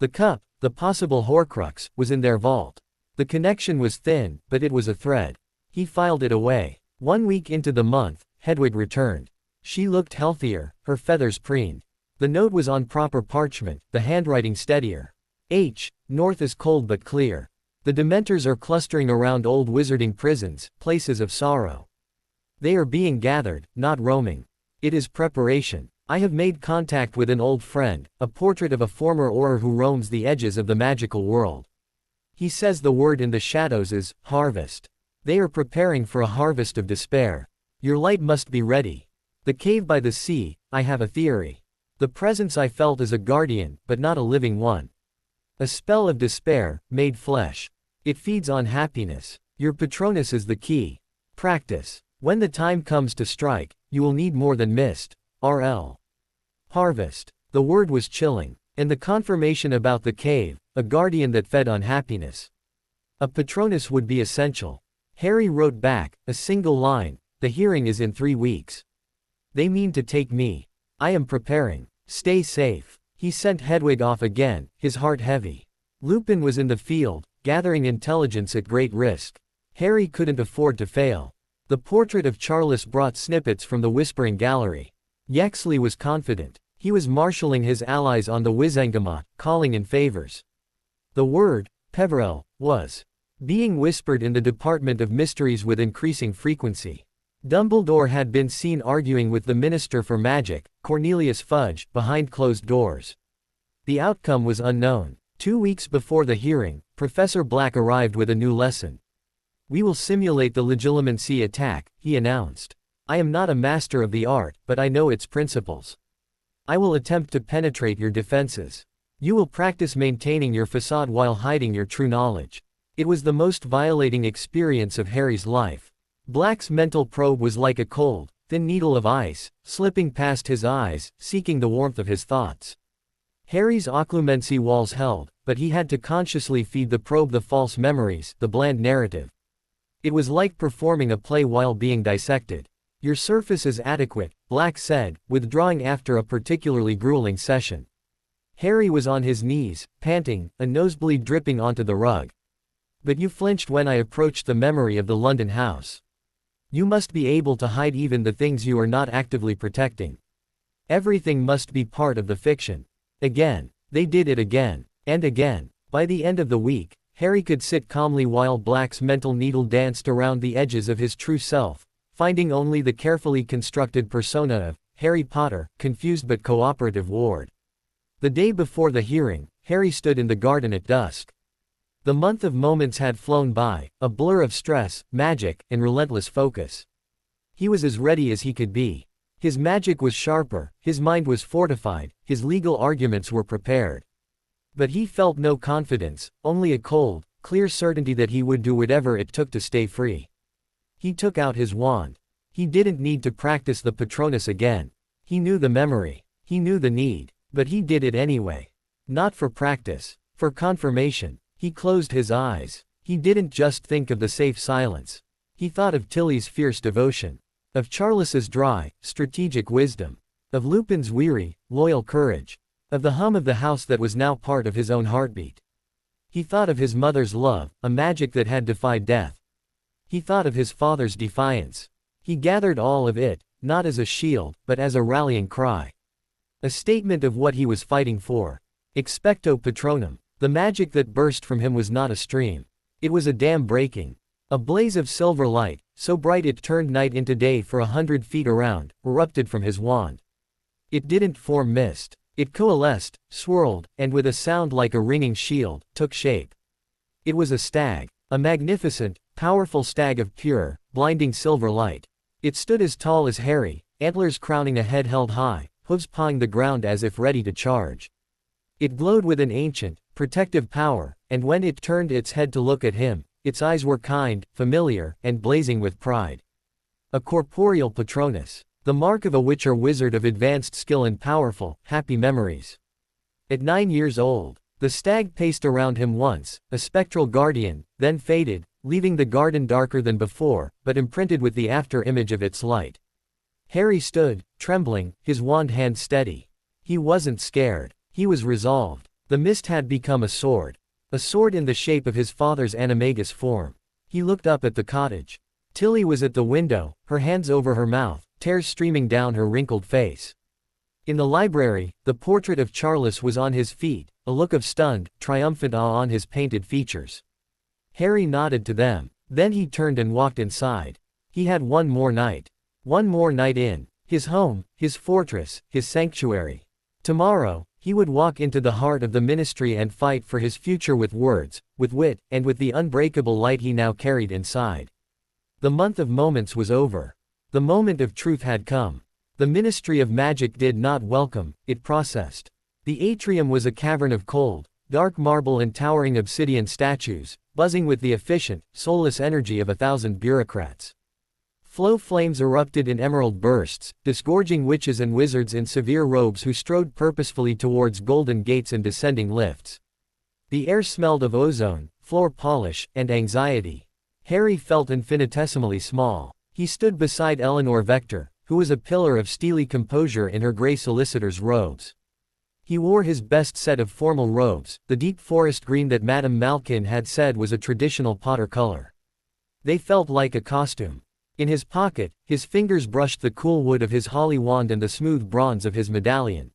Speaker 2: The cup, the possible Horcrux, was in their vault. The connection was thin, but it was a thread. He filed it away. 1 week into the month, Hedwig returned. She looked healthier, her feathers preened. The note was on proper parchment, the handwriting steadier. North is cold but clear. The Dementors are clustering around old wizarding prisons, places of sorrow. They are being gathered, not roaming. It is preparation. I have made contact with an old friend, a portrait of a former Auror who roams the edges of the magical world. He says the word in the shadows is, harvest. They are preparing for a harvest of despair. Your light must be ready. The cave by the sea, I have a theory. The presence I felt is a guardian, but not a living one. A spell of despair, made flesh. It feeds on happiness. Your Patronus is the key. Practice. When the time comes to strike, you will need more than mist. R.L. Harvest. The word was chilling. And the confirmation about the cave, a guardian that fed on happiness. A Patronus would be essential. Harry wrote back, a single line, the hearing is in 3 weeks. They mean to take me. I am preparing. Stay safe. He sent Hedwig off again, his heart heavy. Lupin was in the field, gathering intelligence at great risk. Harry couldn't afford to fail. The portrait of Charles brought snippets from the Whispering Gallery. Yexley was confident. He was marshalling his allies on the Wizengamot, calling in favors. The word, Peverell, was being whispered in the Department of Mysteries with increasing frequency. Dumbledore had been seen arguing with the Minister for Magic, Cornelius Fudge, behind closed doors. The outcome was unknown. 2 weeks before the hearing, Professor Black arrived with a new lesson. We will simulate the Legilimency attack, he announced. I am not a master of the art, but I know its principles. I will attempt to penetrate your defenses. You will practice maintaining your facade while hiding your true knowledge. It was the most violating experience of Harry's life. Black's mental probe was like a cold, thin needle of ice, slipping past his eyes, seeking the warmth of his thoughts. Harry's occlumency walls held, but he had to consciously feed the probe the false memories, the bland narrative. It was like performing a play while being dissected. Your surface is adequate, Black said, withdrawing after a particularly grueling session. Harry was on his knees, panting, a nosebleed dripping onto the rug. But you flinched when I approached the memory of the London house. You must be able to hide even the things you are not actively protecting. Everything must be part of the fiction. Again. They did it again. And again. By the end of the week, Harry could sit calmly while Black's mental needle danced around the edges of his true self, finding only the carefully constructed persona of Harry Potter, confused but cooperative ward. The day before the hearing, Harry stood in the garden at dusk. The month of moments had flown by, a blur of stress, magic, and relentless focus. He was as ready as he could be. His magic was sharper, his mind was fortified, his legal arguments were prepared. But he felt no confidence, only a cold, clear certainty that he would do whatever it took to stay free. He took out his wand. He didn't need to practice the Patronus again. He knew the memory. He knew the need. But he did it anyway. Not for practice. For confirmation. He closed his eyes. He didn't just think of the safe silence. He thought of Tilly's fierce devotion. Of Charles's dry, strategic wisdom. Of Lupin's weary, loyal courage. Of the hum of the house that was now part of his own heartbeat. He thought of his mother's love, a magic that had defied death. He thought of his father's defiance. He gathered all of it, not as a shield, but as a rallying cry. A statement of what he was fighting for. Expecto Patronum. The magic that burst from him was not a stream. It was a dam breaking. A blaze of silver light, so bright it turned night into day for 100 feet around, erupted from his wand. It didn't form mist. It coalesced, swirled, and with a sound like a ringing shield, took shape. It was a stag. A magnificent, powerful stag of pure, blinding silver light. It stood as tall as Harry, antlers crowning a head held high, hooves pawing the ground as if ready to charge. It glowed with an ancient, protective power, and when it turned its head to look at him, its eyes were kind, familiar, and blazing with pride. A corporeal Patronus. The mark of a witch or wizard of advanced skill and powerful, happy memories. At 9 years old, the stag paced around him once, a spectral guardian, then faded, leaving the garden darker than before, but imprinted with the after-image of its light. Harry stood, trembling, his wand hand steady. He wasn't scared. He was resolved. The mist had become a sword. A sword in the shape of his father's animagus form. He looked up at the cottage. Tilly was at the window, her hands over her mouth, tears streaming down her wrinkled face. In the library, the portrait of Charles was on his feet, a look of stunned, triumphant awe on his painted features. Harry nodded to them. Then he turned and walked inside. He had one more night. One more night in his home, his fortress, his sanctuary. Tomorrow, he would walk into the heart of the ministry and fight for his future with words, with wit, and with the unbreakable light he now carried inside. The month of moments was over. The moment of truth had come. The Ministry of Magic did not welcome, it processed. The atrium was a cavern of cold, dark marble and towering obsidian statues, buzzing with the efficient, soulless energy of 1,000 bureaucrats. Flow flames erupted in emerald bursts, disgorging witches and wizards in severe robes who strode purposefully towards golden gates and descending lifts. The air smelled of ozone, floor polish, and anxiety. Harry felt infinitesimally small. He stood beside Eleanor Vector, who was a pillar of steely composure in her gray solicitor's robes. He wore his best set of formal robes, the deep forest green that Madame Malkin had said was a traditional Potter color. They felt like a costume. In his pocket, his fingers brushed the cool wood of his holly wand and the smooth bronze of his medallion.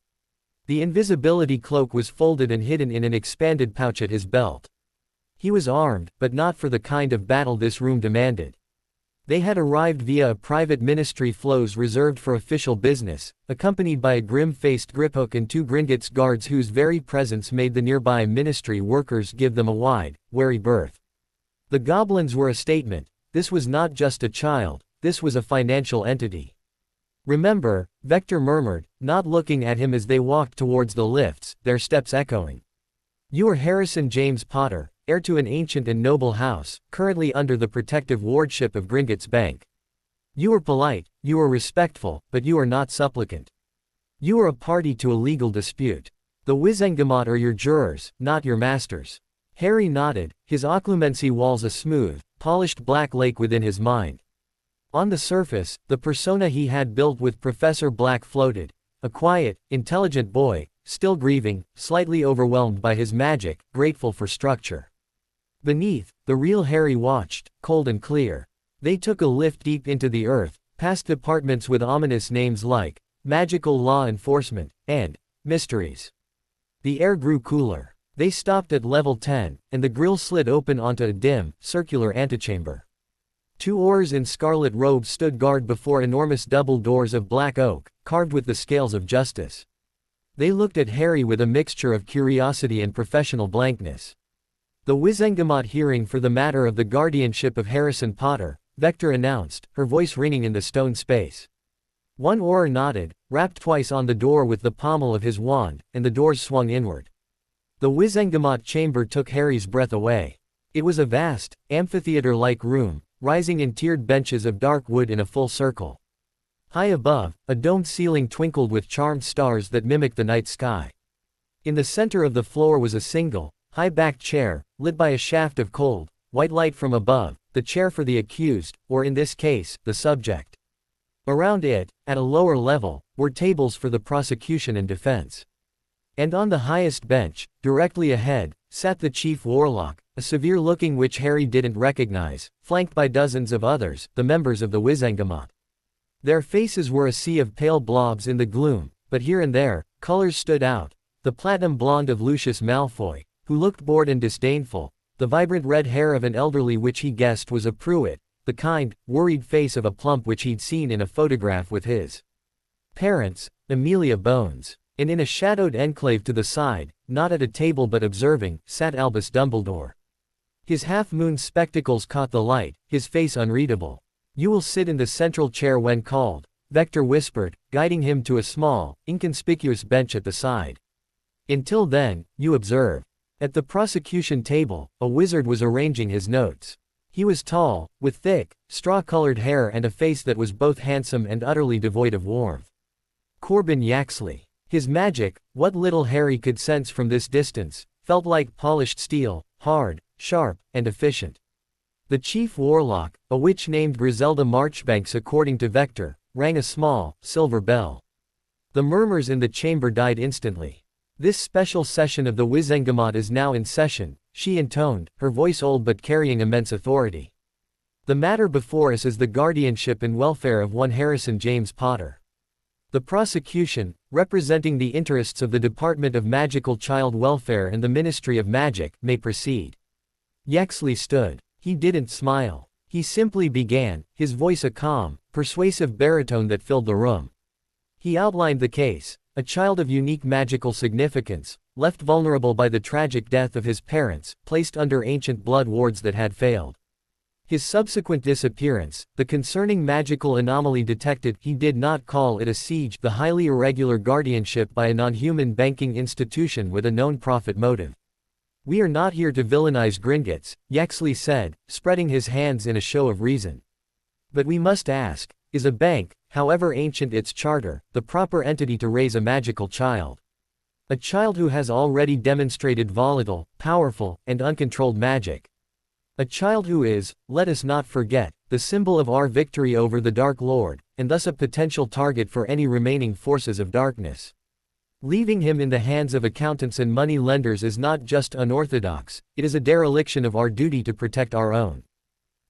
Speaker 2: The invisibility cloak was folded and hidden in an expanded pouch at his belt. He was armed, but not for the kind of battle this room demanded. They had arrived via a private ministry flows reserved for official business, accompanied by a grim-faced griphook and 2 Gringotts guards whose very presence made the nearby ministry workers give them a wide, wary berth. The goblins were a statement. This was not just a child, this was a financial entity. Remember, Vector murmured, not looking at him as they walked towards the lifts, their steps echoing. You are Harrison James Potter, heir to an ancient and noble house, currently under the protective wardship of Gringotts Bank. You are polite, you are respectful, but you are not supplicant. You are a party to a legal dispute. The Wizengamot are your jurors, not your masters. Harry nodded, his occlumency walls a smooth, polished black lake within his mind. On the surface, the persona he had built with Professor Black floated, a quiet, intelligent boy, still grieving, slightly overwhelmed by his magic, grateful for structure. Beneath, the real Harry watched, cold and clear. They took a lift deep into the earth, past departments with ominous names like Magical Law Enforcement and Mysteries. The air grew cooler. They stopped at level 10, and the grill slid open onto a dim, circular antechamber. 2 Aurors in scarlet robes stood guard before enormous double doors of black oak, carved with the scales of justice. They looked at Harry with a mixture of curiosity and professional blankness. "The Wizengamot hearing for the matter of the guardianship of Harrison Potter," Vector announced, her voice ringing in the stone space. One Auror nodded, rapped twice on the door with the pommel of his wand, and the doors swung inward. The Wizengamot chamber took Harry's breath away. It was a vast, amphitheater-like room, rising in tiered benches of dark wood in a full circle. High above, a domed ceiling twinkled with charmed stars that mimicked the night sky. In the center of the floor was a single, high-backed chair, lit by a shaft of cold, white light from above, the chair for the accused, or in this case, the subject. Around it, at a lower level, were tables for the prosecution and defense. And on the highest bench, directly ahead, sat the chief warlock, a severe-looking witch Harry didn't recognize, flanked by dozens of others, the members of the Wizengamot. Their faces were a sea of pale blobs in the gloom, but here and there, colors stood out: the platinum blonde of Lucius Malfoy, who looked bored and disdainful, the vibrant red hair of an elderly witch he guessed was a Privet, the kind, worried face of a plump witch he'd seen in a photograph with his parents, Amelia Bones. And in a shadowed enclave to the side, not at a table but observing, sat Albus Dumbledore. His half-moon spectacles caught the light, his face unreadable. "You will sit in the central chair when called," Vector whispered, guiding him to a small, inconspicuous bench at the side. "Until then, you observe." At the prosecution table, a wizard was arranging his notes. He was tall, with thick, straw-colored hair and a face that was both handsome and utterly devoid of warmth. Corbin Yaxley. His magic, what little Harry could sense from this distance, felt like polished steel, hard, sharp, and efficient. The chief warlock, a witch named Griselda Marchbanks according to Vector, rang a small, silver bell. The murmurs in the chamber died instantly. "This special session of the Wizengamot is now in session," she intoned, her voice old but carrying immense authority. "The matter before us is the guardianship and welfare of one Harrison James Potter. The prosecution, representing the interests of the Department of Magical Child Welfare and the Ministry of Magic, may proceed." Yaxley stood. He didn't smile. He simply began, his voice a calm, persuasive baritone that filled the room. He outlined the case: a child of unique magical significance, left vulnerable by the tragic death of his parents, placed under ancient blood wards that had failed. His subsequent disappearance, the concerning magical anomaly detected, he did not call it a siege, the highly irregular guardianship by a non-human banking institution with a known profit motive. "We are not here to villainize Gringotts," Yaxley said, spreading his hands in a show of reason. "But we must ask, is a bank, however ancient its charter, the proper entity to raise a magical child? A child who has already demonstrated volatile, powerful, and uncontrolled magic. A child who is, let us not forget, the symbol of our victory over the Dark Lord, and thus a potential target for any remaining forces of darkness. Leaving him in the hands of accountants and money lenders is not just unorthodox, it is a dereliction of our duty to protect our own."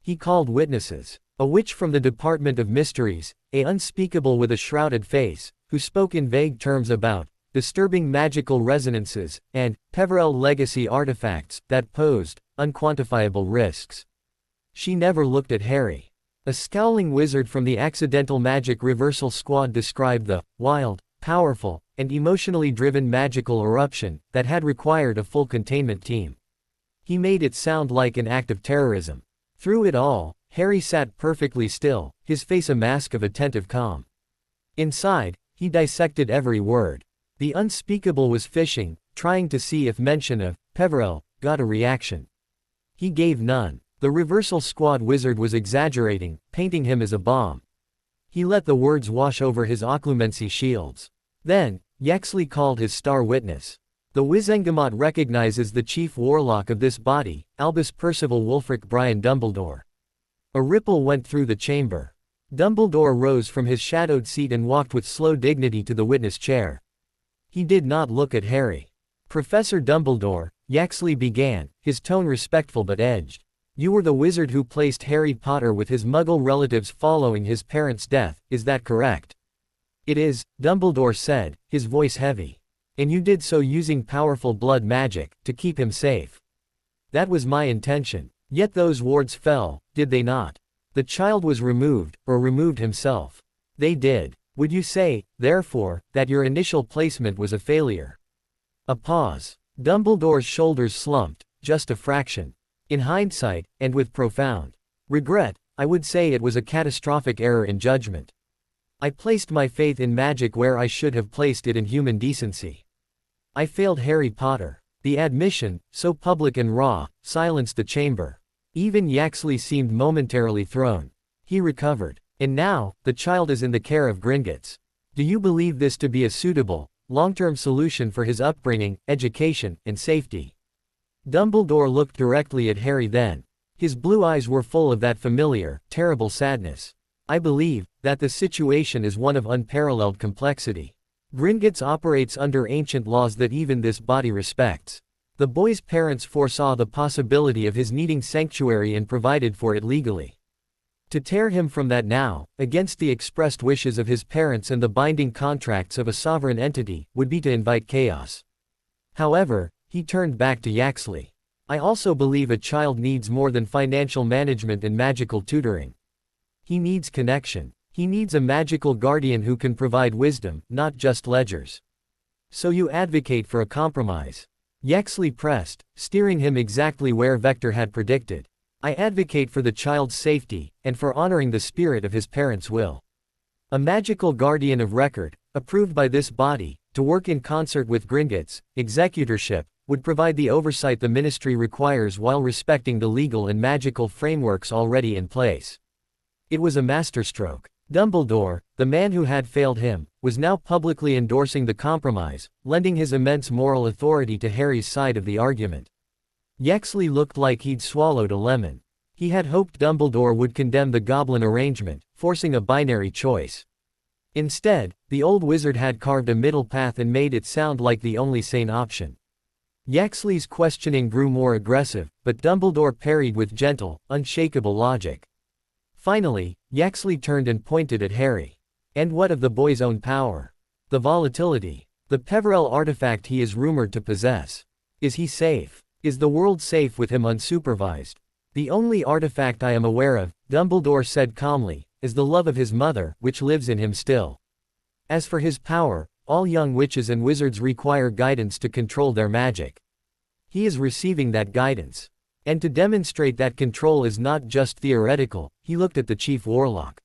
Speaker 2: He called witnesses. A witch from the Department of Mysteries, a unspeakable with a shrouded face, who spoke in vague terms about disturbing magical resonances, and Peverell legacy artifacts that posed unquantifiable risks. She never looked at Harry. A scowling wizard from the Accidental Magic Reversal Squad described the wild, powerful, and emotionally driven magical eruption that had required a full containment team. He made it sound like an act of terrorism. Through it all, Harry sat perfectly still, his face a mask of attentive calm. Inside, he dissected every word. The unspeakable was fishing, trying to see if mention of Peverell got a reaction. He gave none. The Reversal Squad wizard was exaggerating, painting him as a bomb. He let the words wash over his occlumency shields. Then, Yaxley called his star witness. "The Wizengamot recognizes the chief warlock of this body, Albus Percival Wulfric Brian Dumbledore." A ripple went through the chamber. Dumbledore rose from his shadowed seat and walked with slow dignity to the witness chair. He did not look at Harry. "Professor Dumbledore," Yaxley began, his tone respectful but edged. "You were the wizard who placed Harry Potter with his Muggle relatives following his parents' death, is that correct?" "It is," Dumbledore said, his voice heavy. "And you did so using powerful blood magic, to keep him safe." "That was my intention. Yet those wards fell, did they not? The child was removed, or removed himself." "They did." Would you say, therefore, that your initial placement was a failure? A pause. Dumbledore's shoulders slumped, just a fraction. In hindsight, and with profound regret, I would say it was a catastrophic error in judgment. I placed my faith in magic where I should have placed it in human decency. I failed Harry Potter. The admission, so public and raw, silenced the chamber. Even Yaxley seemed momentarily thrown. He recovered. And now, the child is in the care of Gringotts. Do you believe this to be a suitable, long-term solution for his upbringing, education, and safety? Dumbledore looked directly at Harry then. His blue eyes were full of that familiar, terrible sadness. I believe that the situation is one of unparalleled complexity. Gringotts operates under ancient laws that even this body respects. The boy's parents foresaw the possibility of his needing sanctuary and provided for it legally. To tear him from that now, against the expressed wishes of his parents and the binding contracts of a sovereign entity, would be to invite chaos. However, he turned back to Yaxley. I also believe a child needs more than financial management and magical tutoring. He needs connection. He needs a magical guardian who can provide wisdom, not just ledgers. So you advocate for a compromise? Yaxley pressed, steering him exactly where Vector had predicted. I advocate for the child's safety, and for honoring the spirit of his parents' will. A magical guardian of record, approved by this body, to work in concert with Gringotts' executorship, would provide the oversight the ministry requires while respecting the legal and magical frameworks already in place. It was a masterstroke. Dumbledore, the man who had failed him, was now publicly endorsing the compromise, lending his immense moral authority to Harry's side of the argument. Yaxley looked like he'd swallowed a lemon. He had hoped Dumbledore would condemn the goblin arrangement, forcing a binary choice. Instead, the old wizard had carved a middle path and made it sound like the only sane option. Yaxley's questioning grew more aggressive, but Dumbledore parried with gentle, unshakable logic. Finally, Yaxley turned and pointed at Harry. And what of the boy's own power? The volatility. The Peverell artifact he is rumored to possess. Is he safe? Is the world safe with him unsupervised? The only artifact I am aware of, Dumbledore said calmly, is the love of his mother, which lives in him still. As for his power, all young witches and wizards require guidance to control their magic. He is receiving that guidance. And to demonstrate that control is not just theoretical, he looked at the chief warlock.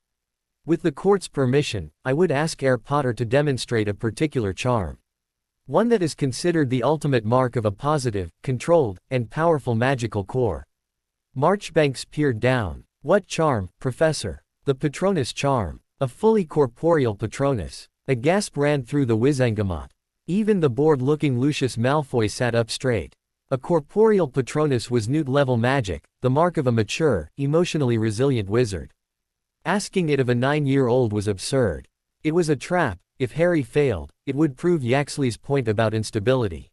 Speaker 2: With the court's permission, I would ask Harry Potter to demonstrate a particular charm. One that is considered the ultimate mark of a positive, controlled, and powerful magical core. Marchbanks peered down. What charm, Professor? The Patronus charm. A fully corporeal Patronus. A gasp ran through the Wizengamot. Even the bored-looking Lucius Malfoy sat up straight. A corporeal Patronus was Newt-level magic, the mark of a mature, emotionally resilient wizard. Asking it of a 9-year-old was absurd. It was a trap. If Harry failed, it would prove Yaxley's point about instability.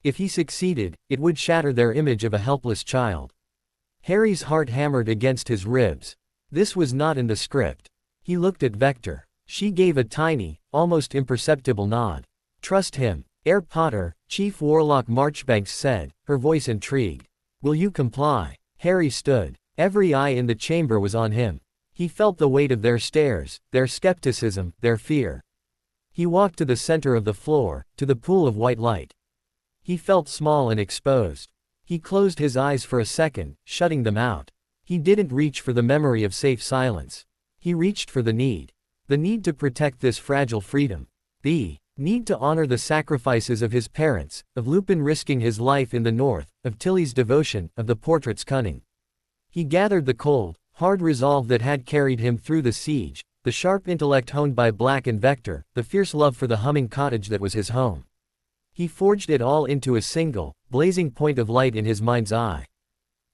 Speaker 2: If he succeeded, it would shatter their image of a helpless child. Harry's heart hammered against his ribs. This was not in the script. He looked at Vector. She gave a tiny, almost imperceptible nod. Trust him. Harry Potter, Chief Warlock Marchbanks said, her voice intrigued. Will you comply? Harry stood. Every eye in the chamber was on him. He felt the weight of their stares, their skepticism, their fear. He walked to the center of the floor, to the pool of white light. He felt small and exposed. He closed his eyes for a second, shutting them out. He didn't reach for the memory of safe silence. He reached for the need. The need to protect this fragile freedom. The need to honor the sacrifices of his parents, of Lupin risking his life in the north, of Tilly's devotion, of the portrait's cunning. He gathered the cold, hard resolve that had carried him through the siege, the sharp intellect honed by Black and Vector, the fierce love for the humming cottage that was his home. He forged it all into a single, blazing point of light in his mind's eye.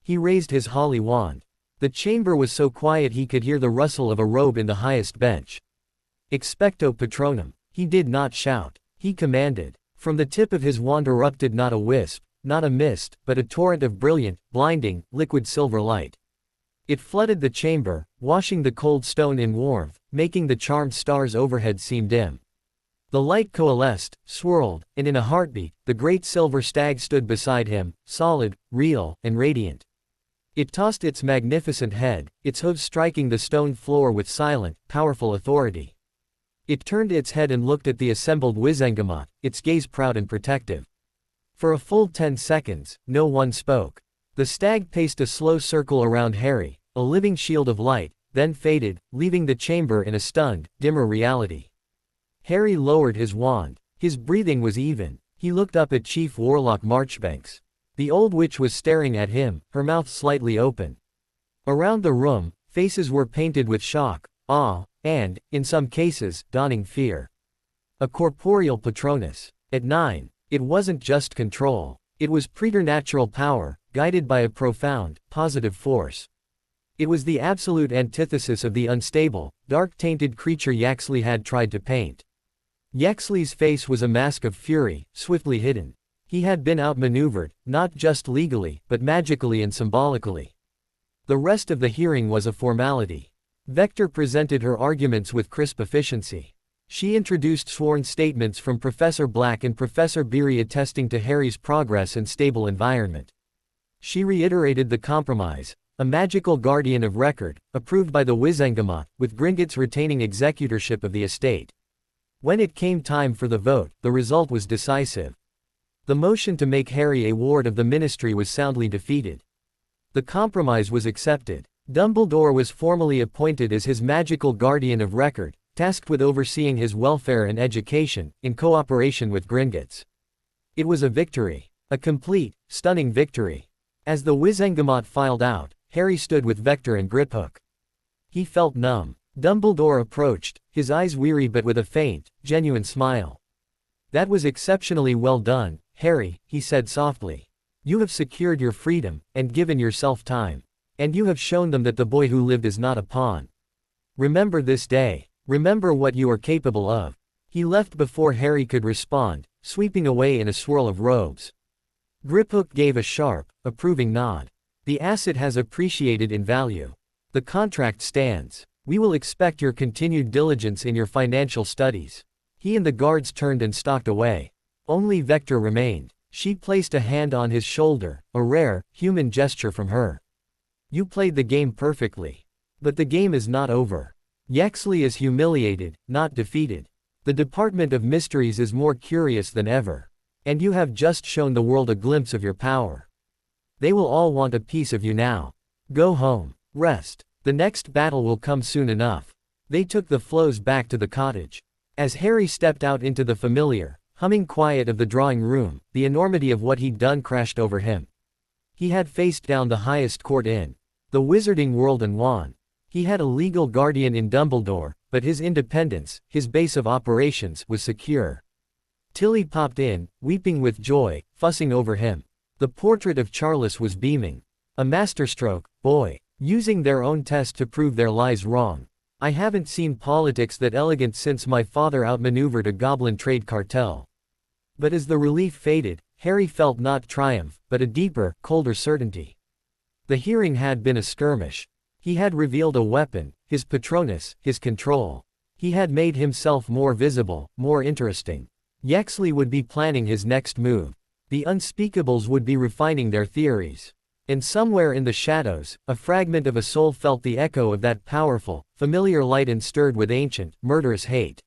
Speaker 2: He raised his holly wand. The chamber was so quiet he could hear the rustle of a robe in the highest bench. Expecto Patronum. He did not shout. He commanded. From the tip of his wand erupted not a wisp, not a mist, but a torrent of brilliant, blinding, liquid silver light. It flooded the chamber, washing the cold stone in warmth, making the charmed stars overhead seem dim. The light coalesced, swirled, and in a heartbeat, the great silver stag stood beside him, solid, real, and radiant. It tossed its magnificent head, its hooves striking the stone floor with silent, powerful authority. It turned its head and looked at the assembled Wizengamot, its gaze proud and protective. For a full 10 seconds, no one spoke. The stag paced a slow circle around Harry, a living shield of light, then faded, leaving the chamber in a stunned, dimmer reality. Harry lowered his wand. His breathing was even. He looked up at Chief Warlock Marchbanks. The old witch was staring at him, her mouth slightly open. Around the room, faces were painted with shock, awe, and, in some cases, dawning fear. A corporeal Patronus. At 9, it wasn't just control. It was preternatural power, guided by a profound, positive force. It was the absolute antithesis of the unstable, dark-tainted creature Yaxley had tried to paint. Yaxley's face was a mask of fury, swiftly hidden. He had been outmaneuvered, not just legally, but magically and symbolically. The rest of the hearing was a formality. Vector presented her arguments with crisp efficiency. She introduced sworn statements from Professor Black and Professor Beery attesting to Harry's progress and stable environment. She reiterated the compromise, a magical guardian of record, approved by the Wizengamot, with Gringotts retaining executorship of the estate. When it came time for the vote, the result was decisive. The motion to make Harry a ward of the Ministry was soundly defeated. The compromise was accepted. Dumbledore was formally appointed as his magical guardian of record, tasked with overseeing his welfare and education, in cooperation with Gringotts. It was a victory. A complete, stunning victory. As the Wizengamot filed out, Harry stood with Vector and Griphook. He felt numb. Dumbledore approached, his eyes weary but with a faint, genuine smile. "That was exceptionally well done, Harry," he said softly. "You have secured your freedom, and given yourself time. And you have shown them that the boy who lived is not a pawn. Remember this day. Remember what you are capable of." He left before Harry could respond, sweeping away in a swirl of robes. Griphook gave a sharp, approving nod. "The asset has appreciated in value. The contract stands. We will expect your continued diligence in your financial studies." He and the guards turned and stalked away. Only Vector remained. She placed a hand on his shoulder, a rare, human gesture from her. "You played the game perfectly. But the game is not over. Yaxley is humiliated, not defeated. The Department of Mysteries is more curious than ever. And you have just shown the world a glimpse of your power. They will all want a piece of you now. Go home. Rest. The next battle will come soon enough." They took the flows back to the cottage. As Harry stepped out into the familiar, humming quiet of the drawing room, the enormity of what he'd done crashed over him. He had faced down the highest court in the wizarding world and won. He had a legal guardian in Dumbledore, but his independence, his base of operations, was secure. Tilly popped in, weeping with joy, fussing over him. The portrait of Charles was beaming. "A masterstroke, boy. Using their own test to prove their lies wrong. I haven't seen politics that elegant since my father outmaneuvered a goblin trade cartel." But as the relief faded, Harry felt not triumph, but a deeper, colder certainty. The hearing had been a skirmish. He had revealed a weapon, his Patronus, his control. He had made himself more visible, more interesting. Yaxley would be planning his next move. The unspeakables would be refining their theories. And somewhere in the shadows, a fragment of a soul felt the echo of that powerful, familiar light and stirred with ancient, murderous hate.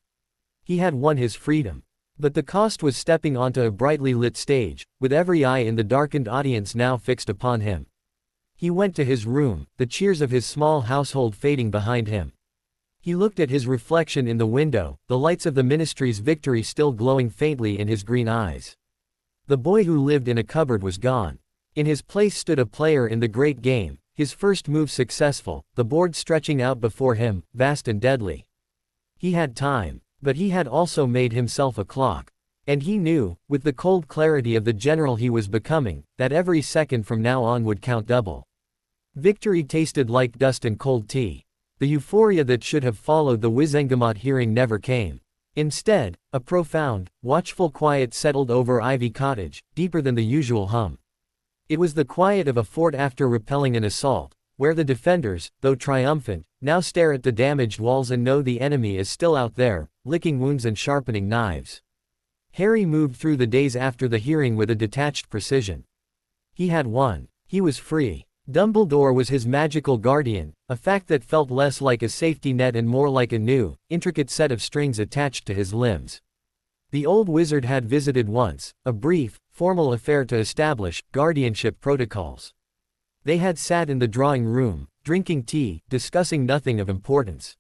Speaker 2: He had won his freedom. But the cost was stepping onto a brightly lit stage, with every eye in the darkened audience now fixed upon him. He went to his room, the cheers of his small household fading behind him. He looked at his reflection in the window, the lights of the Ministry's victory still glowing faintly in his green eyes. The boy who lived in a cupboard was gone. In his place stood a player in the great game, his first move successful, the board stretching out before him, vast and deadly. He had time, but he had also made himself a clock. And he knew, with the cold clarity of the general he was becoming, that every second from now on would count double. Victory tasted like dust and cold tea. The euphoria that should have followed the Wizengamot hearing never came. Instead, a profound, watchful quiet settled over Ivy Cottage, deeper than the usual hum. It was the quiet of a fort after repelling an assault, where the defenders, though triumphant, now stare at the damaged walls and know the enemy is still out there, licking wounds and sharpening knives. Harry moved through the days after the hearing with a detached precision. He had won. He was free. Dumbledore was his magical guardian, a fact that felt less like a safety net and more like a new, intricate set of strings attached to his limbs. The old wizard had visited once, a brief, formal affair to establish guardianship protocols. They had sat in the drawing room, drinking tea, discussing nothing of importance.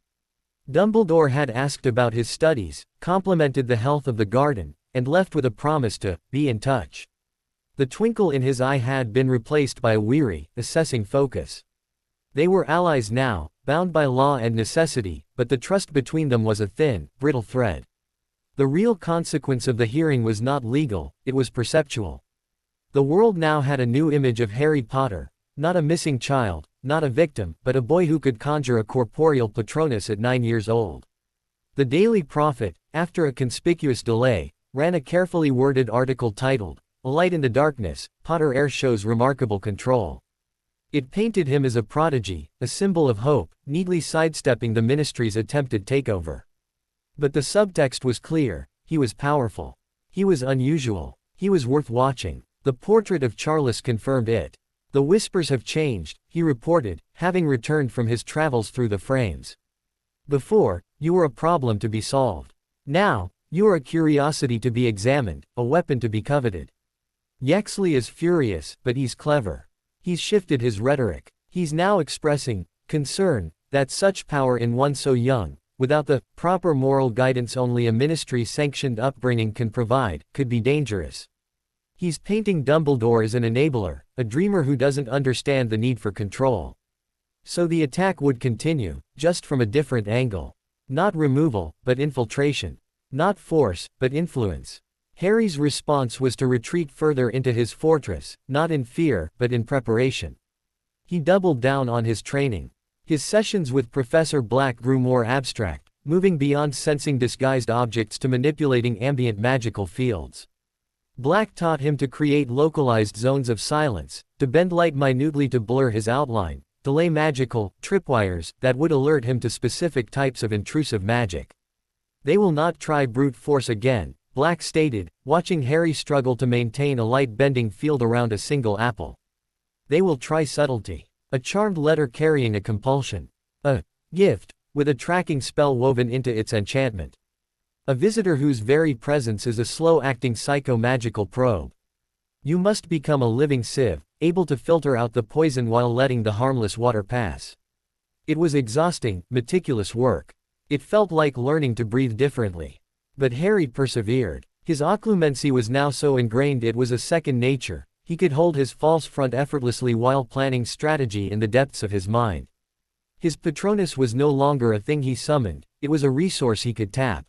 Speaker 2: Dumbledore had asked about his studies, complimented the health of the garden, and left with a promise to be in touch. The twinkle in his eye had been replaced by a weary, assessing focus. They were allies now, bound by law and necessity, but the trust between them was a thin, brittle thread. The real consequence of the hearing was not legal, it was perceptual. The world now had a new image of Harry Potter, not a missing child, not a victim, but a boy who could conjure a corporeal Patronus at 9 years old. The Daily Prophet, after a conspicuous delay, ran a carefully worded article titled, "A Light in the Darkness, Potter Heir Shows Remarkable Control." It painted him as a prodigy, a symbol of hope, neatly sidestepping the ministry's attempted takeover. But the subtext was clear: he was powerful. He was unusual. He was worth watching. The portrait of Charles confirmed it. "The whispers have changed," he reported, having returned from his travels through the frames. "Before, you were a problem to be solved. Now, you are a curiosity to be examined, a weapon to be coveted. Yexley is furious, but he's clever. He's shifted his rhetoric. He's now expressing concern that such power in one so young, without the proper moral guidance only a ministry-sanctioned upbringing can provide, could be dangerous. He's painting Dumbledore as an enabler, a dreamer who doesn't understand the need for control." So the attack would continue, just from a different angle. Not removal, but infiltration. Not force, but influence. Harry's response was to retreat further into his fortress, not in fear, but in preparation. He doubled down on his training. His sessions with Professor Black grew more abstract, moving beyond sensing disguised objects to manipulating ambient magical fields. Black taught him to create localized zones of silence, to bend light minutely to blur his outline, to lay magical tripwires that would alert him to specific types of intrusive magic. "They will not try brute force again," Black stated, watching Harry struggle to maintain a light-bending field around a single apple. "They will try subtlety. A charmed letter carrying a compulsion. A gift, with a tracking spell woven into its enchantment. A visitor whose very presence is a slow-acting psycho-magical probe. You must become a living sieve, able to filter out the poison while letting the harmless water pass." It was exhausting, meticulous work. It felt like learning to breathe differently. But Harry persevered. His occlumency was now so ingrained it was a second nature. He could hold his false front effortlessly while planning strategy in the depths of his mind. His Patronus was no longer a thing he summoned, it was a resource he could tap.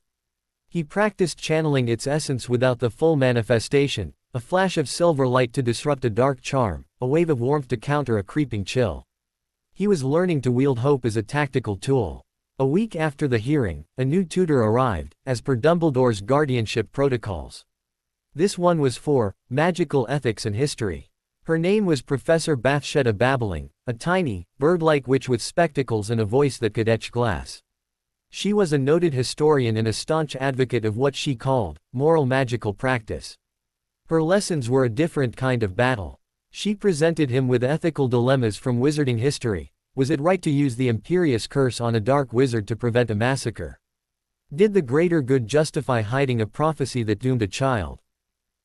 Speaker 2: He practiced channeling its essence without the full manifestation, a flash of silver light to disrupt a dark charm, a wave of warmth to counter a creeping chill. He was learning to wield hope as a tactical tool. A week after the hearing, a new tutor arrived, as per Dumbledore's guardianship protocols. This one was for magical ethics and history. Her name was Professor Bathsheba Babbling, a tiny, bird-like witch with spectacles and a voice that could etch glass. She was a noted historian and a staunch advocate of what she called moral magical practice. Her lessons were a different kind of battle. She presented him with ethical dilemmas from wizarding history. Was it right to use the Imperious Curse on a dark wizard to prevent a massacre? Did the greater good justify hiding a prophecy that doomed a child?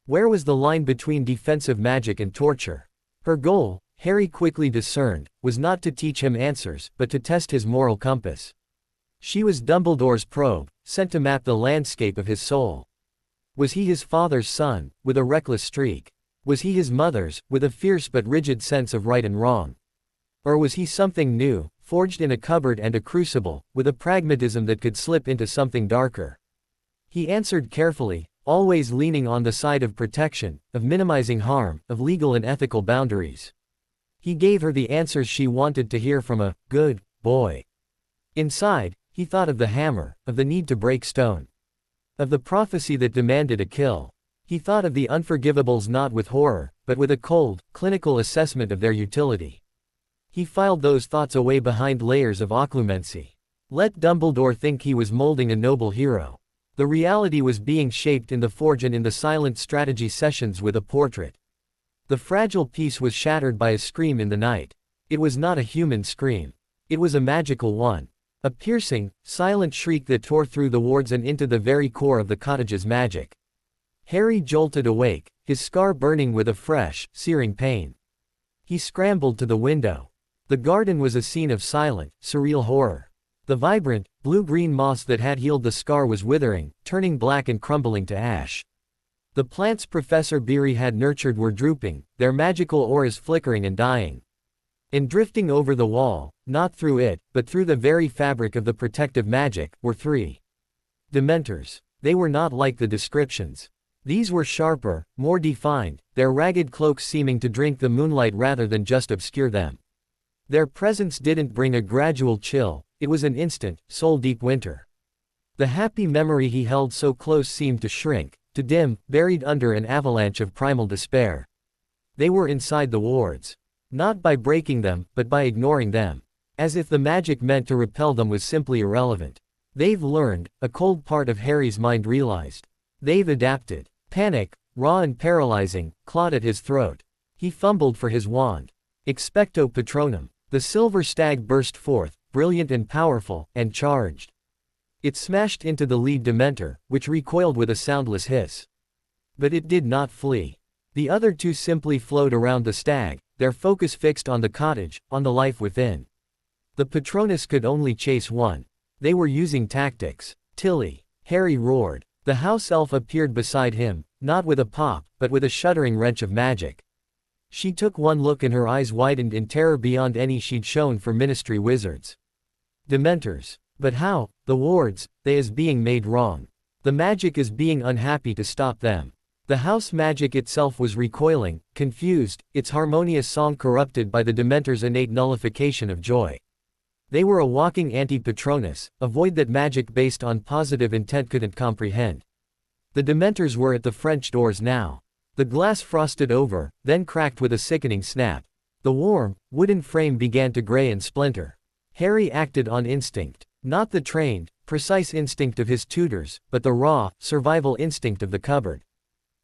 Speaker 2: Where was the line between defensive magic and torture? Her goal, Harry quickly discerned, was not to teach him answers, but to test his moral compass. She was Dumbledore's probe, sent to map the landscape of his soul. Was he his father's son, with a reckless streak? Was he his mother's, with a fierce but rigid sense of right and wrong? Or was he something new, forged in a cupboard and a crucible, with a pragmatism that could slip into something darker? He answered carefully, always leaning on the side of protection, of minimizing harm, of legal and ethical boundaries. He gave her the answers she wanted to hear from a good boy. Inside, he thought of the hammer, of the need to break stone. Of the prophecy that demanded a kill. He thought of the unforgivables not with horror, but with a cold, clinical assessment of their utility. He filed those thoughts away behind layers of occlumency. Let Dumbledore think he was molding a noble hero. The reality was being shaped in the forge and in the silent strategy sessions with a portrait. The fragile peace was shattered by a scream in the night. It was not a human scream. It was a magical one. A piercing, silent shriek that tore through the wards and into the very core of the cottage's magic. Harry jolted awake, his scar burning with a fresh, searing pain. He scrambled to the window. The garden was a scene of silent, surreal horror. The vibrant, blue-green moss that had healed the scar was withering, turning black and crumbling to ash. The plants Professor Beery had nurtured were drooping, their magical auras flickering and dying. And drifting over the wall, not through it, but through the very fabric of the protective magic, were 3 Dementors. They were not like the descriptions. These were sharper, more defined, their ragged cloaks seeming to drink the moonlight rather than just obscure them. Their presence didn't bring a gradual chill, it was an instant, soul-deep winter. The happy memory he held so close seemed to shrink, to dim, buried under an avalanche of primal despair. They were inside the wards. Not by breaking them, but by ignoring them. As if the magic meant to repel them was simply irrelevant. They've learned, a cold part of Harry's mind realized. They've adapted. Panic, raw and paralyzing, clawed at his throat. He fumbled for his wand. Expecto Patronum. The silver stag burst forth, brilliant and powerful, and charged. It smashed into the lead Dementor, which recoiled with a soundless hiss. But it did not flee. The other 2 simply flowed around the stag, their focus fixed on the cottage, on the life within. The Patronus could only chase one. They were using tactics. Tilly. Harry roared. The house elf appeared beside him, not with a pop, but with a shuddering wrench of magic. She took one look and her eyes widened in terror beyond any she'd shown for ministry wizards. Dementors. But how? The wards, they is being made wrong. The magic is being unhappy to stop them. The house magic itself was recoiling, confused, its harmonious song corrupted by the Dementor's innate nullification of joy. They were a walking anti-Patronus, a void that magic based on positive intent couldn't comprehend. The Dementors were at the French doors now. The glass frosted over, then cracked with a sickening snap. The warm, wooden frame began to gray and splinter. Harry acted on instinct. Not the trained, precise instinct of his tutors, but the raw, survival instinct of the cupboard.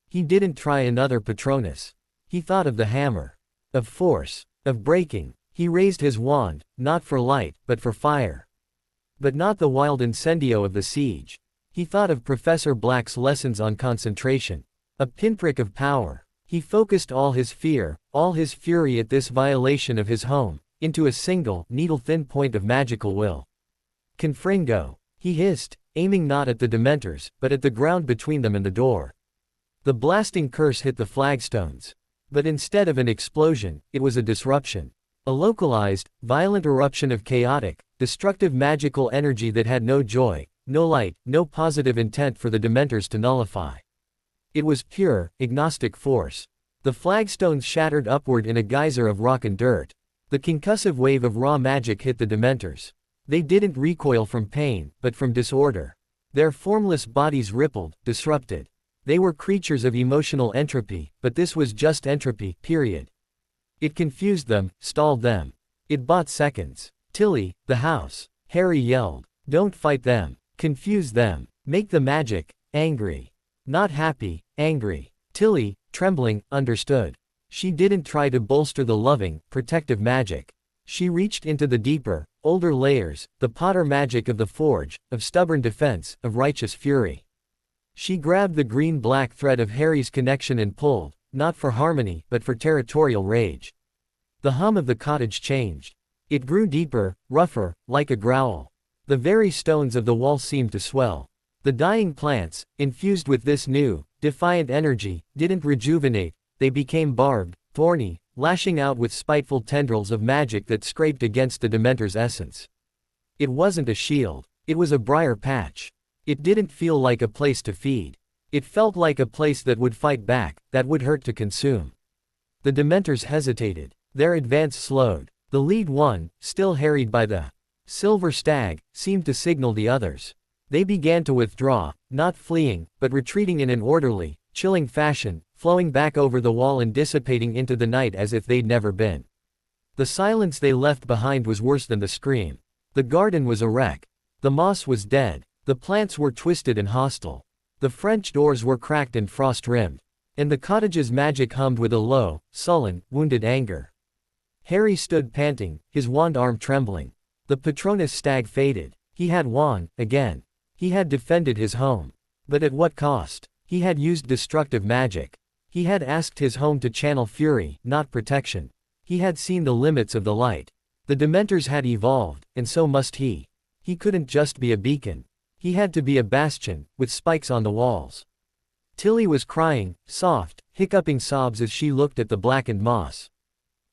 Speaker 2: He didn't try another Patronus. He thought of the hammer. Of force. Of breaking. He raised his wand, not for light, but for fire. But not the wild incendio of the siege. He thought of Professor Black's lessons on concentration. A pinprick of power. He focused all his fear, all his fury at this violation of his home, into a single, needle-thin point of magical will. Confringo. He hissed, aiming not at the Dementors, but at the ground between them and the door. The blasting curse hit the flagstones. But instead of an explosion, it was a disruption. A localized, violent eruption of chaotic, destructive magical energy that had no joy, no light, no positive intent for the Dementors to nullify. It was pure, agnostic force. The flagstones shattered upward in a geyser of rock and dirt. The concussive wave of raw magic hit the Dementors. They didn't recoil from pain, but from disorder. Their formless bodies rippled, disrupted. They were creatures of emotional entropy, but this was just entropy, period. It confused them, stalled them. It bought seconds. Tilly, the house. Harry yelled. Don't fight them. Confuse them. Make the magic, angry. Not happy, angry. Tilly, trembling, understood. She didn't try to bolster the loving, protective magic. She reached into the deeper, older layers, the Potter magic of the forge, of stubborn defense, of righteous fury. She grabbed the green-black thread of Harry's connection and pulled, not for harmony, but for territorial rage. The hum of the cottage changed. It grew deeper, rougher, like a growl. The very stones of the wall seemed to swell. The dying plants, infused with this new, defiant energy, didn't rejuvenate, they became barbed, thorny, lashing out with spiteful tendrils of magic that scraped against the Dementor's essence. It wasn't a shield. It was a briar patch. It didn't feel like a place to feed. It felt like a place that would fight back, that would hurt to consume. The Dementors hesitated. Their advance slowed. The lead one, still harried by the silver stag, seemed to signal the others. They began to withdraw, not fleeing, but retreating in an orderly, chilling fashion, flowing back over the wall and dissipating into the night as if they'd never been. The silence they left behind was worse than the scream. The garden was a wreck. The moss was dead. The plants were twisted and hostile. The French doors were cracked and frost-rimmed. And the cottage's magic hummed with a low, sullen, wounded anger. Harry stood panting, his wand arm trembling. The Patronus stag faded. He had won, again. He had defended his home. But at what cost? He had used destructive magic. He had asked his home to channel fury, not protection. He had seen the limits of the light. The Dementors had evolved, and so must he. He couldn't just be a beacon. He had to be a bastion, with spikes on the walls. Tilly was crying, soft, hiccuping sobs as she looked at the blackened moss.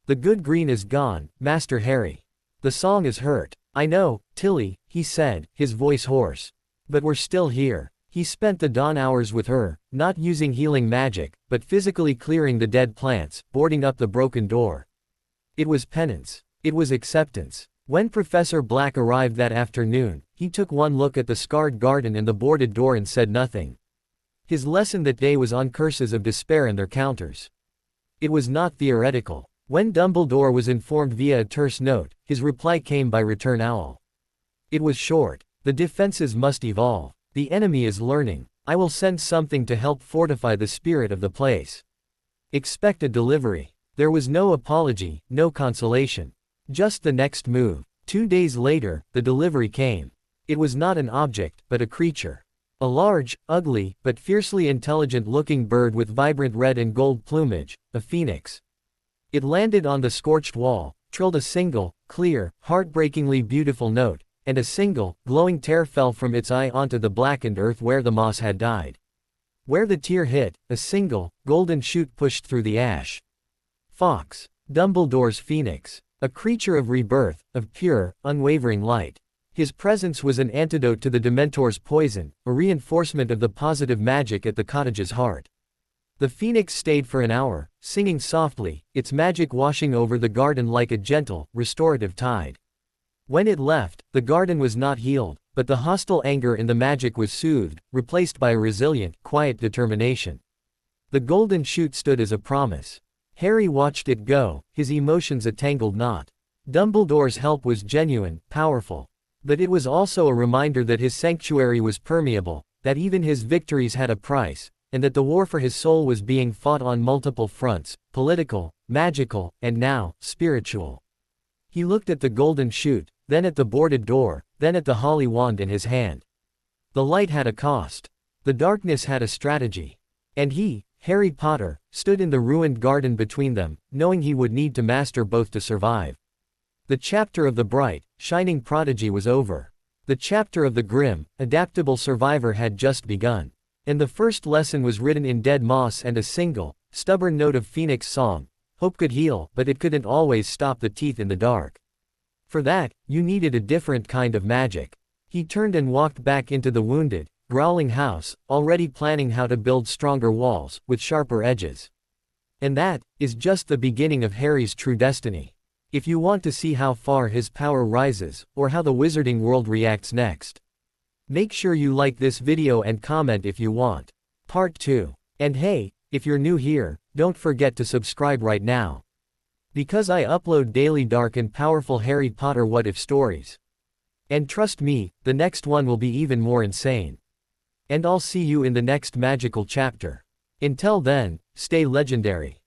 Speaker 2: The good green is gone, Master Harry. The song is hurt. I know, Tilly, he said, his voice hoarse. But we're still here. He spent the dawn hours with her, not using healing magic, but physically clearing the dead plants, boarding up the broken door. It was penance. It was acceptance. When Professor Black arrived that afternoon, he took one look at the scarred garden and the boarded door and said nothing. His lesson that day was on curses of despair and their counters. It was not theoretical. When Dumbledore was informed via a terse note, his reply came by return owl. It was short. The defenses must evolve. The enemy is learning. I will send something to help fortify the spirit of the place. Expect a delivery. There was no apology, no consolation. Just the next move. 2 days later, the delivery came. It was not an object, but a creature. A large, ugly, but fiercely intelligent-looking bird with vibrant red and gold plumage, a phoenix. It landed on the scorched wall, trilled a single, clear, heartbreakingly beautiful note, and a single, glowing tear fell from its eye onto the blackened earth where the moss had died. Where the tear hit, a single, golden shoot pushed through the ash. Fawkes. Dumbledore's phoenix. A creature of rebirth, of pure, unwavering light. His presence was an antidote to the Dementor's poison, a reinforcement of the positive magic at the cottage's heart. The phoenix stayed for an hour, singing softly, its magic washing over the garden like a gentle, restorative tide. When it left, the garden was not healed, but the hostile anger in the magic was soothed, replaced by a resilient, quiet determination. The golden shoot stood as a promise. Harry watched it go, his emotions a tangled knot. Dumbledore's help was genuine, powerful. But it was also a reminder that his sanctuary was permeable, that even his victories had a price, and that the war for his soul was being fought on multiple fronts, political, magical, and now, spiritual. He looked at the golden shoot, then at the boarded door, then at the holly wand in his hand. The light had a cost. The darkness had a strategy. And he, Harry Potter, stood in the ruined garden between them, knowing he would need to master both to survive. The chapter of the bright, shining prodigy was over. The chapter of the grim, adaptable survivor had just begun. And the first lesson was written in dead moss and a single, stubborn note of phoenix song. Hope could heal, but it couldn't always stop the teeth in the dark. For that, you needed a different kind of magic. He turned and walked back into the wounded, growling house, already planning how to build stronger walls, with sharper edges. And that is just the beginning of Harry's true destiny. If you want to see how far his power rises, or how the wizarding world reacts next, make sure you like this video and comment if you want Part 2. And hey, if you're new here, don't forget to subscribe right now. Because I upload daily dark and powerful Harry Potter what-if stories. And trust me, the next one will be even more insane. And I'll see you in the next magical chapter. Until then, stay legendary.